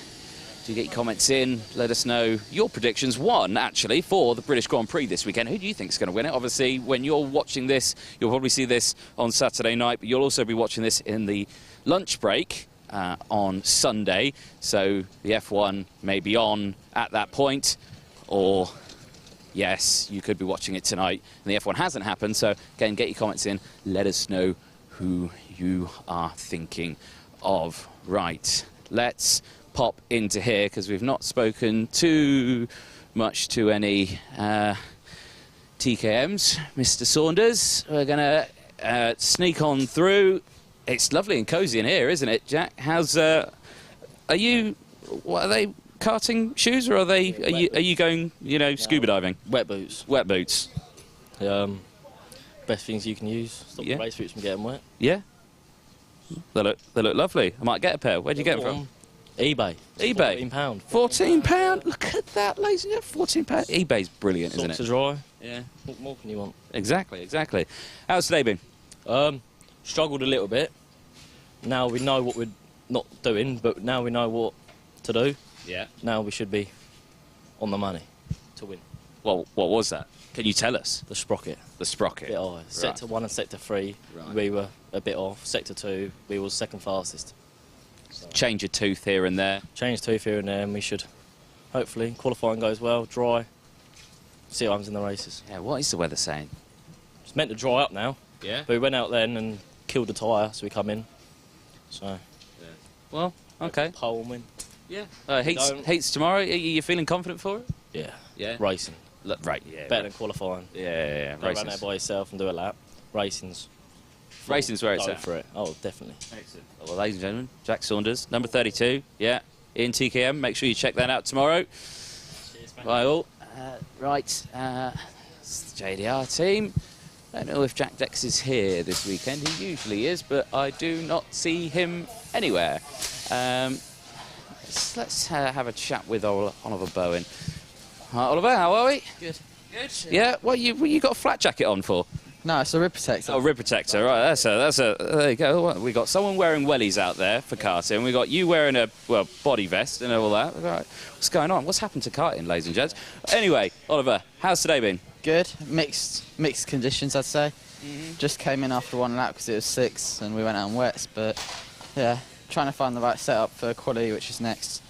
do get your comments in. Let us know your predictions. One, actually, for the British Grand Prix this weekend. Who do you think is going to win it? Obviously, when you're watching this, you'll probably see this on Saturday night, but you'll also be watching this in the lunch break on Sunday. So the F1 may be on at that point, or yes, you could be watching it tonight, and the F1 hasn't happened. So again, get your comments in. Let us know who you are thinking of. Right, let's pop into here because we've not spoken too much to any TKMs. Mr. Saunders, we're going to sneak on through. It's lovely and cosy in here, isn't it, Jack? How's are you? What are they? Karting shoes, or are they? Are you going? You know, scuba diving? Wet boots. Wet boots. Best things you can use. Stop the race boots from getting wet. Yeah. They look lovely. I might get a pair. Where'd you get them from? eBay. eBay. £14. £14. Look at that, ladies and gentlemen. £14. eBay's brilliant, isn't it? Socks are dry. Yeah. What more can you want? Exactly. How's today been? Struggled a little bit. Now we know what we're not doing, but now we know what to do. Yeah. Now we should be on the money to win. Well, what was that? Can you tell us? The sprocket. The sprocket. Bit high. Sector 1 and Sector 3, we were a bit off. Sector 2, we were second fastest. So change a tooth here and there. Change tooth here and there, and we should, hopefully, qualifying goes well, dry, see what happens in the races. Yeah, what is the weather saying? It's meant to dry up now. Yeah. But we went out then and killed the tyre, so we come in. So. Yeah. Well, okay. Pole and win. Yeah. Heats tomorrow. Are you feeling confident for it? Yeah. Yeah. Racing. Right, yeah. Better than qualifying. Yeah. Don't run there by yourself and do a lap. Racing's where it's go at. for it. Oh, definitely. Excellent. Well, ladies and gentlemen, Jack Saunders, number 32. Yeah, in TKM. Make sure you check that out tomorrow. Cheers, Bye all. Right, it's the JDR team. I don't know if Jack Dex is here this weekend. He usually is, but I do not see him anywhere. Let's have a chat with Oliver Bowen. Hi, Oliver, how are we? Good. Good. Yeah. What you got a flat jacket on for? No, it's a rib protector. Oh, rib protector. Right. That's a. There you go. We got someone wearing wellies out there for karting. We got you wearing a body vest and all that. Right. What's going on? What's happened to karting, ladies and gents? Anyway, Oliver, how's today been? Good. Mixed conditions, I'd say. Just came in after one lap because it was 6 and we went out on wets. But yeah, trying to find the right setup for quality, which is next.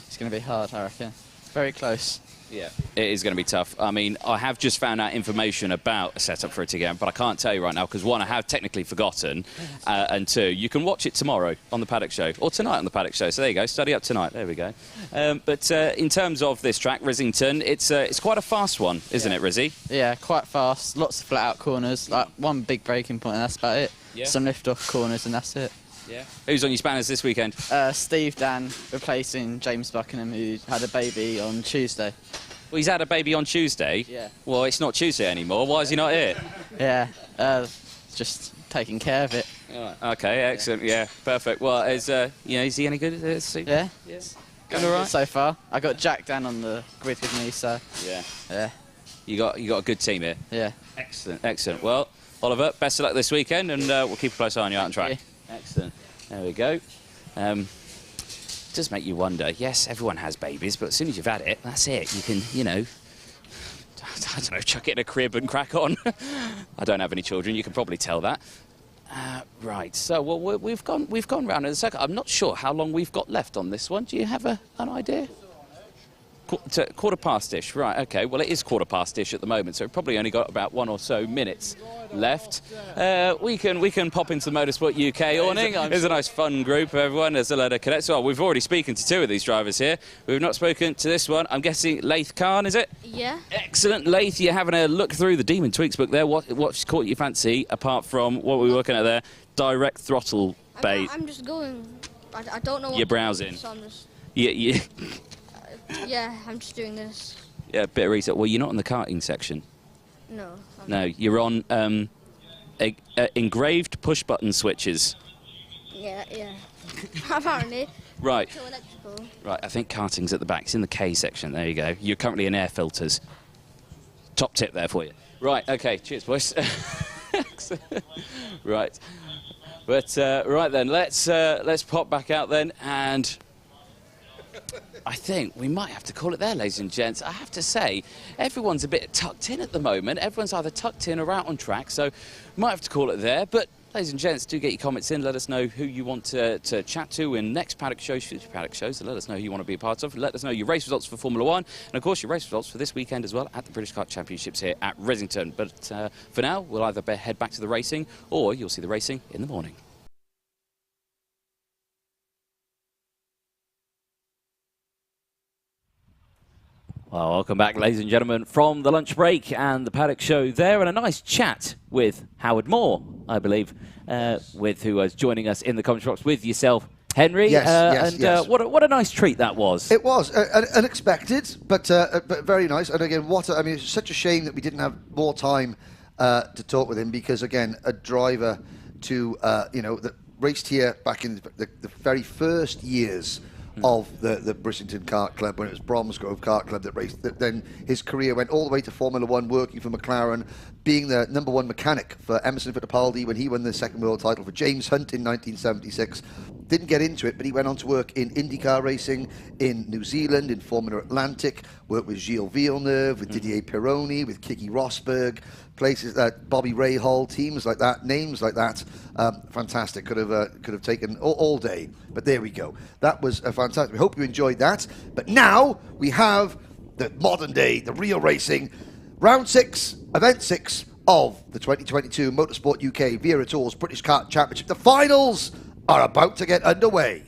It's going to be hard, I reckon. Very close. Yeah, it is going to be tough. I mean, I have just found out information about a setup for it again, but I can't tell you right now because, one, I have technically forgotten, and two, you can watch it tomorrow on the Paddock Show, or tonight on the Paddock Show. So there you go, study up tonight. There we go. But in terms of this track, Risington, it's quite a fast one, isn't it, Rizzy? Yeah, quite fast. Lots of flat-out corners. Like one big braking point, and that's about it. Yeah. Some lift-off corners, and that's it. Yeah. Who's on your spanners this weekend? Steve Dan, replacing James Buckingham, who had a baby on Tuesday. Well, he's had a baby on Tuesday? Yeah. Well, it's not Tuesday anymore. Why is he not here? Yeah, just taking care of it. Right. Okay, excellent. Yeah, perfect. Well, is he any good? Steve? Yeah. Yes. Going all right so far. I got Jack Dan on the grid with me, so yeah. You got a good team here. Yeah. Excellent. Well, Oliver, best of luck this weekend, and we'll keep a close eye on you out on track. Excellent. There we go. Does make you wonder. Yes, everyone has babies, but as soon as you've had it, that's it. You can, I don't know, chuck it in a crib and crack on. I don't have any children. You can probably tell that. Right. So, well, we've gone round in a circle. I'm not sure how long we've got left on this one. Do you have an idea? Quarter past-ish. Right. Okay. Well, it is quarter past-ish at the moment, so we've probably only got about 1 or so minutes left. We can pop into the Motorsport UK awning. There's a nice fun group of everyone. There's a load of cadets. Well, we've already spoken to 2 of these drivers here. We've not spoken to this one. I'm guessing Laith Khan, is it? Yeah. Excellent. Laith, you're having a look through the Demon Tweaks book there. What's caught your fancy, apart from what we were looking at there? Direct throttle bait. I'm just going. I don't know what You're browsing. So I'm just, yeah, I'm just doing this. Yeah, a bit of research. Well, you're not in the karting section. No. No, you're on engraved push-button switches. Yeah. Apparently. Right. So electrical. Right, I think karting's at the back. It's in the K section. There you go. You're currently in air filters. Top tip there for you. Right, okay. Cheers, boys. Right. But, right then, let's pop back out then, and I think we might have to call it there, ladies and gents. I have to say, everyone's a bit tucked in at the moment. Everyone's either tucked in or out on track, so might have to call it there. But, ladies and gents, do get your comments in. Let us know who you want to chat to in next Paddock shows, future Paddock shows. So let us know who you want to be a part of. Let us know your race results for Formula 1. And, of course, your race results for this weekend as well at the British Kart Championships here at Risington. But for now, we'll either head back to the racing or you'll see the racing in the morning. Well, welcome back, ladies and gentlemen, from the lunch break and the Paddock Show there, and a nice chat with Howard Moore, I believe, with who was joining us in the commentary box with yourself, Henry. Yes. What a nice treat that was. It was unexpected, but very nice. And again, it's such a shame that we didn't have more time to talk with him because, again, a driver that raced here back in the very first years of the Risington Kart Club, when it was Bromsgrove Kart Club that raced. Then his career went all the way to Formula 1, working for McLaren, being the #1 mechanic for Emerson Fittipaldi when he won the second world title for James Hunt in 1976. Didn't get into it, but he went on to work in IndyCar racing in New Zealand, in Formula Atlantic, worked with Gilles Villeneuve, with Didier Pironi, with Kiki Rosberg, places that Bobby Rahal, teams like that, names like that. Fantastic. Could have taken all day, but there we go. That was fantastic. We hope you enjoyed that. But now we have the modern day, the real racing, round 6, event 6 of the 2022 Motorsport UK Wera Tours British Kart Championship. The finals are about to get underway.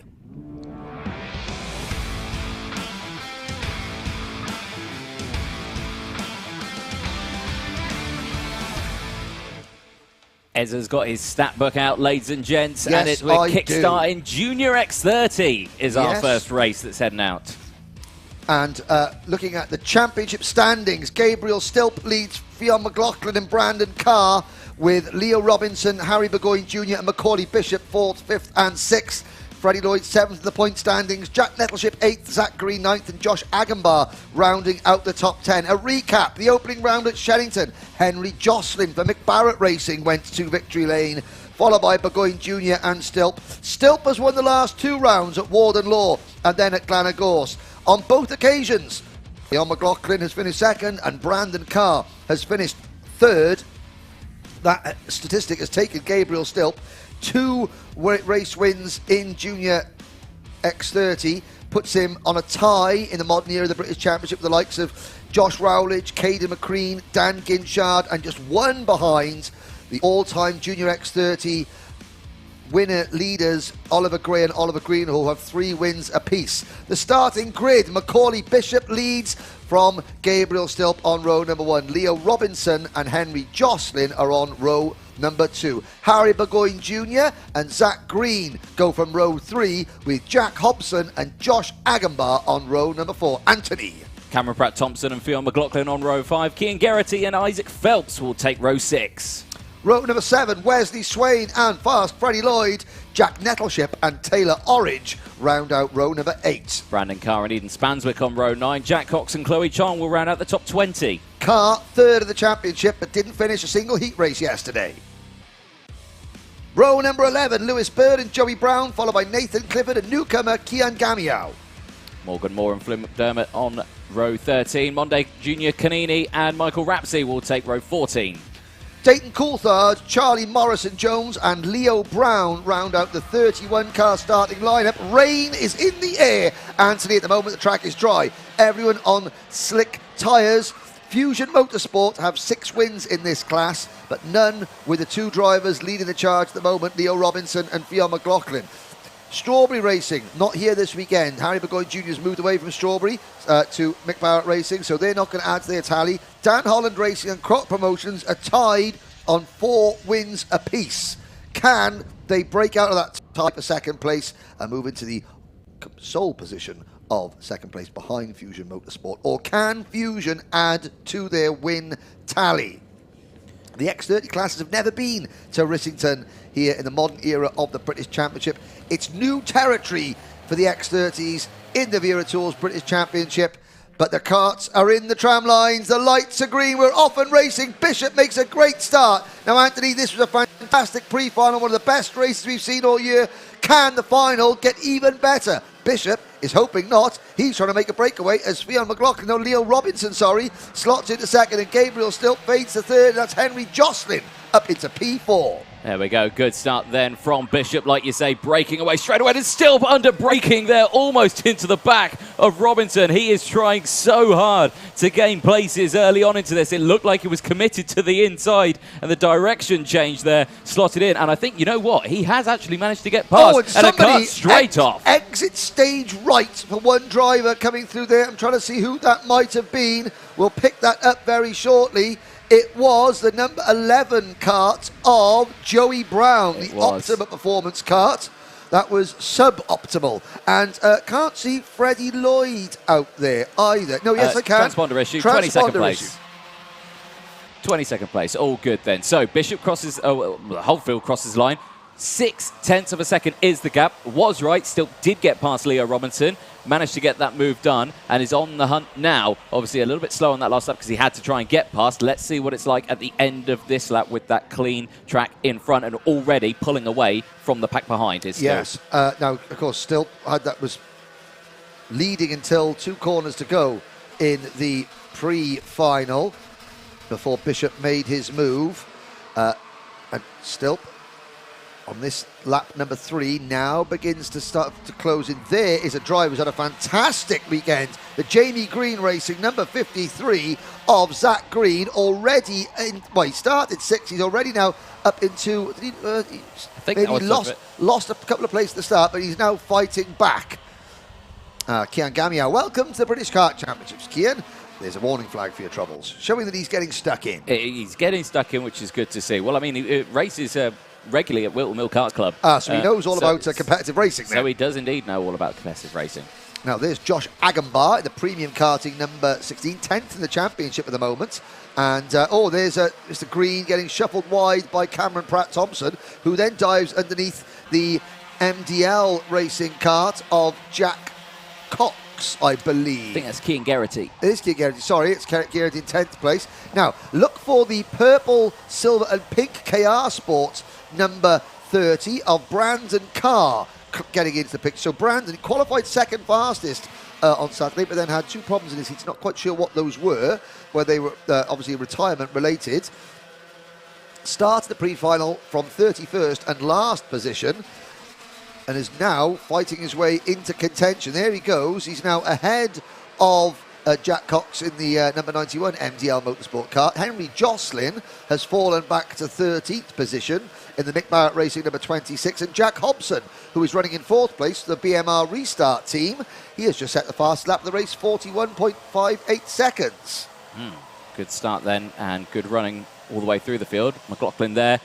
Ezra's got his stat book out, ladies and gents, Yes, and we're I kickstarting Junior X30 is our Yes. first race that's heading out. And looking at the championship standings, Gabriel Stilp leads Fionn McLaughlin and Brandon Carr, with Leo Robinson, Harry Burgoyne Jr. and Macaulay Bishop 4th, 5th and 6th. Freddie Lloyd 7th in the point standings, Jack Nettleship 8th, Zach Green 9th and Josh Agambar rounding out the top 10. A recap, the opening round at Sherrington, Henry Jocelyn for Mick Barrett Racing went to victory lane, followed by Burgoyne Jr. and Stilp. Stilp has won the last 2 rounds at Warden Law and then at Glenagorse. On both occasions, Leon McLaughlin has finished 2nd and Brandon Carr has finished 3rd. That statistic has taken Gabriel Stilp 2 race wins in Junior X30, puts him on a tie in the modern era of the British Championship with the likes of Josh Rowledge, Caden McCrean, Dan Ginchard, and just 1 behind the all-time Junior X30 winner leaders Oliver Gray and Oliver Greenhall, who have 3 wins apiece. The starting grid, Macaulay Bishop leads from Gabriel Stilp on row number 1. Leo Robinson and Henry Jocelyn are on row number 2. Harry Burgoyne Jr. and Zach Green go from row 3, with Jack Hobson and Josh Agambar on row number 4. Anthony. Cameron Pratt Thompson and Fionn McLaughlin on row 5. Cian Geraghty and Isaac Phelps will take row 6. Row number 7, Wesley Swain and Fast Freddie Lloyd, Jack Nettleship and Taylor Orridge round out row number 8. Brandon Carr and Eden Spanswick on row 9. Jack Cox and Chloe Chong will round out the top 20. Carr, 3rd of the championship, but didn't finish a single heat race yesterday. Row number 11, Lewis Bird and Joey Brown, followed by Nathan Clifford and newcomer Kian Gamiao. Morgan Moore and Flynn McDermott on row 13. Monday Junior Canini and Michael Rapsey will take row 14. Dayton Coulthard, Charlie Morrison-Jones and Leo Brown round out the 31-car starting lineup. Rain is in the air, Anthony, at the moment the track is dry. Everyone on slick tyres. Fusion Motorsport have 6 wins in this class, but none with the 2 drivers leading the charge at the moment, Leo Robinson and Fionn McLaughlin. Strawberry Racing, not here this weekend. Harry Burgoyne Jr. has moved away from Strawberry to Mick Barrett Racing, so they're not going to add to their tally. Dan Holland Racing and Croc Promotions are tied on 4 wins apiece. Can they break out of that tie for second place and move into the sole position of second place behind Fusion Motorsport? Or can Fusion add to their win tally? The X30 classes have never been to Rissington here in the modern era of the British Championship. It's new territory for the X30s in the Wera Tours British Championship. But the karts are in the tram lines, the lights are green, we're off and racing. Bishop makes a great start. Now, Anthony, this was a fantastic pre-final, one of the best races we've seen all year. Can the final get even better? Bishop is hoping not. He's trying to make a breakaway as Fionn McLaughlin, no, Leo Robinson, slots into second, and Gabriel Stilp fades to third, and that's Henry Jocelyn up into P4. There we go. Good start then from Bishop, like you say, breaking away straight away. And Stilp under braking there, almost into the back of Robinson. He is trying so hard to gain places early on into this. It looked like he was committed to the inside, and the direction change there slotted in. And I think, you know what? He has actually managed to get past and a cut straight off. Exit stage right for one driver coming through there. I'm trying to see who that might have been. We'll pick that up very shortly. It was the number 11 kart of Joey Brown, the Optima Performance kart. That was suboptimal. And can't see Freddie Lloyd out there either. No, yes, I can. Transponder issue, 22nd place. 22nd place, all good then. So Bishop crosses, Holfield crosses line. 0.6 of a second is the gap. Was right, still did get past Leo Robinson. Managed to get that move done and is on the hunt now. Obviously a little bit slow on that last lap because he had to try and get past. Let's see what it's like at the end of this lap with that clean track in front and already pulling away from the pack behind. Yes. Now, of course, still was leading until 2 corners to go in the pre-final before Bishop made his move. And Stilp on this lap number 3 now begins to start to close in. There is a driver who's had a fantastic weekend. The Jamie Green Racing, number 53 of Zach Green, already in, well, he started 6th, he's already now up into, I think maybe lost a couple of places at the start, but he's now fighting back. Kian Gamiao, welcome to the British Kart Championships, Kian. There's a warning flag for your troubles, showing that he's getting stuck in. He's getting stuck in, which is good to see. Well, I mean, he races regularly at Whittle Mill Kart Club. So he knows all about competitive racing then. So he does indeed know all about competitive racing. Now, there's Josh Agambar in the premium karting number 16, 10th in the championship at the moment. And, there's Mr. Green getting shuffled wide by Cameron Pratt-Thompson, who then dives underneath the MDL racing kart of Jack Cox, I believe. I think that's Kean Geraghty. It is Kean Geraghty. Sorry, it's Geraghty in 10th place. Now, look for the purple, silver and pink KR Sports number 30 of Brandon Carr getting into the picture. So Brandon qualified second fastest on Saturday, but then had two problems in his heats. Not quite sure what those were, where they were obviously retirement related. Started the pre-final from 31st and last position, and is now fighting his way into contention. There he goes. He's now ahead of Jack Cox in the number 91 MDL Motorsport car. Henry Jocelyn has fallen back to 13th position in the Mick Barrett Racing number 26. And Jack Hobson, who is running in 4th place for the BMR Restart team, he has just set the fast lap of the race, 41.58 seconds. Good start then, and good running all the way through the field. McLaughlin there,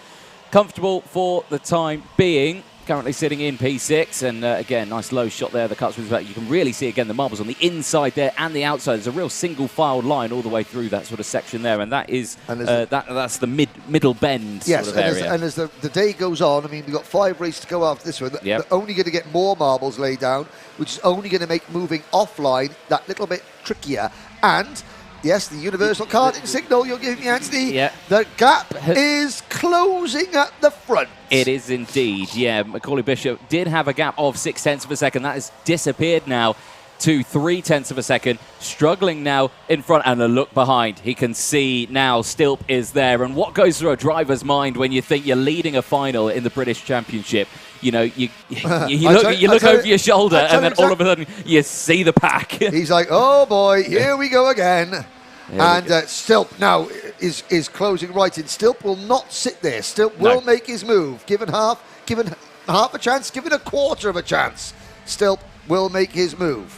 comfortable for the time being. Currently sitting in P6, and again, nice low shot there. The Cotswolds back. You can really see again the marbles on the inside there and the outside. There's a real single-filed line all the way through that sort of section there, and that is that's the middle bend sort of area. And as the day goes on, I mean, we've got 5 races to go after this one. They're only going to get more marbles laid down, which is only going to make moving offline that little bit trickier. And yes, the universal karting signal you're giving me, Anthony. Yeah. The gap is closing at the front. It is indeed, yeah. Macaulay Bishop did have a gap of 0.6 of a second. That has disappeared now to 0.3 of a second. Struggling now in front, and a look behind. He can see now Stilp is there. And what goes through a driver's mind when you think you're leading a final in the British Championship? You know, you look over your shoulder, and then all of a sudden you see the pack. He's like, oh boy, here we go again. And Stilp now is closing right in. Stilp will not sit there. Stilp will make his move. Given half a chance, given a quarter of a chance, Stilp will make his move.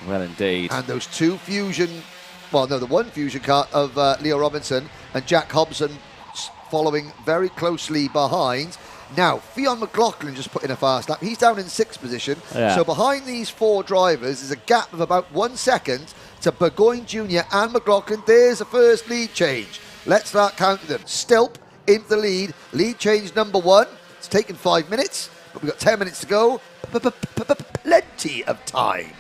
Well, indeed. And those two Fusion, the one Fusion car of Leo Robinson and Jack Hobson following very closely behind. Now, Fionn McLaughlin just put in a fast lap. He's down in 6th position. Yeah. So behind these 4 drivers is a gap of about 1 second to Burgoyne Junior and McLaughlin. There's the first lead change. Let's start counting them. Stilp into the lead. Lead change number 1. It's taken 5 minutes, but we've got 10 minutes to go. Plenty of time.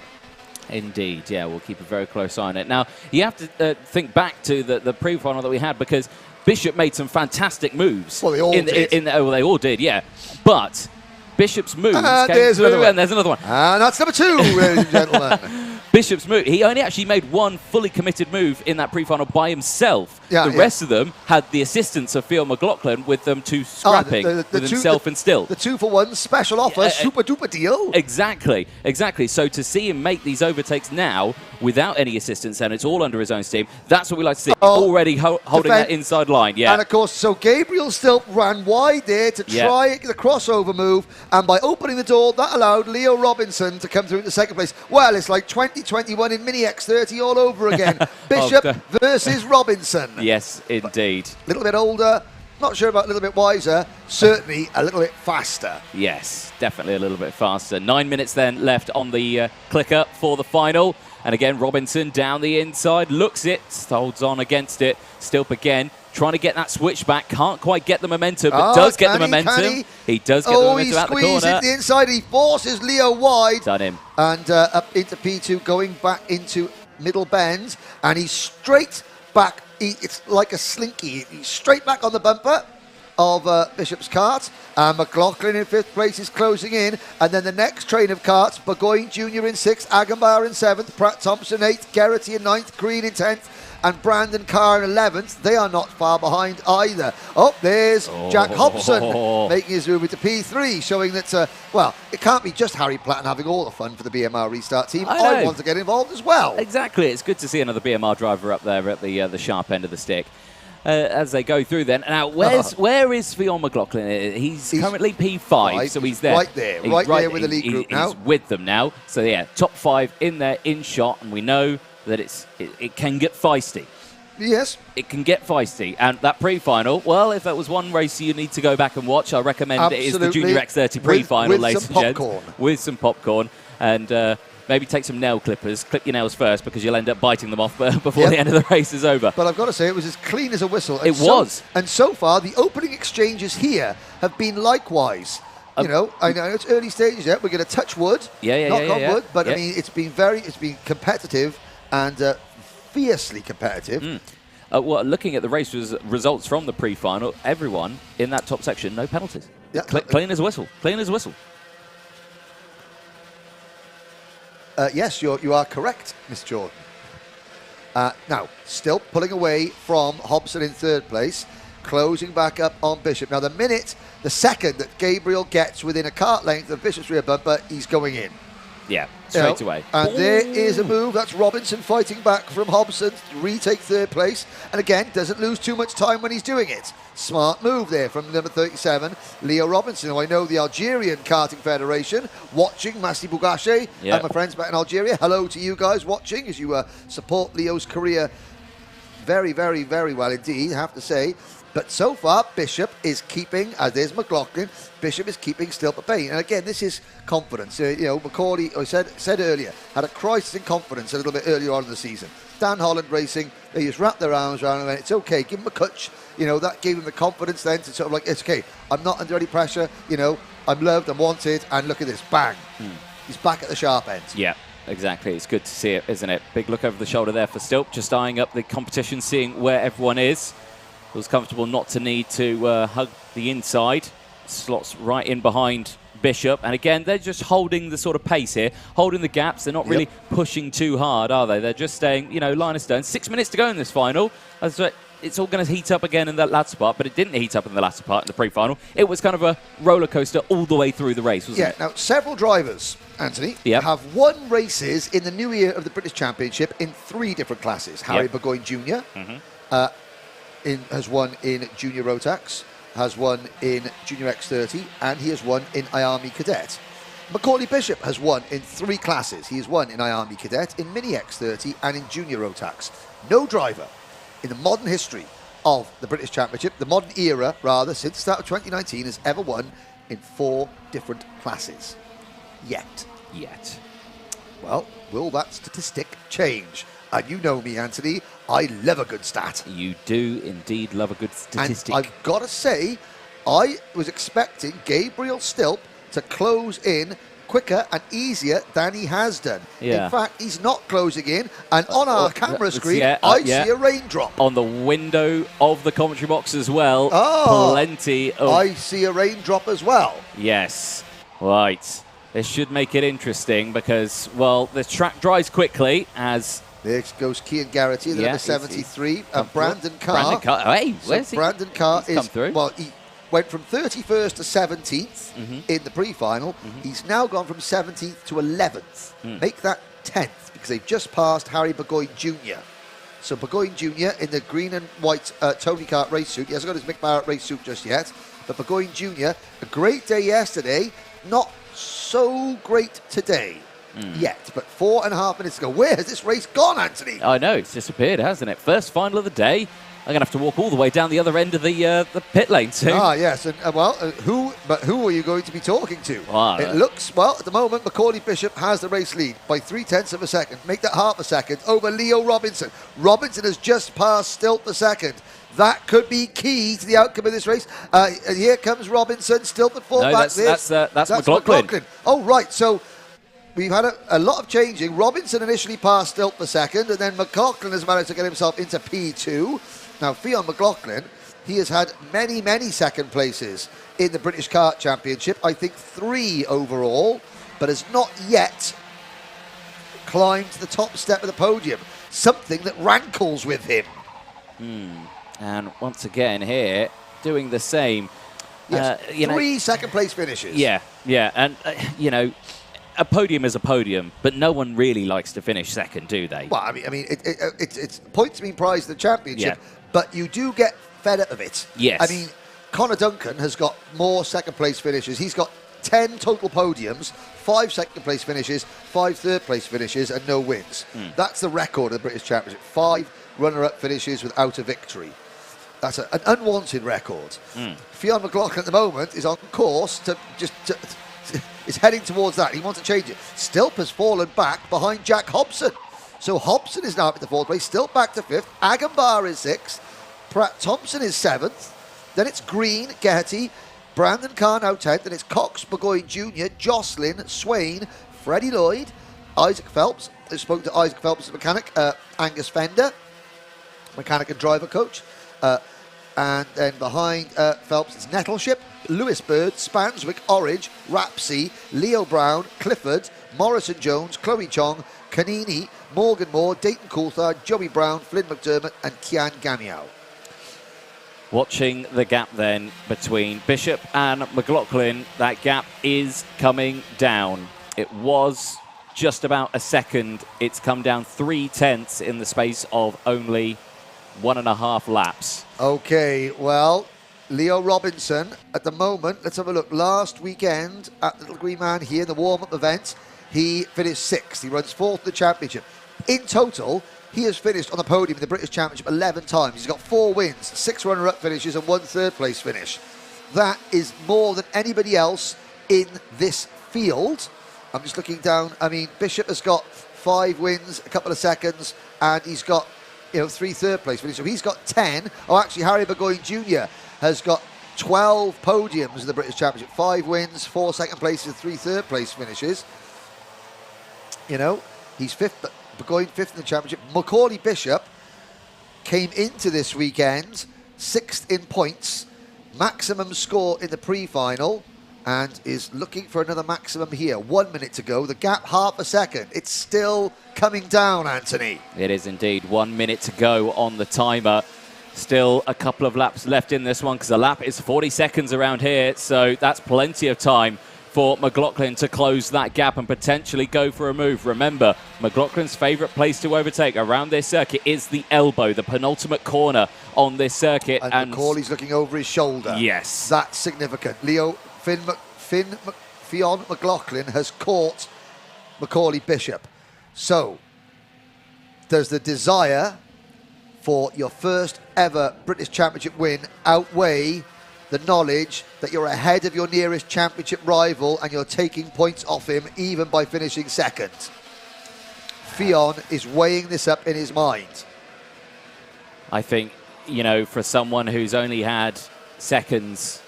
Indeed, yeah, we'll keep a very close eye on it. Now, you have to think back to the pre-final that we had, because Bishop made some fantastic moves. Well, they all did. They all did, yeah. But Bishop's moves there's came through, another and there's another one. And that's number 2, ladies and gentlemen. Bishop's move. He only actually made one fully committed move in that pre-final by himself. The rest of them had the assistance of Fionn McLaughlin with them two scrapping with himself and Still. The 2-for-1 special offer, super duper deal. Exactly. So to see him make these overtakes now without any assistance, and it's all under his own steam, that's what we like to see. Already holding that inside line, yeah. And of course, so Gabriel Stilp ran wide there to try the crossover move, and by opening the door, that allowed Leo Robinson to come through into 2nd place. Well, it's like 2021 in Mini X30 all over again. Bishop versus Robinson. Yes, indeed. A little bit older, not sure about a little bit wiser, certainly a little bit faster. Yes, definitely a little bit faster. 9 minutes then left on the clicker for the final. And again, Robinson down the inside, looks it, holds on against it. Stilp again, trying to get that switch back. Can't quite get the momentum, but does get the momentum. He does get the momentum out the corner. He squeezes the inside. He forces Leo wide. Done him. And up into P2, going back into middle bend. And he's straight back. It's like a slinky. He's straight back on the bumper of Bishop's kart. And McLaughlin in 5th place is closing in. And then the next train of karts, Burgoyne Junior in 6th, Agambar in 7th, Pratt-Thompson 8th, Geraghty in 9th, Green in 10th, and Brandon Carr in 11th. They are not far behind either. Oh, there's Jack Hobson making his move into P3, showing that, it can't be just Harry Platten having all the fun for the BMR Restart team. I want to get involved as well. Exactly. It's good to see another BMR driver up there at the sharp end of the stick. As they go through then. Now, where is Fionn McLaughlin? He's currently P5, so he's there. Right there with the lead group now. He's with them now. So, yeah, top 5 in there, in shot, and we know that it can get feisty. Yes. It can get feisty. And that pre-final, well, if that was one race you need to go back and watch, I recommend it is the Junior X30 pre-final, ladies and gents. With some popcorn. And maybe take some nail clippers, clip your nails first, because you'll end up biting them off before the end of the race is over. But I've got to say, it was as clean as a whistle. And it was. And so far, the opening exchanges here have been likewise. You know, I know it's early stages yet. We're going to touch wood, knock on wood. But I mean, it's been competitive and fiercely competitive. Well, looking at the race results from the pre-final, everyone in that top section, no penalties. Yeah. Clean as a whistle. Clean as a whistle. Yes, you are correct, Miss Jordan. Now, still pulling away from Hobson in third place, closing back up on Bishop. Now, the second that Gabriel gets within a kart length of Bishop's rear bumper, he's going in. Yeah, straight away. And there is a move. That's Robinson fighting back from Hobson to retake third place. And again, doesn't lose too much time when he's doing it. Smart move there from number 37, Leo Robinson, who I know the Algerian Karting Federation watching, Masti Bougache, and my friends back in Algeria. Hello to you guys watching as you support Leo's career very, very, very well indeed, I have to say. But so far, Bishop is keeping, as is McLaughlin, Bishop is keeping Stilp at bay. And again, this is confidence. Macaulay, I said earlier, had a crisis in confidence a little bit earlier on in the season. Dan Holland Racing, they just wrapped their arms around him and it's okay, give him a touch. That gave him the confidence then to sort of like, it's okay, I'm not under any pressure, I'm loved, I'm wanted, and look at this, bang. He's back at the sharp end. Yeah. Exactly. It's good to see it, isn't it? Big look over the shoulder there for Stilp, just eyeing up the competition, seeing where everyone is. Feels comfortable not to need to hug the inside. Slots right in behind Bishop. And again, they're just holding the sort of pace here, holding the gaps. They're not really pushing too hard, are they? They're just staying, line of stone. 6 minutes to go in this final. It's all going to heat up again in that latter part, but it didn't heat up in the latter part in the pre-final. It was kind of a roller coaster all the way through the race, wasn't it? Yeah, now several drivers, Anthony, have won races in the new year of the British Championship in 3 different classes. Harry Burgoyne Jr. Has won in Junior Rotax, has won in Junior X30, and he has won in IAME Cadet. Macaulay Bishop has won in 3 classes. He has won in IAME Cadet, in Mini X30, and in Junior Rotax. No driver in the modern history of the British Championship, the modern era, rather, since the start of 2019, has ever won in 4 different classes. Yet. Well, will that statistic change? And you know me, Anthony, I love a good stat. You do indeed love a good statistic. And I've got to say, I was expecting Gabriel Stilp to close in quicker and easier than he has done. Yeah. In fact, he's not closing in, and on our camera screen, I see a raindrop. On the window of the commentary box as well, plenty of... I see a raindrop as well. Yes, right. This should make it interesting because, well, the track dries quickly as... There goes Kian Garrity, the number 73, and Brandon Carr. Hey, where's he? Brandon Carr He's come through. Well, he went from 31st to 17th in the pre-final. He's now gone from 17th to 11th. Make that 10th because they've just passed Harry Burgoyne Jr. So Burgoyne Jr. in the green and white Tony Kart race suit. He hasn't got his Mick Barrett race suit just yet. But Burgoyne Jr., a great day yesterday, not so great today. Yet, but 4.5 minutes ago. Where has this race gone, Anthony? I know, it's disappeared, hasn't it? First final of the day. I'm going to have to walk all the way down the other end of the pit lane soon. Yes, and who are you going to be talking to? It looks, well, at the moment, Macaulay Bishop has the race lead by 0.3 of a second. Make that half a second over Leo Robinson. Robinson has just passed Stilp the second. That could be key to the outcome of this race. And here comes Robinson, Stilp at 4 back. That's McLaughlin. Oh, right, so... We've had a lot of changing. Robinson initially passed Stilp for second, and then McLaughlin has managed to get himself into P2. Now, Fionn McLaughlin, he has had many, many second places in the British Kart Championship. I think 3 overall, but has not yet climbed to the top step of the podium. Something that rankles with him. And once again here, doing the same. Yes, 3 second-place finishes. Yeah, and, a podium is a podium, but no one really likes to finish second, do they? Well, I mean, it's points being prized in the championship, but you do get fed up of it. Yes. I mean, Connor Duncan has got more second-place finishes. He's got 10 total podiums, 5 second-place finishes, 5 third-place finishes, and no wins. That's the record of the British Championship. 5 runner-up finishes without a victory. That's an unwanted record. Fionn McLaughlin at the moment is on course to is heading towards that. He wants to change it. Stilp has fallen back behind Jack Hobson. So Hobson is now up in the 4th place, Stilp back to 5th, Agambar is 6th, Pratt Thompson is 7th, then it's Green, Geraghty, Brandon Carr now 10th, and it's Cox, Burgoyne Junior, Jocelyn, Swain, Freddie Lloyd, Isaac Phelps. I spoke to Isaac Phelps' mechanic, Angus Fender, mechanic and driver coach. And then behind Phelps, it's Nettleship, Lewis Bird, Spanswick, Orridge, Rapsey, Leo Brown, Clifford, Morrison Jones, Chloe Chong, Canini, Morgan Moore, Dayton Coulthard, Joey Brown, Flynn McDermott, and Kian Gamiao. Watching the gap then between Bishop and McLaughlin, that gap is coming down. It was just about a second. It's come down 3/10 in the space of only 1.5 laps. Okay, well, Leo Robinson at the moment, let's have a look. Last weekend at the Little Green Man here in the warm-up event, he finished 6th. He runs 4th in the championship. In total, he has finished on the podium in the British Championship 11 times. He's got 4 wins, 6 runner-up finishes and 1 third-place finish. That is more than anybody else in this field. I'm just looking down. I mean, Bishop has got 5 wins, a couple of seconds, and he's got 3 third-place finishes. So he's got 10. Oh, actually, Harry Burgoyne Jr. has got 12 podiums in the British Championship. 5 wins, 4 second places, 3 third-place finishes. He's 5th, but Burgoyne 5th in the championship. Macaulay Bishop came into this weekend 6th in points, maximum score in the pre-final, and is looking for another maximum here. 1 minute to go. The gap half a second. It's still coming down, Anthony. It is indeed. 1 minute to go on the timer. Still a couple of laps left in this one because the lap is 40 seconds around here, so that's plenty of time for McLaughlin to close that gap and potentially go for a move. Remember, McLaughlin's favourite place to overtake around this circuit is the elbow, the penultimate corner on this circuit. And Macaulay's looking over his shoulder. Yes. That's significant. Fionn McLaughlin has caught Macaulay Bishop. So, does the desire for your first ever British Championship win outweigh the knowledge that you're ahead of your nearest championship rival and you're taking points off him even by finishing 2nd? Fionn is weighing this up in his mind. I think, for someone who's only had seconds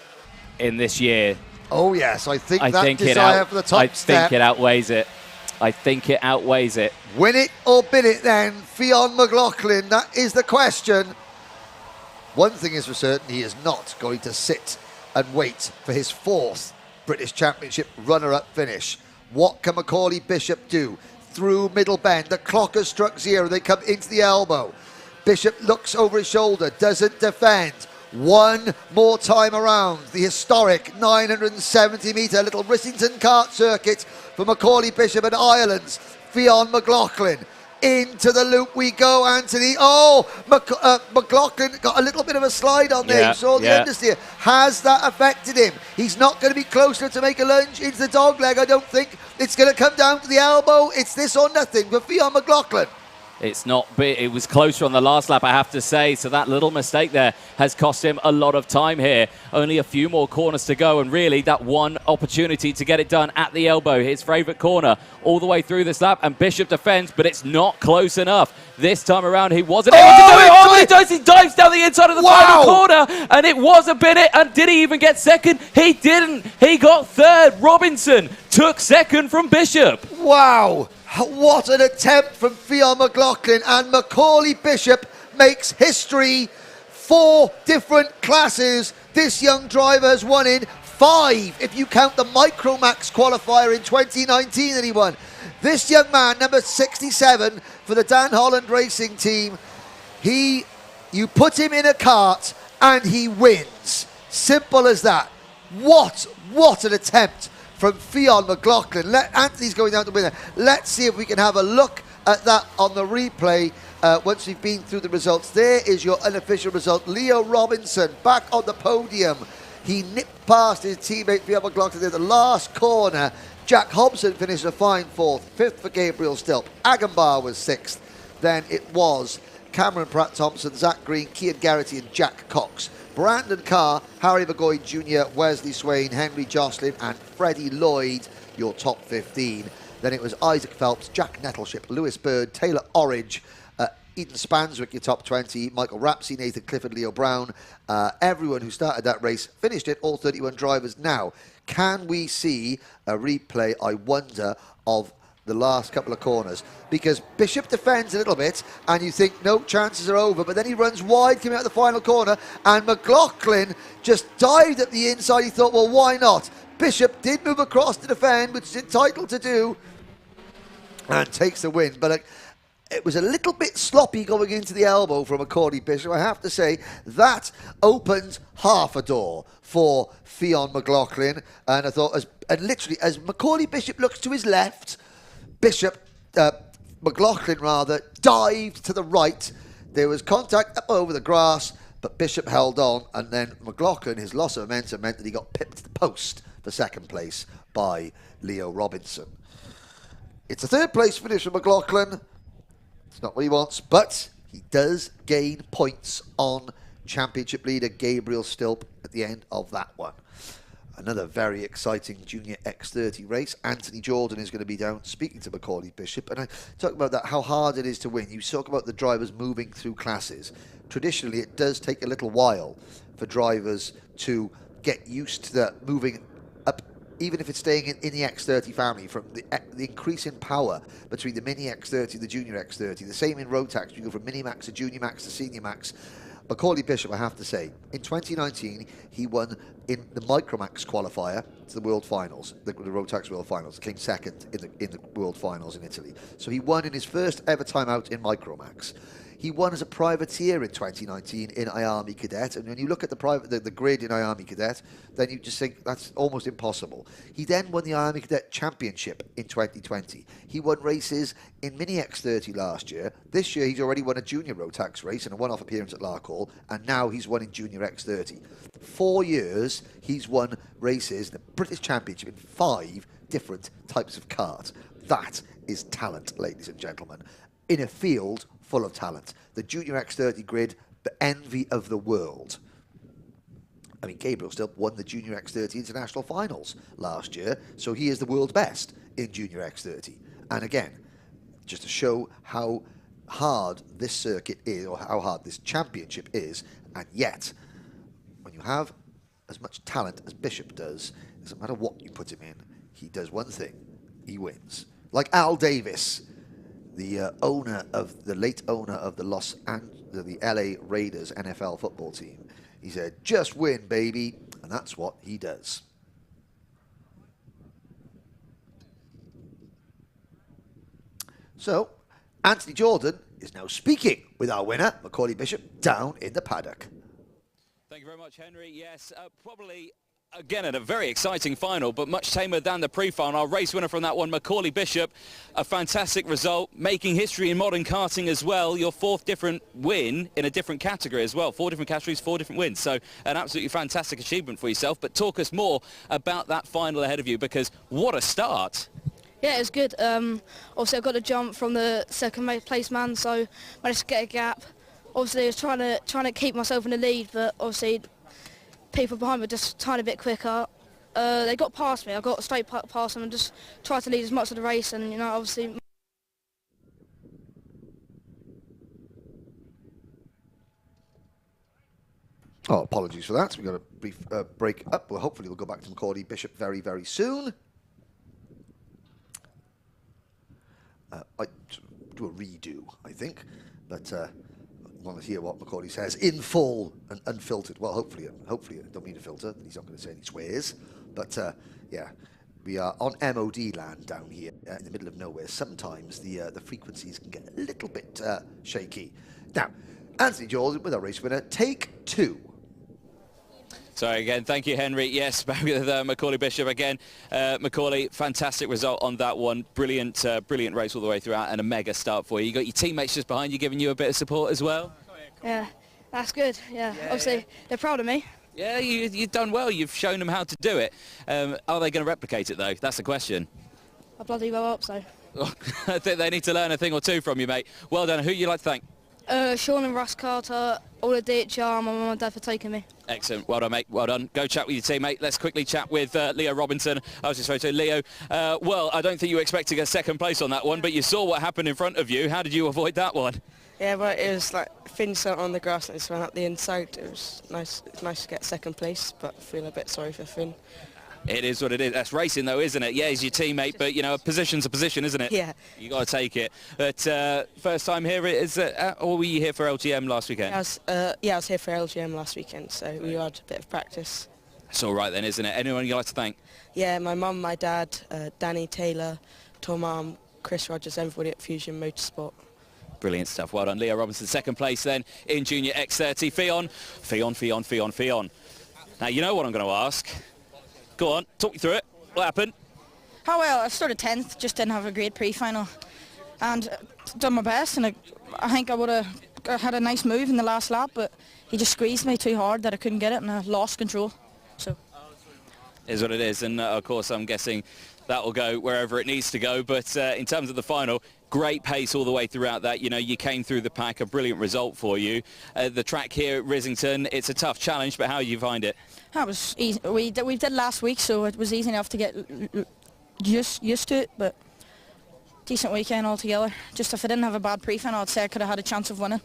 in this year. Oh, yes, I think desire for the top step. I think it outweighs it. I think it outweighs it. Win it or bin it then, Fionn McLaughlin, that is the question. One thing is for certain, he is not going to sit and wait for his 4th British Championship runner-up finish. What can Macaulay Bishop do? Through middle bend, the clock has struck 0, they come into the elbow. Bishop looks over his shoulder, doesn't defend. One more time around the historic 970-metre Little Rissington Kart circuit for Macaulay Bishop and Ireland's Fionn McLaughlin. Into the loop we go, Anthony. Oh, McLaughlin got a little bit of a slide on there. You saw the understeer. Has that affected him? He's not going to be close enough to make a lunge into the dog leg, I don't think. It's going to come down to the elbow. It's this or nothing for Fionn McLaughlin. It's not big. It was closer on the last lap, I have to say. So that little mistake there has cost him a lot of time here. Only a few more corners to go. And really, that one opportunity to get it done at the elbow, his favourite corner, all the way through this lap. And Bishop defends, but it's not close enough. This time around, he wasn't able to do it. Oh, he does. He dives down the inside of the final corner. And it was a Beaudette. And did he even get 2nd? He didn't. He got 3rd. Robinson took 2nd from Bishop. Wow. What an attempt from Fionn McLaughlin, and Macaulay Bishop makes history. 4 different classes this young driver has won in, 5 if you count the Micromax qualifier in 2019 that he won. This young man, number 67 for the Dan Holland Racing team, you put him in a kart and he wins. Simple as that. What an attempt from Fionn McLaughlin. Anthony's going down to win there. Let's see if we can have a look at that on the replay once we've been through the results. There is your unofficial result. Leo Robinson back on the podium. He nipped past his teammate Fionn McLaughlin at the last corner Jack Hobson finished a fine 4th, 5th for Gabriel Stilp. Agambar was 6th. Then it was Cameron Pratt-Thompson, Zach Green, Cian Garrity and Jack Cox. Brandon Carr, Harry McGoy Jr., Wesley Swain, Henry Jocelyn and Freddie Lloyd, your top 15. Then it was Isaac Phelps, Jack Nettleship, Lewis Bird, Taylor Orridge, Eden Spanswick, your top 20, Michael Rapsey, Nathan Clifford, Leo Brown. Everyone who started that race finished it, all 31 drivers. Now, can we see a replay, I wonder, of the last couple of corners? Because Bishop defends a little bit, and you think, no, chances are over, but then he runs wide coming out the final corner, and McLaughlin just dived at the inside. He thought, well, why not? Bishop did move across to defend, which is entitled to do, and takes the win. But it was a little bit sloppy going into the elbow from Macaulay Bishop. I have to say, that opened half a door for Fionn McLaughlin. And I thought, literally, as Macaulay Bishop looks to his left, McLaughlin rather, dived to the right. There was contact up over the grass, but Bishop held on. And then McLaughlin, his loss of momentum meant that he got pipped to the post for second place by Leo Robinson. It's a third place finish for McLaughlin. It's not what he wants, but he does gain points on championship leader Gabriel Stilp at the end of that one. Another very exciting Junior X30 race. Anthony Jordan is going to be down speaking to Macaulay Bishop. And I talk about that, how hard it is to win. You talk about the drivers moving through classes. Traditionally, it does take a little while for drivers to get used to that moving up, even if it's staying in the X30 family, from the increase in power between the Mini X30 and the Junior X30. The same in Rotax. You go from Mini Max to Junior Max to Senior Max. Macaulay Bishop, I have to say, in 2019, he won in the Micromax qualifier to the World Finals, the Rotax World Finals. Came second in the World Finals in Italy. So he won in his first ever time out in Micromax. He won as a privateer in 2019 in IAME Cadet, and when you look at the grid in IAME Cadet, then you just think that's almost impossible. He then won the IAME Cadet Championship in 2020. He won races in Mini X30 last year. This year he's already won a Junior Rotax race and a one-off appearance at Larkhall, and now he's won in Junior X30. 4 years he's won races in the British Championship in 5 different types of kart. That is talent, ladies and gentlemen, in a field full of talent. The Junior X30 grid, the envy of the world. I mean, Gabriel Stilp won the Junior X30 International Finals last year, so he is the world's best in Junior X30. And again, just to show how hard this circuit is, or how hard this championship is, and yet, when you have as much talent as Bishop does, it doesn't matter what you put him in, he does one thing, he wins. Like Al Davis, the late owner of the LA Raiders NFL football team. He said, just win, baby. And that's what he does. So, Anthony Jordan is now speaking with our winner, Macaulay Bishop, down in the paddock. Thank you very much, Henry. Yes, probably, again, at a very exciting final, but much tamer than the pre-final. Our race winner from that one, Macaulay Bishop, a fantastic result, making history in modern karting as well. Your 4th different win in a different category as well. 4 different categories, 4 different wins. So an absolutely fantastic achievement for yourself. But talk us more about that final ahead of you, because what a start. Yeah, it was good. Obviously, I got a jump from the second place man, so managed to get a gap. Obviously, I was trying to keep myself in the lead, but obviously people behind me were just a tiny bit quicker. They got past me. I got straight past them and just tried to lead as much of the race, and obviously. Oh, apologies for that. We've got a brief break up. Well, hopefully we'll go back to Macaulay Bishop very, very soon. I do a redo, I think, but I want to hear what Macaulay says in full and unfiltered. Well, hopefully, I don't mean to filter. He's not going to say any swears, but yeah, we are on MOD land down here in the middle of nowhere. Sometimes the frequencies can get a little bit shaky. Now, Anthony Jordan with our race winner, take 2. So again, thank you, Henry. Yes, back with Macaulay Bishop again. Macaulay, fantastic result on that one. Brilliant race all the way throughout, and a mega start for you. You got your teammates just behind you, giving you a bit of support as well. Yeah, that's good. Yeah, obviously they're proud of me. Yeah, you've done well. You've shown them how to do it. Are they going to replicate it, though? That's the question. I bloody well hope so. I think they need to learn a thing or two from you, mate. Well done. Who would you like to thank? Sean and Russ Carter, all the DHR, my mum and dad for taking me. Excellent. Well done, mate. Well done. Go chat with your teammate. Let's quickly chat with Leo Robinson. I was just photo. Leo, well, I don't think you were expecting a second place on that one, but you saw what happened in front of you. How did you avoid that one? Yeah, but it was like Finn sat on the grass and just went up the inside. It was nice. It's nice to get second place, but I feel a bit sorry for Finn. It is what it is. That's racing, though, isn't it? Yeah, he's your teammate, but, you know, a position's a position, isn't it? Yeah. You got to take it. But first time here, or were you here for LGM last weekend? I was here for LGM last weekend, so we had a bit of practice. That's all right then, isn't it? Anyone you'd like to thank? Yeah, my mum, my dad, Danny Taylor, Tom Arm, Chris Rogers, everybody at Fusion Motorsport. Brilliant stuff. Well done. Leo Robinson, second place then in Junior X30. Fionn. Now, you know what I'm going to ask. Go on, talk me through it. What happened? Oh, well, I started 10th, just didn't have a great pre-final. And done my best, and I think I would have had a nice move in the last lap, but he just squeezed me too hard that I couldn't get it, and I lost control. So. Is what it is, and of course I'm guessing that will go wherever it needs to go. But in terms of the final, great pace all the way throughout that. You know, you came through the pack, a brilliant result for you. The track here at Risington, it's a tough challenge, but how do you find it? That was easy. We did last week, so it was easy enough to get used to it, but decent weekend altogether. Just if I didn't have a bad pre-final, I'd say I could have had a chance of winning.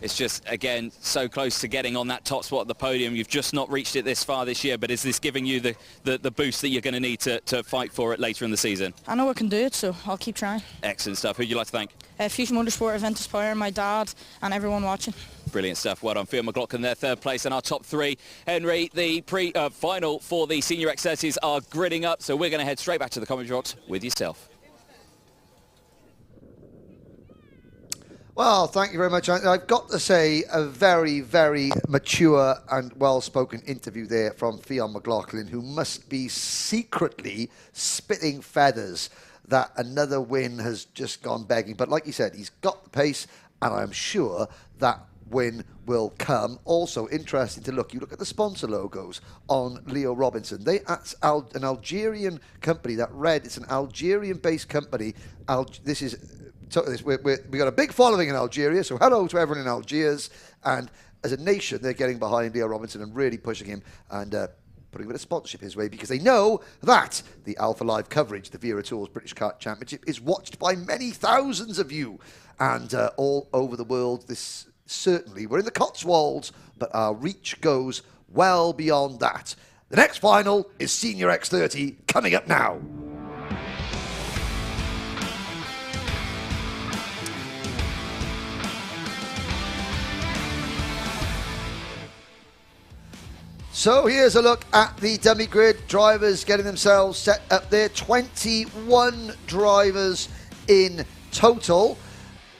It's just, again, so close to getting on that top spot at the podium. You've just not reached it this far this year, but is this giving you the boost that you're going to need to fight for it later in the season? I know I can do it, so I'll keep trying. Excellent stuff. Who'd you like to thank? Fusion Motorsport, Aventus Power, my dad, and everyone watching. Brilliant stuff. Well done. Fionn McLaughlin there, third place, and our top three. Henry, the final for the Senior X30s are gridding up, so we're going to head straight back to the commentary box with yourself. Well, thank you very much. I've got to say, a very, very mature and well-spoken interview there from Fionn McLaughlin, who must be secretly spitting feathers that another win has just gone begging. But like you said, he's got the pace, and I'm sure that win will come. Also interesting to look, you look at the sponsor logos on Leo Robinson. That's an Algerian company, that red, it's an Algerian-based company. This is... we got a big following in Algeria, so hello to everyone in Algiers. And as a nation, they're getting behind Leo Robinson and really pushing him and putting a bit of sponsorship his way, because they know that the Alpha Live coverage, the Wera Tours British Kart Championship, is watched by many thousands of you and all over the world. This certainly, we're in the Cotswolds, but our reach goes well beyond that. The next final is Senior X30 coming up now. So here's a look at the dummy grid. Drivers getting themselves set up there. 21 drivers in total.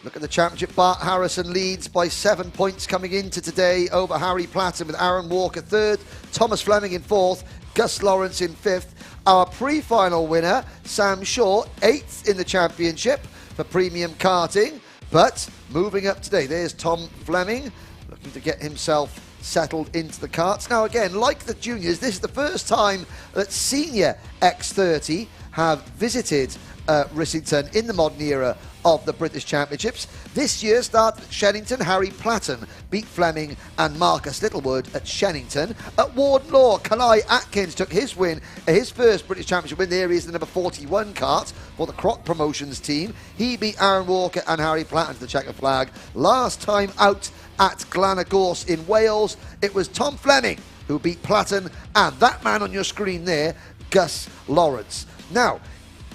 Look at the championship. Bart Harrison leads by 7 points coming into today over Harry Platten, with Aaron Walker third, Thomas Fleming in fourth, Gus Lawrence in fifth. Our pre-final winner, Sam Shaw, eighth in the championship for premium karting. But moving up today, there's Tom Fleming looking to get himself settled into the karts. Now again, like the juniors, this is the first time that Senior X30 have visited Risington in the modern era of the British Championships. This year started at Shennington. Harry Platten beat Fleming and Marcus Littlewood at Shennington. At Warden Law, Kalai Atkins took his win, his first British Championship win. There he is, the number 41 kart for the Croc Promotions team. He beat Aaron Walker and Harry Platten to the checker flag. Last time out at Glanagorse in Wales, it was Tom Fleming who beat Platten, and that man on your screen there, Gus Lawrence. Now,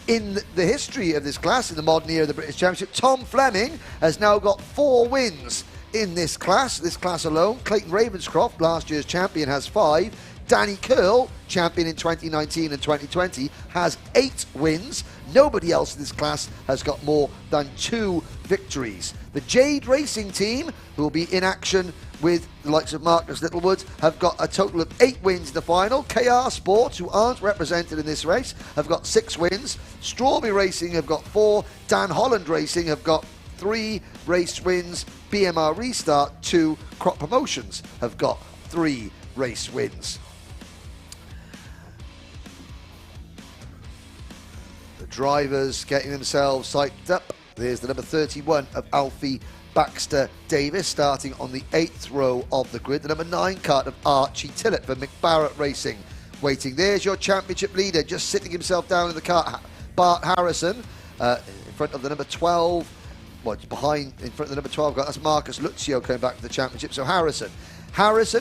in the history of this class, in the modern era of the British Championship, Tom Fleming has now got 4 wins in this class alone. Clayton Ravenscroft, last year's champion, has 5. Danny Curl, champion in 2019 and 2020, has 8 wins. Nobody else in this class has got more than 2 victories. The Jade Racing team, who will be in action with the likes of Marcus Littlewood, have got a total of 8 wins in the final. KR Sports, who aren't represented in this race, have got 6 wins. Strawberry Racing have got 4. Dan Holland Racing have got 3 race wins. BMR Restart, 2. Crop Promotions have got 3 race wins. The drivers getting themselves psyched up. There's the number 31 of Alfie Baxter Davis starting on the 8th row of the grid. The number 9 kart of Archie Tillett for McBarrett Racing. Waiting. There's your championship leader just sitting himself down in the kart. Bart Harrison in front of the number 12. Well, it's behind, in front of the number 12 kart. That's Marcus Lucio coming back to the championship. So Harrison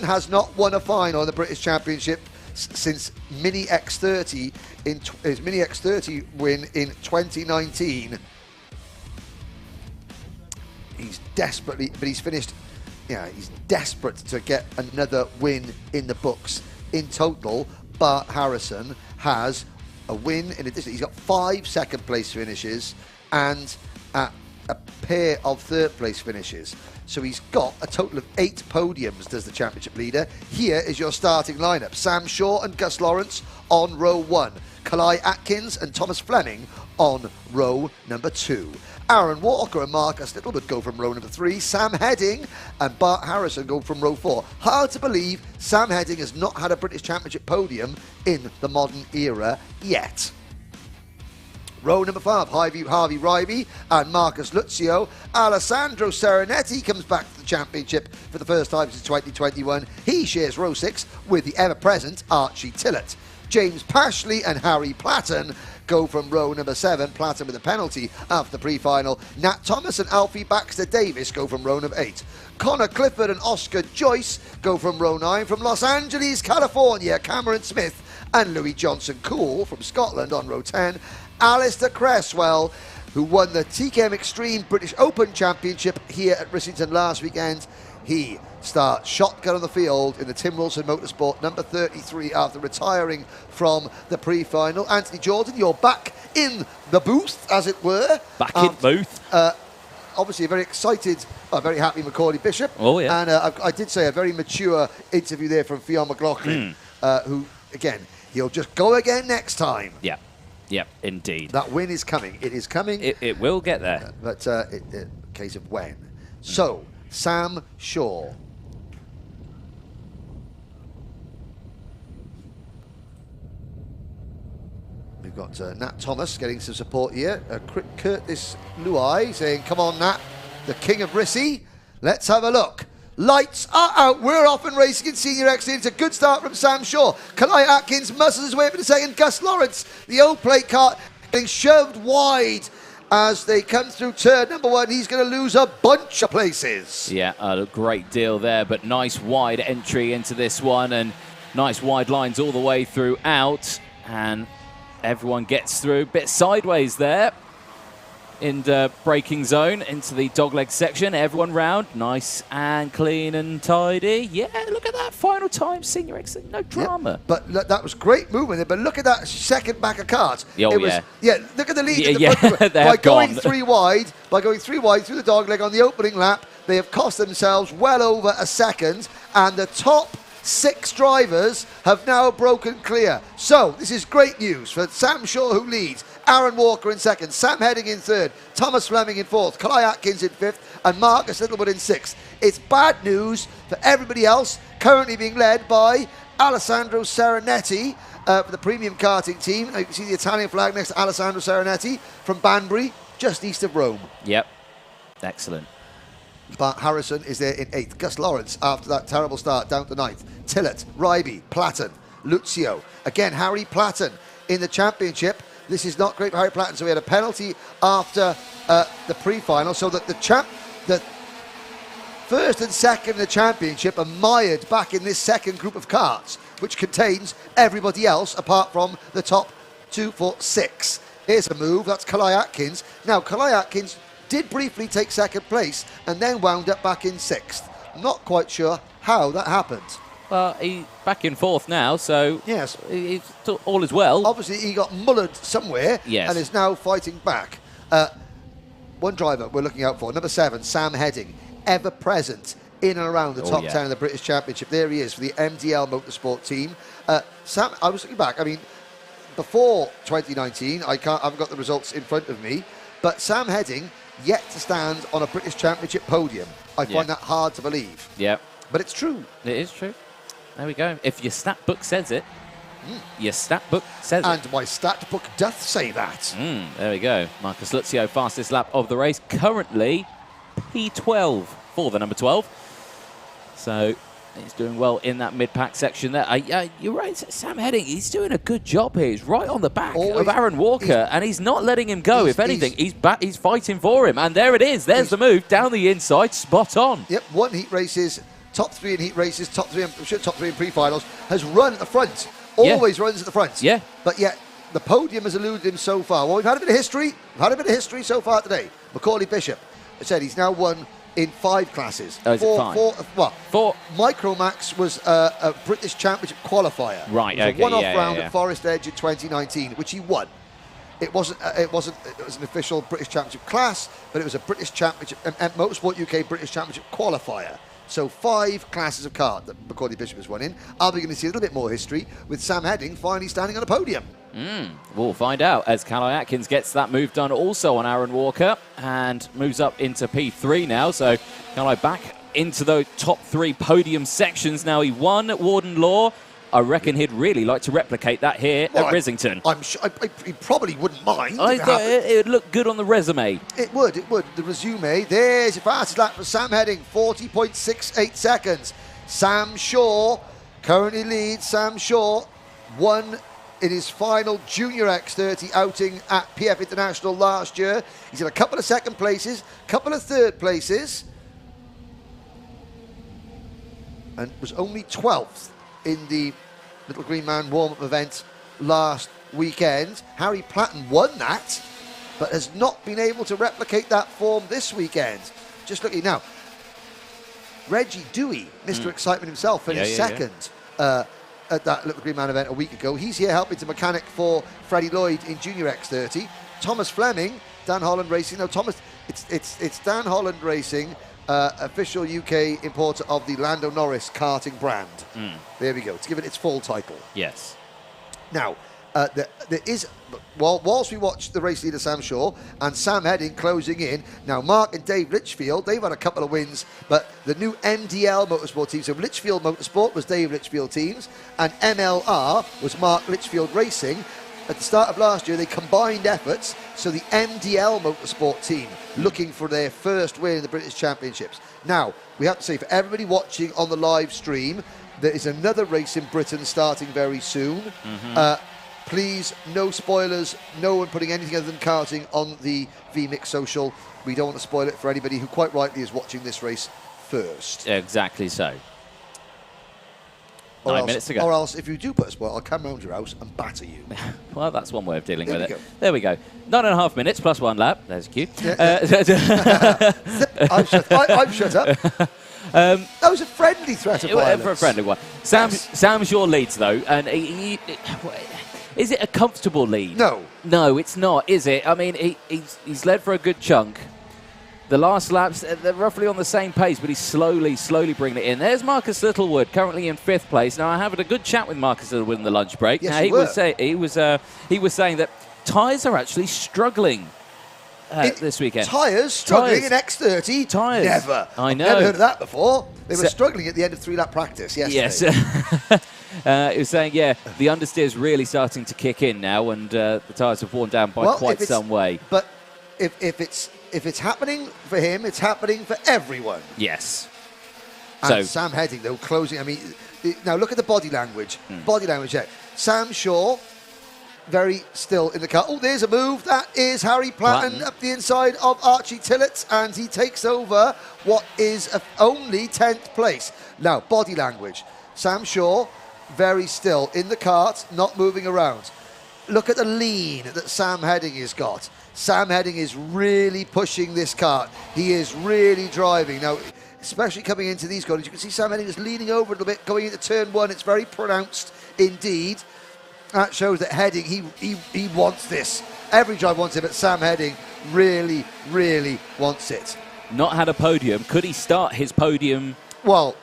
has not won a final in the British Championship since Mini X30 in his Mini X30 win in 2019. He's desperately, but he's finished. Yeah, he's desperate to get another win in the books. In total, Bart Harrison has a win in addition. He's got 5 second-place finishes and a pair of third-place finishes. So he's got a total of 8 podiums, does the championship leader. Here is your starting lineup. Sam Shaw and Gus Lawrence on row 1. Kalai Atkins and Thomas Fleming on row number 2. Aaron Walker and Marcus Littlewood go from row number 3. Sam Heading and Bart Harrison go from row 4. Hard to believe Sam Heading has not had a British Championship podium in the modern era yet. Row number 5, Harvey Rybey and Marcus Lucio. Alessandro Serenetti comes back to the championship for the first time since 2021. He shares row 6 with the ever-present Archie Tillett. James Pashley and Harry Platten go from row number 7, Platten with a penalty after the pre-final. Nat Thomas and Alfie Baxter Davis go from row number 8. Connor Clifford and Oscar Joyce go from row 9. From Los Angeles, California, Cameron Smith and Louis Johnson Cool from Scotland on row 10. Alistair Cresswell, who won the TKM Extreme British Open Championship here at Risington last weekend. He starts shotgun on the field in the Tim Wilson Motorsport number 33 after retiring from the pre-final. Anthony Jordan, you're back in the booth, as it were. Back in booth. Obviously a very excited, very happy Macaulay Bishop. Oh, yeah. And I did say a very mature interview there from Fionn McLaughlin, who, again, he'll just go again next time. Yeah. Yep, indeed. That win is coming. It is coming. It will get there. But case of when. So, Sam Shaw. We've got Nat Thomas getting some support here. Curtis Luai saying, come on, Nat, the king of Rissy. Let's have a look. Lights are out. We're off and racing in Senior X3. It's a good start from Sam Shaw. Kalai Atkins muscles his way up in a second. Gus Lawrence, the old plate kart, getting shoved wide as they come through turn number 1. He's going to lose a bunch of places. Yeah, a great deal there, but nice wide entry into this one and nice wide lines all the way throughout. And everyone gets through. Bit sideways there in the braking zone into the dogleg section. Everyone round, nice and clean and tidy. Yeah, look at that final time, Senior X, no drama. Yep. But look, that was great movement there. But look at that second back of cars. Oh, it was, yeah. Yeah, look at the lead. Yeah, by going 3 wide, through the dogleg on the opening lap, they have cost themselves well over a second, and the top 6 drivers have now broken clear. So this is great news for Sam Shaw, who leads. Aaron Walker in second, Sam Heading in third, Thomas Fleming in fourth, Kalai Atkins in fifth, and Marcus Littlewood in 6th. It's bad news for everybody else, currently being led by Alessandro Serenetti for the premium karting team. You can see the Italian flag next to Alessandro Serenetti from Banbury, just east of Rome. Yep, excellent. Bart Harrison is there in 8th. Gus Lawrence, after that terrible start, down to 9th. Tillett, Rybey, Platten, Lucio. Again, Harry Platten in the championship. This is not great for Harry Platten, so he had a penalty after the pre-final, so that the first and second in the championship are mired back in this second group of karts, which contains everybody else apart from the top 2, 4, 6. Here's a move, that's Kalai Atkins. Now, Kalai Atkins did briefly take second place and then wound up back in 6th. Not quite sure how that happened. Well, he's back in 4th now, so yes, all is well. Obviously, he got mullered somewhere and is now fighting back. One driver we're looking out for, number 7, Sam Heading, ever present in and around the top 10 of the British Championship. There he is for the MDL Motorsport team. Sam, I was looking back. I mean, before 2019, I haven't got the results in front of me, but Sam Heading yet to stand on a British Championship podium. I find that hard to believe. Yeah. But it's true. It is true. There we go. If your stat book says it, your stat book says it. And my stat book doth say that. There we go. Marcus Luzio, fastest lap of the race. Currently P12 for the number 12. So he's doing well in that mid-pack section there. You're right, Sam Heading, he's doing a good job here. He's right on the back of Aaron Walker, and he's not letting him go. If anything, he's fighting for him. And there it is. There's the move down the inside, spot on. Yep, won heat races, top 3 in heat races, top 3 in pre-finals, has run at the front. Always runs at the front. Yeah. But yet, the podium has eluded him so far. Well, we've had a bit of history. We've had a bit of history so far today. Macaulay Bishop, I said he's now won in 5 classes. Oh, is it 5? Four. Micromax was a British Championship qualifier. Right, it was okay, a one-off yeah, round yeah. at Forest Edge in 2019, which he won. It was an official British Championship class, but it was a British Championship, Motorsport UK British Championship qualifier. So 5 classes of kart that Macaulay Bishop has won in. Are we going to see a little bit more history with Sam Heading finally standing on a podium? We'll find out as Calais Atkins gets that move done also on Aaron Walker and moves up into P3 now. So Calais back into the top 3 podium sections. Now he won at Warden Law. I reckon he'd really like to replicate that here at Risington. I'm sure he probably wouldn't mind. I thought it would look good on the resume. It would. The resume. There's your fastest lap for Sam Heading, 40.68 seconds. Sam Shaw currently leads. Sam Shaw won in his final Junior X30 outing at PF International last year. He's in a couple of second places, couple of third places, and was only 12th in the Little Green Man warm-up event last weekend. Harry Platten won that, but has not been able to replicate that form this weekend. Just looking now, Reggie Dewey, Mr. Excitement himself, finished second at that Little Green Man event a week ago. He's here helping to mechanic for Freddie Lloyd in Junior X30. Thomas Fleming, Dan Holland Racing. No, Thomas, it's Dan Holland Racing, official UK importer of the Lando Norris karting brand. There we go, to give it its full title. Yes. Now, there is, whilst we watch the race leader Sam Shaw and Sam Heading closing in, now Mark and Dave Litchfield, they've had a couple of wins, but the new MDL Motorsport team, so Litchfield Motorsport was Dave Litchfield teams, and MLR was Mark Litchfield Racing. At the start of last year, they combined efforts, so the MDL Motorsport team looking for their first win in the British Championships. Now, we have to say, for everybody watching on the live stream, there is another race in Britain starting very soon. Please, no spoilers, no one putting anything other than karting on the VMix social. We don't want to spoil it for anybody who quite rightly is watching this race first. Exactly so. 9 minutes to go. Or else, if you do put a spoiler, I'll come round your house and batter you. Well, that's one way of dealing with it. Go. There we go. 9.5 minutes plus 1 lap. There's a cue. I've shut up. That was a friendly threat of violence. For a friendly one. Sam Shaw leads, though, and is it a comfortable lead? No. No, it's not, is it? I mean, he's led for a good chunk. The last laps, they're roughly on the same pace, but he's slowly bringing it in. There's Marcus Littlewood, currently in 5th place. Now, I had a good chat with Marcus Littlewood in the lunch break. Yes, now, he was saying that tyres are actually struggling this weekend. Tyres struggling in X30? Tyres. Never. I know. I've never heard of that before. They were struggling at the end of 3-lap practice yesterday. Yes. He was saying, the understeer's really starting to kick in now, and the tyres have worn down by quite some way. But if it's happening for him, it's happening for everyone. Yes. And Sam Heading, though, closing. I mean, now look at the body language. Body language there. Sam Shaw, very still in the car. Oh, there's a move. That is Harry Platten up the inside of Archie Tillett, and he takes over what is only 10th place. Now, body language. Sam Shaw, very still in the kart, not moving around. Look at the lean that Sam Heading has got. Sam Heading is really pushing this kart. He is really driving. Now, especially coming into these corners, you can see Sam Heading is leaning over a little bit, going into turn 1. It's very pronounced indeed. That shows that Heading, he wants this. Every driver wants it, but Sam Heading really wants it. Not had a podium. Could he start his podium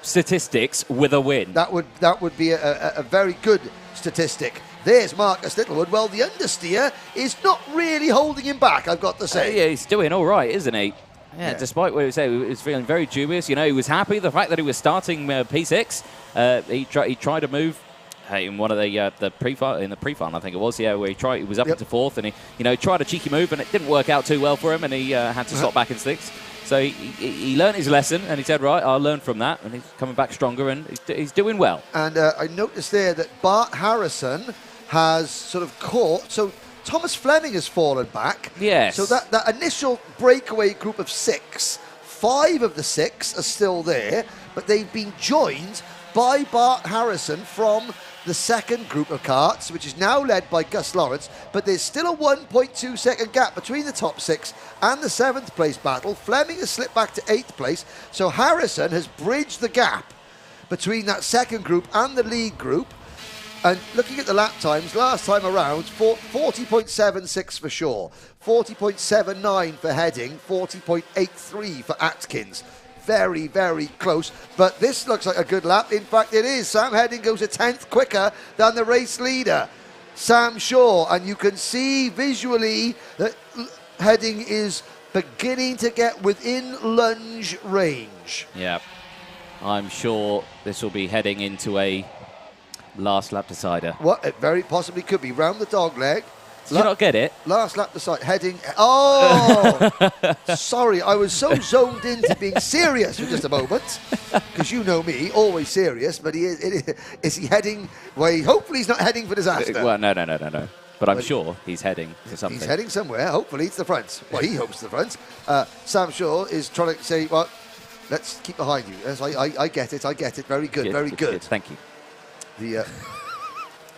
statistics with a win? That would be a very good statistic. There's Marcus Littlewood. Well, the understeer is not really holding him back, I've got to say. Yeah, he's doing all right, isn't he? Yeah, despite what he was saying, he was feeling very dubious. You know, he was happy the fact that he was starting P6. He tried to move in one of the pre-final, I think it was. Yeah, where he was up into 4th, and he tried a cheeky move, and it didn't work out too well for him, and he had to stop back in 6th. So he learned his lesson, and he said, right, I'll learn from that, and he's coming back stronger, and he's doing well. And I noticed there that Bart Harrison has sort of caught. So Thomas Fleming has fallen back. Yes. So that initial breakaway group of 6, 5 of the 6 are still there, but they've been joined by Bart Harrison from the second group of karts, which is now led by Gus Lawrence, but there's still a 1.2 second gap between the top 6 and the 7th place battle. Fleming has slipped back to 8th place, so Harrison has bridged the gap between that second group and the lead group. And looking at the lap times, last time around, 40.76 for Shaw, 40.79 for Heading, 40.83 for Atkins. Very, very close, but this looks like a good lap. In fact, it is. Sam Heading goes a 10th quicker than the race leader, Sam Shaw, and you can see visually that Heading is beginning to get within lunge range. Yeah, I'm sure this will be heading into a last lap decider. What it very possibly could be. Round the dog leg. Did you not get it? Last lap decider. Heading. Oh! Sorry, I was so zoned into being serious for just a moment. Because you know me, always serious, but is he heading? Well, hopefully he's not heading for disaster. Well, no. But I'm sure he's heading to something. He's heading somewhere. Hopefully it's the front. Well, he hopes the front. Sam Shaw is trying to say, well, let's keep behind you. Yes, I get it. Very good, very good. Thank you.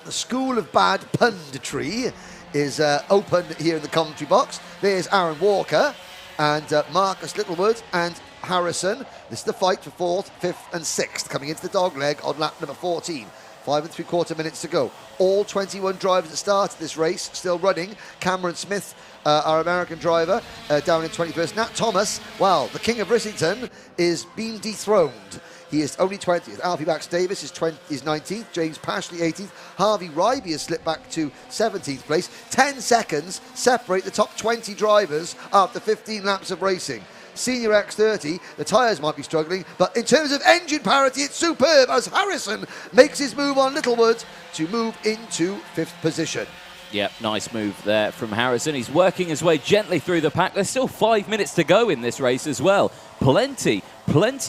The school of bad punditry is open here in the commentary box. There's Aaron Walker and Marcus Littlewood and Harrison. This is the fight for 4th, 5th and 6th coming into the dog leg on lap number 14. 5 3/4 minutes to go. All 21 drivers that started this race still running. Cameron Smith, our American driver, down in 21st. Nat Thomas, well, the king of Risington, is being dethroned. He is only 20th. Alfie Bax Davis is 19th. James Pashley 18th. Harvey Ryby has slipped back to 17th place. 10 seconds separate the top 20 drivers after 15 laps of racing. Senior X30, the tyres might be struggling, but in terms of engine parity, it's superb as Harrison makes his move on Littlewood to move into 5th position. Yep, nice move there from Harrison. He's working his way gently through the pack. There's still 5 minutes to go in this race as well. Plenty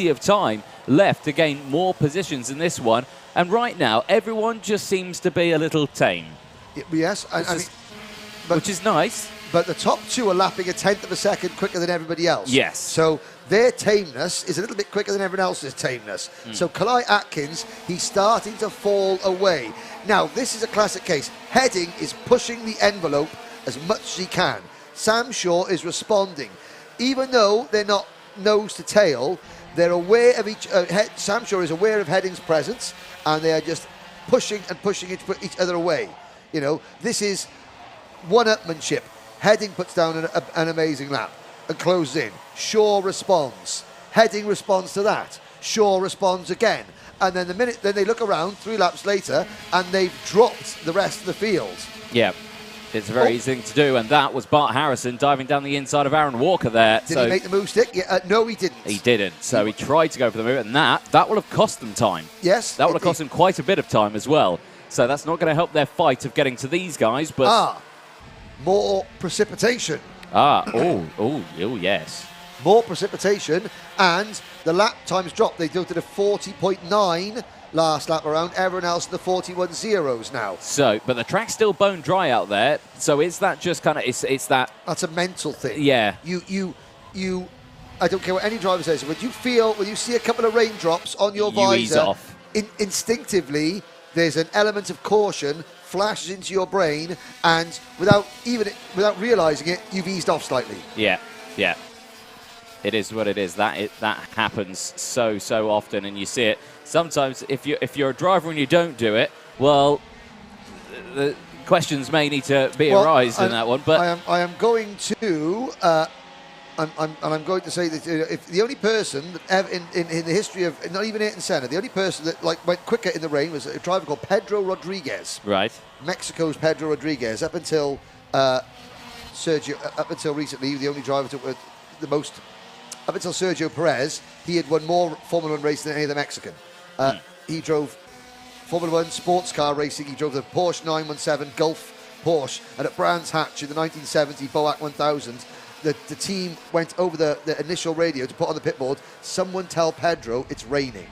of time left to gain more positions in this one. And right now, everyone just seems to be a little tame. Yes, which is nice. But the top 2 are lapping a 1/10 of a second quicker than everybody else. Yes. So their tameness is a little bit quicker than everyone else's tameness. So Kalai Atkins, he's starting to fall away. Now, this is a classic case. Heading is pushing the envelope as much as he can. Sam Shaw is responding. Even though they're not nose to tail, they're aware of Sam Shaw is aware of Heading's presence, and they are just pushing each other away. You know, this is one-upmanship. Heading puts down an amazing lap and closes in. Shaw responds. Heading responds to that. Shaw responds again. And then then they look around 3 laps later and they've dropped the rest of the field. Yeah, it's a very easy thing to do, and that was Bart Harrison diving down the inside of Aaron Walker there. Did he make the move stick? Yeah, no, he didn't. He didn't. So he tried to go for the move, and that will have cost them time. Yes. That will have cost them quite a bit of time as well. So that's not going to help their fight of getting to these guys, but... more precipitation. Yes. More precipitation, and the lap times dropped. They did a 40.9 last lap around. Everyone else in the 41.0s now. So, but the track's still bone dry out there. So is that just kind of it's that? That's a mental thing. Yeah. You. I don't care what any driver says. When you see a couple of raindrops on your visor, ease off. Instinctively, there's an element of caution flashes into your brain, and without realising it, you've eased off slightly. Yeah. It is what it is. That happens so often, and you see it sometimes. If you're a driver and you don't do it, well, the questions may need to be arised in that one. But I am going to. I'm going to say that if the only person that ever in the history of, not even Ayrton Senna, the only person that went quicker in the rain was a driver called Pedro Rodriguez. Right. Mexico's Pedro Rodriguez. Up until recently, the only driver to the most up until Sergio Perez, he had won more Formula 1 races than any of the Mexican. He drove Formula 1 sports car racing. He drove the Porsche 917 Gulf Porsche. And at Brands Hatch in the 1970 Boac 1000, the team went over the initial radio to put on the pit board, someone tell Pedro it's raining.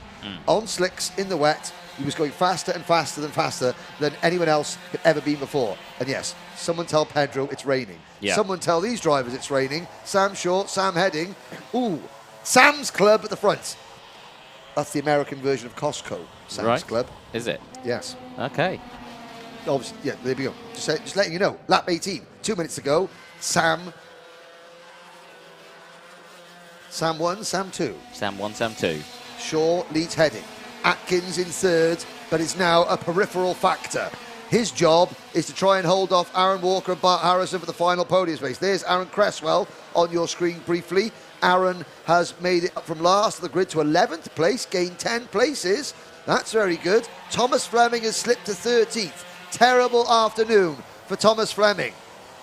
On slicks, in the wet, he was going faster and faster than anyone else had ever been before. And yes, someone tell Pedro it's raining. Yeah. Someone tell these drivers it's raining. Sam Shaw, Sam Heading. Ooh, Sam's Club at the front. That's the American version of Costco. Sam's Club. Is it? Yes. Okay. Obviously, yeah, there we go. Just letting you know. Lap 18, 2 minutes to go. Sam 1, Sam 2. Sam 1, Sam 2. Shaw leads Heading. Atkins in third, but is now a peripheral factor. His job is to try and hold off Aaron Walker and Bart Harrison for the final podium race. There's Aaron Cresswell on your screen briefly. Aaron has made it up from last of the grid to 11th place, gained 10 places. That's very good. Thomas Fleming has slipped to 13th. Terrible afternoon for Thomas Fleming.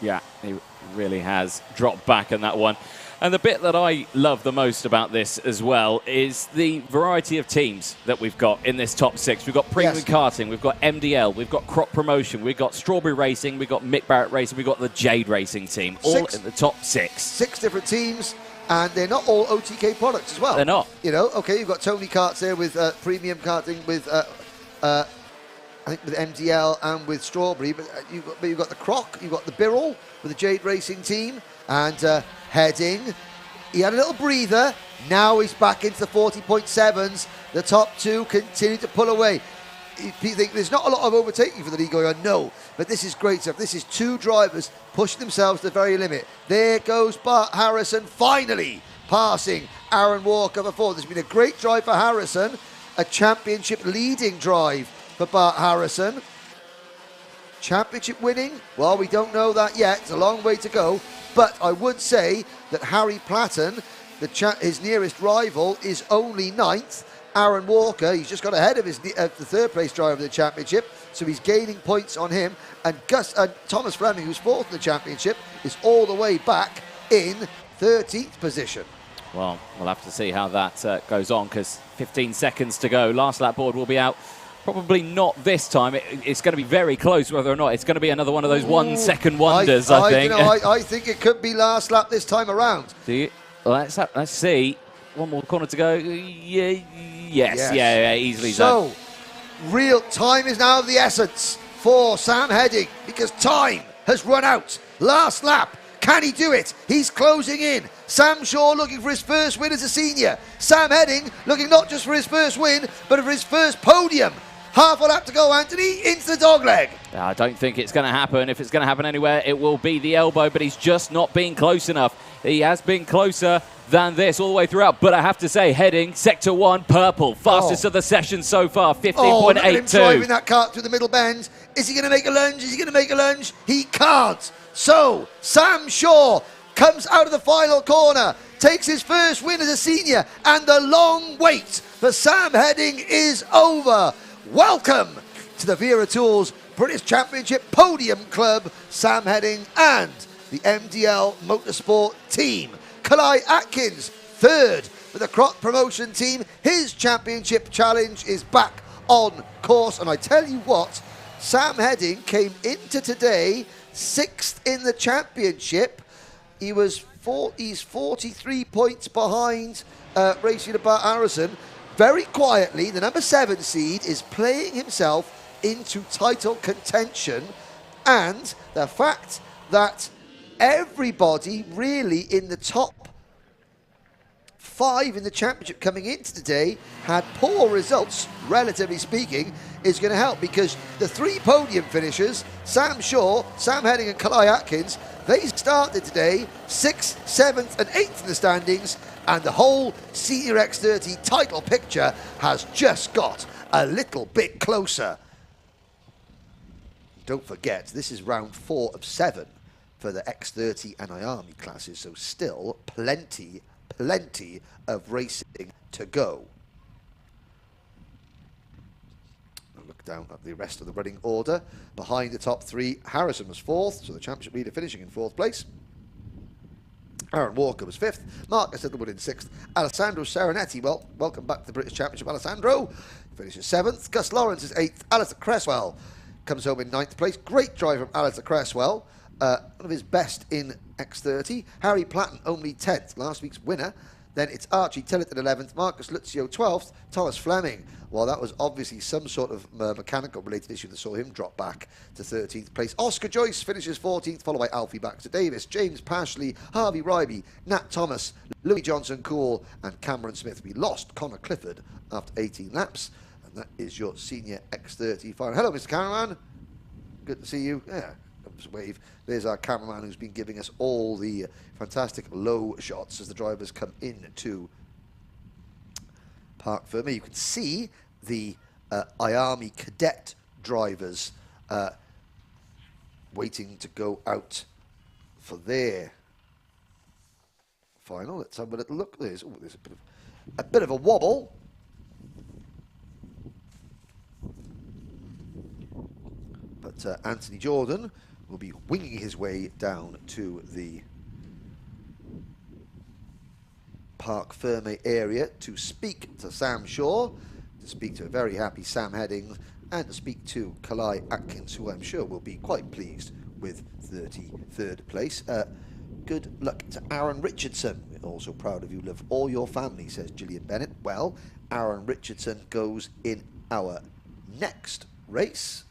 Yeah, he really has dropped back in that one. And the bit that I love the most about this as well is the variety of teams that we've got in this top 6. We've got Premium Karting, we've got MDL, we've got Crop Promotion, we've got Strawberry Racing, we've got Mick Barrett Racing, we've got the Jade Racing team, all in the top 6. 6 different teams, and they're not all OTK products as well. They're not. You know, okay, you've got Tony Karts there with Premium Karting with, I think with MDL and with Strawberry, but you've got the Croc, you've got the Birrell with the Jade Racing team, and Heading. He had a little breather. Now he's back into the 40.7s. The top 2 continue to pull away. You think there's not a lot of overtaking for the league going on? No, but this is great stuff. This is 2 drivers pushing themselves to the very limit. There goes Bart Harrison, finally passing Aaron Walker before. There's been a great drive for Harrison, a championship leading drive for Bart Harrison. Championship winning? Well, we don't know that yet. It's a long way to go. But I would say that Harry Platten, his nearest rival, is only 9th. Aaron Walker, he's just got ahead of the 3rd place driver of the championship, so he's gaining points on him. And Thomas Fleming, who's 4th in the championship, is all the way back in 13th position. Well, we'll have to see how that goes on, because 15 seconds to go. Last lap board will be out. Probably not this time. It's going to be very close whether or not. It's going to be another one of those 1 second wonders, I think. You know, I think it could be last lap this time around. Do you? Let's see. One more corner to go. Yes. Yeah, easily done. So, real time is now of the essence for Sam Heading, because time has run out. Last lap. Can he do it? He's closing in. Sam Shaw looking for his first win as a senior. Sam Heading looking not just for his first win, but for his first podium. Half a lap to go, Anthony, into the dogleg. I don't think it's going to happen. If it's going to happen anywhere, it will be the elbow, but he's just not being close enough. He has been closer than this all the way throughout, but I have to say, Heading, Sector 1, purple, fastest of the session so far, 15.82. Look at him driving that kart through the middle bend. Is he going to make a lunge? Is he going to make a lunge? He can't. So, Sam Shaw comes out of the final corner, takes his first win as a senior, and the long wait for Sam Heading is over. Welcome to the Wera Tools British Championship Podium Club, Sam Heading and the MDL Motorsport team. Kalai Atkins, 3rd for the Crop Promotion team. His championship challenge is back on course, and I tell you what, Sam Heading came into today 6th in the championship. He's 43 points behind racing about Harrison. Very quietly, the number 7 seed is playing himself into title contention, and the fact that everybody really in the top 5 in the championship coming into today had poor results, relatively speaking, is going to help, because the 3 podium finishers, Sam Shaw, Sam Heading and Kalai Atkins, they started today 6th, 7th and 8th in the standings, and the whole Senior X30 title picture has just got a little bit closer. Don't forget, this is round 4 of 7 for the X30 and IAME classes, so still plenty of racing to go. I'll look down at the rest of the running order. Behind the top 3, Harrison was 4th, so the championship leader finishing in 4th place. Aaron Walker was 5th. Marcus Littlewood in 6th. Alessandro Serenetti, well, welcome back to the British Championship, Alessandro. Finishes 7th. Gus Lawrence is 8th. Alistair Cresswell comes home in 9th place. Great drive from Alistair Cresswell. One of his best in X30. Harry Platten only 10th, last week's winner. Then it's Archie Tillett in 11th, Marcus Lutzio 12th, Thomas Fleming. Well, that was obviously some sort of mechanical-related issue that saw him drop back to 13th place. Oscar Joyce finishes 14th, followed by Alfie Baxter Davis, James Pashley, Harvey Ryby, Nat Thomas, Louis Johnson Cool, and Cameron Smith. We lost Connor Clifford after 18 laps, and that is your senior X30 final. Hello, Mr. Cameraman. Good to see you. Yeah. Wave. There's our cameraman who's been giving us all the fantastic low shots as the drivers come into Parc Fermé. You can see the IAME Cadet drivers waiting to go out for their final. Let's have a little look. There's a bit of a wobble. But Anthony Jordan will be winging his way down to the Parc Fermé area to speak to Sam Shaw, to speak to a very happy Sam Headings, and to speak to Kalai Atkins, who I'm sure will be quite pleased with 33rd place. Good luck to Aaron Richardson. We're also proud of you. Love all your family, says Gillian Bennett. Well, Aaron Richardson goes in our next race.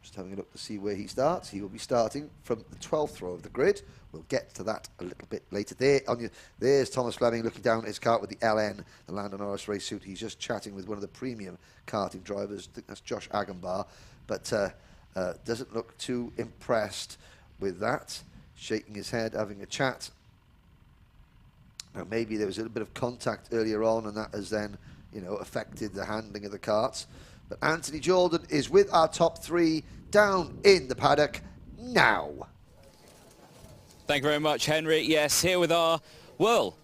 Just having a look to see where he starts. He will be starting from the 12th row of the grid. We'll get to that a little bit later. There's Thomas Fleming looking down at his kart with the LN, the Lando Norris race suit. He's just chatting with one of the premium karting drivers. I think that's Josh Agambar, but doesn't look too impressed with that. Shaking his head, having a chat. Now maybe there was a little bit of contact earlier on, and that has then, affected the handling of the karts. But Anthony Jordan is with our top 3 down in the paddock now. Thank you very much, Henry. Yes, here with our, well,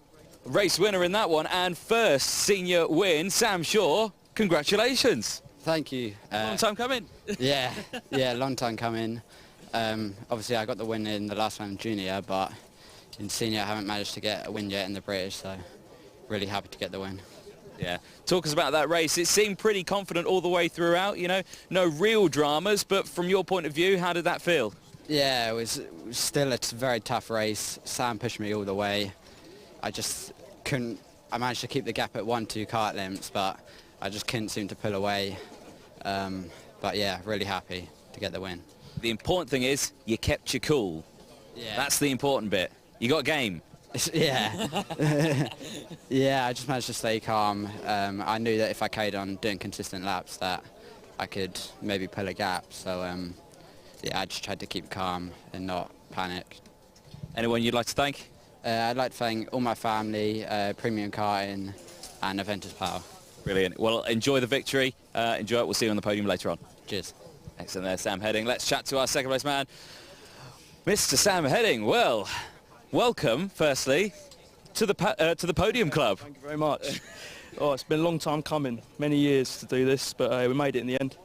race winner in that one and first senior win, Sam Shaw. Congratulations. Thank you. Long time coming. Yeah, long time coming. Obviously, I got the win in the last one in junior, but in senior, I haven't managed to get a win yet in the British, so really happy to get the win. Yeah. Talk us about that race. It seemed pretty confident all the way throughout, no real dramas, but from your point of view, how did that feel? Yeah, it was still a very tough race. Sam pushed me all the way. I just couldn't, I managed to keep the gap at 1-2 kart lengths, but I just couldn't seem to pull away. But yeah, really happy to get the win. The important thing is you kept your cool. Yeah. That's the important bit. You got game. Yeah. Yeah, I just managed to stay calm. I knew that if I carried on doing consistent laps that I could maybe pull a gap. So yeah, I just tried to keep calm and not panic. Anyone you'd like to thank? I'd like to thank all my family, Premium Karting and Aventus Power. Brilliant. Well, enjoy the victory. Enjoy it. We'll see you on the podium later on. Cheers. Excellent there, Sam Heading. Let's chat to our second place man, Mr. Sam Heading. Well, welcome, firstly, to the Podium Club. Thank you very much. Oh, it's been a long time coming, many years to do this, but we made it in the end.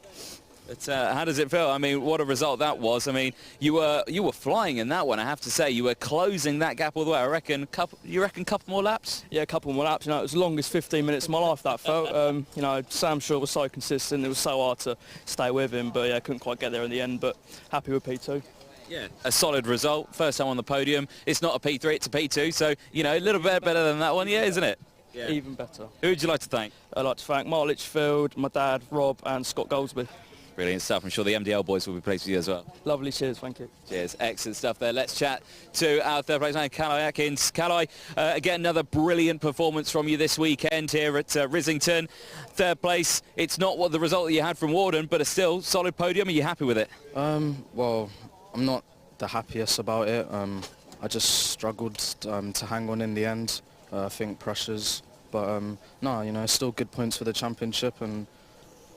But how does it feel? I mean, what a result that was. I mean, you were flying in that one, I have to say. You were closing that gap all the way. I reckon, you reckon couple more laps? Yeah, a couple more laps. It was the longest 15 minutes of my life, that felt. Sam Shaw was so consistent. It was so hard to stay with him, but yeah, couldn't quite get there in the end, but happy with P2. Yeah, a solid result. First time on the podium. It's not a P3, it's a P2, so, a little bit better than that one, yeah, isn't it? Yeah. Even better. Who would you like to thank? I'd like to thank Mark Litchfield, my dad, Rob, and Scott Goldsby. Brilliant stuff. I'm sure the MDL boys will be pleased with you as well. Lovely, cheers, thank you. Cheers, excellent stuff there. Let's chat to our third place man, Kalai Atkins. Kalai, again, another brilliant performance from you this weekend here at Risington. Third place, it's not what the result that you had from Warden, but a still solid podium. Are you happy with it? Well, I'm not the happiest about it. I just struggled to hang on in the end. I think pressures, but no, still good points for the championship, and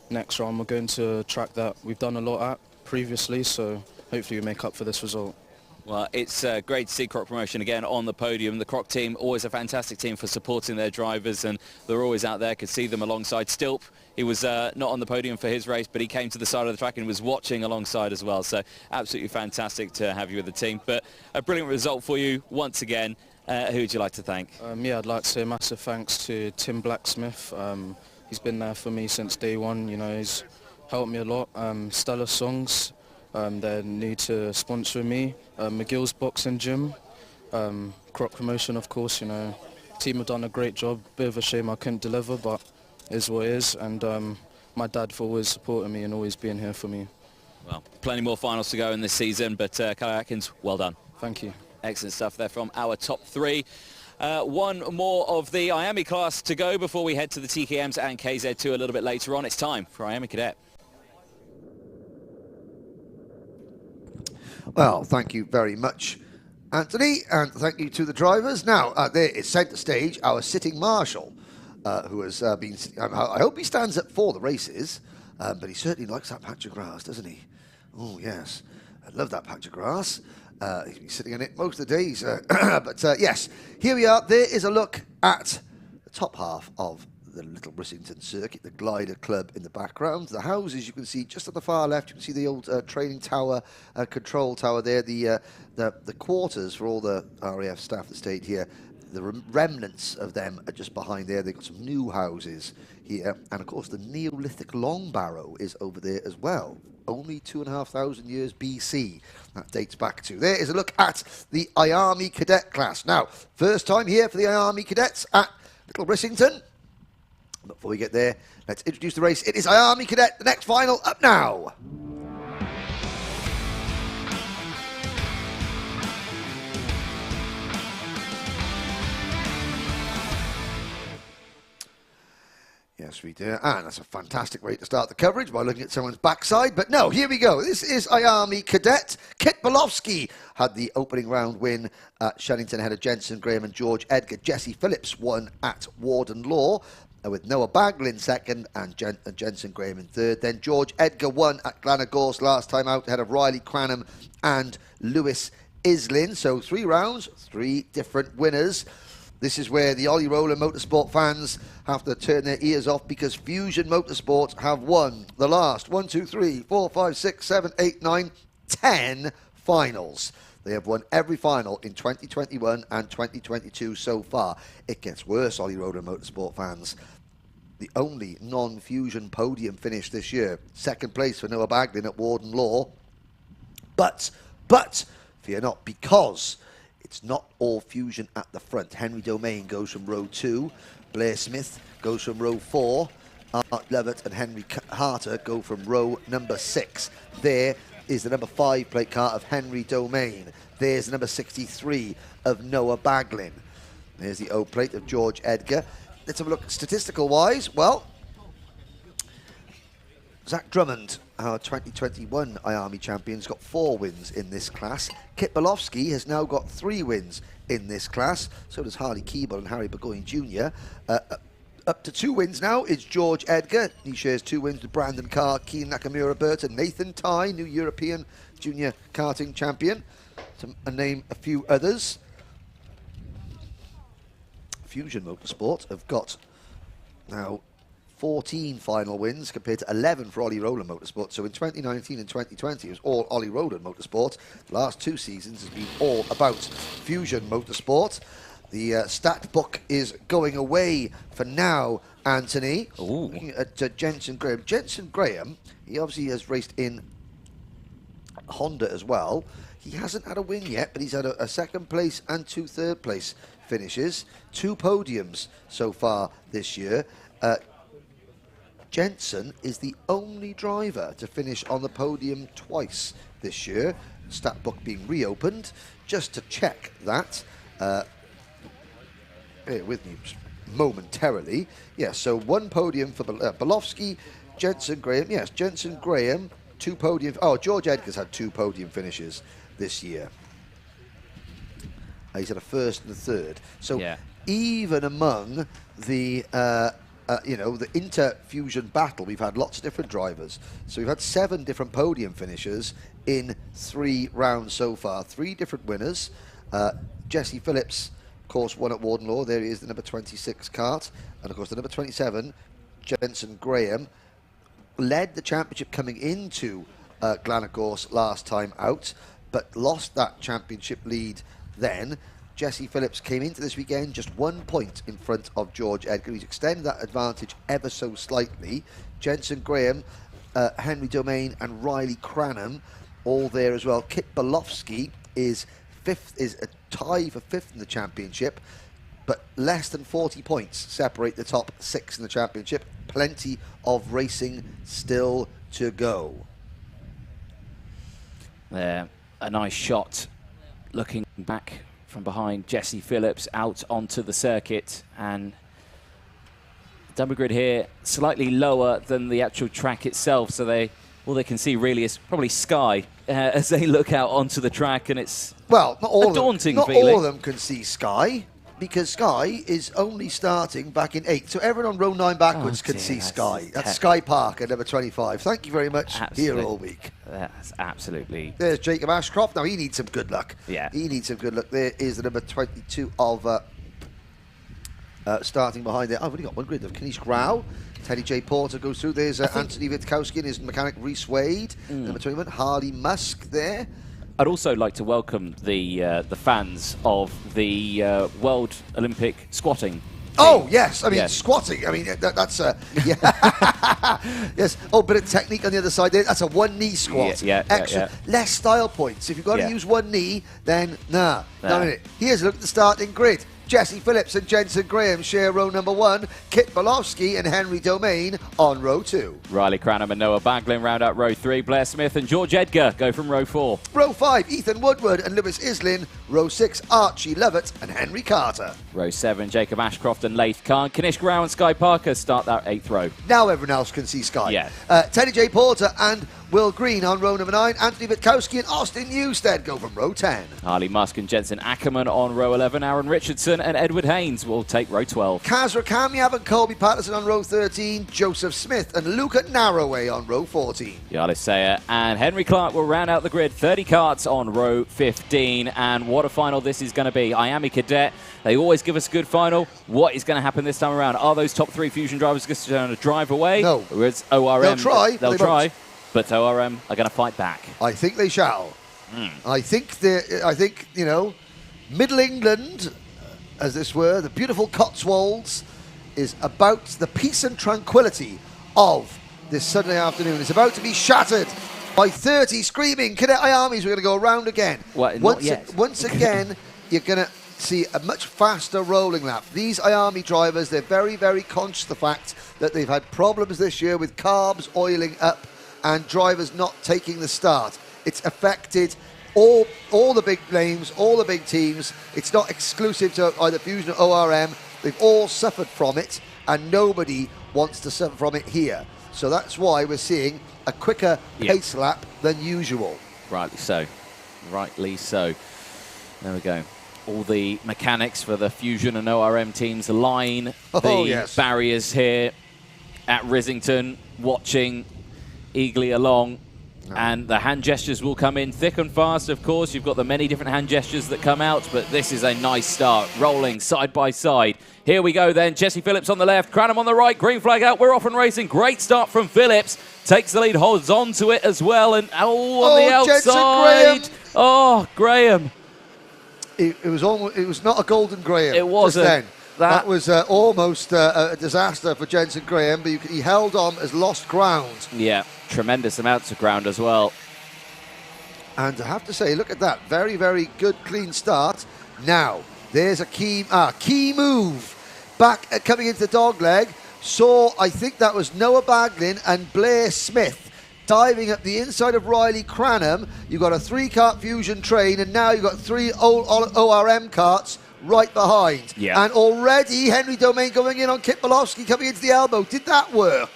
next round we're going to a track that we've done a lot at previously, so hopefully we make up for this result. Well, it's great to see Croc Promotion again on the podium. The Croc team, always a fantastic team for supporting their drivers, and they're always out there. Could see them alongside Stilp He was not on the podium for his race, but he came to the side of the track and was watching alongside as well. So absolutely fantastic to have you with the team. But a brilliant result for you once again. Who would you like to thank? Yeah, I'd like to say a massive thanks to Tim Blacksmith. He's been there for me since day one. You know, he's helped me a lot. Stella Songs, they're new to sponsoring me. McGill's Boxing Gym, Crop Promotion, of course. You know, team have done a great job. Bit of a shame I couldn't deliver, but it is what it is. And my dad for always supporting me and always being here for me. Well, plenty more finals to go in this season, but Kelly Atkins, well done. Thank you. Excellent stuff there from our top three. One more of the IAME class to go before we head to the TKMs and KZ2 a little bit later on. It's time for IAME Cadet. Well, thank you very much, Anthony, and thank you to the drivers. Now, there is centre stage, our sitting marshal, who has been... I hope he stands up for the races, but he certainly likes that patch of grass, doesn't he? Oh, yes. I love that patch of grass. He's been sitting on it most of the days. But yes, here we are. There is a look at the top half of the Little Rissington circuit, the glider club in the background. The houses you can see just on the far left. You can see the old training tower, control tower there. The quarters for all the RAF staff that stayed here. The remnants of them are just behind there. They've got some new houses here. And of course, the Neolithic long barrow is over there as well. Only 2,500 years BC that dates back to. There is a look at the IAME Cadet class. Now, first time here for the IAME Cadets at Little Rissington. Before we get there, let's introduce the race. It is IAME Cadet, the next final, up now. Yes, we do. And that's a fantastic way to start the coverage by looking at someone's backside. But no, here we go. This is IAME Cadet. Kit Bolofsky had the opening round win at Shenington ahead of Jensen Graham and George Edgar. Jesse Phillips won at Warden Law with Noah Baglin second and Jensen Graham in third. Then George Edgar won at Glenagorse last time out ahead of Riley Cranham and Lewis Islin. So 3 rounds, 3 different winners. This is where the Ollie Roller Motorsport fans have to turn their ears off because Fusion Motorsport have won the last 1, 2, 3, 4, 5, 6, 7, 8, 9, 10 finals. They have won every final in 2021 and 2022 so far. It gets worse, Ollie Roller Motorsport fans. The only non-Fusion podium finish this year. Second place for Noah Baglin at Warden Law. But, fear not, because it's not all Fusion at the front. Henry Domain goes from row 2. Blair Smith goes from row 4. Art Lovett and Henry Harter go from row number 6. There is the number 5 plate car of Henry Domain. There's the number 63 of Noah Baglin. There's the O plate of George Edgar. Let's have a look statistical-wise. Well, Zach Drummond, our 2021 IAME champion, has got 4 wins in this class. Kit Bolofsky has now got 3 wins in this class. So does Harley Keeble and Harry Burgoyne Jr. Up to 2 wins now is George Edgar. He shares 2 wins with Brandon Carr, Keen Nakamura Burton, Nathan Ty, new European Junior karting champion. To name a few others. Fusion Motorsport have got now 14 final wins compared to 11 for Ollie Roller Motorsport. So in 2019 and 2020 it was all Ollie Roller Motorsport. The last 2 seasons has been all about Fusion Motorsport. The stat book is going away for now, Anthony. Ooh. Looking at Jensen Graham. Jensen Graham, he obviously has raced in Honda as well. He hasn't had a win yet, but he's had a second place and 2 third place finishes. 2 podiums so far this year. Jensen is the only driver to finish on the podium twice this year. Stat book being reopened. Just to check that. Bear with me momentarily. Yes, so 1 podium for Bolofsky, Jensen Graham. Yes, Jensen Graham, 2 podiums. Oh, George Edgar's had 2 podium finishes this year. He's had a first and a third. So yeah, even among the the inter-fusion battle, we've had lots of different drivers. So we've had 7 different podium finishers in 3 rounds so far. 3 different winners. Jesse Phillips, of course, won at Warden Law. There he is, the number 26 kart. And of course, the number 27, Jensen Graham, led the championship coming into Glenagorse last time out, but lost that championship lead then. Jesse Phillips came into this weekend just 1 point in front of George Edgar. He's extended that advantage ever so slightly. Jensen Graham, Henry Domain and Riley Cranham all there as well. Kit Bolofsky is a tie for 5th in the championship, but less than 40 points separate the top 6 in the championship. Plenty of racing still to go. There, a nice shot looking back from behind Jesse Phillips out onto the circuit, and Dumber Grid here slightly lower than the actual track itself, so all they can see really is probably sky as they look out onto the track, and it's not all a daunting not feeling. all of them can see sky, because Sky is only starting back in 8th. So everyone on row 9 backwards can see Sky. That's Sky Park at number 25. Thank you very much. Here all week. That's absolutely... There's Jacob Ashcroft. Now, he needs some good luck. Yeah. He needs some good luck. There is the number 22 of... starting behind there. I've only got one grid of Kanish Grau. Teddy J. Porter goes through. There's Anthony Witkowski and his mechanic Reese Wade. Number 21. Harley Musk there. I'd also like to welcome the fans of the World Olympic squatting. Oh, yes. I mean, Yes. squatting. I mean, that's a... Yeah. Yes. Oh, bit of technique on the other side there. That's a one-knee squat. Extra. Less style points. If you've got to use one knee, then nah. Not in it. Here's a look at the starting grid. Jesse Phillips and Jensen Graham share row number 1. Kit Bolofsky and Henry Domain on row 2. Riley Cranham and Noah Baglin round out row 3. Blair Smith and George Edgar go from row 4. Row 5, Ethan Woodward and Lewis Islin. Row 6, Archie Lovett and Henry Carter. Row 7, Jacob Ashcroft and Laith Khan. Kanish Grau and Sky Parker start that 8th row. Now everyone else can see Sky. Yeah. Teddy J. Porter and Will Green on row number 9. Anthony Witkowski and Austin Newstead go from row 10. Harley Musk and Jensen Ackerman on row 11. Aaron Richardson and Edward Haynes will take row 12. Kazra Kamiab and Colby Patterson on row 13. Joseph Smith and Luca Narroway on row 14. Yalis Sayer and Henry Clark will round out the grid. 30 karts on row 15. And what a final this is going to be. IAME Cadet, they always give us a good final. What is going to happen this time around? Are those top 3 Fusion drivers going to drive away? No. Or is ORM? They'll try. They'll try. But ORM are going to fight back. I think they shall. I think, you know, Middle England, as this were, the beautiful Cotswolds, is about the peace and tranquility of this Sunday afternoon. It's about to be shattered by 30 screaming Cadet IAMEs. We're going to go around again. Well, not yet. Once again, you're going to see a much faster rolling lap. These IAME drivers, they're very, very conscious of the fact that they've had problems this year with carbs oiling up and drivers not taking the start. It's affected all the big names, all the big teams. It's not exclusive to either Fusion or ORM. They've all suffered from it, and nobody wants to suffer from it here. So that's why we're seeing a quicker pace lap than usual. Rightly so. Rightly so. There we go. All the mechanics for the Fusion and ORM teams line the barriers here at Risington, watching eagerly along. And the hand gestures will come in thick and fast, of course. You've got the many different hand gestures that come out, but this is a nice start, rolling side by side. Here we go then. Jesse Phillips on the left, Cranham on the right, green flag out. We're off and racing. Great start from Phillips. Takes the lead, holds on to it as well. And on the outside. Oh, Graham. It was not a golden Graham. It wasn't. Just then. That was almost a disaster for Jensen Graham, but he held on as lost ground. Yeah, tremendous amounts of ground as well. And I have to say, look at that. Very, very good, clean start. Now, there's a key move. Back coming into the dogleg. Saw, I think that was Noah Baglin and Blair Smith diving up the inside of Riley Cranham. You've got a 3-kart Fusion train, and now you've got 3 ORM karts right behind. Yeah. And already Henry Domain going in on Kit Bolofsky coming into the elbow. Did that work?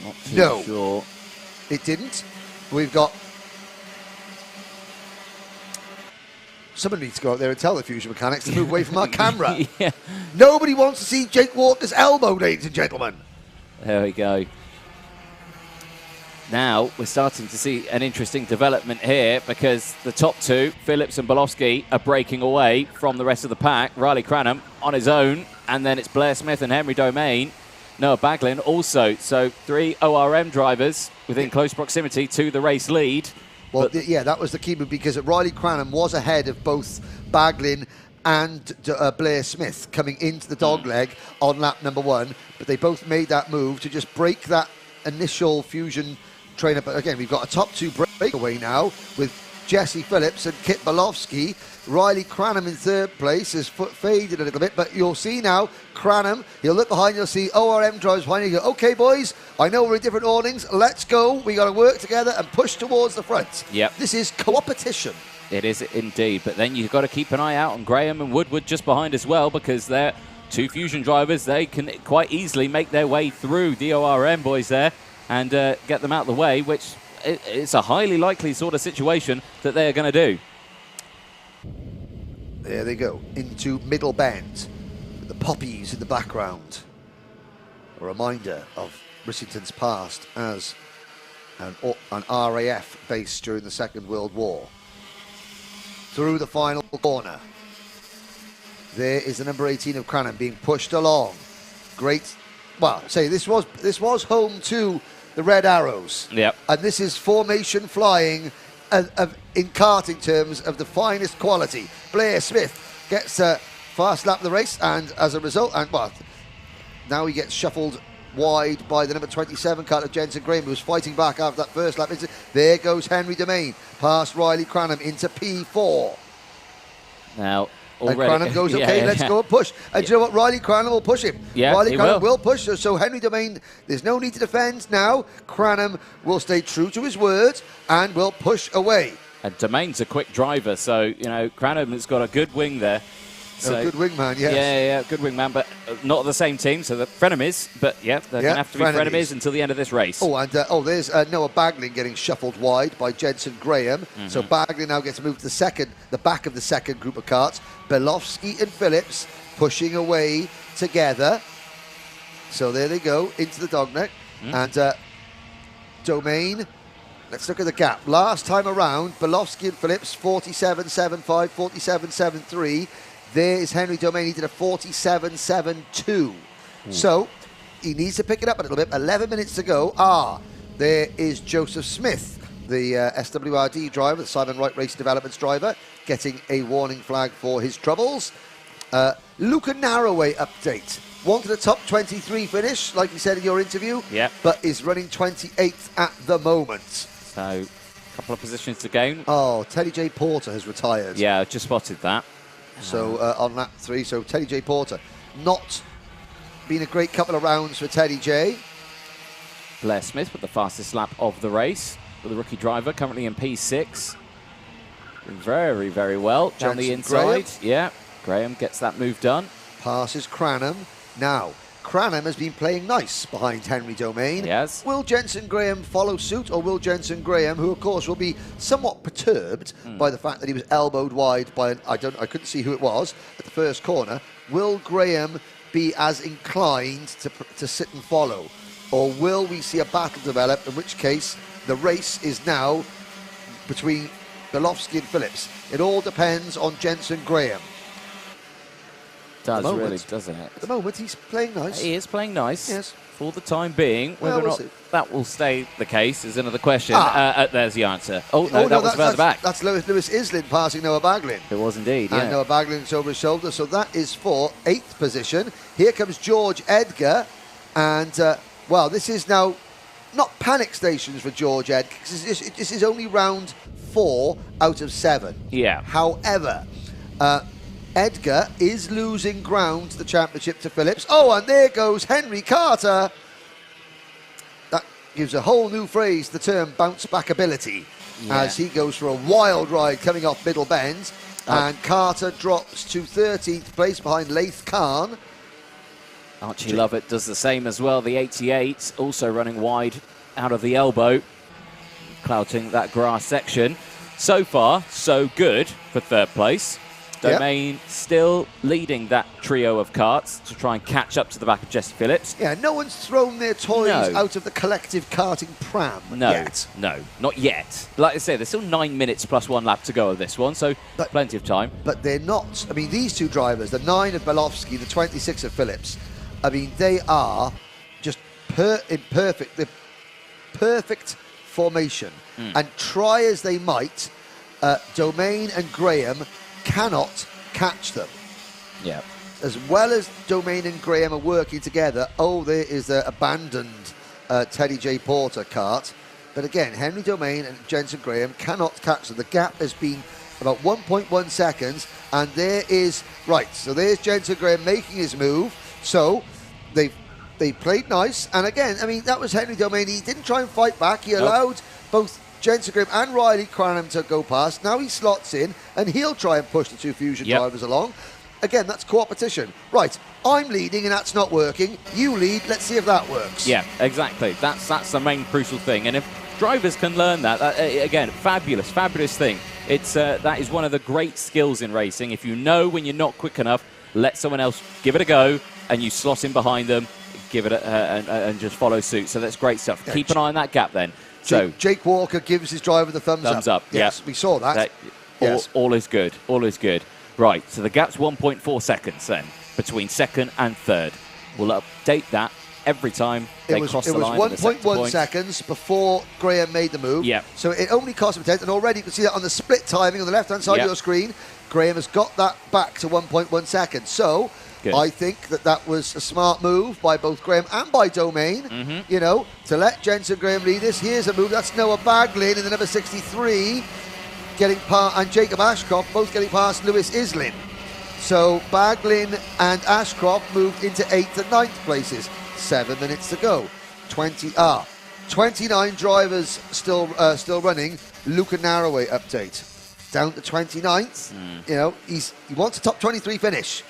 Not too sure. It didn't. We've got... Someone needs to go out there and tell the Fusion mechanics to move away from our camera. Yeah. Nobody wants to see Jake Walker's elbow, ladies and gentlemen. There we go. Now we're starting to see an interesting development here, because the top 2, Phillips and Bolofsky, are breaking away from the rest of the pack. Riley Cranham on his own, and then it's Blair Smith and Henry Domain Noah Baglin also. So 3 ORM drivers within close proximity to the race lead. Well, yeah, that was the key move because Riley Cranham was ahead of both Baglin and Blair Smith coming into the dogleg on lap number 1, but they both made that move to just break that initial fusion train up. But again, we've got a top 2 breakaway now with Jesse Phillips and Kit Bolofsky. Riley Cranham in 3rd place. His foot faded a little bit, but you'll see now Cranham, he'll look behind, you'll see ORM drivers behind you. Go, okay, boys, I know we're in different awnings. Let's go. We got to work together and push towards the front. Yep. This is co-opetition. It is indeed, but then you've got to keep an eye out on Graham and Woodward just behind as well, because they're 2 fusion drivers. They can quite easily make their way through the ORM boys there and get them out of the way, which it's a highly likely sort of situation that they're going to do. There they go, into Middle Bend, with the poppies in the background. A reminder of Rissington's past as an RAF base during the Second World War. Through the final corner. There is the number 18 of Cranham being pushed along. Great, well, say this was home to the Red Arrows. Yep. And this is formation flying in karting terms of the finest quality. Blair Smith gets a fast lap of the race, and as a result, now he gets shuffled wide by the number 27 cut of Jensen Graham, who was fighting back after that first lap. There goes Henry Domain past Riley Cranham into P4. Now, and Cranham goes, okay, let's go and push. And do you know what? Riley Cranham will push him. Yeah, Riley Cranham will push. So Henry Domain, there's no need to defend now. Cranham will stay true to his word and will push away. And Domain's a quick driver, so, you know, Cranham has got a good wing there. So, good wingman, yes. Yeah, good wingman, but not the same team, so they're frenemies. But, yeah, they're going to have to be frenemies until the end of this race. Oh, and there's Noah Baglin getting shuffled wide by Jensen Graham. So Baglin now gets moved to the back of the second group of karts. Belofsky and Phillips pushing away together. So there they go, into the dogneck. And Domain, let's look at the gap. Last time around, Belofsky and Phillips, 47.75, 47.73. There is Henry Domain, he did a 47.72. So he needs to pick it up a little bit. 11 minutes to go. There is Joseph Smith, the SWRD driver, the Simon Wright Racing Developments driver, getting a warning flag for his troubles. Luca Narroway update. Wanted a top 23 finish, like you said in your interview, but is running 28th at the moment. So, a couple of positions to gain. Oh, Teddy J. Porter has retired. Yeah, I just spotted that. So on lap 3, so Teddy J. Porter, not been a great couple of rounds for Teddy J. Blair Smith with the fastest lap of the race, with the rookie driver currently in P6. Doing very, very well down the inside. Yeah, Graham gets that move done. Passes Cranham. Now, Cranham has been playing nice behind Henry Domain. Yes. Will Jensen Graham follow suit, or will Jensen Graham, who of course will be somewhat perturbed by the fact that he was elbowed wide by I couldn't see who it was at the first corner, will Graham be as inclined to sit and follow, or will we see a battle develop? In which case, the race is now between Belofsky and Phillips. It all depends on Jensen Graham. Does really, doesn't it? At the moment, he's playing nice. He is playing nice. Yes. For the time being. Whether we'll or not see. that will stay the case is another question. There's the answer. Oh, no, that was further back. That's Lewis Islin passing Noah Baglin. It was indeed, yeah. And Noah Baglin's over his shoulder, so that is for 8th position. Here comes George Edgar, and, well, this is now not panic stations for George Edgar, because this is only round 4 out of 7. Yeah. However, Edgar is losing ground to the championship to Phillips. Oh, and there goes Henry Carter. That gives a whole new phrase, the term bounce back ability, as he goes for a wild ride coming off Middle Bend. And Carter drops to 13th place behind Laith Khan. Archie Lovett does the same as well. The 88 also running wide out of the elbow, clouting that grass section. So far, so good for 3rd place. Domain still leading that trio of karts to try and catch up to the back of Jesse Phillips. Yeah, no one's thrown their toys out of the collective karting pram yet. No, not yet. Like I say, there's still 9 minutes plus 1 lap to go of this one, so plenty of time. But they're not. I mean, these two drivers, the 9 of Belofsky, the 26 of Phillips, I mean, they are the perfect formation. And try as they might, Domain and Graham cannot catch them. Yeah. As well as Domain and Graham are working together, there is the abandoned Teddy J. Porter kart. But again, Henry Domain and Jensen Graham cannot catch them. The gap has been about 1.1 seconds, and there is, so there's Jensen Graham making his move. So they played nice, and again, I mean, that was Henry Domain. He didn't try and fight back. He allowed both Jensen Graham and Riley Cranham to go past. Now he slots in, and he'll try and push the two Fusion drivers along. Again, that's co-opetition. Right, I'm leading and that's not working. You lead, let's see if that works. Yeah, exactly. That's the main crucial thing. And if drivers can learn that, again, fabulous thing. It's that is one of the great skills in racing. If you know when you're not quick enough, let someone else give it a go, and you slot in behind them, give it and just follow suit. So that's great stuff. Keep an eye on that gap then. So Jake Walker gives his driver the thumbs up. Yes, we saw that. All is good. All is good. Right, so the gap's 1.4 seconds then between second and third. We'll update that every time they cross the line. It was 1.1 seconds before Graham made the move. Yeah. So it only cost him a tenth, and already you can see that on the split timing on the left-hand side of your screen. Graham has got that back to 1.1 seconds. So I think that was a smart move by both Graham and by Domain, you know, to let Jensen Graham lead this. Here's a move. That's Noah Baglin in the number 63. Getting past, and Jacob Ashcroft both getting past Lewis Islin. So Baglin and Ashcroft moved into 8th and 9th places. 7 minutes to go. 29 drivers still running. Luca Narroway update. Down to 29th. You know, he wants a top 23 finish.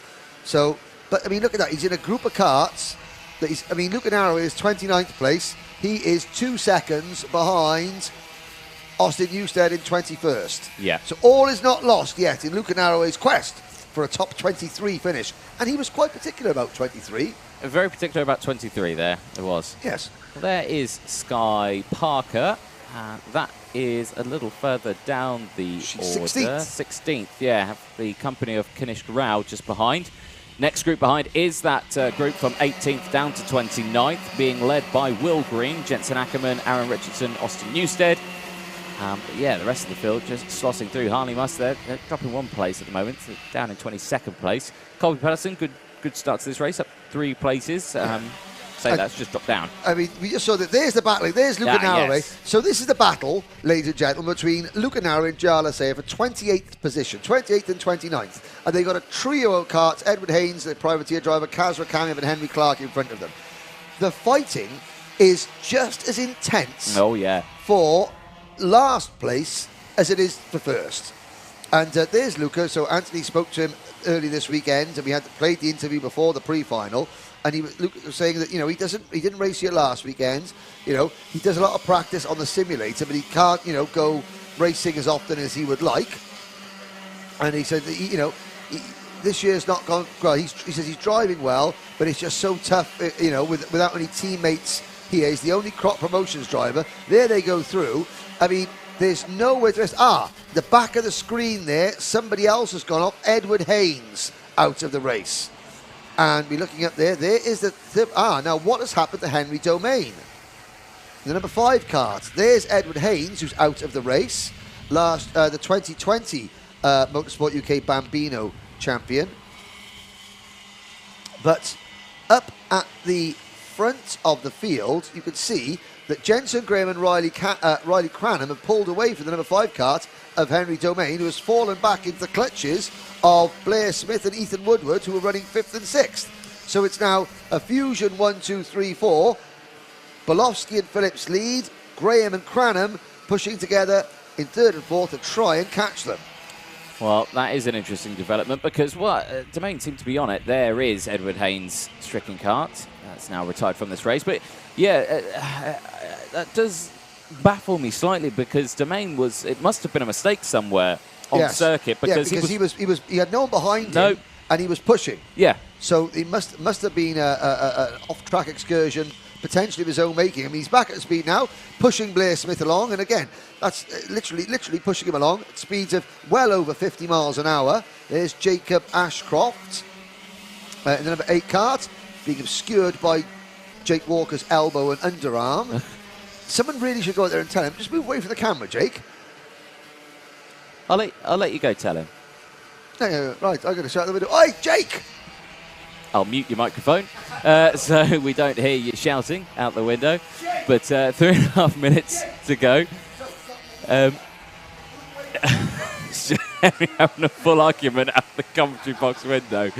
So, but I mean, look at that. He's in a group of karts. Luca Narroway is 29th place. He is 2 seconds behind Austin Newstead in 21st. Yeah. So all is not lost yet in Luca Narroway's quest for a top 23 finish. And he was quite particular about 23. Very particular about 23 there, it was. Yes. Well, there is Sky Parker. That is a little further down the order. 16th, yeah. Have the company of Kanish Rao just behind. Next group behind is that group from 18th down to 29th, being led by Will Green, Jensen Ackerman, Aaron Richardson, Austin Newstead. But yeah, the rest of the field just slotting through. Harley Muss, they're dropping 1 place at the moment, so down in 22nd place. Colby Patterson, good start to this race, up 3 places. Say that's just dropped down. I mean, we just saw that there's the battle. There's Luca Narroway. Yes. So this is the battle, ladies and gentlemen, between Luca Narroway and Jarlath Sayre for 28th position, 28th and 29th. And they've got a trio of karts, Edward Haynes, the privateer driver, Kazra Kamyev and Henry Clark in front of them. The fighting is just as intense for last place as it is for first. And there's Luca. So Anthony spoke to him early this weekend, and we had played the interview before the pre-final. And Luca was saying that, you know, he didn't race here last weekend. You know, he does a lot of practice on the simulator, but he can't, you know, go racing as often as he would like. And he said that, this year's not gone well. He says he's driving well, but it's just so tough, you know, without any teammates here. He's the only crop promotions driver. There they go through. I mean, there's nowhere to rest. The back of the screen there, somebody else has gone off. Edward Haynes out of the race. And we're looking up there. There is now what has happened to Henry Domain? The number 5 kart. There's Edward Haynes, who's out of the race. The 2020 Motorsport UK Bambino champion. But up at the front of the field, you can see that Jensen Graham and Riley Cranham have pulled away from the number 5 kart of Henry Domain, who has fallen back into the clutches of Blair Smith and Ethan Woodward, who are running 5th and 6th. So it's now a fusion 1, 2, 3, 4. Bolofsky and Phillips lead. Graham and Cranham pushing together in 3rd and 4th to try and catch them. Well, that is an interesting development because Domain seemed to be on it. There is Edward Haynes' stricken kart. That's now retired from this race. But yeah, that does baffle me slightly because Domain it must have been a mistake somewhere on the circuit because he had no one behind him and he was pushing. Yeah. So it must have been an off-track excursion, potentially of his own making. I mean, he's back at speed now, pushing Blair Smith along, and again, that's literally pushing him along at speeds of well over 50 miles an hour. There's Jacob Ashcroft in the number 8 kart, being obscured by Jake Walker's elbow and underarm. Someone really should go out there and tell him. Just move away from the camera, Jake. I'll let you go tell him. No, right, I'm going to shout out the window. Oi, Jake! I'll mute your microphone so we don't hear you shouting out the window. But 3.5 minutes to go. Having a full argument out the commentary box window.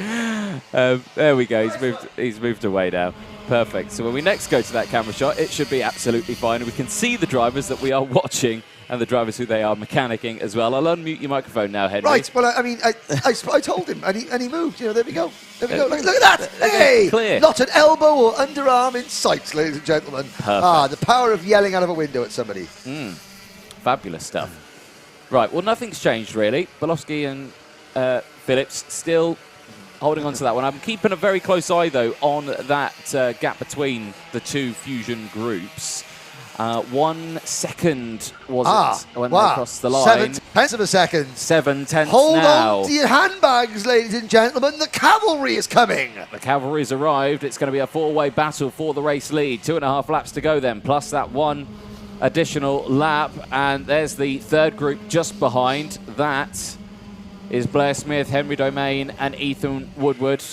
There we go. He's moved away now. Perfect. So when we next go to that camera shot, it should be absolutely fine. And we can see the drivers that we are watching and the drivers who they are mechanicking as well. I'll unmute your microphone now, Henry. Right. Well, I mean, I told him, and he moved. You know, there we go. There we go. Look at that. Hey! Clear. Not an elbow or underarm in sight, ladies and gentlemen. Perfect. The power of yelling out of a window at somebody. Fabulous stuff. Right, well, nothing's changed, really. Bolowski and Phillips still holding on to that one. I'm keeping a very close eye, though, on that gap between the two Fusion groups. 1 second was it when they crossed the line. 7/10 of a second. 7/10 Hold now. on to your handbags, ladies and gentlemen. The cavalry is coming. The cavalry's arrived. It's going to be a four-way battle for the race lead. 2.5 laps to go then, plus that one additional lap. And there's the third group just behind. That is Blair Smith, Henry Domain, and Ethan Woodward.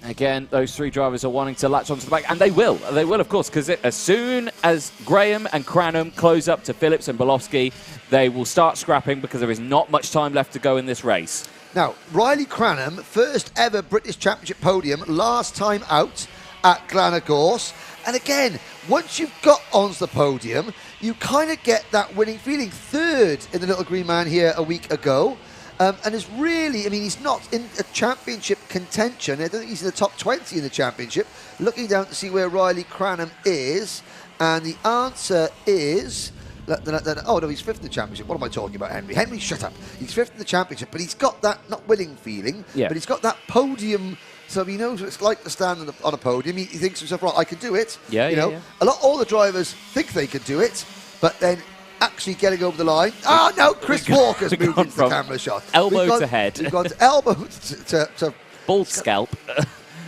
Again, those three drivers are wanting to latch onto the back, and they will. They will, of course, because as soon as Graham and Cranham close up to Phillips and Bolowski, they will start scrapping because there is not much time left to go in this race. Now, Riley Cranham, first ever British Championship podium, last time out at Glenagorse. And again, once you've got onto the podium, you kind of get that winning feeling. Third in the Little Green Man here a week ago. And is really, I mean, he's not in a championship contention. I don't think he's in the top 20 in the championship. Looking down to see where Riley Cranham is. And the answer is... Oh, no, he's fifth in the championship. What am I talking about, Henry? Henry, shut up. He's fifth in the championship, but he's got that, not winning feeling, but he's got that podium, so he knows what it's like to stand on a podium. He thinks to himself, right, I can do it. All the drivers think they can do it, but then actually getting over the line. Oh, no, Chris Walker's moved into the camera shot. Elbow to head. We've gone to elbow to bald scalp.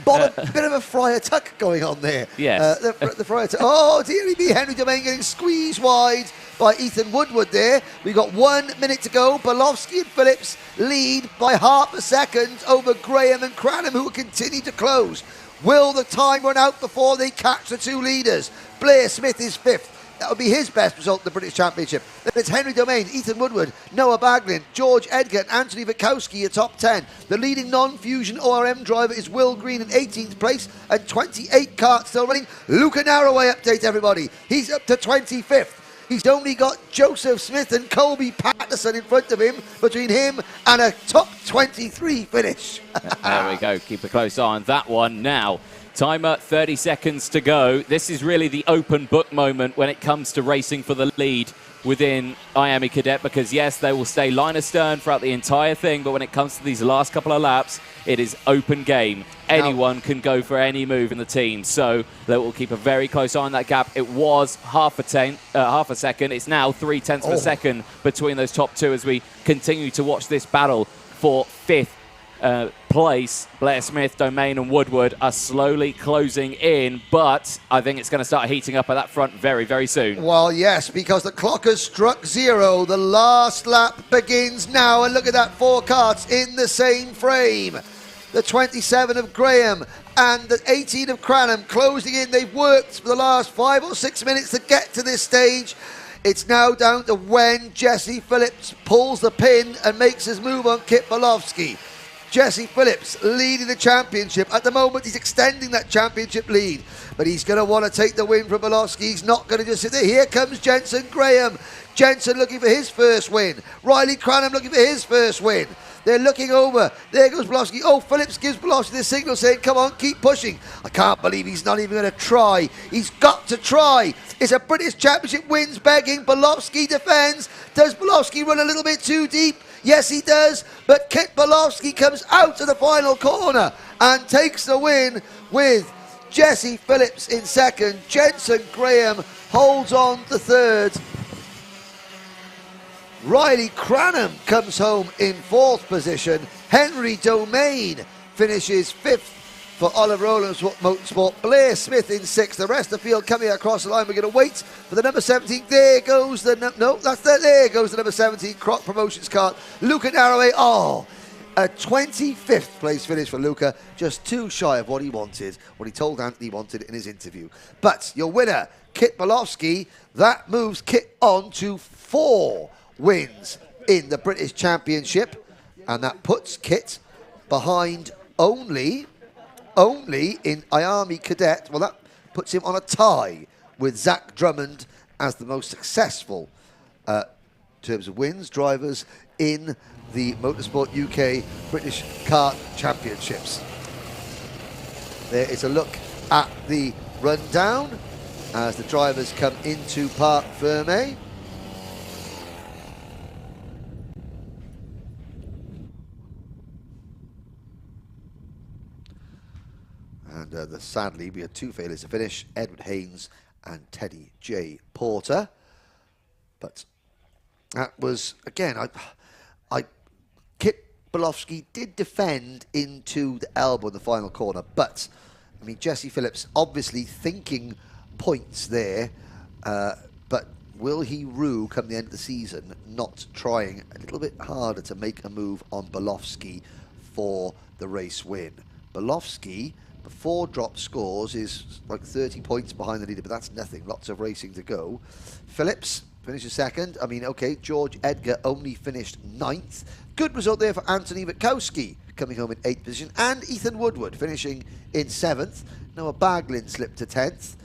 A bit of a Friar Tuck going on there. Yes. The Friar Tuck. Oh, dearie me, Henry Domain getting squeezed wide by Ethan Woodward there. We've got 1 minute to go. Bolowski and Phillips lead by half a second over Graham and Cranham, who will continue to close. Will the time run out before they catch the two leaders? Blair Smith is fifth. That would be his best result in the British Championship. Then it's Henry Domain, Ethan Woodward, Noah Baglin, George Edgar and Anthony Wachowski at top 10. The leading non-Fusion ORM driver is Will Green in 18th place and 28 karts still running. Luca Narroway update, everybody. He's up to 25th. He's only got Joseph Smith and Colby Patterson in front of him, between him and a top 23 finish. There we go. Keep a close eye on that one now. Timer, 30 seconds to go. This is really the open book moment when it comes to racing for the lead within IAME Cadet, because yes, they will stay line astern throughout the entire thing, but when it comes to these last couple of laps, it is open game. Anyone can go for any move in the team, so they will keep a very close eye on that gap. It was half a second. It's now 0.3 of a second between those top two as we continue to watch this battle for fifth place. Blair Smith, Domain and Woodward are slowly closing in, but I think it's going to start heating up at that front very, very soon. Well, yes, because the clock has struck 0. The last lap begins now, and look at that, 4 karts in the same frame. The 27 of Graham and the 18 of Cranham closing in. They've worked for the last 5 or 6 minutes to get to this stage. It's now down to when Jesse Phillips pulls the pin and makes his move on Kit Bolowski. Jesse Phillips leading the championship. At the moment, he's extending that championship lead, but he's going to want to take the win from Bolowski. He's not going to just sit there. Here comes Jensen Graham. Jensen looking for his first win. Riley Cranham looking for his first win. They're looking over. There goes Bolowski. Oh, Phillips gives Bolowski the signal saying, come on, keep pushing. I can't believe he's not even going to try. He's got to try. It's a British Championship wins begging. Bolowski defends. Does Bolowski run a little bit too deep? Yes, he does, but Kit Bolowski comes out of the final corner and takes the win with Jesse Phillips in second. Jensen Graham holds on to third. Riley Cranham comes home in fourth position. Henry Domain finishes fifth. for Oliver Rowland's Motorsport. Blair Smith in 6th. The rest of the field coming across the line. We're going to wait for the number 17. There goes the there goes the number 17 Croc Promotions kart. Luca Narroway. Oh, a 25th place finish for Luca. Just too shy of what he wanted, what he told Anthony he wanted in his interview. But your winner, Kit Bolofsky, that moves Kit on to 4 wins in the British Championship, and that puts Kit behind only in IAME Cadet. Well, that puts him on a tie with Zach Drummond as the most successful in terms of wins drivers in the Motorsport UK British Kart Championships. There is a look at the rundown as the drivers come into Parc Fermé. And sadly, we had 2 failures to finish, Edward Haynes and Teddy J. Porter. But that was, again, Kit Bolofsky did defend into the elbow in the final corner, but, I mean, Jesse Phillips obviously thinking points there, but will he rue come the end of the season not trying a little bit harder to make a move on Bolofsky for the race win? Bolofsky, before drop scores, is like 30 points behind the leader, but that's nothing. Lots of racing to go. Phillips finishes 2nd. I mean, okay, George Edgar only finished 9th. Good result there for Anthony Witkowski, coming home in 8th position, and Ethan Woodward finishing in 7th. Noah Baglin slipped to 10th.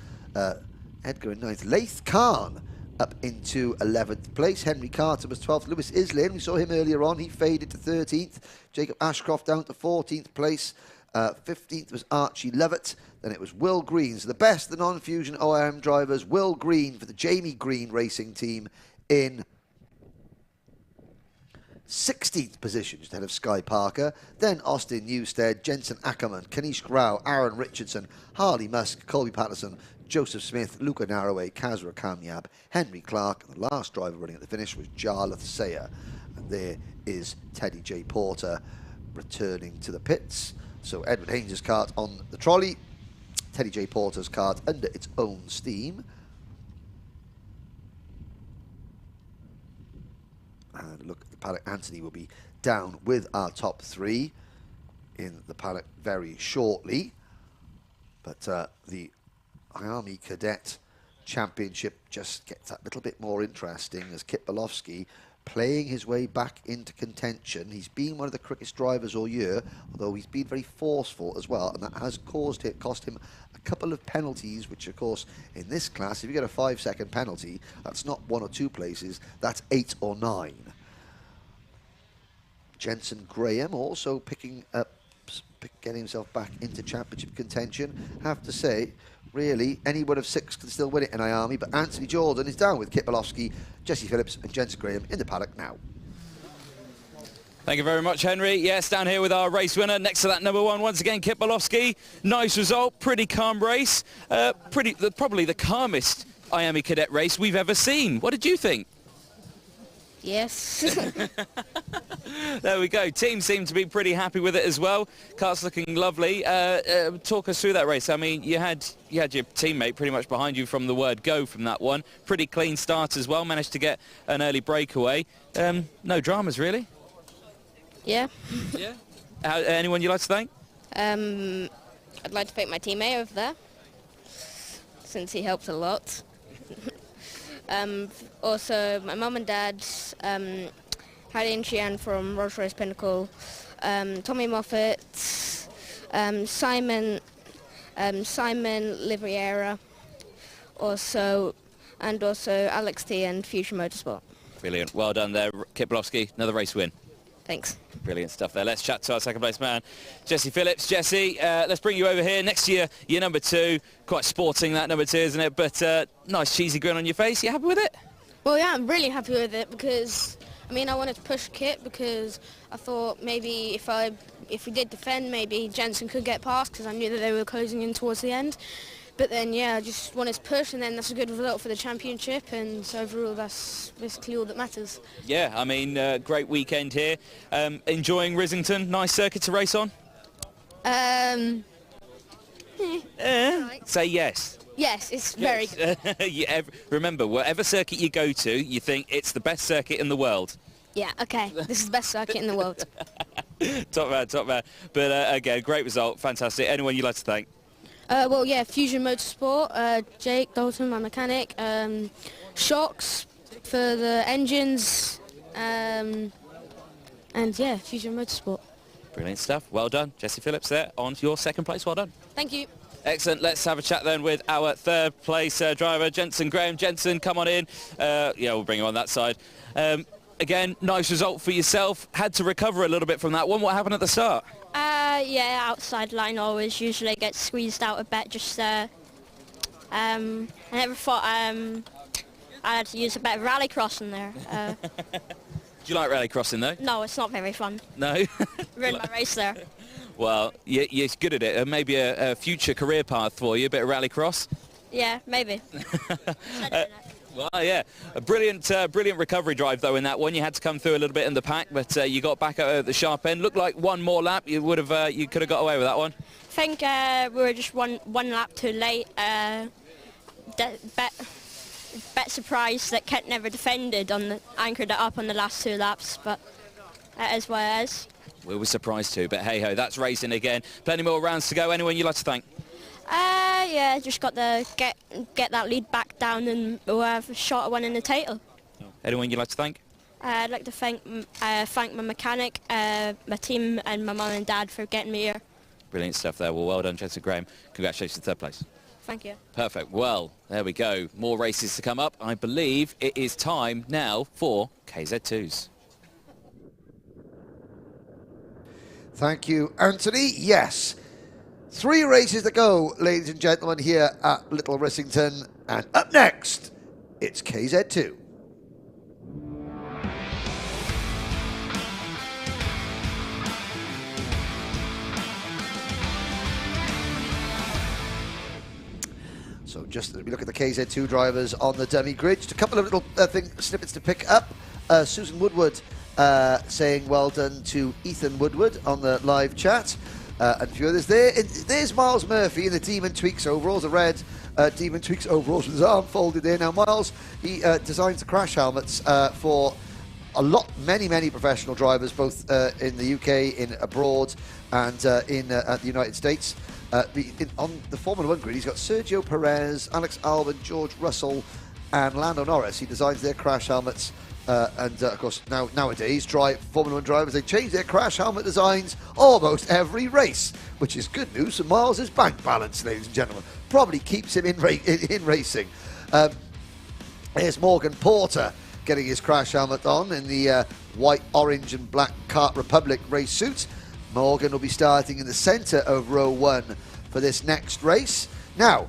Edgar in 9th. Laith Khan up into 11th place. Henry Carter was 12th. Lewis Islin, we saw him earlier on, he faded to 13th. Jacob Ashcroft down to 14th place. 15th was Archie Lovett. Then it was Will Green. So the best of the non-fusion ORM drivers, Will Green for the Jamie Green racing team in 16th position, just ahead of Sky Parker. Then Austin Newstead, Jensen Ackerman, Kanish Grau, Aaron Richardson, Harley Musk, Colby Patterson, Joseph Smith, Luca Narroway, Kazra Kamyab, Henry Clark, and the last driver running at the finish was Jarlath Sayer. And there is Teddy J. Porter returning to the pits. So Edward Haynes' kart on the trolley, Teddy J. Porter's kart under its own steam. And look, the paddock, Anthony will be down with our top 3 in the paddock very shortly. But the IAME Cadet Championship just gets that little bit more interesting as Kit Bolofsky playing his way back into contention. He's been one of the quickest drivers all year, although he's been very forceful as well, and that has cost him a couple of penalties, which of course in this class, if you get a 5-second penalty, that's not 1 or 2 places, that's 8 or 9. Jensen Graham also getting himself back into championship contention. Have to say, really, any one of 6 can still win it in IAME, but Anthony Jordan is down with Kit Bolofsky, Jesse Phillips and Jensen Graham in the paddock now. Thank you very much, Henry. Yes, down here with our race winner. Next to that number 1, once again, Kit Bolofsky. Nice result, pretty calm race. Probably the calmest IAME Cadet race we've ever seen. What did you think? Yes. There we go. Team seemed to be pretty happy with it as well. Kart's looking lovely. Talk us through that race. I mean, you had your teammate pretty much behind you from the word go from that one. Pretty clean start as well. Managed to get an early breakaway. No dramas, really? Yeah. Yeah. Anyone you'd like to thank? I'd like to thank my teammate over there, since he helped a lot. Also, my mum and dad, Paddy and Shian from Rolls-Royce Pinnacle, Tommy Moffat, Simon Livriera, and also Alex T and Fusion Motorsport. Brilliant. Well done there, Kit Bolofsky. Another race win. Thanks. Brilliant stuff there. Let's chat to our second place man, Jesse Phillips. Jesse, let's bring you over here. Next year, you're number 2. Quite sporting, that number 2, isn't it? But nice cheesy grin on your face. You happy with it? Well, yeah, I'm really happy with it because, I mean, I wanted to push Kit because I thought maybe if we did defend, maybe Jensen could get past because I knew that they were closing in towards the end. But then, yeah, I just wanted to push, and then that's a good result for the championship, and so overall that's basically all that matters. Yeah, I mean, great weekend here. Enjoying Risington, nice circuit to race on? Say yes. Yes, it's very good. Remember, whatever circuit you go to, you think it's the best circuit in the world. Yeah, okay. This is the best circuit in the world. Top man, top man. But again, great result, fantastic. Anyone you'd like to thank? Well, yeah, Fusion Motorsport, Jake Dalton, my mechanic, Shocks for the engines, and yeah, Fusion Motorsport. Brilliant stuff. Well done. Jesse Phillips there on your second place. Well done. Thank you. Excellent. Let's have a chat then with our third place driver, Jensen Graham. Jensen, come on in. Yeah, we'll bring him on that side. Again, nice result for yourself. Had to recover a little bit from that one. What happened at the start? Yeah, outside line always usually gets squeezed out a bit. Just I never thought I had to use a bit of rallycross in there. Do you like rallycrossing though? No, it's not very fun. No? Ruined my race there. Well, you're good at it. Maybe a future career path for you, a bit of rallycross. Yeah, maybe. Well, yeah, a brilliant recovery drive though in that one. You had to come through a little bit in the pack, but you got back at the sharp end. Looked like one more lap, you could have got away with that one. I think we were just one lap too late. Bet surprised that Kent never defended anchored it up on the last 2 laps, but that is what it is. We were surprised too, but hey ho, that's racing again. Plenty more rounds to go. Anyone you'd like to thank? Yeah, just got to get that lead back down and we'll have a shot at winning the title. Anyone you'd like to thank? I'd like to thank my mechanic, my team and my mum and dad for getting me here. Brilliant stuff there. Well done, Jensen Graham. Congratulations, third place. Thank you. Perfect. Well, there we go. More races to come up. I believe it is time now for KZ2s. Thank you, Anthony. Yes. 3 races to go, ladies and gentlemen, here at Little Rissington. And up next, it's KZ2. So just as we look at the KZ2 drivers on the dummy grid, just a couple of little snippets to pick up. Susan Woodward saying well done to Ethan Woodward on the live chat. And a few others there. There's Miles Murphy in the Demon Tweaks overalls, the red Demon Tweaks overalls with his arm folded there. Now Miles, he designs the crash helmets for many professional drivers, both in the UK, in abroad, and in the United States. On the Formula 1 grid, he's got Sergio Perez, Alex Albon, George Russell, and Lando Norris. He designs their crash helmets. Of course, nowadays, Formula 1 drivers, they change their crash helmet designs almost every race, which is good news for Miles' bank balance, ladies and gentlemen. Probably keeps him in racing. Here's Morgan Porter getting his crash helmet on in the white, orange and black Kart Republic race suit. Morgan will be starting in the centre of row 1 for this next race. Now,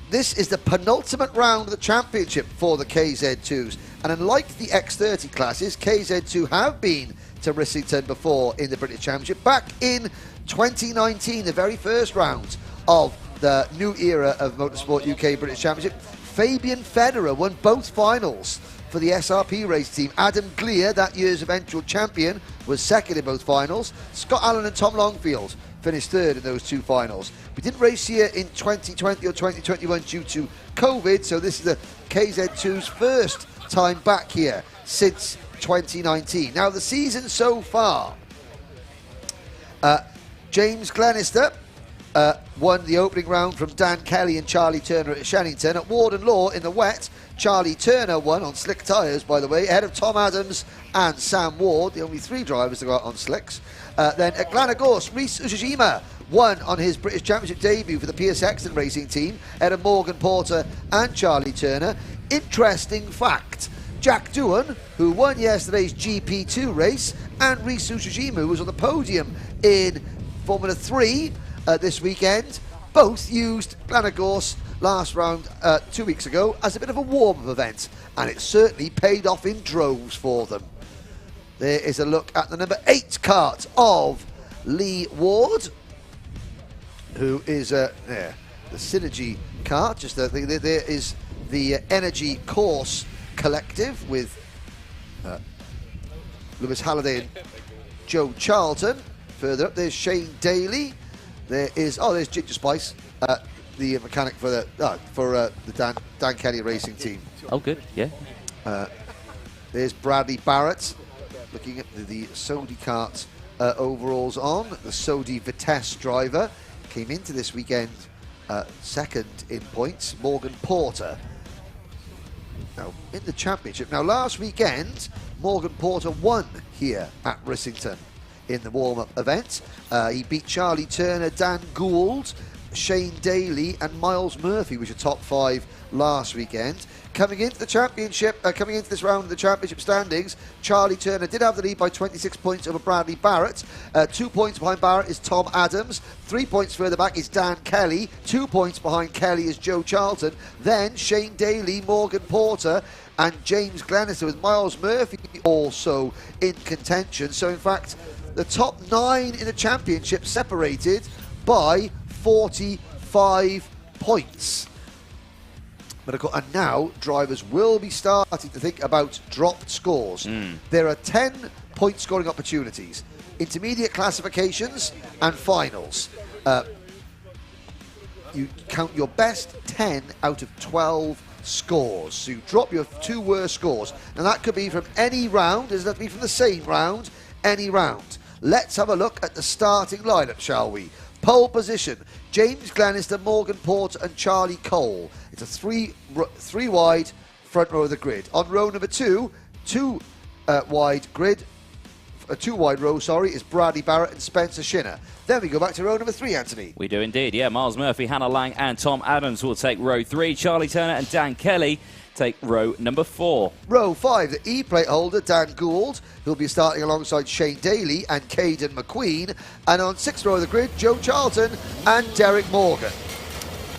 this is the penultimate round of the championship for the KZ2s. And unlike the X30 classes, KZ2 have been to Risington before in the British Championship. Back in 2019, the very first round of the new era of Motorsport UK British Championship, Fabian Federer won both finals for the SRP race team. Adam Gleer, that year's eventual champion, was second in both finals. Scott Allen and Tom Longfield finished third in those 2 finals. We didn't race here in 2020 or 2021 due to COVID, so this is the KZ2's first time back here since 2019. Now, the season so far, James Glenister won the opening round from Dan Kelly and Charlie Turner at Shannington. At Warden Law in the wet, Charlie Turner won on slick tyres, by the way, ahead of Tom Adams and Sam Ward, the only 3 drivers to go out on slicks. Then at Glanagorse, Rhys Ujijima won on his British Championship debut for the Pierce Exton racing team, ahead of Morgan Porter and Charlie Turner. Interesting fact, Jack Doohan, who won yesterday's GP2 race, and Rhys Ujijima, who was on the podium in Formula 3 this weekend, both used Glanagorse last round 2 weeks ago as a bit of a warm-up event, and it certainly paid off in droves for them. There is a look at the number 8 kart of Lee Ward, who is the Synergy kart. Just there is the Energy Course Collective with Lewis Halliday and Joe Charlton. Further up, there's Shane Daly there's Ginger Spice, the mechanic for the Dan Kelly racing team. Oh, good, yeah. There's Bradley Barrett, looking at the Sodi Kart overalls on. The Sodi Vitesse driver came into this weekend second in points. Morgan Porter. Now, in the championship. Now, last weekend, Morgan Porter won here at Risington in the warm-up event. He beat Charlie Turner, Dan Gould, Shane Daly and Miles Murphy, which are top 5 last weekend. Coming into the championship, coming into this round of the championship standings, Charlie Turner did have the lead by 26 points over Bradley Barrett. 2 points behind Barrett is Tom Adams. 3 points further back is Dan Kelly. 2 points behind Kelly is Joe Charlton. Then Shane Daly, Morgan Porter and James Glenister with Miles Murphy also in contention. So in fact, the top 9 in the championship separated by 45 points. But of course, and now drivers will be starting to think about dropped scores. There are 10 point scoring opportunities, intermediate classifications and finals. You count your best 10 out of 12 scores. So you drop your 2 worst scores. And that could be from any round. It doesn't have to be from the same round, any round. Let's have a look at the starting lineup, shall we? Pole position, James Glenister, Morgan Porter and Charlie Cole. It's a three wide front row of the grid. On row number 2, two wide row, is Bradley Barrett and Spencer Shinner. Then we go back to row number 3, Anthony. We do indeed, yeah. Miles Murphy, Hannah Lang and Tom Adams will take row 3. Charlie Turner and Dan Kelly take row number 4. Row 5, the E-plate holder, Dan Gould, who'll be starting alongside Shane Daly and Caden McQueen. And on 6th row of the grid, Joe Charlton and Derek Morgan.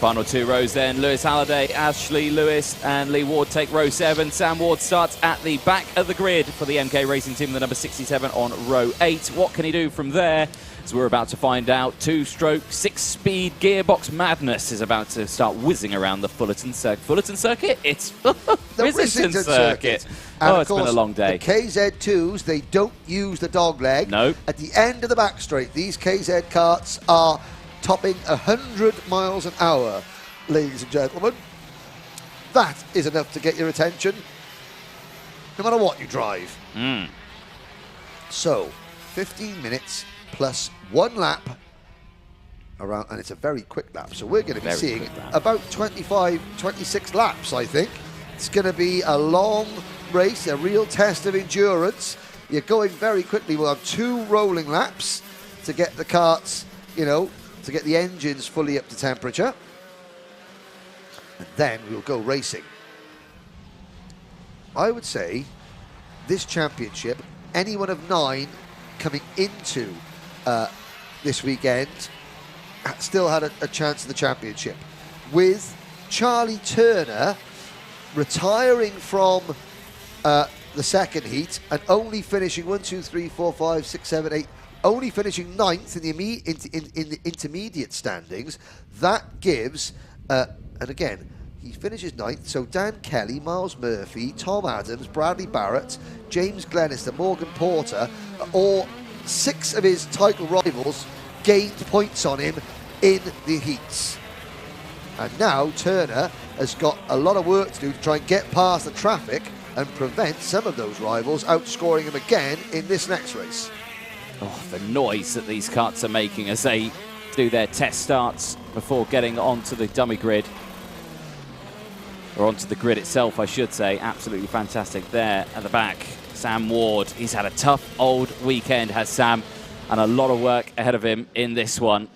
Final 2 rows then, Lewis Halliday, Ashley Lewis and Lee Ward take row 7. Sam Ward starts at the back of the grid for the MK Racing Team, the number 67 on row 8. What can he do from there? As we're about to find out, 2-stroke, 6-speed gearbox madness is about to start whizzing around the Fullerton Circuit. Fullerton Circuit? It's the Risington Circuit. And It's been a long day. The KZ2s, they don't use the dog leg. No. At the end of the back straight, these KZ karts are topping 100 miles an hour, ladies and gentlemen. That is enough to get your attention, no matter what you drive. So, 15 minutes plus 1 lap around, and it's a very quick lap. So we're going to be seeing about 25, 26 laps, I think. It's going to be a long race, a real test of endurance. You're going very quickly. We'll have 2 rolling laps to get the karts, to get the engines fully up to temperature. And then we'll go racing. I would say this championship, any one of 9 coming into this weekend still had a chance of the championship, with Charlie Turner retiring from the second heat and only finishing 1, 2, 3, 4, 5, 6, 7, 8, only finishing 9th in the intermediate standings. That gives, and again, he finishes 9th, so Dan Kelly, Miles Murphy, Tom Adams, Bradley Barrett, James Glenister, Morgan Porter, all 6 of his title rivals gained points on him in the heats. And now Turner has got a lot of work to do to try and get past the traffic and prevent some of those rivals outscoring him again in this next race. Oh, the noise that these karts are making as they do their test starts before getting onto the dummy grid. Or onto the grid itself, I should say. Absolutely fantastic there at the back. Sam Ward, he's had a tough old weekend, has Sam, and a lot of work ahead of him in this one.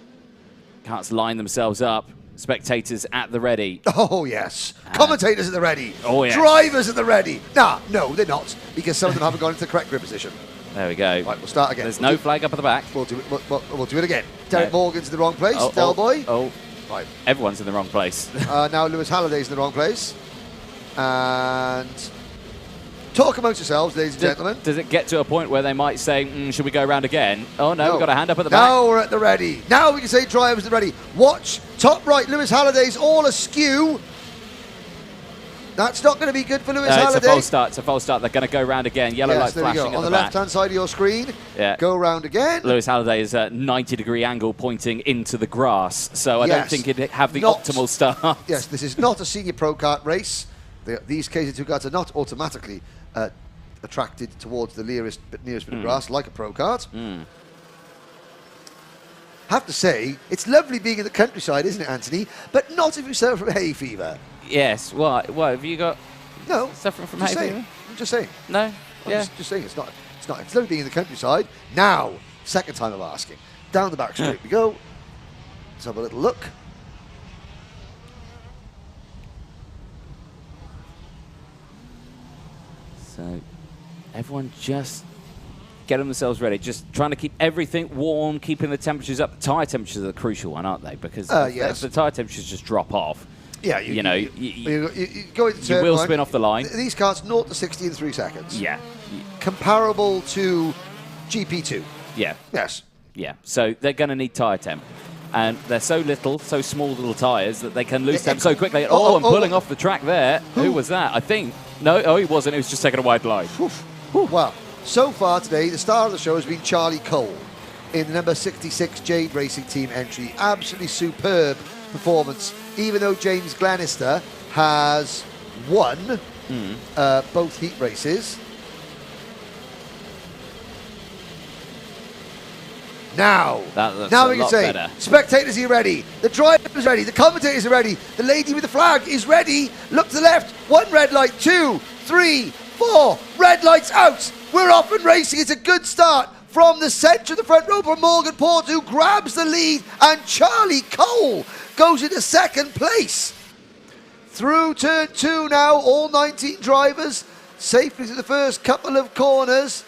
Karts line themselves up. Spectators at the ready. Oh, yes. Commentators at the ready. Oh, yes. Drivers at the ready. No, they're not, because some of them haven't gone into the correct grid position. There we go. Right, we'll start again. There's no flag up at the back. We'll do it again. Derek Morgan's in the wrong place. Del Boy. Right. Everyone's in the wrong place. Now Lewis Halliday's in the wrong place. And talk amongst yourselves, ladies and gentlemen. Does it get to a point where they might say, should we go around again? Oh, no, we've got a hand up at the back. Now we're at the ready. Now we can say drivers at the ready. Watch, top right, Lewis Halliday's all askew. That's not going to be good for Lewis It's Halliday. a false start. It's a false start. They're going to go round again. Yellow light there we flashing go. at On the back. left-hand side of your screen. Yeah. Go round again. Lewis Halliday is a 90-degree angle pointing into the grass, so I don't think he'd have the optimal start. Yes, this is not a senior pro kart race. These KZ2 karts are not automatically attracted towards the nearest bit of grass like a pro kart. Have to say, it's lovely being in the countryside, isn't it, Anthony? But not if you suffer from hay fever. Yes. What have you got? No. Suffering from Just hay saying. fever? I'm just saying. No. I'm just saying it's not. It's lovely being in the countryside. Now, second time of asking. Down the back straight we go. Let's have a little look. So, everyone just getting themselves ready, just trying to keep everything warm, keeping the temperatures up. Tyre temperatures are the crucial one, aren't they? Because if the tyre temperatures just drop off, yeah, you go into you turn will one. spin off the line. These cars 0 to 60 in 3 seconds. Yeah. Comparable to GP2. Yeah. Yes. Yeah. So they're going to need tyre temp. And they're so small little tyres that they can lose temp so quickly. I'm pulling off the track there. Who was that? I think. No, he wasn't. He was just taking a wide line. Well, so far today, the star of the show has been Charlie Cole in the number 66 Jade Racing Team entry. Absolutely superb performance, even though James Glenister has won both heat races. Now we can say, better. spectators are ready, the driver's ready, the commentators are ready, the lady with the flag is ready. Look to the left, 1 red light, 2, 3, 4, red lights out. We're off and racing. It's a good start from the centre of the front row for Morgan Porter, who grabs the lead, and Charlie Cole goes into second place. Through turn 2 now, all 19 drivers safely to the first couple of corners.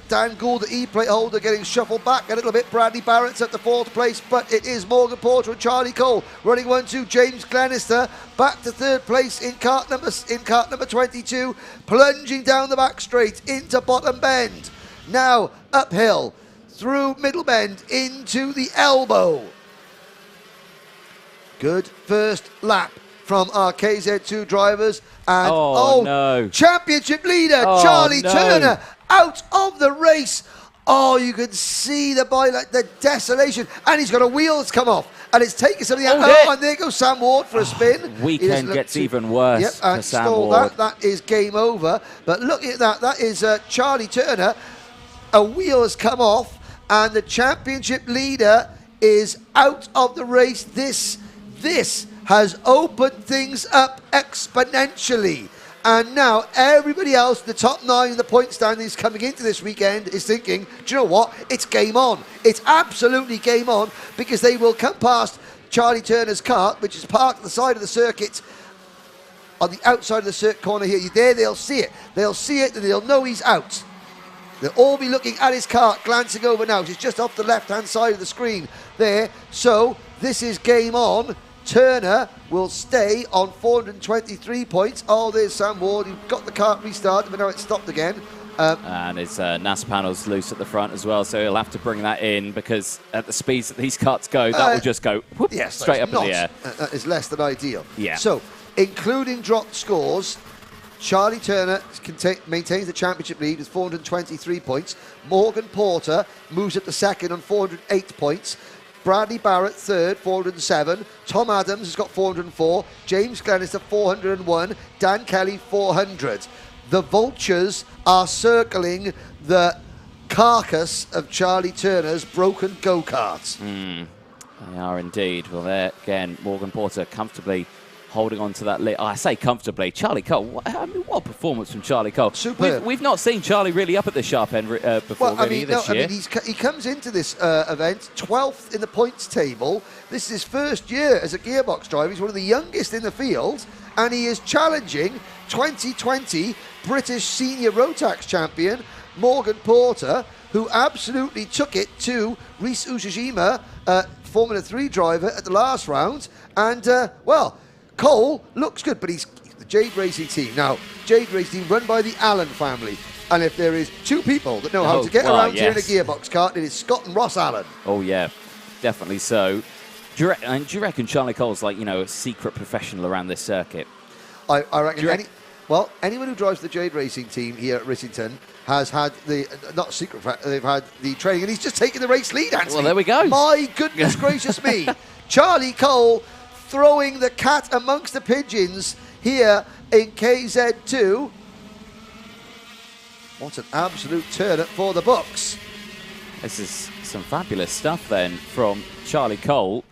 Dan Gould, the E-plate holder, getting shuffled back a little bit. Bradley Barrett's at the 4th place, but it is Morgan Porter and Charlie Cole running 1-2. James Glenister back to 3rd place in kart number 22, plunging down the back straight into bottom bend. Now uphill through middle bend into the elbow. Good first lap from our KZ2 drivers, and championship leader Charlie Turner out of the race. You can see the desolation, and he's got a wheel that's come off, and it's taken something out. And there goes Sam Ward for a spin. Weekend gets even worse for Sam Ward. That is game over. But look at that. That is Charlie Turner. A wheel has come off, and the championship leader is out of the race. This has opened things up exponentially. And now everybody else, the top 9 in the point standings coming into this weekend, is thinking, do you know what? It's game on. It's absolutely game on, because they will come past Charlie Turner's kart, which is parked at the side of the circuit, on the outside of the circuit corner here. They'll see it. They'll see it, and they'll know he's out. They'll all be looking at his kart, glancing over now. It's just off the left-hand side of the screen there. So this is game on. Turner will stay on 423 points. There's Sam Ward. He got the kart restarted, but now it's stopped again. And his NAS panel's loose at the front as well, so he'll have to bring that in, because at the speeds that these karts go, that will just go straight up in the air. That is less than ideal. Yeah. So, including dropped scores, Charlie Turner maintains the championship lead with 423 points. Morgan Porter moves up to second on 408 points. Bradley Barrett third, 407. Tom Adams has got 404. James Glenister 401. Dan Kelly 400. The vultures are circling the carcass of Charlie Turner's broken go-karts. They are indeed. Well, there again, Morgan Porter comfortably holding on to that lead. I say comfortably. Charlie Cole, what a performance from Charlie Cole. Superb. We've not seen Charlie really up at the sharp end before this year. He comes into this event 12th in the points table. This is his first year as a gearbox driver. He's one of the youngest in the field, and he is challenging 2020 British Senior Rotax champion Morgan Porter, who absolutely took it to Rhys Ushijima, Formula 3 driver, at the last round. And, Cole looks good, but he's the Jade Racing Team. Now, Jade Racing Team run by the Allen family. And if there is 2 people that know how to get around here in a gearbox kart, it is Scott and Ross Allen. Oh, yeah, definitely so. Do you reckon Charlie Cole's like, a secret professional around this circuit? I reckon anyone who drives the Jade Racing team here at Risington has had the, not secret fact, they've had the training, and he's just taken the race lead, Anthony. Well, there we go. My goodness gracious me. Charlie Cole throwing the cat amongst the pigeons here in KZ2. What an absolute turn for the books. This is some fabulous stuff then from Charlie Cole.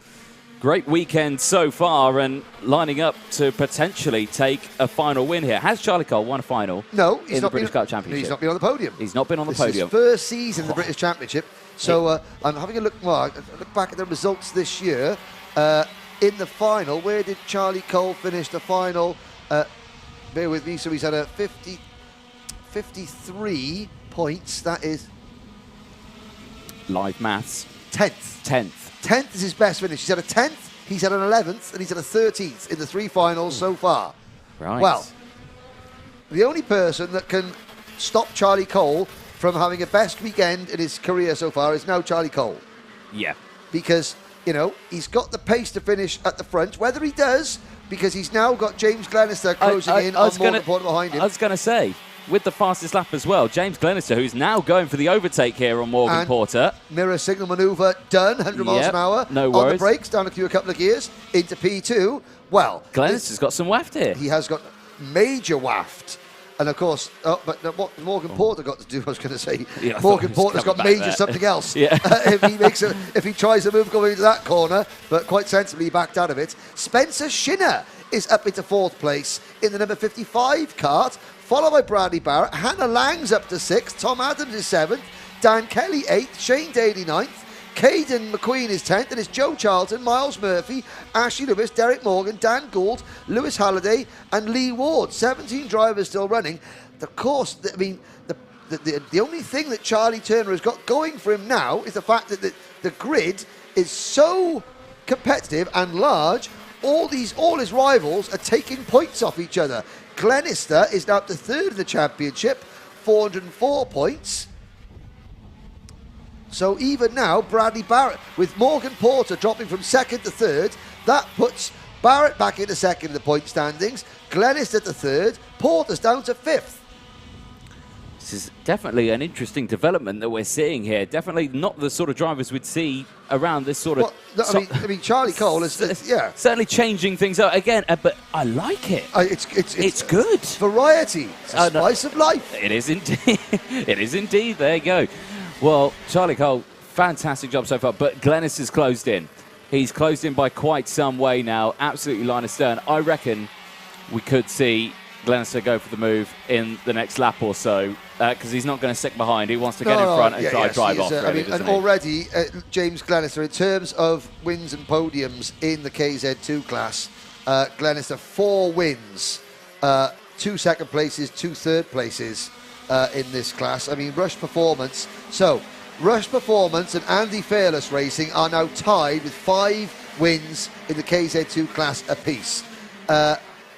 Great weekend so far and lining up to potentially take a final win here. Has Charlie Cole won a final in the British Kart Championship? He's not been on the podium. He's not been on the This is podium. his first season in the British Championship. So I'm having a look, I look back at the results this year. In the final, where did Charlie Cole finish the final? Bear with me. So he's had a 53 points. That is... Live maths. 10th. 10th is his best finish. He's had a 10th, he's had an 11th, and he's had a 13th in the 3 finals so far. Right. Well, the only person that can stop Charlie Cole from having a best weekend in his career so far is now Charlie Cole. Yeah. Because, you know, he's got the pace to finish at the front. Whether he does, because he's now got James Glenister closing in on Morgan Porter behind him. I was going to say, with the fastest lap as well, James Glenister, who's now going for the overtake here on Morgan And Porter. Mirror signal manoeuvre done, 100 miles an hour. No On worries. the brakes, down a couple of gears, into P2. Well, Glenister's got some waft here. He has got major waft. And of course, but what Morgan Porter got to do, I was going to say, Yeah, I Morgan thought he was Porter's got coming back major there. something else. Yeah. if he tries a move going into that corner, but quite sensibly backed out of it. Spencer Shinner is up into 4th place in the number 55 kart, followed by Bradley Barrett. Hannah Lang's up to 6th, Tom Adams is 7th, Dan Kelly 8th, Shane Daly 9th, Caden McQueen is 10th, and it's Joe Charlton, Miles Murphy, Ashley Lewis, Derek Morgan, Dan Gould, Lewis Halliday, and Lee Ward. 17 drivers still running. Of course, I mean, the only thing that Charlie Turner has got going for him now is the fact that the grid is so competitive and large. All his rivals are taking points off each other. Glenister is now up to 3rd in the championship, 404 points. So even now, Bradley Barrett, with Morgan Porter dropping from 2nd to 3rd, that puts Barrett back into 2nd in the point standings, Glenister to 3rd, Porter's down to 5th. This is definitely an interesting development that we're seeing here. Definitely not the sort of drivers we'd see around this sort of... Well, I mean, Charlie Cole is, yeah. Certainly changing things up again, but I like it. It's good. Variety. It's a spice of life. It is indeed. It is indeed. There you go. Well, Charlie Cole, fantastic job so far, but Glennis has closed in. He's closed in by quite some way now, absolutely line astern. I reckon we could see Glenister go for the move in the next lap or so, because he's not going to stick behind. He wants to get in front and drive off. Really, and already, James Glenister, in terms of wins and podiums in the KZ2 class, Glenister 4 wins, 2 second places, 2 third places in this class. I mean, Rush Performance. So, Rush Performance and Andy Fearless Racing are now tied with 5 wins in the KZ2 class apiece.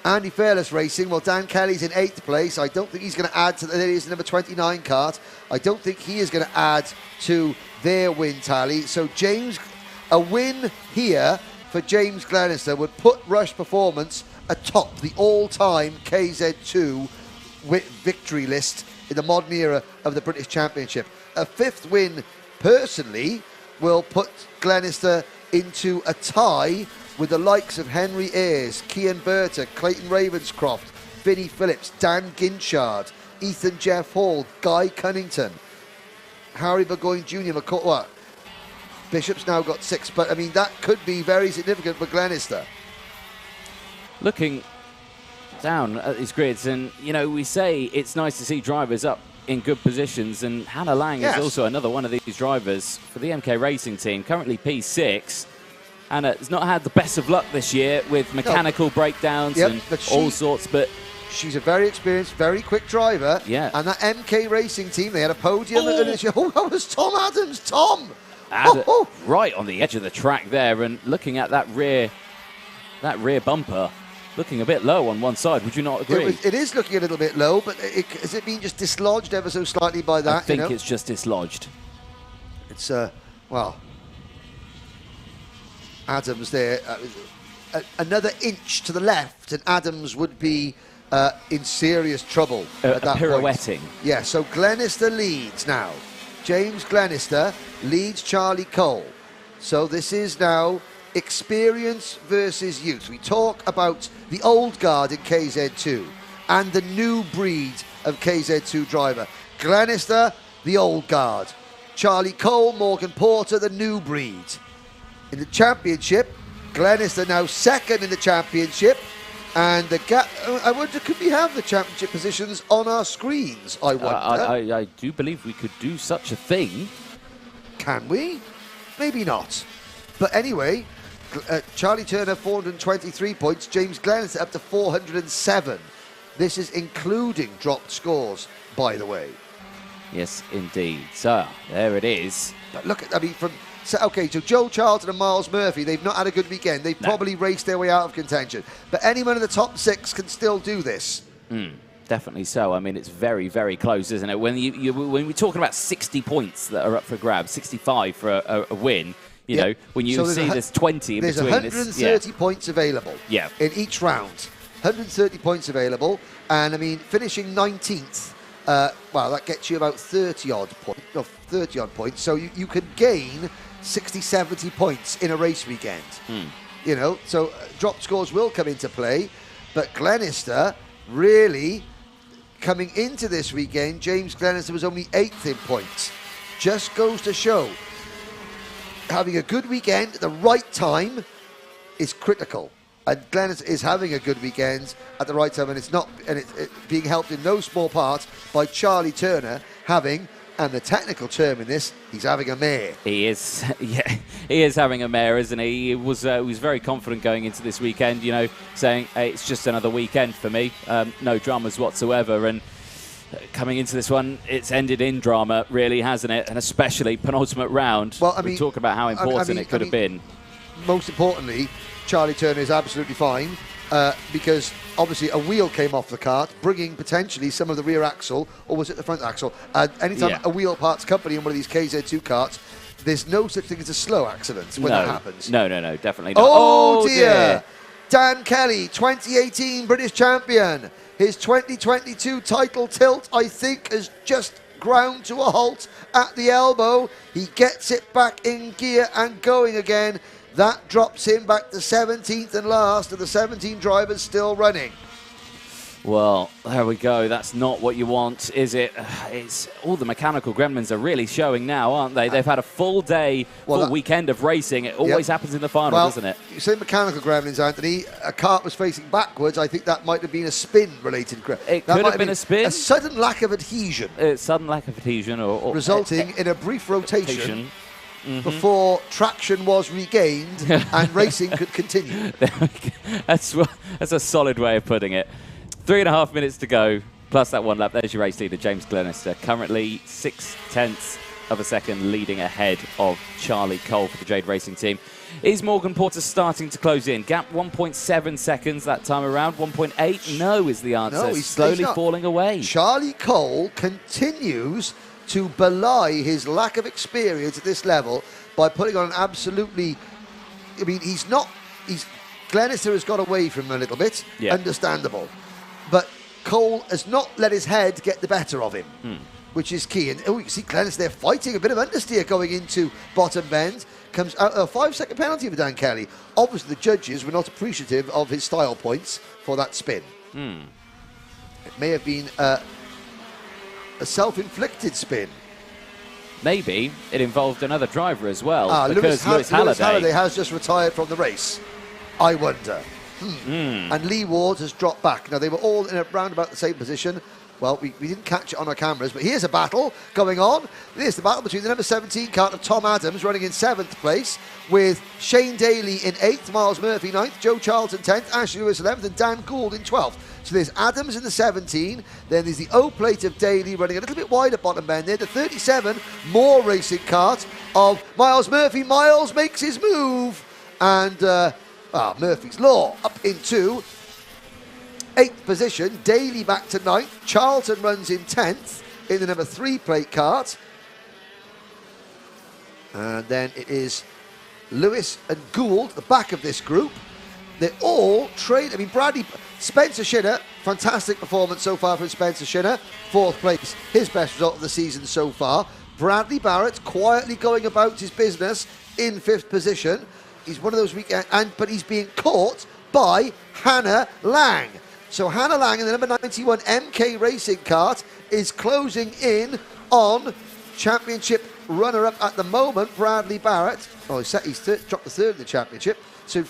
Andy Fearless Racing, well, Dan Kelly's in 8th place. I don't think he's going to add to there is number 29 kart. I don't think he is going to add to their win tally. So James, a win here for James Glenister would put Rush Performance atop the all-time KZ2 victory list in the modern era of the British Championship. A 5th win, personally, will put Glenister into a tie with the likes of Henry Ayres, Kian Berta, Clayton Ravenscroft, Vinnie Phillips, Dan Ginchard, Ethan Jeff Hall, Guy Cunnington, Harry Burgoyne Jr., Bishop's now got 6, but I mean, that could be very significant for Glenister. Looking down at these grids, and you know, we say it's nice to see drivers up in good positions, and Hannah Lang is also another one of these drivers for the MK Racing team, currently P6. Hannah has not had the best of luck this year with mechanical breakdowns and all sorts, but she's a very experienced, very quick driver. Yeah. And that MK Racing team, they had a podium. Oh, that was Tom Adams. Tom! Right on the edge of the track there, and looking at that rear bumper, looking a bit low on one side. Would you not agree? It is looking a little bit low, but has it been just dislodged ever so slightly by that? I think it's just dislodged. It's, well, Adams there. another inch to the left, and Adams would be in serious trouble at that pirouetting. point. Yeah, so Glenister leads now. James Glenister leads Charlie Cole. So this is now experience versus youth. We talk about the old guard in KZ2 and the new breed of KZ2 driver. Glenister, the old guard. Charlie Cole, Morgan Porter, the new breed. In the championship, Glenister now second in the championship. And the gap, I wonder, could we have the championship positions on our screens, I wonder? I do believe we could do such a thing. Can we? Maybe not. But anyway, Charlie Turner, 423 points. James Glenister up to 407. This is including dropped scores, by the way. Yes, indeed. So, there it is. But look at, I mean, okay, so Joe Charlton and Miles Murphy, they've not had a good weekend. They've probably raced their way out of contention. But anyone in the top 6 can still do this. Definitely so. I mean, it's very, very close, isn't it? When when we're talking about 60 points that are up for grabs, 65 for a win, you know, when you see there's 20 in there's between. There's 130 points available in each round. 130 points available. And, I mean, finishing 19th, well, that gets you about 30-odd points. So you can gain 60, 70 points in a race weekend. You know, so drop scores will come into play. But Glenister really coming into this weekend, James Glenister was only 8th in points. Just goes to show having a good weekend at the right time is critical. And Glenister is having a good weekend at the right time, and it's being helped in no small part by Charlie Turner having, and the technical term in this, he's having a mare. He is, yeah, he is having a mare, isn't he? He was very confident going into this weekend, you know, saying, hey, it's just another weekend for me, no dramas whatsoever. And coming into this one, it's ended in drama, really, hasn't it? And especially penultimate round. Well, I mean, we talk about how important it could have been. Most importantly, Charlie Turner is absolutely fine because obviously a wheel came off the kart, bringing potentially some of the rear axle, or was it the front axle? Anytime a wheel parts company in one of these KZ2 karts, there's no such thing as a slow accident when that happens. No, definitely not. Oh dear. Dan Kelly, 2018 British champion. His 2022 title tilt, I think, has just ground to a halt at the elbow. He gets it back in gear and going again. That drops him back to 17th and last, and the 17 drivers still running. Well, there we go. That's not what you want, is it? It's all the mechanical gremlins are really showing now, aren't they? They've had a full day, full weekend of racing. It always happens in the final, doesn't it? You say mechanical gremlins, Anthony. A kart was facing backwards. I think that might have been a spin-related gremlin. It could have been a spin. A sudden lack of adhesion. Sudden lack of adhesion, or resulting in a brief rotation. Before traction was regained and racing could continue. That's a solid way of putting it. 3.5 minutes to go, plus that one lap. There's your race leader, James Glenister, currently 0.6 of a second leading ahead of Charlie Cole for the Jade Racing team. Is Morgan Porter starting to close in? Gap 1.7 seconds that time around. 1.8? No is the answer. No, he's slowly falling away. Charlie Cole continues to belie his lack of experience at this level by putting on an absolutely, I mean, Glenister has got away from him a little bit, understandable. But Cole has not let his head get the better of him, which is key. And you can see Glenister there fighting a bit of understeer going into bottom bend. Comes out a 5-second penalty for Dan Kelly. Obviously the judges were not appreciative of his style points for that spin. It may have been a self-inflicted spin. Maybe it involved another driver as well. Lewis Halliday. Halliday has just retired from the race. I wonder. And Lee Ward has dropped back. Now, they were all in around about the same position. Well, we didn't catch it on our cameras, but here's a battle going on. There's the battle between the number 17 kart of Tom Adams running in 7th place, with Shane Daly in 8th, Miles Murphy 9th, Joe Charlton 10th, Ashley Lewis 11th, and Dan Gould in 12th. So there's Adams in the 17, then there's the O plate of Daly running a little bit wide at bottom bend there. The 37, more racing kart of Miles Murphy. Miles makes his move, and Murphy's Law up into 8th position. Daly back to 9th. Charlton runs in 10th in the number 3 plate kart. And then it is Lewis and Gould at the back of this group. They're all trained. I mean, Spencer Shinner, fantastic performance so far from Spencer Shinner. 4th place, his best result of the season so far. Bradley Barrett quietly going about his business in 5th position. He's one of those but he's being caught by Hannah Lang. So Hannah Lang in the number 91 MK Racing kart is closing in on championship runner-up at the moment, Bradley Barrett. Oh, he's dropped the 3rd in the championship. So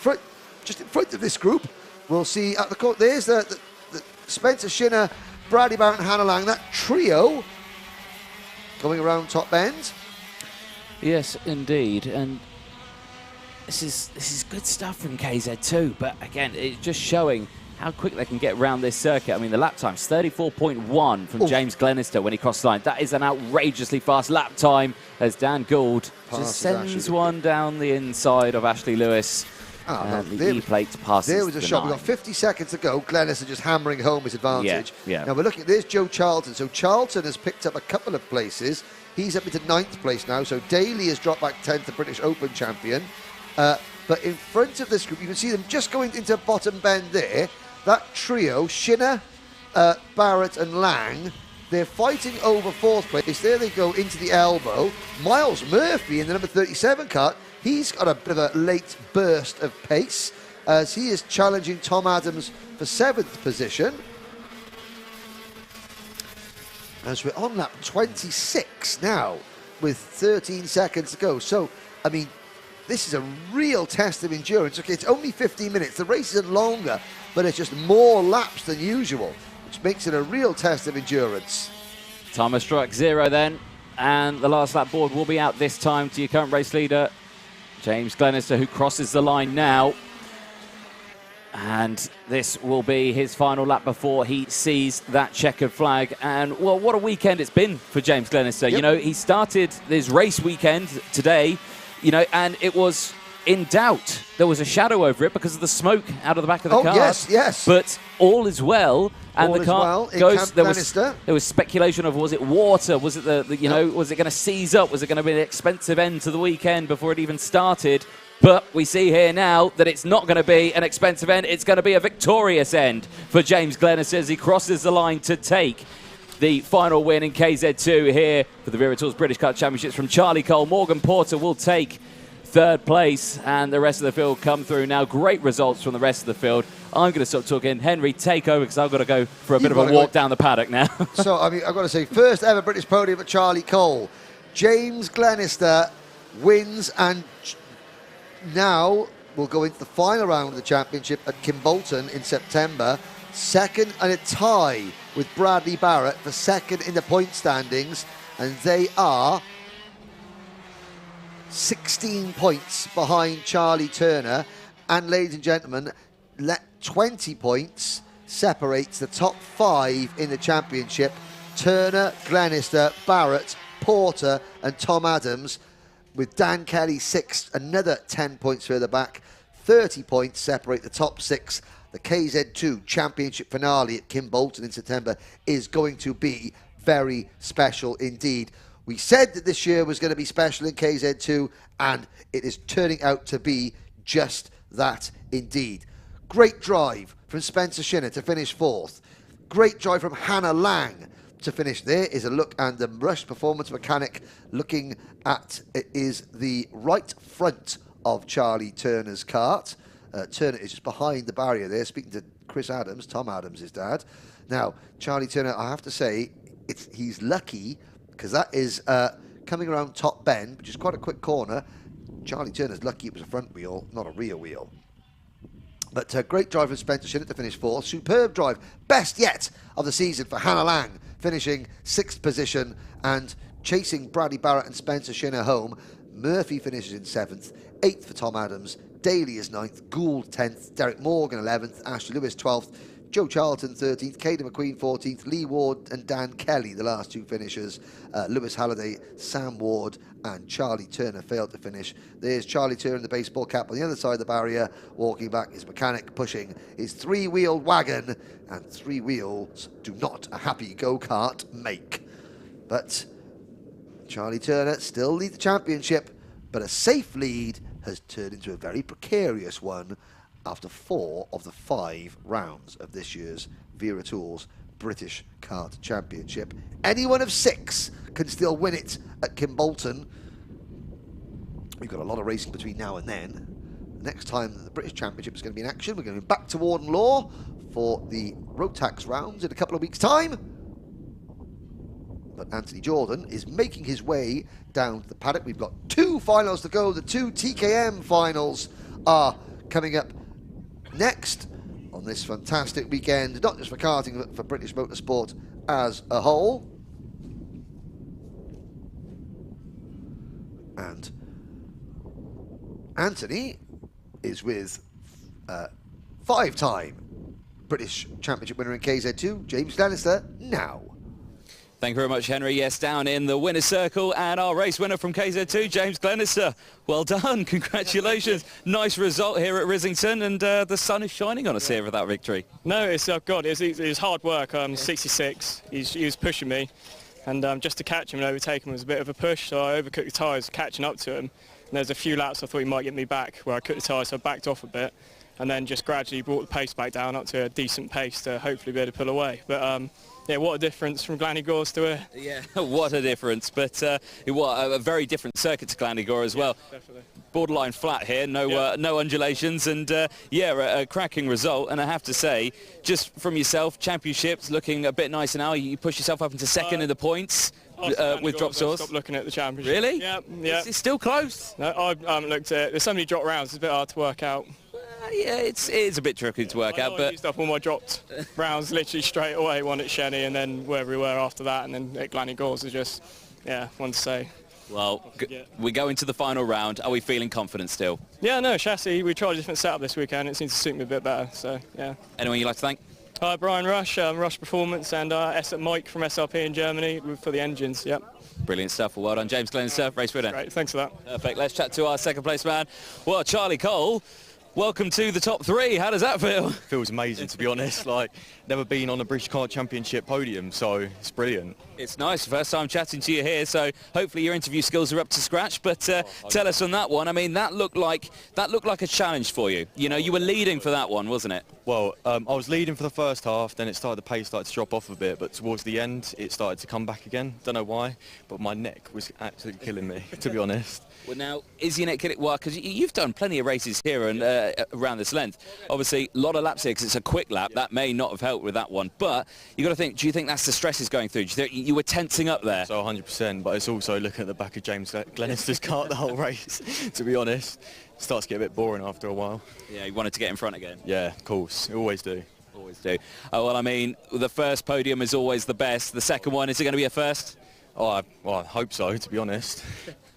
just in front of this group, we'll see at the court. There's the Spencer Shinner, Bradley Barrett and Hannah Lang, that trio going around top end. Yes, indeed. And this is good stuff from KZ2, but again, it's just showing how quick they can get around this circuit. I mean, the lap time's 34.1 from James Glenister when he crossed the line. That is an outrageously fast lap time as Dan Gould just sends one down the inside of Ashley Lewis. And the E-plate passes. There was a shot. We've got 50 seconds to go. Glenister just hammering home his advantage. Yeah. Now we're looking. There's Joe Charlton. So Charlton has picked up a couple of places. He's up into 9th place now. So Daly has dropped back 10th, the British Open champion. But in front of this group, you can see them just going into bottom bend there. That trio, Shinner, Barrett and Lang, they're fighting over 4th place. There they go into the elbow. Miles Murphy in the number 37 kart, he's got a bit of a late burst of pace as he is challenging Tom Adams for 7th position. As we're on lap 26 now with 13 seconds to go. So, I mean, this is a real test of endurance. Okay, it's only 15 minutes. The race isn't longer, but it's just more laps than usual, which makes it a real test of endurance. Timer struck 0 then, and the last lap board will be out this time to your current race leader, James Glenister, who crosses the line now. And this will be his final lap before he sees that checkered flag. And, well, what a weekend it's been for James Glenister. Yep. You know, he started this race weekend today, you know, and it was in doubt. There was a shadow over it because of the smoke out of the back of the car. Yes. But all is well, and all the car goes. There was speculation of, was it water? Was it was it going to seize up? Was it going to be an expensive end to the weekend before it even started? But we see here now that it's not going to be an expensive end. It's going to be a victorious end for James Glenister as he crosses the line to take the final win in KZ2 here for the Wera Tours British Kart Championships from Charlie Cole. Morgan Porter will take 3rd place, and the rest of the field come through now. Great results from the rest of the field. I'm going to stop talking. Henry, take over, because I've got to go for a bit of a walk down the paddock now. So, I mean, I've got to say, first ever British podium for Charlie Cole. James Glenister wins, and now we'll go into the final round of the championship at Kimbolton in September. 2nd and a tie with Bradley Barrett for 2nd in the point standings, and they are 16 points behind Charlie Turner. And ladies and gentlemen, 20 points separates the top 5 in the championship. Turner, Glenister, Barrett, Porter and Tom Adams, with Dan Kelly 6th, another 10 points further back. 30 points separate the top 6. The KZ2 championship finale at Kimbolton in September is going to be very special indeed. We said that this year was going to be special in KZ2, and it is turning out to be just that indeed. Great drive from Spencer Shinner to finish 4th. Great drive from Hannah Lang to finish. There is a look, and the Rush Performance Mechanic looking at it is the right front of Charlie Turner's kart. Turner is just behind the barrier there, speaking to Chris Adams, Tom Adams' dad. Now, Charlie Turner, I have to say, he's lucky, because that is coming around top bend, which is quite a quick corner. Charlie Turner's lucky it was a front wheel, not a rear wheel. But great drive from Spencer Shinner to finish 4th. Superb drive, best yet of the season for Hannah Lang, finishing 6th position and chasing Bradley Barrett and Spencer Shinner home. Murphy finishes in 7th, 8th for Tom Adams. Daly is 9th, Gould 10th, Derek Morgan 11th, Ashley Lewis 12th, Joe Charlton 13th, Caden McQueen 14th, Lee Ward and Dan Kelly, the last 2 finishers. Lewis Halliday, Sam Ward and Charlie Turner failed to finish. There's Charlie Turner in the baseball cap on the other side of the barrier, walking back, his mechanic pushing his 3-wheeled wagon, and 3 wheels do not a happy go-kart make. But Charlie Turner still leads the championship, but a safe lead has turned into a very precarious one after 4 of the 5 rounds of this year's Wera Tools British Kart Championship. Anyone of 6 can still win it at Kimbolton. We've got a lot of racing between now and then. Next time the British Championship is going to be in action, we're going to be back to Warden Law for the road tax rounds in a couple of weeks' time. But Anthony Jordan is making his way down to the paddock. We've got 2 finals to go. The 2 TKM finals are coming up next on this fantastic weekend, not just for karting, but for British motorsport as a whole. And Anthony is with 5-time British Championship winner in KZ2, James Glenister, now. Thank you very much, Henry. Yes, down in the winner's circle, and our race winner from KZ2, James Glenister. Well done. Congratulations. Nice result here at Risington, and the sun is shining on us here with that victory. No, it's God. It was hard work. 66. He was pushing me, and just to catch him and overtake him was a bit of a push. So I overcooked the tyres, catching up to him. And there's a few laps I thought he might get me back where I cooked the tyres, so I backed off a bit, and then just gradually brought the pace back down up to a decent pace to hopefully be able to pull away. But yeah, what a difference from Glannygores to here. Yeah, what a difference. But what a very different circuit to Glannygore as well. Definitely. Borderline flat here, no undulations, and yeah, a cracking result. And I have to say, just from yourself, championships looking a bit nicer now. You push yourself up into second in the points with drop scores. Stop looking at the championship. Really? Yeah. It's still close. No, I haven't looked at it. There's so many drop rounds, it's a bit hard to work out. Yeah, it is a bit tricky to work out, but I used up all my dropped rounds literally straight away. One at Shenny and then wherever we were after that, and then at Glannygores is just, yeah, one to say. Well, we go into the final round. Are we feeling confident still? Yeah, no, chassis. We tried a different setup this weekend. It seems to suit me a bit better, so yeah. Anyone you'd like to thank? Brian Rush, Rush Performance, and Mike from SRP in Germany for the engines, yep. Brilliant stuff. Well done, James Glenister, race winner. Great, thanks for that. Perfect. Let's chat to our second place man. Well, Charlie Cole, welcome to the top 3. How does that feel? Feels amazing, to be honest. Like, never been on a British Kart Championship podium, so it's brilliant. It's nice. First time chatting to you here, so hopefully your interview skills are up to scratch. But tell us on that one. I mean, that looked like a challenge for you. You know, you were leading for that one, wasn't it? Well, I was leading for the first half, then the pace started to drop off a bit, but towards the end, it started to come back again. Don't know why, but my neck was absolutely killing me, to be honest. Well, now, is your neck killing? Well, because you've done plenty of races here and around this length. Obviously, a lot of laps here because it's a quick lap. That may not have helped with that one. But you got to think, do you think that's the stresses going through? Do you think you were tensing up there? So 100%, but it's also looking at the back of James Glenister's kart the whole race, to be honest. It starts to get a bit boring after a while. Yeah, you wanted to get in front again. Yeah, of course. Always do. Always do. Oh, well, I mean, the first podium is always the best. The second one, is it going to be a first? Oh, I hope so, to be honest.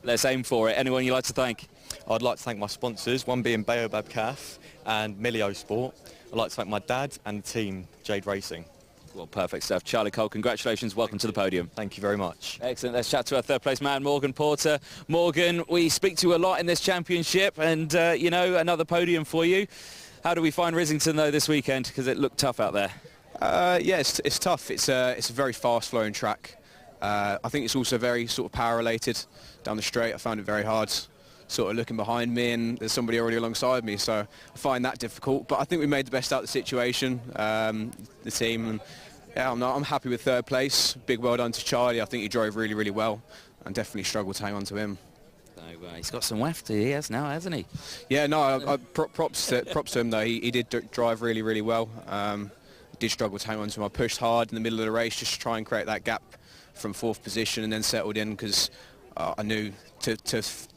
Let's aim for it. Anyone you'd like to thank? I'd like to thank my sponsors, one being Baobab Calf and Milio Sport. I'd like to thank my dad and the team, Jade Racing. Well, perfect stuff. Charlie Cole, congratulations. Welcome to the podium. Thank you very much. Excellent. Let's chat to our third place man, Morgan Porter. Morgan, we speak to you a lot in this championship and, you know, another podium for you. How do we find Risington, though, this weekend? Because it looked tough out there. Yeah, it's tough. It's a very fast-flowing track. I think it's also very sort of power-related. Down the straight, I found it very hard. Sort of looking behind me and there's somebody already alongside me, so I find that difficult. But I think we made the best out of the situation, the team. And yeah, I'm happy with third place. Big well done to Charlie. I think he drove really, really well and definitely struggled to hang on to him. So, he's got some weft he has now, hasn't he? Yeah, no, props to him though. He did drive really, really well. Did struggle to hang on to him. I pushed hard in the middle of the race just to try and create that gap from 4th position and then settled in because I knew to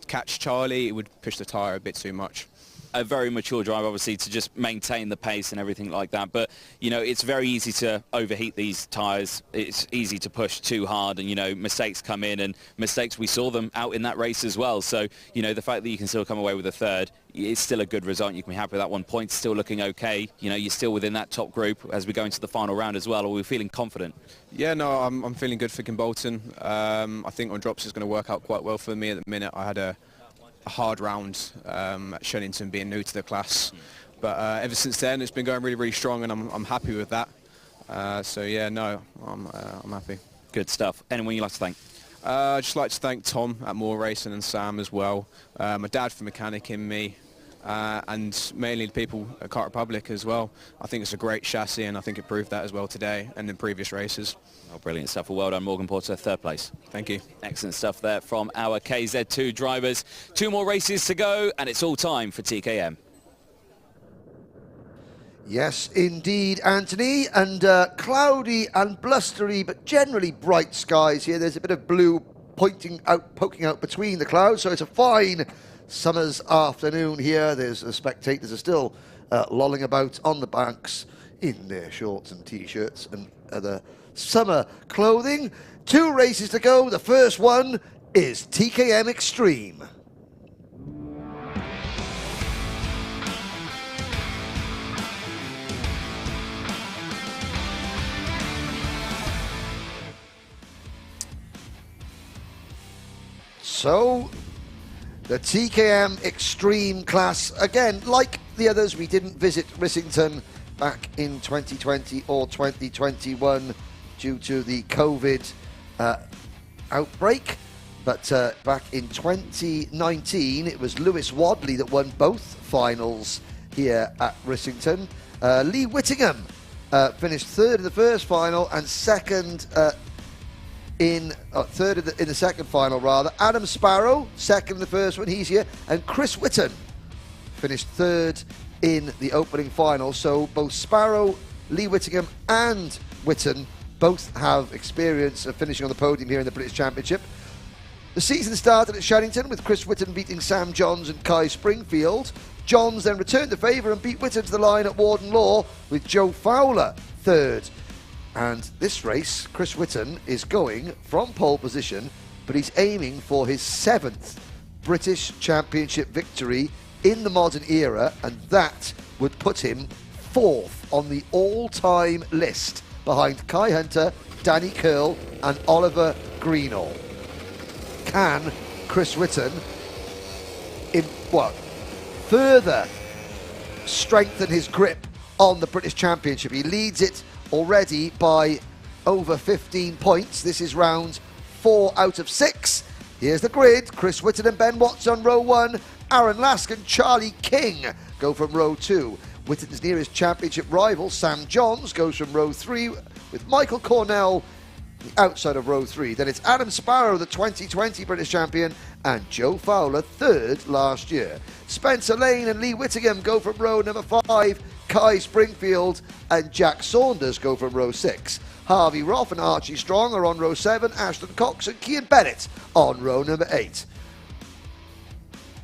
catch Charlie, it would push the tyre a bit too much. A very mature driver, obviously, to just maintain the pace and everything like that. But, you know, it's very easy to overheat these tyres. It's easy to push too hard and, you know, mistakes come in. And mistakes, we saw them out in that race as well. So, you know, the fact that you can still come away with a third, it's still a good result. You can be happy with that one. Points still looking okay. You know, you're still within that top group as we go into the final round as well. Are we feeling confident? Yeah, no, I'm feeling good for Kimbolton. I think on drops is going to work out quite well for me at the minute. I had a hard round at Shenington being new to the class, but ever since then it's been going really, really strong and I'm happy with that. So yeah, no, I'm happy. Good stuff. Anyone you'd like to thank? I'd just like to thank Tom at Moore Racing and Sam as well. My dad for mechanicking me, and mainly the people at Kart Republic as well. I think it's a great chassis, and I think it proved that as well today and in previous races. Oh, brilliant stuff. Well done, Morgan Porter, third place. Thank you. Excellent stuff there from our KZ2 drivers. 2 more races to go, and it's all time for TKM. Yes, indeed, Anthony. And cloudy and blustery, but generally bright skies here. There's a bit of blue poking out between the clouds, so it's a fine summer's afternoon here. The spectators are still lolling about on the banks in their shorts and T-shirts and other summer clothing. 2 races to go. The first one is TKM Extreme. So, the TKM Extreme class, again, like the others, we didn't visit Risington back in 2020 or 2021 due to the COVID outbreak. But back in 2019, it was Lewis Wadley that won both finals here at Risington. Lee Whittingham finished third in the first final and second third in the second final, rather. Adam Sparrow, second in the first one, he's here. And Chris Whitton finished third in the opening final. So both Sparrow, Lee Whittingham and Whitton both have experience of finishing on the podium here in the British Championship. The season started at Sherrington with Chris Whitton beating Sam Johns and Kai Springfield. Johns then returned the favour and beat Whitton to the line at Warden Law with Joe Fowler third. And this race, Chris Whitton is going from pole position, but he's aiming for his 7th British Championship victory in the modern era, and that would put him 4th on the all-time list behind Kai Hunter, Danny Curl and Oliver Greenall. Can Chris Whitton further strengthen his grip on the British Championship? He leads it already by over 15 points. This is round 4 out of 6. Here's the grid. Chris Whitton and Ben Watts on row 1. Aaron Lask and Charlie King go from row 2. Whitton's nearest championship rival, Sam Johns, goes from row 3 with Michael Cornell outside of row 3. Then it's Adam Sparrow, the 2020 British champion, and Joe Fowler, third last year. Spencer Lane and Lee Whittingham go from row number 5. Kai Springfield and Jack Saunders go from row 6. Harvey Roth and Archie Strong are on row 7. Ashton Cox and Cian Bennett on row number 8.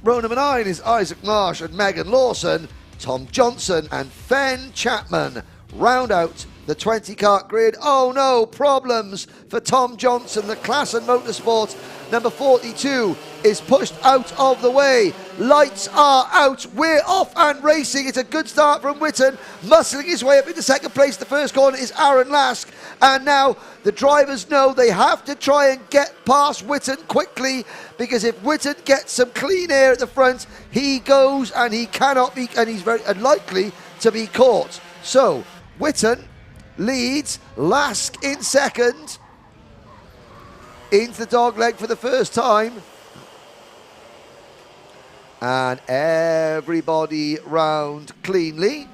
Row number 9 is Isaac Marsh and Megan Lawson. Tom Johnson and Fen Chapman round out the 20 kart grid. Oh no, problems for Tom Johnson. The class and motorsport number 42 is pushed out of the way. Lights are out. We're off and racing. It's a good start from Whitton, muscling his way up into second place. The first corner is Aaron Lask, and now the drivers know they have to try and get past Whitton quickly, because if Whitton gets some clean air at the front, he goes and he cannot be, and he's very unlikely to be caught. So Whitton leads, Lask in second, into the dog leg for the first time. And everybody round cleanly.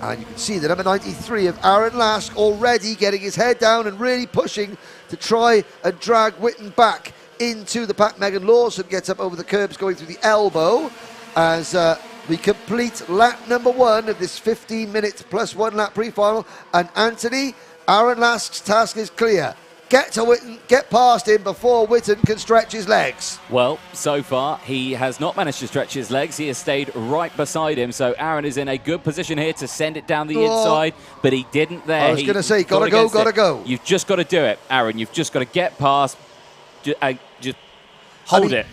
And you can see the number 93 of Aaron Lask already getting his head down and really pushing to try and drag Whitton back into the pack. Megan Lawson gets up over the curbs going through the elbow as we complete lap number 1 of this 15 minutes plus 1 lap pre-final. And Anthony, Aaron Lask's task is clear. Get to Whitton, get past him before Whitton can stretch his legs. Well, so far, he has not managed to stretch his legs. He has stayed right beside him, so Aaron is in a good position here to send it down the inside, but he didn't there. I was going to say, gotta go. You've just got to do it, Aaron. You've just got to get past, just hold it.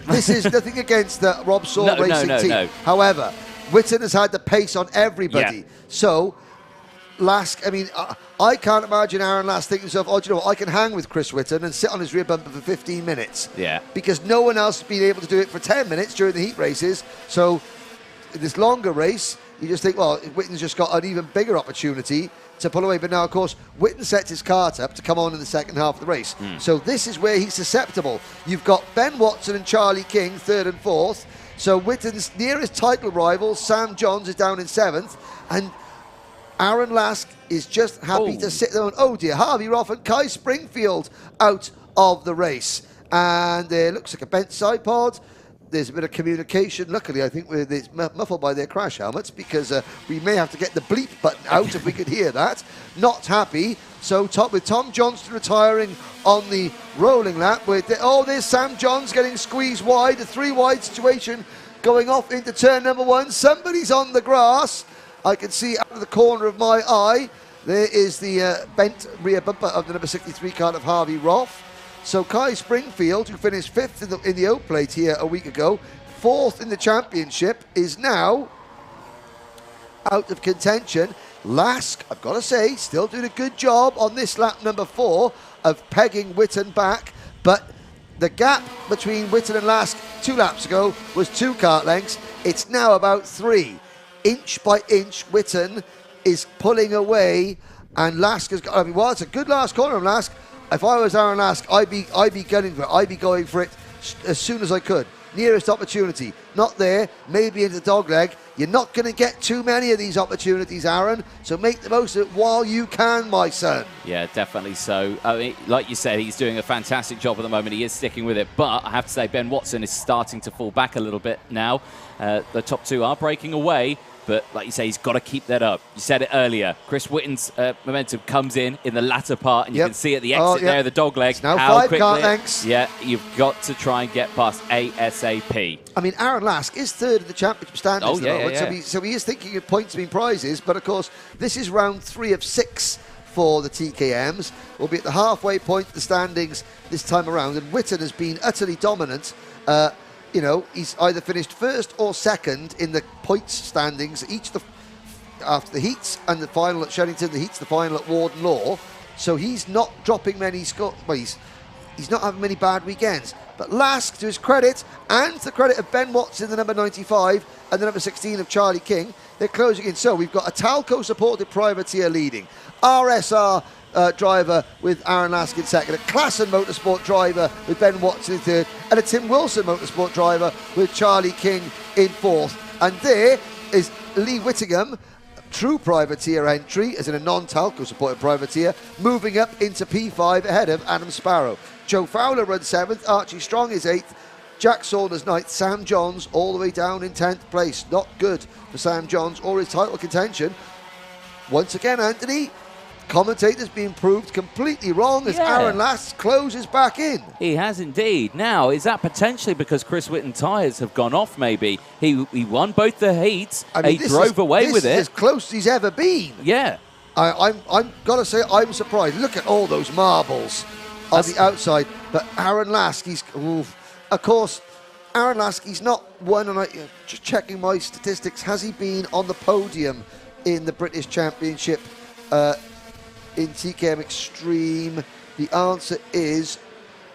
This is nothing against the Rob Saul Racing team. No. However, Whitton has had the pace on everybody. Yeah. So, Lask, I mean, I can't imagine Aaron Lask thinking to himself, oh, do you know what, I can hang with Chris Whitton and sit on his rear bumper for 15 minutes. Yeah. Because no one else has been able to do it for 10 minutes during the heat races. So, in this longer race, you just think, well, Witten's just got an even bigger opportunity to pull away. But now, of course, Witten sets his kart up to come on in the second half of the race. So this is where he's susceptible. You've got Ben Watson and Charlie King, 3rd and 4th. So Witten's nearest title rival, Sam Johns, is down in 7th. And Aaron Lask is just happy to sit there. And, oh dear, Harvey Roth and Kai Springfield out of the race. And there looks like a bent side pod. There's a bit of communication. Luckily, I think it's muffled by their crash helmets, because we may have to get the bleep button out if we could hear that. Not happy. So with Tom Johnston retiring on the rolling lap. There's Sam Johns getting squeezed wide. A 3-wide situation going off into turn number 1. Somebody's on the grass. I can see out of the corner of my eye. There is the bent rear bumper of the number 63 card of Harvey Roth. So Kai Springfield, who finished 5th in the O plate here a week ago, 4th in the championship, is now out of contention. Lask, I've got to say, still doing a good job on this lap number 4 of pegging Witten back, but the gap between Witten and Lask 2 laps ago was 2 kart lengths. It's now about 3. Inch by inch, Witten is pulling away, and Lask has got, well, it's a good last corner from Lask. If I was Aaron Lask, I'd be gunning for it. I'd be going for it as soon as I could. Nearest opportunity. Not there. Maybe into the dogleg. You're not going to get too many of these opportunities, Aaron. So make the most of it while you can, my son. Yeah, definitely so. I mean, like you said, he's doing a fantastic job at the moment. He is sticking with it. But I have to say, Ben Watson is starting to fall back a little bit now. The top 2 are breaking away. But like you say, he's got to keep that up. You said it earlier. Chris Witten's momentum comes in the latter part, and you can see at the exit there, the dogleg. Now how 5 kart lengths. Yeah, you've got to try and get past ASAP. I mean, Aaron Lask is 3rd in the championship standings at the moment, yeah. So he is thinking of points being prizes. But of course, this is round 3 of 6 for the TKMs. We'll be at the halfway point of the standings this time around, and Witten has been utterly dominant. You know, he's either finished 1st or 2nd in the points standings, after the heats and the final at Shenington, the heats, the final at Warden Law. So he's not dropping many scores. Well, he's not having many bad weekends. But Lask, to his credit, and to the credit of Ben Watson, the number 95, and the number 16 of Charlie King, they're closing in. So we've got a Talco-supported privateer leading, RSR driver with Aaron Lask in 2nd, a Klassen Motorsport driver with Ben Watson in 3rd, and a Tim Wilson Motorsport driver with Charlie King in 4th. And there is Lee Whittingham, true privateer entry, as in a non-Talco supported privateer, moving up into P5 ahead of Adam Sparrow. Joe Fowler runs 7th, Archie Strong is 8th, Jack Saunders 9th, Sam Johns all the way down in 10th place. Not good for Sam Johns or his title contention. Once again, Anthony, commentators being proved completely wrong as Aaron Lask closes back in. He has indeed. Now, is that potentially because Chris Witten tyres have gone off maybe? He won both the heats. I mean, he drove away with it. This is as close as he's ever been. Yeah. I'm got to say, I'm surprised. Look at all those marbles on the outside. But Aaron Lask, of course, Aaron Lask, he's not won, and just checking my statistics, has he been on the podium in the British Championship in TKM Extreme? The answer is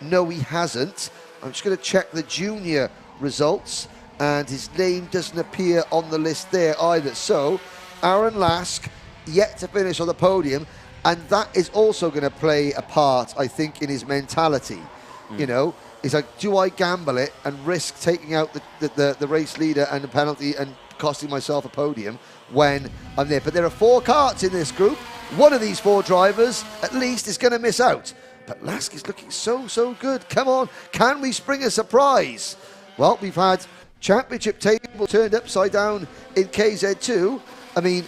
no, he hasn't. I'm just going to check the junior results, and his name doesn't appear on the list there either. So Aaron Lask yet to finish on the podium, and that is also going to play a part, I think, in his mentality. You know, it's like, do I gamble it and risk taking out the race leader and the penalty and costing myself a podium when I'm there? But there are 4 karts in this group. One of these 4 drivers, at least, is going to miss out. But Lask is looking so good. Come on, can we spring a surprise? Well, we've had championship table turned upside down in KZ2. I mean,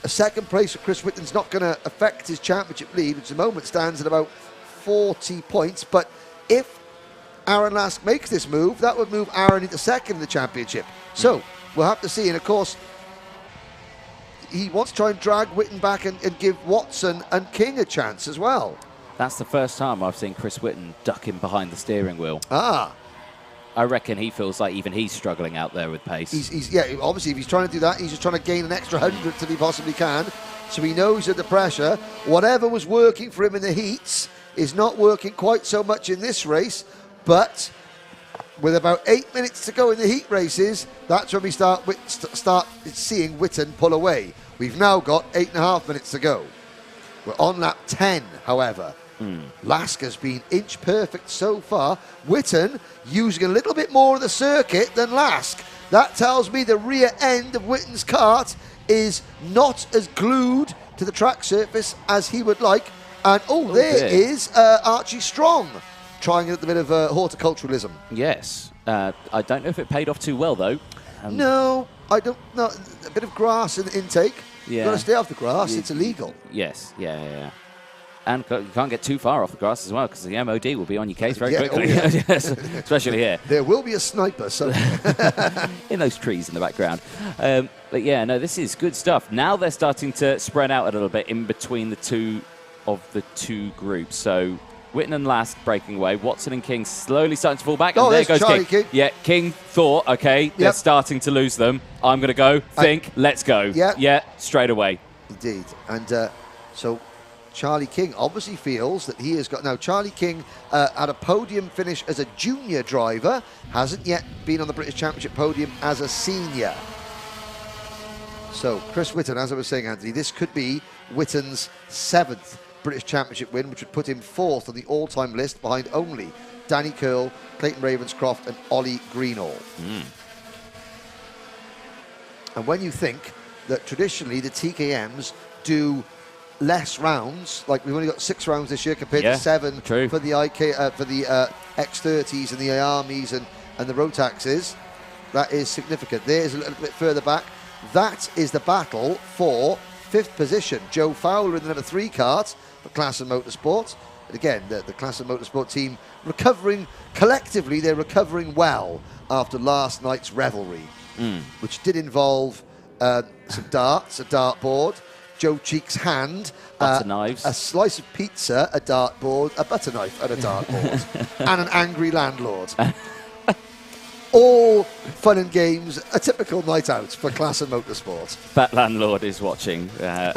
a 2nd place for Chris Witten's not going to affect his championship lead, which at the moment stands at about 40 points. But if Aaron Lask makes this move, that would move Aaron into 2nd in the championship. So we'll have to see. And of course, he wants to try and drag Witten back and give Watson and King a chance as well. That's the first time I've seen Chris Witten ducking behind the steering wheel. Ah. I reckon he feels like even he's struggling out there with pace. Yeah, obviously, if he's trying to do that, he's just trying to gain an extra 100 that he possibly can. So he knows under pressure. Whatever was working for him in the heats is not working quite so much in this race. But with about 8 minutes to go in the heat races, that's when we start seeing Witten pull away. We've now got 8.5 minutes to go. We're on lap 10, however. Lask has been inch perfect so far. Witten using a little bit more of the circuit than Lask. That tells me the rear end of Witten's kart is not as glued to the track surface as he would like. And there is Archie Strong trying a little bit of horticulturalism. Yes. I don't know if it paid off too well, though. No, I don't know. A bit of grass in the intake. Yeah. You've got to stay off the grass. It's illegal. Yes, yeah. And you can't get too far off the grass as well, because the MOD will be on your case very quickly. Yes, especially here. There will be a sniper somewhere. In those trees in the background. But yeah, no, this is good stuff. Now they're starting to spread out a little bit in between the two groups. So Witten and Lask breaking away. Watson and King slowly starting to fall back. Oh, and there goes Charlie King. Yeah, King thought, okay, they're starting to lose them. I'm going to go. Let's go. Yeah, straight away. Indeed. And so Charlie King obviously feels that he has got... Now, Charlie King had a podium finish as a junior driver, hasn't yet been on the British Championship podium as a senior. So, Chris Witten, as I was saying, Anthony, this could be Witten's 7th British Championship win, which would put him 4th on the all-time list behind only Danny Curl, Clayton Ravenscroft and Ollie Greenall. And when you think that traditionally the TKMs do less rounds, like we've only got 6 rounds this year compared to 7 for the X30s and the IAMEs and the Rotaxes, that is significant. There's a little bit further back. That is the battle for 5th position. Joe Fowler in the number 3 kart for Klassen Motorsport. And again, the Klassen Motorsport team recovering, collectively they're recovering well after last night's revelry, which did involve some darts, a dartboard, Joe Cheek's hand, butter knives, a slice of pizza, a dartboard, a butter knife and a dartboard, and an angry landlord. All fun and games, a typical night out for Klassen Motorsport. That landlord is watching. Well,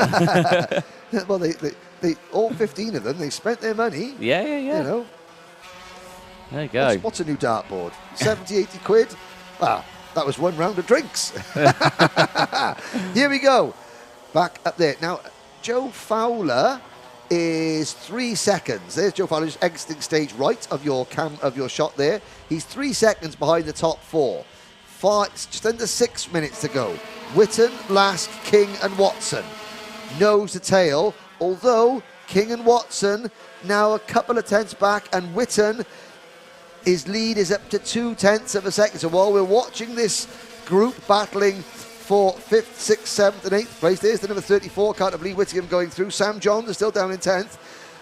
they all 15 of them, they spent their money. Yeah. You know. There you go. What's a new dartboard? 70, 80 quid? Ah, that was 1 round of drinks. Here we go. Back up there. Now, Joe Fowler is 3 seconds. There's Joe Fowler just exiting stage right of your shot there. He's 3 seconds behind the top 4. Just under 6 minutes to go. Witten, Lask, King and Watson. Nose to tail, although King and Watson now a couple of tenths back, and Witten, his lead is up to 0.2 of a second. So while we're watching this group battling for 5th, 6th, 7th and 8th place, there's the number 34 kart of Lee Whittingham going through. Sam Johns is still down in 10th.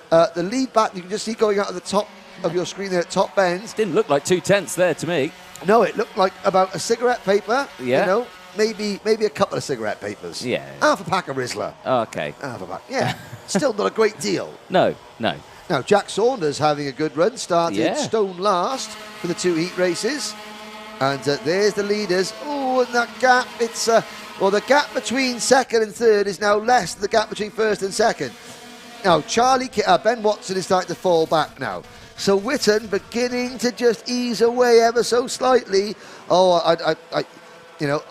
The lead back, you can just see going out of the top of your screen there at top bend. Didn't look like 0.2 there to me. No, it looked like about a cigarette paper. Yeah. You know, maybe a couple of cigarette papers. Yeah. Half a pack of Rizzler. Okay. Half a pack. Yeah. Still not a great deal. No. Now, Jack Saunders having a good run, started stone last for the 2 heat races. And there's the leaders. Oh, and that gap, it's... well, the gap between 2nd and 3rd is now less than the gap between 1st and 2nd. Now, Ben Watson is starting to fall back now. So Witten beginning to just ease away ever so slightly. Oh,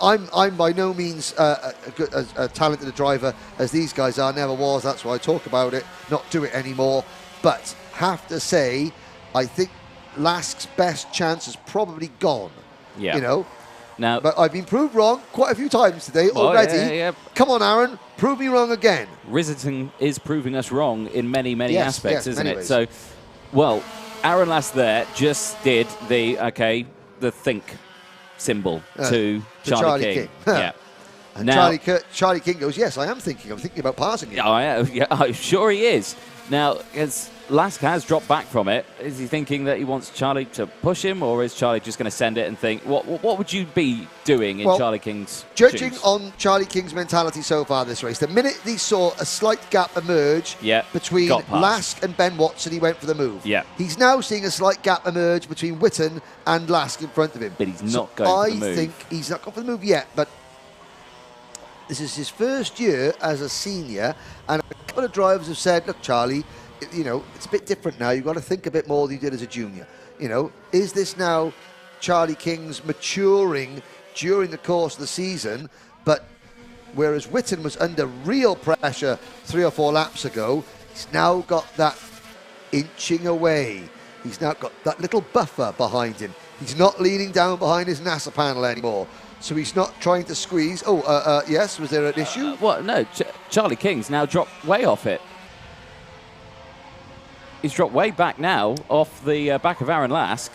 I'm by no means a talented a driver as these guys are. Never was. That's why I talk about it. Not do it anymore. But have to say, I think Lask's best chance is probably gone. Yeah. You know. Now, but I've been proved wrong quite a few times today already. Yeah. Come on, Aaron, prove me wrong again. Risington is proving us wrong in many aspects, isn't it? Ways. So, well, Aaron Lask there just did the think symbol to Charlie King. Yeah. And now, Charlie King goes, yes, I'm thinking about passing him. Yeah, I'm sure he is. Now, as Lask has dropped back from it, is he thinking that he wants Charlie to push him, or is Charlie just going to send it and think, what would you be doing in Charlie King's judging shoes? On Charlie King's mentality so far this race, the minute he saw a slight gap emerge between Lask and Ben Watson, he went for the move. Yeah. He's now seeing a slight gap emerge between Witten and Lask in front of him. But he's not going for the move. I think he's not gone for the move yet, but this is his first year as a senior, and a couple of drivers have said, look, Charlie, you know, it's a bit different now. You've got to think a bit more than you did as a junior. You know, is this now Charlie King's maturing during the course of the season, but whereas Witten was under real pressure 3 or 4 laps ago, he's now got that inching away. He's now got that little buffer behind him. He's not leaning down behind his NASA panel anymore. So he's not trying to squeeze. Yes, was there an issue? No, Charlie King's now dropped way off it. He's dropped way back now off the back of Aaron Lask.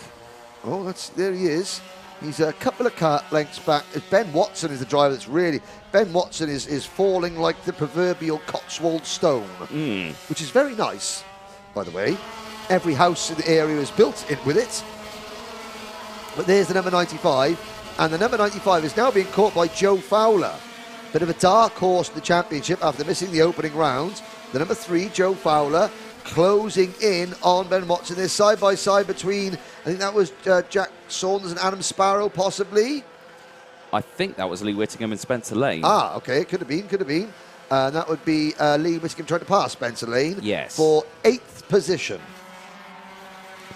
Oh, there he is. He's a couple of kart lengths back. Ben Watson is the driver that's really... Ben Watson is falling like the proverbial Cotswolds stone, which is very nice, by the way. Every house in the area is built in with it. But there's the number 95, and the number 95 is now being caught by Joe Fowler. Bit of a dark horse in the championship after missing the opening round. The number 3, Joe Fowler, closing in on Ben Watson. They're side by side between, I think that was Jack Saunders and Adam Sparrow, possibly. I think that was Lee Whittingham and Spencer Lane. Ah, okay, could have been. That would be Lee Whittingham trying to pass Spencer Lane. Yes. For 8th position.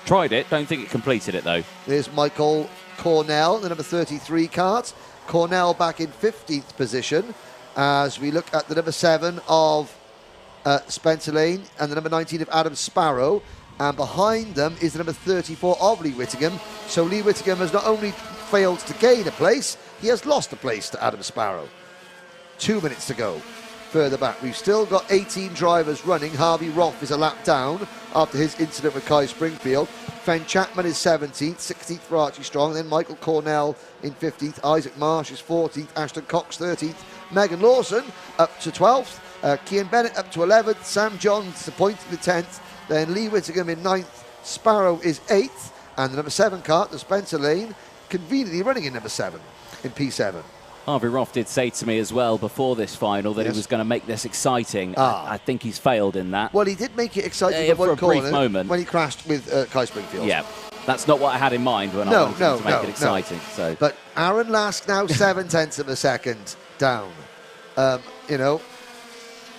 Tried it, don't think it completed it though. There's Michael Cornell, the number 33 kart. Cornell back in 15th position as we look at the number 7 of Spencer Lane and the number 19 of Adam Sparrow. And behind them is the number 34 of Lee Whittingham. So Lee Whittingham has not only failed to gain a place, he has lost a place to Adam Sparrow. 2 minutes to go. Further back, we've still got 18 drivers running. Harvey Roth is a lap down after his incident with Kai Springfield. Fen Chapman is 17th, 16th for Archie Strong. Then Michael Cornell in 15th. Isaac Marsh is 14th. Ashton Cox 13th. Megan Lawson up to 12th. Kian Bennett up to 11th. Sam Johns disappointed in 10th. Then Lee Whittingham in 9th. Sparrow is 8th. And the number 7 kart, the Spencer Lane, conveniently running in number 7 in P7. Harvey Roth did say to me as well before this final that he was going to make this exciting. I think he's failed in that. Well, he did make it exciting at for one a brief corner moment when he crashed with Kai Springfield. Yeah, that's not what I had in mind when I wanted to make it exciting. So, but Aaron Lask now 7/10 of a second down. You know,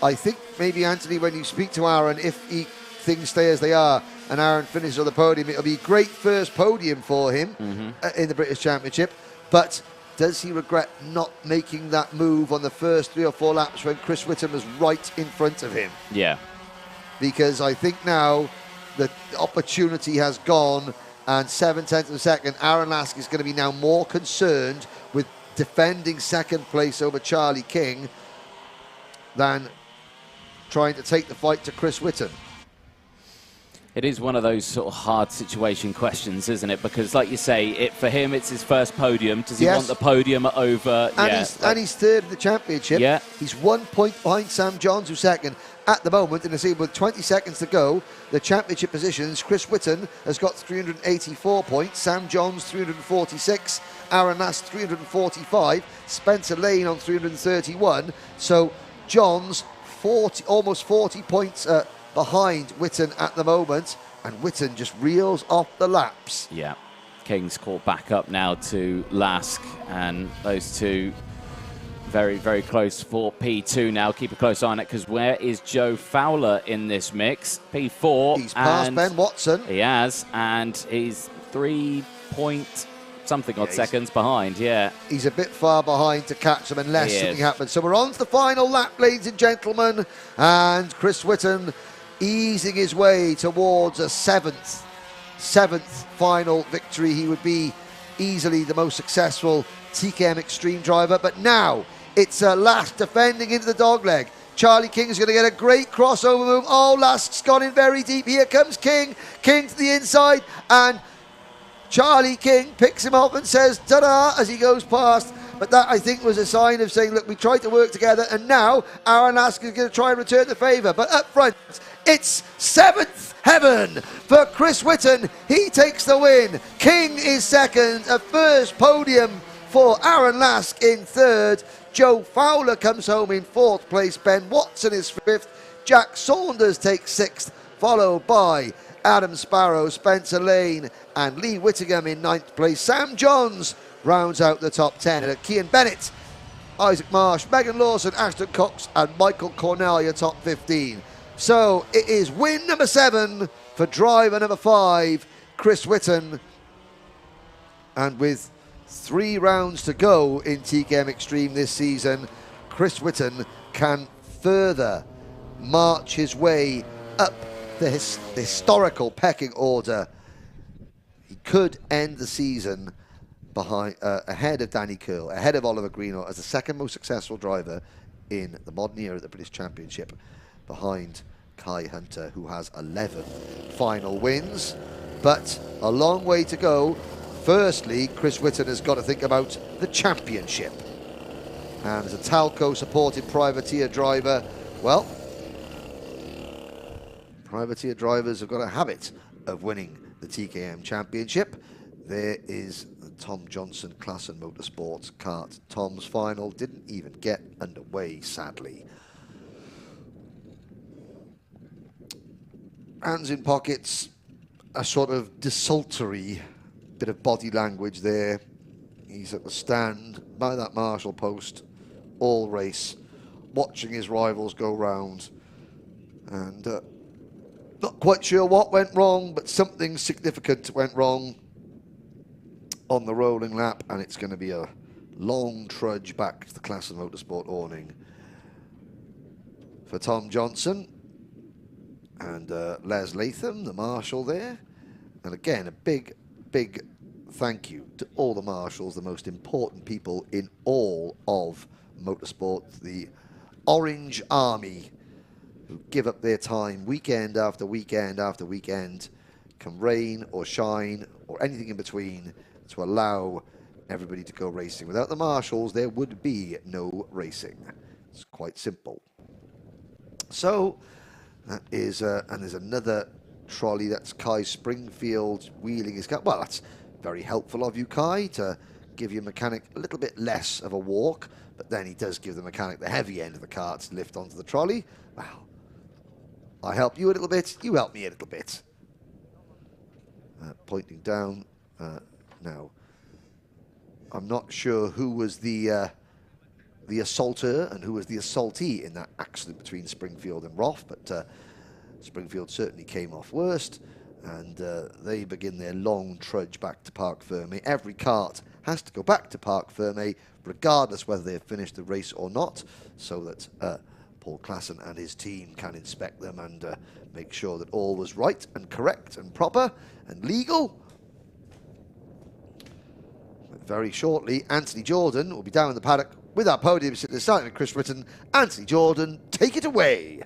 I think maybe, Anthony, when you speak to Aaron, if things stay as they are and Aaron finishes on the podium, it'll be a great first podium for him in the British Championship. But does he regret not making that move on the first 3 or 4 laps when Chris Whittam was right in front of him? Yeah. Because I think now the opportunity has gone, and 7/10 of a second, Aaron Lask is going to be now more concerned with defending second place over Charlie King than trying to take the fight to Chris Whittam. It is one of those sort of hard situation questions, isn't it? Because, like you say, for him, it's his first podium. Does he want the podium over? And he's third in the championship. Yeah. He's 1 point behind Sam Johns, who's second. At the moment, in the season with 20 seconds to go, the championship positions, Chris Whittam has got 384 points, Sam Johns 346, Aaron Lask 345, Spencer Lane on 331. So Johns almost 40 points behind Whittam at the moment, and Whittam just reels off the laps. Yeah, King's caught back up now to Lask, and those two very, very close for P2 now. Keep a close eye on it, because where is Joe Fowler in this mix? P4. He's passed Ben Watson. He has, and he's 3 point something odd seconds behind, He's a bit far behind to catch them unless something happens. So we're on to the final lap, ladies and gentlemen, and Chris Whittam easing his way towards a seventh final victory. He would be easily the most successful TKM Extreme driver, but now it's Lask defending into the dogleg. Charlie King is going to get a great crossover move. Oh, Lask's gone in very deep. Here comes King. King to the inside, and Charlie King picks him up and says ta-da as he goes past. But that, I think, was a sign of saying, look, we tried to work together, and now Aaron Lask is going to try and return the favour. But up front, it's 7th heaven for Chris Whittam. He takes the win. King is second. A first podium for Aaron Lask in third. Joe Fowler comes home in 4th place. Ben Watson is 5th. Jack Saunders takes 6th, followed by Adam Sparrow, Spencer Lane, and Lee Whittingham in 9th place. Sam Johns rounds out the top 10. And Kian Bennett, Isaac Marsh, Megan Lawson, Ashton Cox, and Michael Cornell, your top 15. So it is win number 7 for driver number 5, Chris Whittam. And with 3 rounds to go in TKM Extreme this season, Chris Whitton can further march his way up the historical pecking order. He could end the season behind, ahead of Danny Curl, ahead of Oliver Greenough as the second most successful driver in the modern era of the British Championship, behind Kai Hunter, who has 11 final wins. But a long way to go. Firstly, Chris Whitton has got to think about the championship. And as a Talco-supported privateer driver, well, privateer drivers have got a habit of winning the TKM Championship. There is the Tom Johnson Klassen Motorsports kart. Tom's final didn't even get underway, sadly. Hands in pockets, a sort of desultory bit of body language there. He's at the stand by that marshal post all race, watching his rivals go round, and not quite sure what went wrong, but something significant went wrong on the rolling lap, and it's going to be a long trudge back to the Klassen Motorsport awning for Tom Johnson and Les Latham, the marshal there. And again, a big thank you to all the marshals, the most important people in all of motorsport, the Orange Army, who give up their time weekend after weekend after weekend, come rain or shine or anything in between, to allow everybody to go racing. Without the marshals, there would be no racing. It's quite simple. So that is, and there's another trolley. That's Kai Springfield wheeling his car. Well, that's very helpful of you, Kai, to give your mechanic a little bit less of a walk, but then he does give the mechanic the heavy end of the cart to lift onto the trolley. Well, I help you a little bit, you help me a little bit. Pointing down now. I'm not sure who was the assaulter and who was the assaultee in that accident between Springfield and Roth, but Springfield certainly came off worst, and they begin their long trudge back to Parc Ferme. Every cart has to go back to Parc Ferme, regardless whether they have finished the race or not, so that Paul Klassen and his team can inspect them and make sure that all was right and correct and proper and legal. But very shortly, Anthony Jordan will be down in the paddock with our podium sitting starting with Chris Whitton. Anthony Jordan, take it away.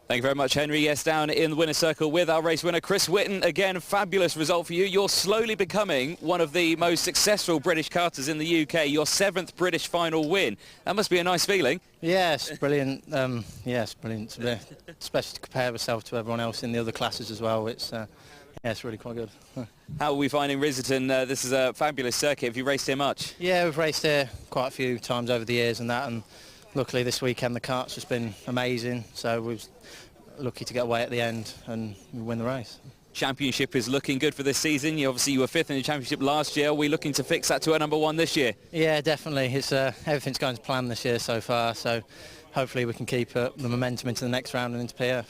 Thank you very much, Henry. Yes, down in the winner's circle with our race winner, Chris Whitton. Again, fabulous result for you. You're slowly becoming one of the most successful British karters in the UK. Your 7th British final win. That must be a nice feeling. Yes, brilliant. Yes, brilliant. Especially to compare myself to everyone else in the other classes as well. It's it's really quite good. How are we finding Risington? This is a fabulous circuit. Have you raced here much? Yeah, we've raced here quite a few times over the years and that, and luckily this weekend the kart's just been amazing, so we was lucky to get away at the end and win the race. Championship is looking good for this season. You were 5th in the championship last year. Are we looking to fix that to a number 1 this year? Yeah, definitely. It's everything's going to plan this year so far, so hopefully we can keep the momentum into the next round and into PF.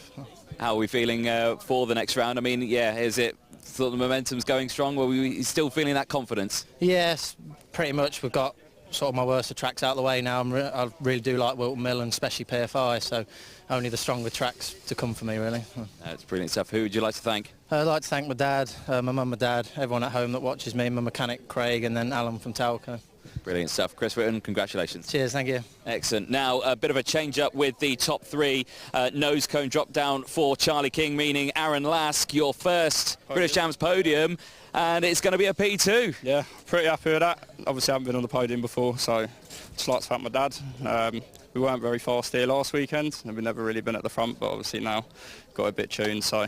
How are we feeling for the next round? I mean, yeah, is it sort of the momentum's going strong? Are we still feeling that confidence? Yes, pretty much. We've got sort of my worst of tracks out of the way now. I really do like Wilton Mill and especially PFI, so only the stronger tracks to come for me, really. That's brilliant stuff. Who would you like to thank? I'd like to thank my dad, my mum and dad, everyone at home that watches me, my mechanic Craig, and then Alan from Talco. Brilliant stuff. Chris Whitton, congratulations. Cheers, thank you. Excellent. Now, a bit of a change-up with the top 3. Nose cone drop down for Charlie King, meaning Aaron Lask, your first British Champs podium, and it's going to be a P2. Yeah, pretty happy with that. Obviously, I haven't been on the podium before, so just like to thank my dad. We weren't very fast here last weekend, and we've never really been at the front, but obviously now got a bit tuned, so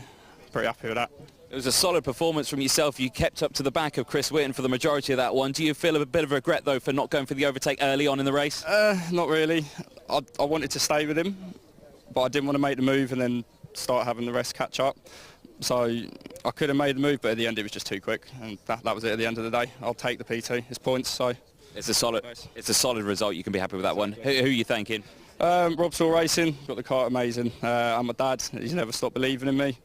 pretty happy with that. It was a solid performance from yourself. You kept up to the back of Chris Whitton for the majority of that one. Do you feel a bit of regret, though, for not going for the overtake early on in the race? Not really. I wanted to stay with him, but I didn't want to make the move and then start having the rest catch up. So I could have made the move, but at the end it was just too quick, and that was it at the end of the day. I'll take the P2. It's points, so... It's a solid result. You can be happy with that one. Who are you thanking? Rob Saw Racing, got the car amazing. And my dad, he's never stopped believing in me.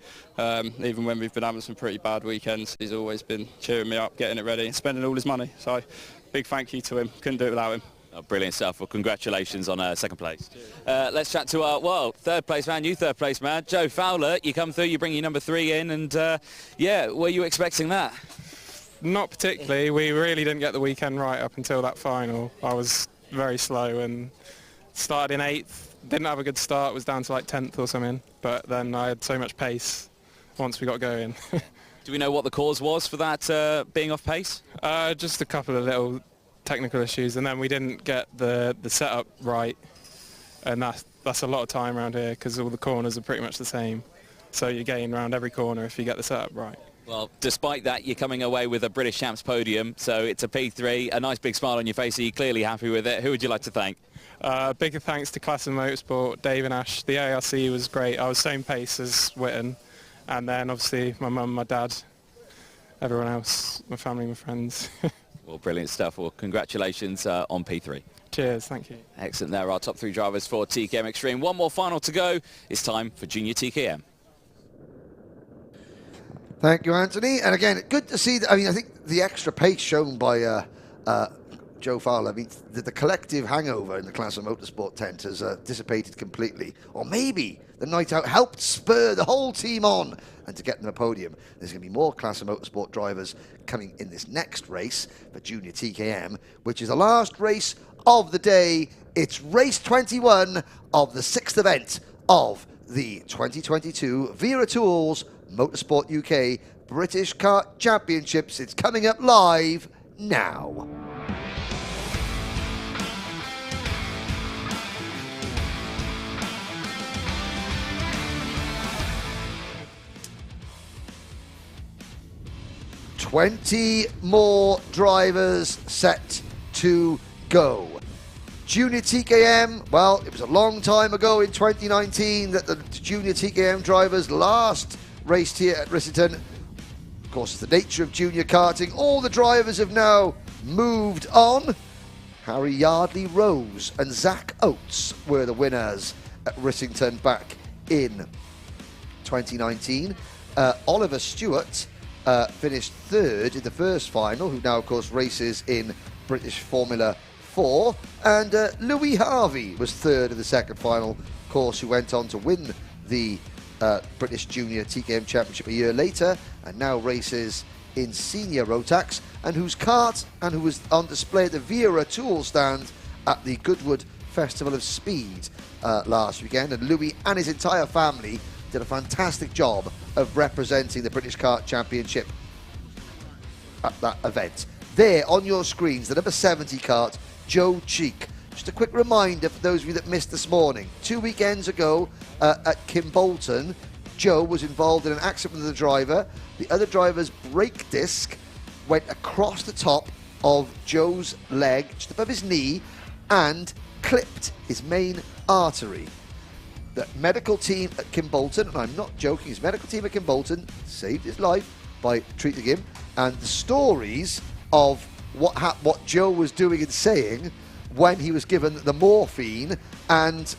Even when we've been having some pretty bad weekends, he's always been cheering me up, getting it ready and spending all his money. So big thank you to him. Couldn't do it without him. Oh, brilliant stuff. Well, congratulations on second place. Let's chat to our, third place man, you third place man, Joe Fowler. You come through, you bring your number 3 in, and yeah, were you expecting that? Not particularly. We really didn't get the weekend right up until that final. I was very slow and started in 8th. Didn't have a good start, was down to like 10th or something, but then I had so much pace once we got going. Do we know what the cause was for that being off pace? Just a couple of little technical issues, and then we didn't get the setup right, and that's a lot of time around here because all the corners are pretty much the same, so you gain around every corner if you get the setup right. Well, despite that, you're coming away with a British Champs podium, so it's a P3, a nice big smile on your face. Are you clearly happy with it? Who would you like to thank? Big thanks to TKM Motorsport, Dave and Ash. The ARC was great. I was same pace as Witten, and then obviously my mum, my dad, everyone else, my family, my friends. Well, brilliant stuff. Well, congratulations on P3. Cheers, thank you. Excellent. There are our top 3 drivers for TKM Extreme. One more final to go. It's time for Junior TKM. Thank you, Anthony. And again, good to see that. I mean, I think the extra pace shown by Joe Fowler, I mean, the collective hangover in the class of motorsport tent has dissipated completely. Or maybe the night out helped spur the whole team on and to get them a podium. There's going to be more class of motorsport drivers coming in this next race for Junior TKM, which is the last race of the day. It's race 21 of the 6th event of the 2022 Wera Tools Motorsport UK British Kart Championships. It's coming up live now. "20 more drivers set to go." Junior TKM, well, it was a long time ago in 2019 that the Junior TKM drivers last raced here at Risington. Of course, it's the nature of junior karting. All the drivers have now moved on. Harry Yardley Rose and Zach Oates were the winners at Risington back in 2019. Oliver Stewart finished 3rd in the first final, who now, of course, races in British Formula 4. And Louis Harvey was 3rd in the second final, of course, who went on to win the British Junior TKM Championship a year later, and now races in Senior Rotax, and whose kart and who was on display at the Wera Tool stand at the Goodwood Festival of Speed last weekend. And Louis and his entire family did a fantastic job of representing the British Kart Championship at that event. There on your screens, the number 70 kart, Joe Cheek. Just a quick reminder for those of you that missed this morning. 2 weekends ago at Kimbolton, Joe was involved in an accident with the driver. The other driver's brake disc went across the top of Joe's leg, just above his knee, and clipped his main artery. The medical team at Kimbolton, and I'm not joking, his medical team at Kimbolton saved his life by treating him. And the stories of what Joe was doing and saying when he was given the morphine and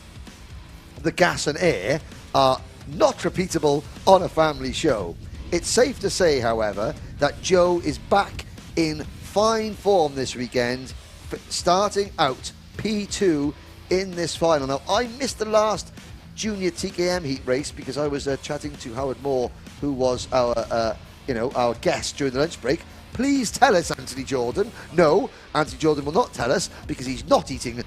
the gas and air are not repeatable on a family show. It's safe to say, however, that Joe is back in fine form this weekend, starting out P2 in this final. Now, I missed the last Junior TKM heat race because I was chatting to Howard Moore, who was our guest during the lunch break. Please tell us, Anthony Jordan. No, Anthony Jordan will not tell us because he's not eating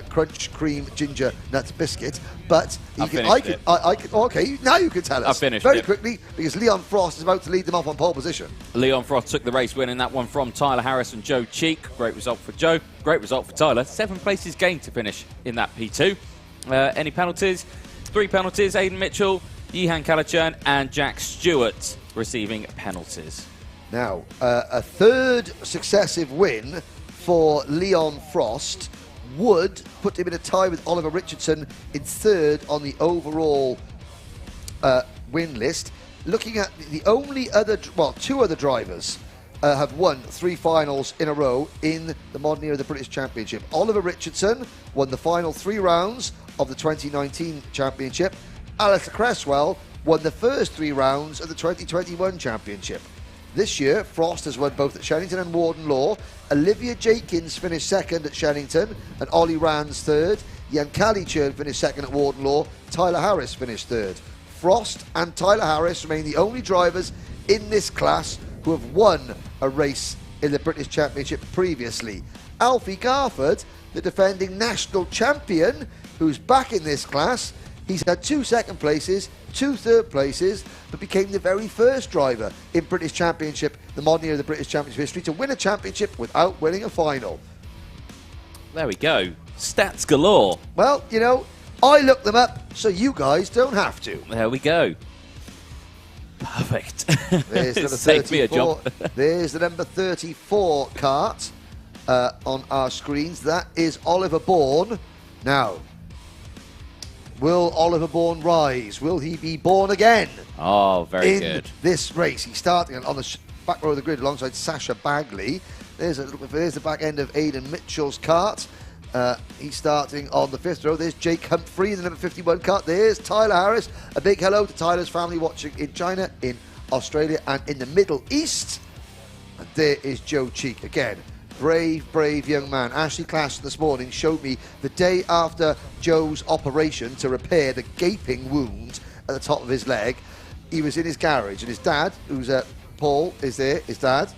crunch cream ginger nut biscuit. But okay, now you can tell us very quickly because Leon Frost is about to lead them off on pole position. Leon Frost took the race win in that one from Tyler Harris and Joe Cheek. Great result for Joe. Great result for Tyler. 7 places gained to finish in that P2. Any penalties? 3 penalties. Aidan Mitchell, Yihan Kalachern and Jack Stewart receiving penalties. Now, a 3rd successive win for Leon Frost would put him in a tie with Oliver Richardson in 3rd on the overall win list. Looking at the only other, 2 other drivers have won 3 finals in a row in the modern era of the British Championship. Oliver Richardson won the final 3 rounds of the 2019 Championship. Alistair Cresswell won the first 3 rounds of the 2021 Championship. This year, Frost has won both at Shannington and Warden Law. Olivia Jenkins finished second at Shannington and Ollie Rands third. Jan Calichurn finished second at Warden Law. Tyler Harris finished third. Frost and Tyler Harris remain the only drivers in this class who have won a race in the British Championship previously. Alfie Garford, the defending national champion, who's back in this class, he's had 2 second places, 2 third places, but became the very first driver in British Championship, the modern era of the British Championship history, to win a championship without winning a final. There we go. Stats galore. Well, you know, I looked them up so you guys don't have to. There we go. Perfect. There's number Saved me a 34. job. There's the number 34 Kart on our screens. That is Oliver Bourne. Now, will Oliver Bourne rise? Will he be born again? Oh, very in good. this race? He's starting on the back row of the grid alongside Sasha Bagley. There's the back end of Aidan Mitchell's Kart. He's starting on the 5th row. There's Jake Humphrey in the number 51 Kart. There's Tyler Harris. A big hello to Tyler's family watching in China, in Australia and in the Middle East. And there is Joe Cheek again. Brave, brave young man. Ashley Clash this morning showed me the day after Joe's operation to repair the gaping wound at the top of his leg. He was in his garage and his dad, who's Paul, is there, his dad,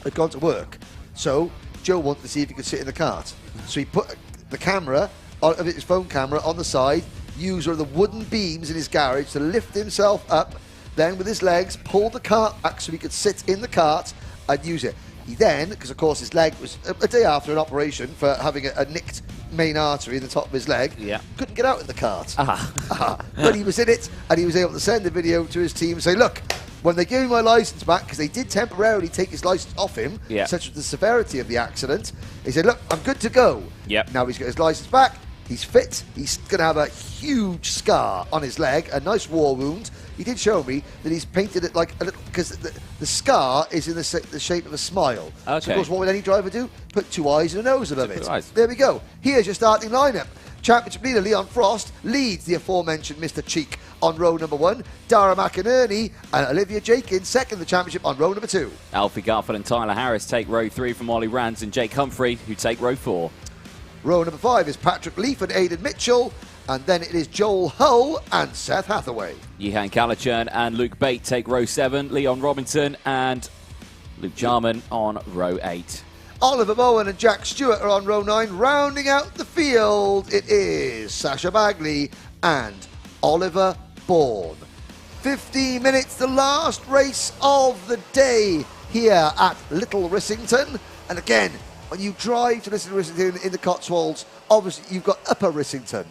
had gone to work. So Joe wanted to see if he could sit in the cart. So he put the camera, his phone camera, on the side, used one of the wooden beams in his garage to lift himself up, then with his legs pulled the cart back so he could sit in the cart and use it. He then, because of course his leg was a day after an operation for having a nicked main artery in the top of his leg, couldn't get out of the cart. But he was in it and he was able to send the video to his team and say, look, when they gave me my licence back, because they did temporarily take his licence off him, such as the severity of the accident, he said, look, I'm good to go. Now he's got his licence back, he's fit, he's going to have a huge scar on his leg, a nice war wound. He did show me that he's painted it like a little, because the scar is in the shape of a smile. So of course, what would any driver do? Put 2 eyes and a nose above it. There we go. Here's your starting lineup. Championship leader Leon Frost leads the aforementioned Mr. Cheek on row number 1. Dara McInerney and Olivia Jenkins second the championship on row number 2. Alfie Garford and Tyler Harris take row 3 from Ollie Rands and Jake Humphrey, who take row 4. Row number 5 is Patrick Leaf and Aidan Mitchell. And then it is Joel Hull and Seth Hathaway. Johan Calichurn and Luke Bate take row 7. Leon Robinson and Luke Jarman on row 8. Oliver Bowen and Jack Stewart are on row 9. Rounding out the field, it is Sasha Bagley and Oliver Bourne. 15 minutes, the last race of the day here at Little Rissington. And again, when you drive to Little Rissington in the Cotswolds, obviously you've got Upper Rissington,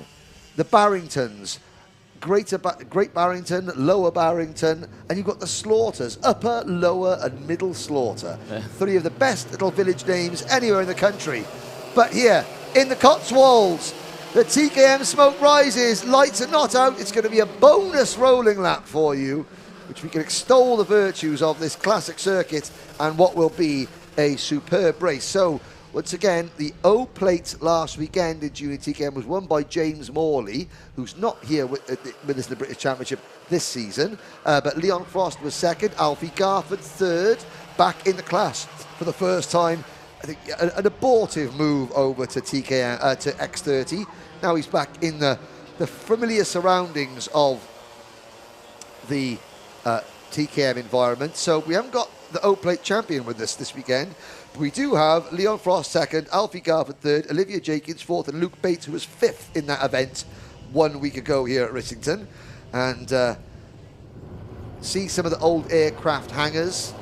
the Barringtons, Great Barrington, Lower Barrington, and you've got the Slaughters, Upper, Lower and Middle Slaughter. 3 of the best little village names anywhere in the country. But here, in the Cotswolds, the TKM smoke rises, lights are not out, it's going to be a bonus rolling lap for you, which we can extol the virtues of this classic circuit and what will be a superb race. So, once again, the O plate last weekend in Junior TKM was won by James Morley, who's not here with us in the British Championship this season. But Leon Frost was second, Alfie Garford third, back in the class for the first time. I think an abortive move over to TKM to X30. Now he's back in the familiar surroundings of the TKM environment. So we haven't got the O plate champion with us this weekend. We do have Leon Frost second, Alfie Garford third, Olivia Jenkins fourth, and Luke Bates, who was fifth in that event 1 week ago here at Risington. And see some of the old aircraft hangars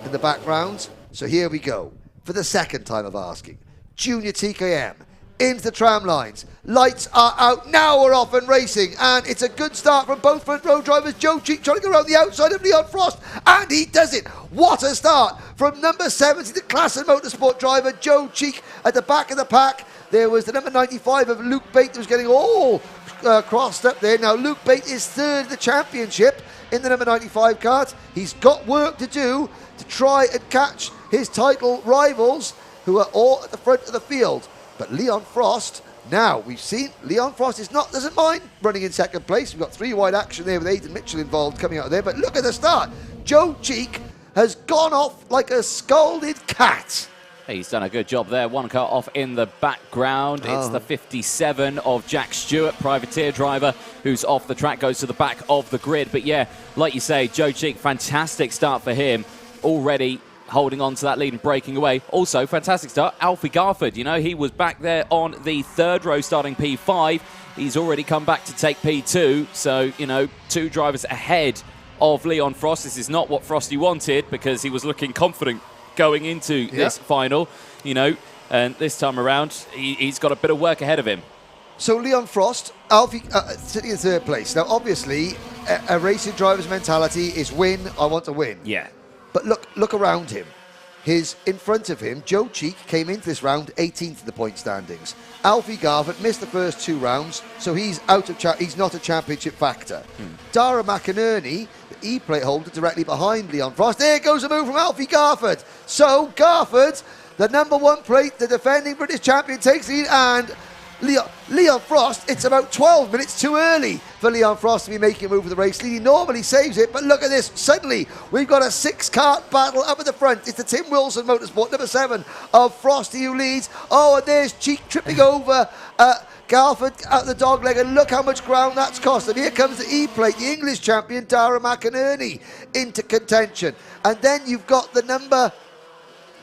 in the background. So here we go. For the second time of asking, Junior TKM into the tram lines. Lights are out. Now we're off and racing. And it's a good start from both front row drivers. Joe Cheek trying to go around the outside of Leon Frost. And he does it. What a start from number 70, the class and motorsport driver, Joe Cheek at the back of the pack. There was the number 95 of Luke Bate that was getting all crossed up there. Now Luke Bate is third in the championship in the number 95 kart. He's got work to do to try and catch his title rivals, who are all at the front of the field. But Leon Frost, now we've seen Leon Frost doesn't mind running in second place. We've got 3 wide action there with Aidan Mitchell involved coming out of there. But look at the start. Joe Cheek has gone off like a scalded cat. He's done a good job there. 1 car off in the background. It's the 57 of Jack Stewart, privateer driver, who's off the track, goes to the back of the grid. But yeah, like you say, Joe Cheek, fantastic start for him. Already holding on to that lead and breaking away. Also, fantastic start, Alfie Garford. You know, he was back there on the 3rd row starting P5. He's already come back to take P2. So, you know, 2 drivers ahead of Leon Frost. This is not what Frosty wanted, because he was looking confident going into this final, you know, and this time around, he's got a bit of work ahead of him. So Leon Frost, Alfie, sitting in 3rd place. Now, obviously, a racing driver's mentality is win, I want to win. Yeah. But look around him. In front of him, Joe Cheek came into this round 18th in the point standings. Alfie Garford missed the first 2 rounds, so he's out of he's not a championship factor. Dara McInerney, the E-plate holder, directly behind Leon Frost. There goes a move from Alfie Garford. So Garford, the number 1 plate, the defending British champion, takes the lead, and Leon Frost, it's about 12 minutes too early for Leon Frost to be making a move for the race lead. He normally saves it, but look at this. Suddenly, we've got a 6-kart battle up at the front. It's the Tim Wilson Motorsport, number 7 of Frosty, who leads. Oh, and there's Cheek tripping over Garford at the dog leg, and look how much ground that's cost him. Here comes the E-plate, the English champion, Dara McInerney, into contention. And then you've got the number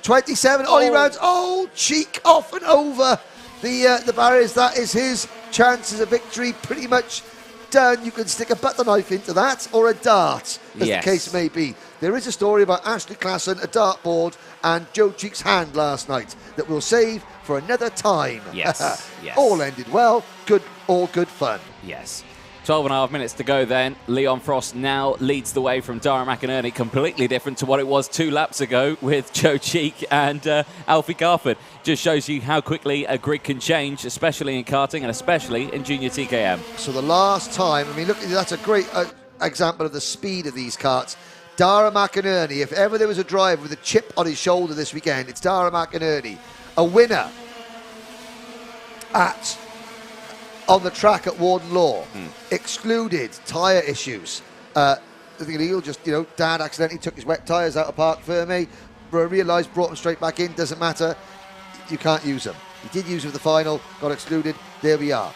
27, Ollie Rounds. Oh, Cheek off and over the barriers. That is his chances of victory pretty much done. You can stick a butter knife into that, or a dart, as the case may be. There is a story about Ashley Klassen, a dartboard, and Joe Cheek's hand last night that we'll save for another time. Yes. Yes. All ended well. All good fun. Yes. 12.5 minutes to go then. Leon Frost now leads the way from Dara McInerney, completely different to what it was 2 laps ago with Joe Cheek and Alfie Garford. Just shows you how quickly a grid can change, especially in karting and especially in junior TKM. So the last time, I mean, look, that's a great example of the speed of these karts. Dara McInerney, if ever there was a driver with a chip on his shoulder this weekend, it's Dara McInerney. A winner on the track at Warden Law, excluded tyre issues. He'll just, you know, Dad accidentally took his wet tyres out of Park Ferme, realised, brought them straight back in, doesn't matter, you can't use them. He did use them for the final, got excluded, there we are.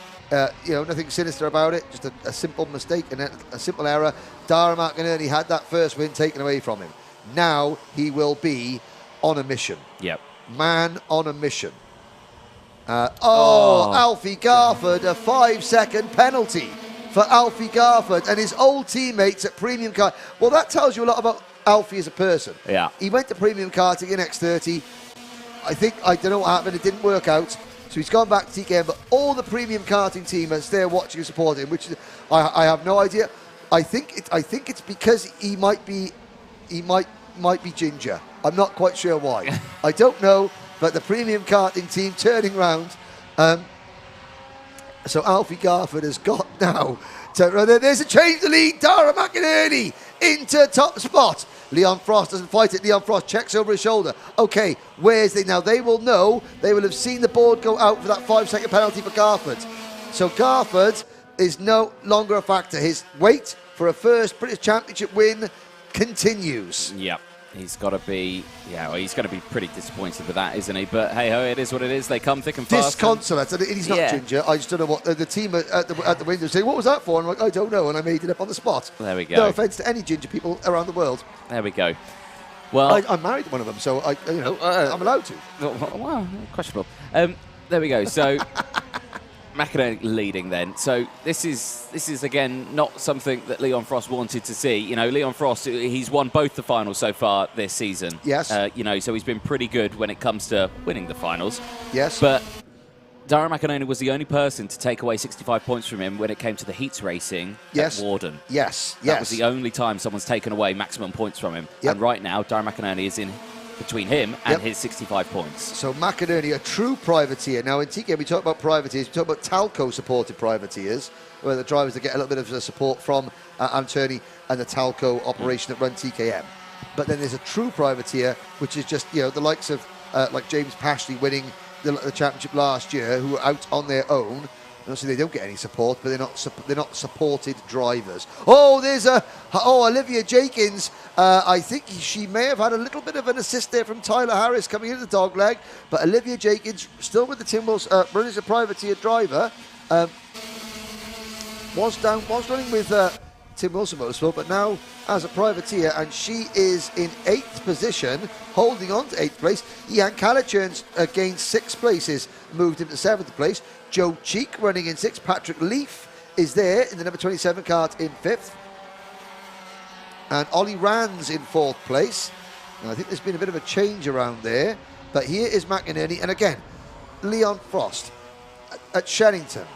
You know, nothing sinister about it, just a simple mistake and a simple error. Dara McInerney had that first win taken away from him. Now he will be on a mission. Yep. Man on a mission. Alfie Garford, a 5-second penalty for Alfie Garford and his old teammates at Premium Kart. Well, that tells you a lot about Alfie as a person. Yeah. He went to Premium Karting in X30. I don't know what happened, it didn't work out. So he's gone back to TKM, but all the Premium Karting team are there watching and supporting him, which is, I have no idea. I think it's because he might be ginger. I'm not quite sure why. I don't know. But the Premium Karting team turning round. So Alfie Garford has got now. There's a change to lead. Dara McInerney into top spot. Leon Frost doesn't fight it. Leon Frost checks over his shoulder. Okay, where's they now? They will know. They will have seen the board go out for that 5-second penalty for Garford. So Garford is no longer a factor. His wait for a first British Championship win continues. Yep. He's got to be, he's going to be pretty disappointed with that, isn't he? But hey-ho, it is what it is. They come thick and fast. Disconsolate. And he's not ginger. I just don't know what the team at the window say, what was that for? And I'm like, I don't know. And I made it up on the spot. There we go. No offence to any ginger people around the world. There we go. Well, I married one of them, so I'm allowed to. Well, questionable. There we go. So McInerney leading then. So this is again not something that Leon Frost wanted to see. You know, Leon Frost, he's won both the finals so far this season. Yes. You know, so he's been pretty good when it comes to winning the finals. Yes. But Dara McInerney was the only person to take away 65 points from him when it came to the heats racing at Warden. Yes. That was the only time someone's taken away maximum points from him. Yep. And right now, Dara McInerney is in between him and his 65 points. So McInerney, a true privateer. Now in TKM we talk about privateers, we talk about Talco supported privateers, where the drivers that get a little bit of support from Antony and the Talco operation that run TKM. but then there's a true privateer, which is just, the likes of like James Pashley winning the championship last year, who are out on their own. Obviously, they don't get any support, but they're not supported drivers. Oh, there's Olivia Jenkins. I think she may have had a little bit of an assist there from Tyler Harris coming into the dog leg, but Olivia Jenkins, still with the Timwells, running as a privateer driver, was running with Tim Wilson Motorsport, but now as a privateer, and she is in 8th position, holding on to 8th place. Ian Calichurns gained 6 places, moved into 7th place. Joe Cheek running in 6th. Patrick Leaf is there in the number 27 kart in 5th. And Ollie Rands in 4th place. And I think there's been a bit of a change around there. But here is McInerney. And again, Leon Frost at Sherrington.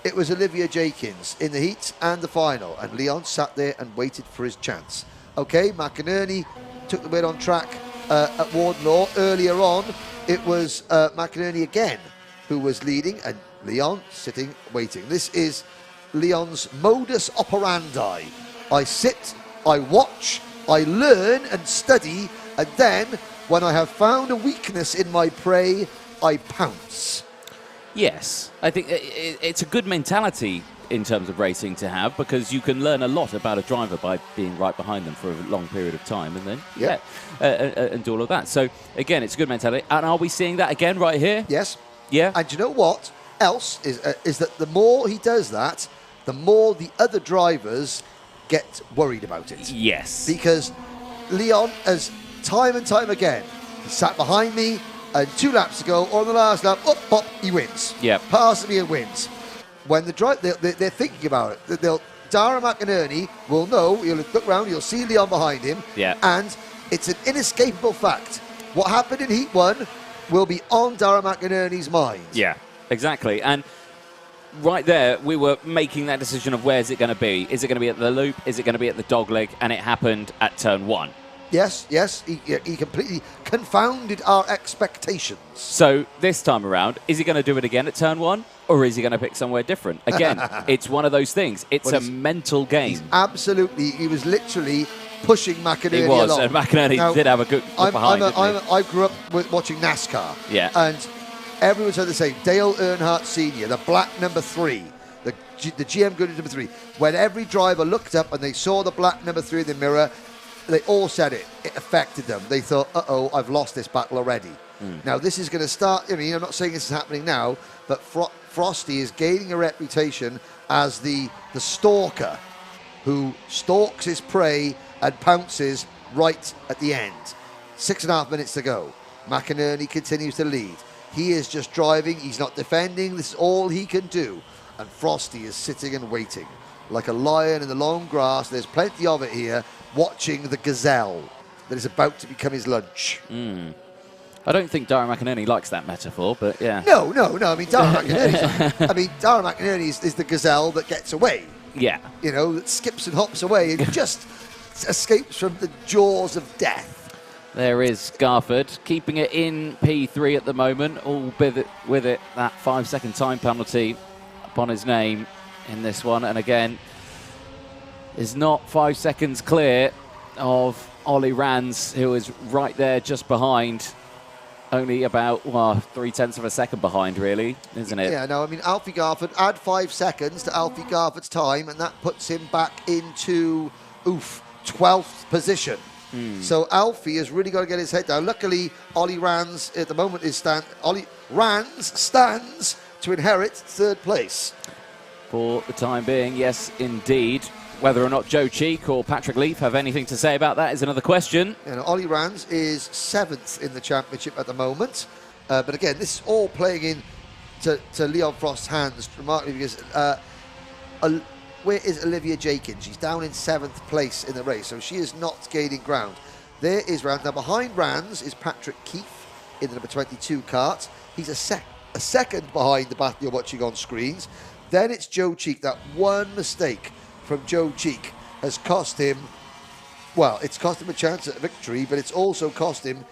It was Olivia Jenkins in the heats and the final. And Leon sat there and waited for his chance. Okay, McInerney took the win on track at Wardenlaw. Earlier on, it was McInerney again who was leading, and Leon sitting, waiting. This is Leon's modus operandi. I sit, I watch, I learn and study, and then, when I have found a weakness in my prey, I pounce. Yes, I think it's a good mentality in terms of racing to have, because you can learn a lot about a driver by being right behind them for a long period of time, and then and do all of that. So again, it's a good mentality. And are we seeing that again right here? Yes. Yeah. And you know what else is that the more he does that, the more the other drivers get worried about it. Yes. Because Leon has time and time again, he sat behind me, and 2 laps to go, or on the last lap, pop, he wins. Yeah. Passes me and wins. When the they're thinking about it. Dara McInerney will know, he'll look round, he'll see Leon behind him, and it's an inescapable fact. What happened in Heat 1 will be on Dara McInerney's mind. Yeah, exactly. And right there, we were making that decision of where's it going to be. Is it going to be at the loop? Is it going to be at the dogleg? And it happened at turn 1. Yes, he completely confounded our expectations. So this time around, is he going to do it again at turn 1? Or is he going to pick somewhere different? Again, it's one of those things. It's a mental game. Absolutely. He was literally pushing McInerney along. He was, and McInerney did have a good behind, I grew up watching NASCAR. Yeah. And everyone said the same. Dale Earnhardt Sr., the black number 3, the GM Goodyear number 3. When every driver looked up and they saw the black number 3 in the mirror, they all said it affected them. They thought, uh-oh, I've lost this battle already. Now, this is going to start, I'm not saying this is happening now, but Frosty is gaining a reputation as the stalker who stalks his prey and pounces right at the end. 6.5 minutes to go. McInerney continues to lead. He is just driving. He's not defending. This is all he can do. And Frosty is sitting and waiting like a lion in the long grass. There's plenty of it here, watching the gazelle that is about to become his lunch. I don't think Dara McInerney likes that metaphor, but yeah. No. I mean, Dara McInerney is the gazelle that gets away. Yeah. That skips and hops away and just escapes from the jaws of death. There is Garford, keeping it in P3 at the moment, all with it that 5-second time penalty upon his name in this one. And again, is not 5 seconds clear of Ollie Rands, who is right there just behind. Only about 0.3 of a second behind, really, isn't it? Yeah, no, I mean, Alfie Garford, add 5 seconds to Alfie Garford's time, and that puts him back into, 12th position. So Alfie has really got to get his head down. Luckily, Ollie Rands at the moment Ollie Rands stands to inherit 3rd place. For the time being, yes, indeed. Whether or not Joe Cheek or Patrick Leaf have anything to say about that is another question. Ollie Rands is 7th in the championship at the moment. But again, this is all playing in to Leon Frost's hands, remarkably, because where is Olivia Jenkins? She's down in 7th place in the race, so she is not gaining ground. There is Rands. Now, behind Rands is Patrick Keefe in the number 22 kart. He's a second behind the battle you're watching on screens. Then it's Joe Cheek. That one mistake from Joe Cheek has cost him, it's cost him a chance at victory, but it's also cost him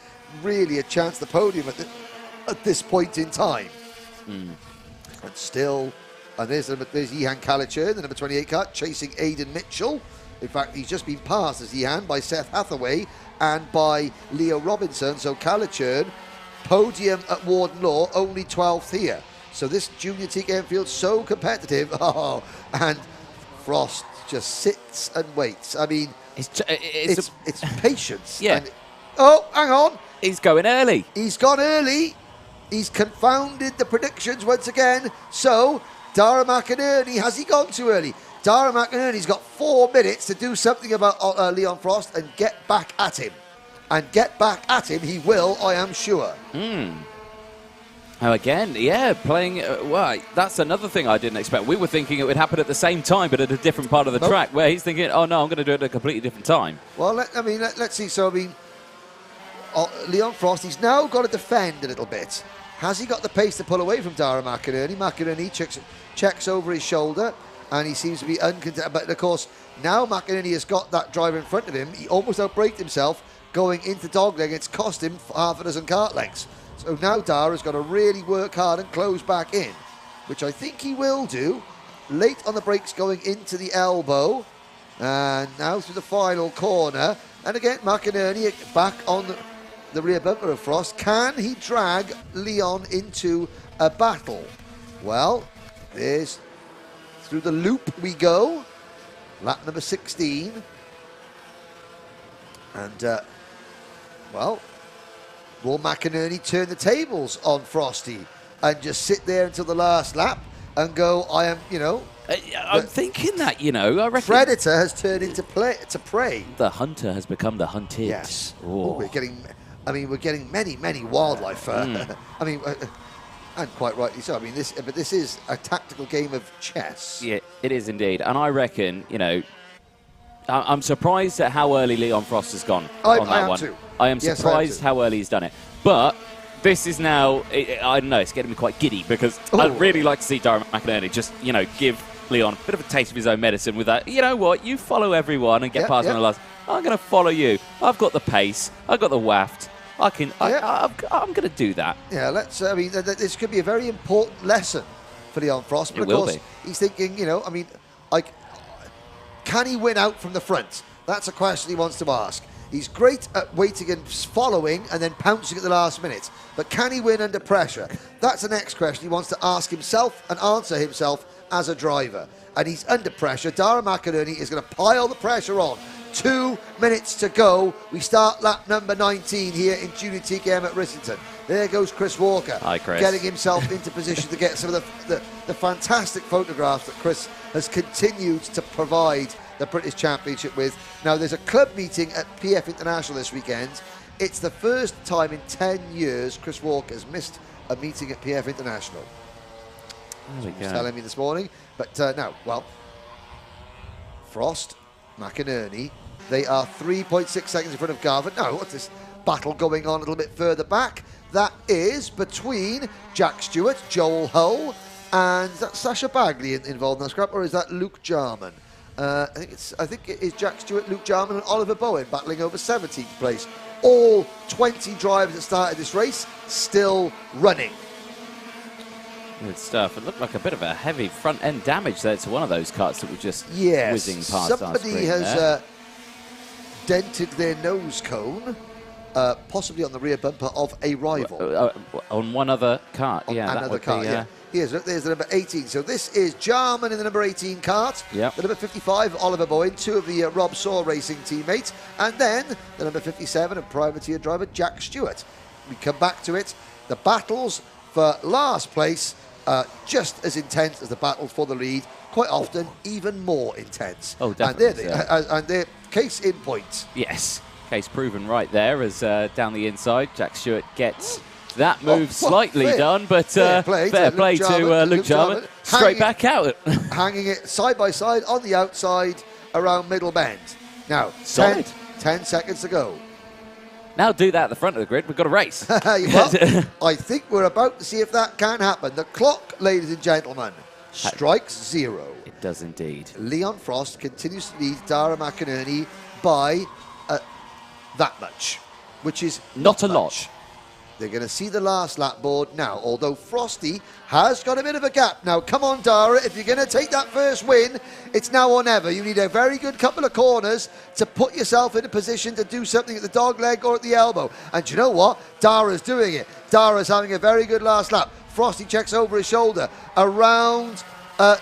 really a chance at the podium at this point in time. And still, and there's Ihan Calichurn, the number 28 kart, chasing Aidan Mitchell In fact, he's just been passed as Ian by Seth Hathaway and by Leo Robinson. So Calichurn, podium at Warden Law, only 12th here. So this junior TKM field so competitive. Oh, and Frost just sits and waits. I mean, it's patience. Yeah. And, oh, hang on. He's going early. He's gone early. He's confounded the predictions once again. So, Dara McInerney, has he gone too early? Dara McInerney's got 4 minutes to do something about Leon Frost and get back at him. And get back at him he will, I am sure. Oh, again, yeah, playing... well, that's another thing I didn't expect. We were thinking it would happen at the same time, but at a different part of the track, where he's thinking, oh, no, I'm going to do it at a completely different time. Well, let's see. So, I mean, Leon Frost, he's now got to defend a little bit. Has he got the pace to pull away from Dara McInerney? McInerney checks over his shoulder, and he seems to be uncontent. But, of course, now McInerney has got that driver in front of him. He almost outbraked himself going into dogleg. It's cost him half a dozen kart lengths. So now Dara's got to really work hard and close back in, which I think he will do. Late on the brakes going into the elbow. And now through the final corner. And again, McInerney back on the rear bumper of Frost. Can he drag Leon into a battle? Well, there's through the loop we go. Lap number 16. And, well, will McInerney turn the tables on Frosty and just sit there until the last lap and go, I am, you know... I'm thinking that, you know, I reckon... Predator has turned into prey. The hunter has become the hunted. Yes. Oh. We're getting many, many wildlife. I mean, and quite rightly so. I mean, this is a tactical game of chess. Yeah, it is indeed. And I reckon, you know, I'm surprised at how early Leon Frost has gone on that one. Too. I am Yes, surprised how early he's done it. But this is now, I don't know, it's getting me quite giddy because I'd really like to see Dara McInerney just, you know, give Leon a bit of a taste of his own medicine with that. You know what? You follow everyone and get past on the last. I'm going to follow you. I've got the pace. I've got the waft. I'm going to do that. Yeah, I mean, this could be a very important lesson for Leon Frost. But It will of course, he's thinking, you know, I mean, like, can he win out from the front? That's a question he wants to ask. He's great at waiting and following and then pouncing at the last minute. But can he win under pressure? That's the next question he wants to ask himself and answer himself as a driver. And he's under pressure. Dara McInerney is going to pile the pressure on. 2 minutes to go. We start lap number 19 here in Junior TKM at Risington. There goes Chris Walker. Hi, Chris. Getting himself into position to get some of the fantastic photographs that Chris has continued to provide the British Championship with. Now, there's a club meeting at PF International this weekend. It's the first time in 10 years Chris Walker has missed a meeting at PF International. He was telling me this morning. But now, well, Frost, McInerney, they are 3.6 seconds in front of Garvin. Now, what's this battle going on a little bit further back? That is between Jack Stewart, Joel Hull, and is that Sasha Bagley involved in that scrap, or is that Luke Jarman? I think it is Jack Stewart, Luke Jarman, and Oliver Bowen battling over 17th place. All 20 drivers that started this race still running. Good stuff. It looked like a bit of a heavy front end damage there to one of those carts that were just whizzing past. Somebody has dented their nose cone, possibly on the rear bumper of a rival. On one other cart, on yeah. Another cart, yeah. There's the number 18. So this is Jarman in the number 18 cart. Yep. The number 55, Oliver Bowen, 2 of the Rob Saw Racing teammates. And then the number 57 and privateer driver Jack Stewart. We come back to it. The battles for last place just as intense as the battle for the lead. Quite often, even more intense. Oh, definitely. And they're case in point. Yes. Case proven right there as down the inside, Jack Stewart gets that move slightly done, but fair play to Luke Jarman. Straight back out. Hanging it side by side on the outside around middle bend. Now, 10 seconds to go. Now do that at the front of the grid. We've got a race. Well, I think we're about to see if that can happen. The clock, ladies and gentlemen, strikes 0. It does indeed. Leon Frost continues to lead Dara McInerney by that much, which is not a lot. They're going to see the last lap board now, although Frosty has got a bit of a gap. Now, come on, Dara, if you're going to take that first win, it's now or never. You need a very good couple of corners to put yourself in a position to do something at the dog leg or at the elbow. And you know what? Dara's doing it. Dara's having a very good last lap. Frosty checks over his shoulder, around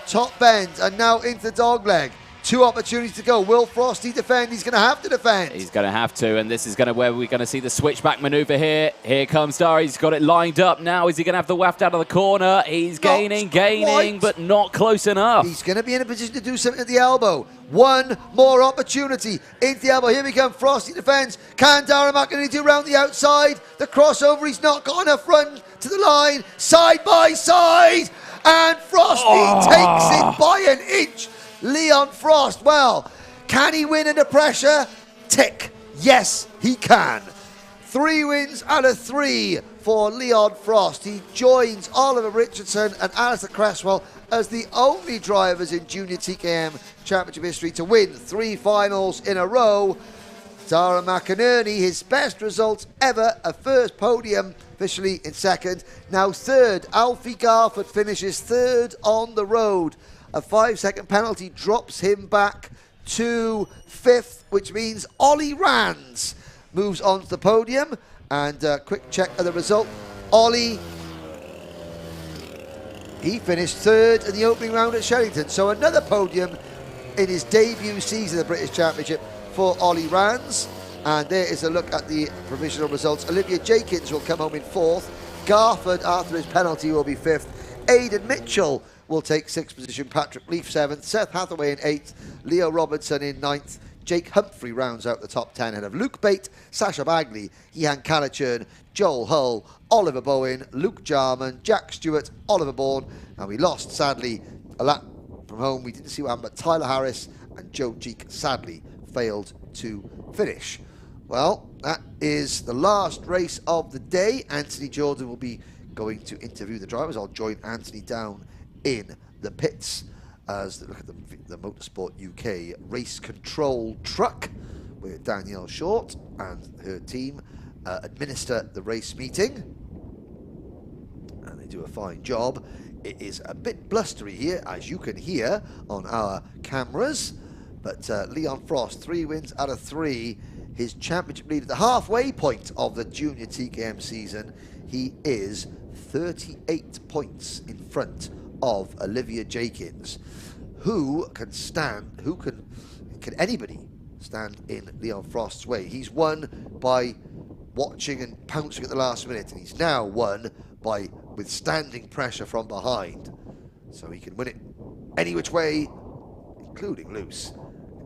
top bend, and now into the dog leg. 2 opportunities to go. Will Frosty defend? He's going to have to defend. He's going to have to, and this is going to where we're going to see the switchback manoeuvre here. Here comes Dara. He's got it lined up now. Is he going to have the waft out of the corner? He's gaining, but not close enough. He's going to be in a position to do something at the elbow. One more opportunity into the elbow. Here we come. Frosty defends. Can Dara McInerney do round the outside? The crossover. He's not got enough run to the line. Side by side. And Frosty takes it by an inch. Leon Frost, well, can he win under pressure? Tick. Yes, he can. 3 wins out of 3 for Leon Frost. He joins Oliver Richardson and Alistair Cresswell as the only drivers in Junior TKM Championship history to win 3 finals in a row. Dara McInerney, his best results ever, a first podium, officially in second. Now 3rd, Alfie Garford finishes 3rd on the road. A 5-second penalty drops him back to 5th, which means Ollie Rands moves on to the podium. And quick check of the result. Ollie, he finished 3rd in the opening round at Sherrington. So another podium in his debut season of the British Championship for Ollie Rands. And there is a look at the provisional results. Olivia Jenkins will come home in 4th. Garford, after his penalty, will be 5th. Aidan Mitchell will take 6th position. Patrick Leaf 7th. Seth Hathaway in 8th. Leo Robertson in 9th. Jake Humphrey rounds out the top 10 ahead of Luke Bate, Sasha Bagley, Ian Calichurn, Joel Hull, Oliver Bowen, Luke Jarman, Jack Stewart, Oliver Bourne. And we lost, sadly, a lap from home. We didn't see what happened, but Tyler Harris and Joe Cheek sadly failed to finish. Well, that is the last race of the day. Anthony Jordan will be going to interview the drivers. I'll join Anthony down in the pits as they look at the Motorsport UK race control truck where Danielle Short and her team administer the race meeting, and they do a fine job. It is a bit blustery here, as you can hear on our cameras, but Leon Frost, 3 wins out of 3, his championship lead at the halfway point of the Junior TKM season. He is 38 points in front of Olivia Jenkins. Who can anybody stand in Leon Frost's way? He's won by watching and pouncing at the last minute, and he's now won by withstanding pressure from behind. So he can win it any which way, including loose.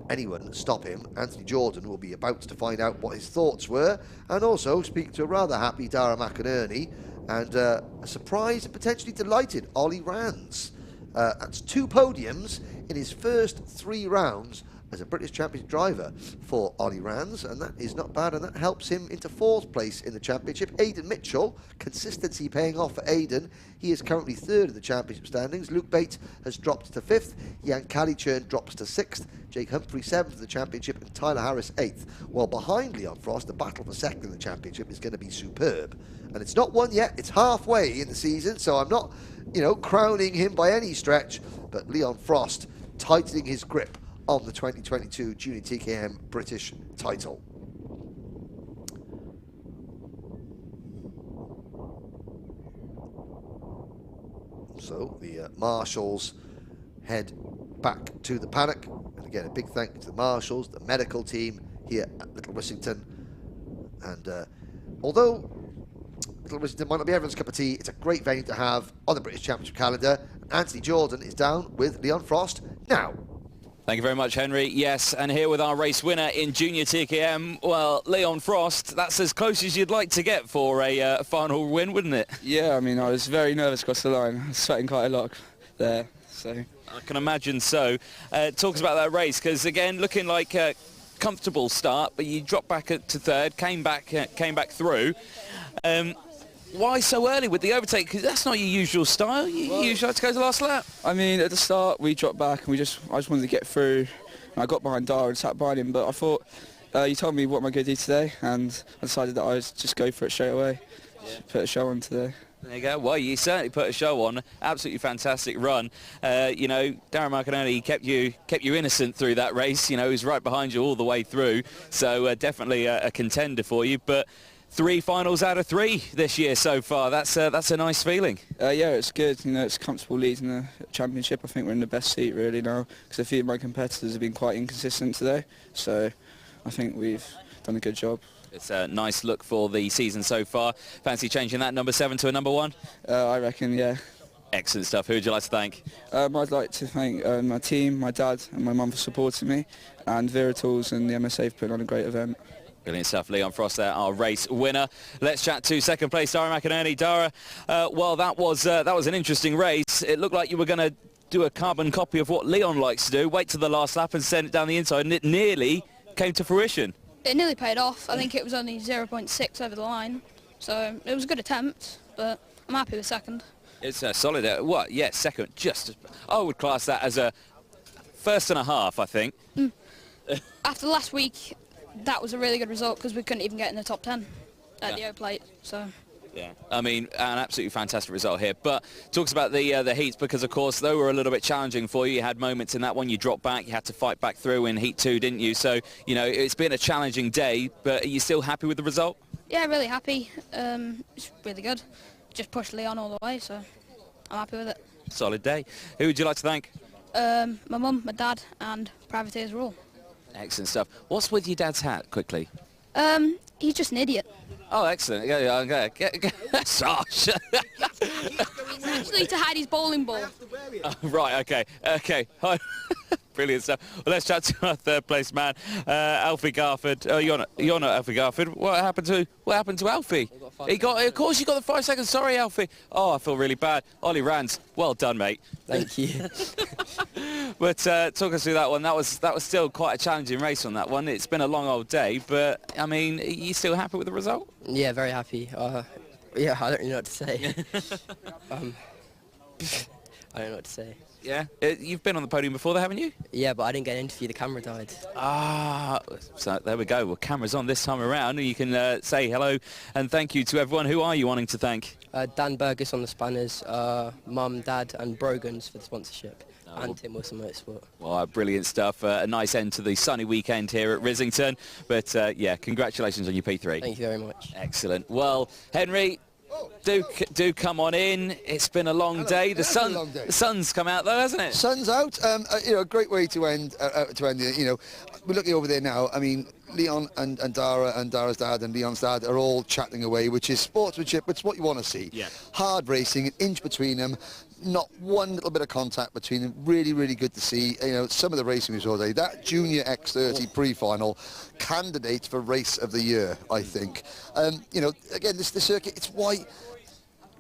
Anyone stop him? Anthony Jordan will be about to find out what his thoughts were, and also speak to a rather happy Dara McInerney and a surprised and potentially delighted Ollie Rands. That's 2 podiums in his first 3 rounds as a British Championship driver for Ollie Rands, and that is not bad, and that helps him into 4th place in the championship. Aidan Mitchell, consistency paying off for Aidan. He is currently 3rd in the championship standings. Luke Bate has dropped to 5th. Ian Calichurn drops to 6th. Jake Humphrey 7th in the championship, and Tyler Harris 8th. While behind Leon Frost, the battle for 2nd in the championship is going to be superb. And it's not won yet, it's halfway in the season, so I'm not, crowning him by any stretch, but Leon Frost tightening his grip on the 2022 Junior TKM British title. So the marshals head back to the paddock, and again a big thank you to the marshals, the medical team here at Little Rissington. And although Little Rissington might not be everyone's cup of tea, it's a great venue to have on the British Championship calendar. Anthony Jordan is down with Leon Frost now. Thank you very much, Henry. Yes, and here with our race winner in Junior TKM, well, Leon Frost, that's as close as you'd like to get for a final win, wouldn't it? Yeah, I mean, I was very nervous across the line. I was sweating quite a lot there, so... I can imagine so. Talk us about that race, because again, looking like a comfortable start, but you dropped back to 3rd, came back through. Why so early with the overtake? Because that's not your usual style. You usually like to go to the last lap. I mean, at the start, we dropped back and I just wanted to get through. And I got behind Dara and sat behind him, but I thought, you told me what am I going to do today, and I decided that I would just go for it straight away. Put a show on today. There you go. Well, you certainly put a show on. Absolutely fantastic run. You know, Darren Marcanelli kept you innocent through that race. You know, he was right behind you all the way through. So definitely a contender for you. But 3 finals out of 3 this year so far. That's a nice feeling. Yeah, it's good. You know, it's comfortable leading the championship. I think we're in the best seat really now because a few of my competitors have been quite inconsistent today. So I think we've done a good job. It's a nice look for the season so far. Fancy changing that number 7 to a number 1? I reckon, yeah. Excellent stuff. Who would you like to thank? I'd like to thank my team, my dad and my mum for supporting me, and Wera Tools and the MSA for putting on a great event. Brilliant stuff. Leon Frost there, our race winner. Let's chat to second place, Dara McInerney. Dara, well, that was an interesting race. It looked like you were going to do a carbon copy of what Leon likes to do, wait to the last lap and send it down the inside, and it nearly came to fruition. It nearly paid off. I think it was only 0.6 over the line, so it was a good attempt, but I'm happy with second. It's a solid, second. I would class that as a 1st and a half, I think. After last week, that was a really good result because we couldn't even get in the top 10 at the O plate, so... Yeah, I mean, an absolutely fantastic result here. But talks about the heats because, of course, they were a little bit challenging for you. You had moments in that one you dropped back. You had to fight back through in Heat 2, didn't you? So, you know, it's been a challenging day, but are you still happy with the result? Yeah, really happy. It's really good. Just pushed Leon all the way, so I'm happy with it. Solid day. Who would you like to thank? My mum, my dad, and Privateers Rule. Excellent stuff. What's with your dad's hat, quickly? He's just an idiot. Oh, excellent. Yeah. Sash. It's actually to hide his bowling ball. Right, okay. Brilliant stuff. Well, let's chat to our third place man, Alfie Garford. Oh, you're not Alfie Garford. What happened to Alfie? Of course you got the 5 seconds. Sorry, Alfie. Oh, I feel really bad. Ollie Rands, well done, mate. Thank you. But talk us through that one. That was still quite a challenging race on that one. It's been a long old day, but I mean, are you still happy with the result? Yeah, very happy. Yeah, I don't really know what to say. I don't know what to say. Yeah? You've been on the podium before, haven't you? Yeah, but I didn't get an interview. The camera died. So there we go. Well, camera's on this time around, and you can say hello and thank you to everyone. Who are you wanting to thank? Dan Burgess on the spanners, Mum, Dad, and Brogans for the sponsorship. And Tim Wilson Motorsport. Well, brilliant stuff. A nice end to the sunny weekend here at Risington. But, yeah, congratulations on your P3. Thank you very much. Excellent. Well, Henry, do come on in. It's been a long day. The sun's come out, though, hasn't it? Sun's out. You know, a great way to end. You know, we're looking over there now. I mean, Leon and Dara and Dara's dad and Leon's dad are all chatting away, which is sportsmanship. It's what you want to see. Yeah. Hard racing, an inch between them. Not one little bit of contact between them. Really, really good to see. You know, some of the racing we saw today. That Junior X30 pre-final candidate for race of the year, I think. You know, again, the circuit. It's why.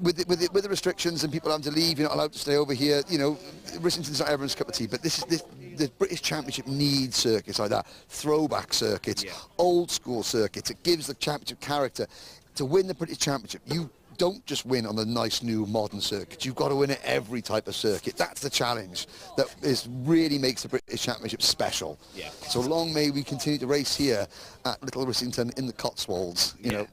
With the restrictions and people having to leave, you're not allowed to stay over here. You know, Risington's not everyone's cup of tea, but the British Championship needs circuits like that, throwback circuits, old school circuits. It gives the championship character. To win the British Championship, you don't just win on the nice new modern circuit. You've got to win at every type of circuit. That's the challenge that really makes the British Championship special. Yeah. So long may we continue to race here at Little Rissington in the Cotswolds. You know.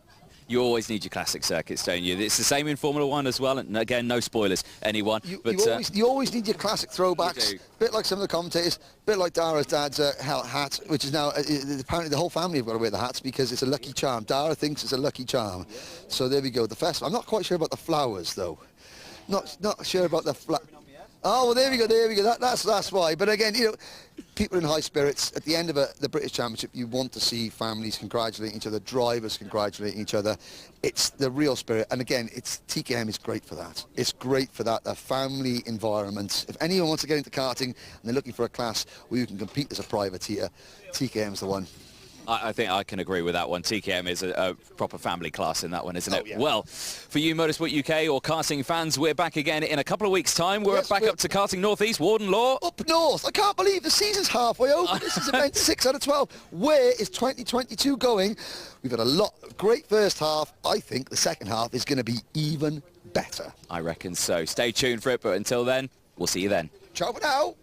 You always need your classic circuits, don't you? It's the same in Formula 1 as well, and again, no spoilers, anyone. You always need your classic throwbacks, bit like some of the commentators, bit like Dara's dad's hat, which is now, apparently the whole family have got to wear the hats because it's a lucky charm. Dara thinks it's a lucky charm. Yeah. So there we go, the festival. I'm not quite sure about the flowers, though. Not sure about the Oh, well, there we go. That's why. But again, you know, people in high spirits. At the end of the British Championship, you want to see families congratulating each other, drivers congratulating each other. It's the real spirit. And again, TKM is great for that. It's great for that, a family environment. If anyone wants to get into karting and they're looking for a class where you can compete as a privateer, TKM's the one. I think I can agree with that one. TKM is a proper family class in that one, isn't it? Yeah. Well, for you Motorsport UK or karting fans, we're back again in a couple of weeks' time. We're back up to Karting North East, Warden Law. Up north. I can't believe the season's halfway over. This is event 6 out of 12. Where is 2022 going? We've had a great first half. I think the second half is going to be even better. I reckon so. Stay tuned for it, but until then, we'll see you then. Ciao for now.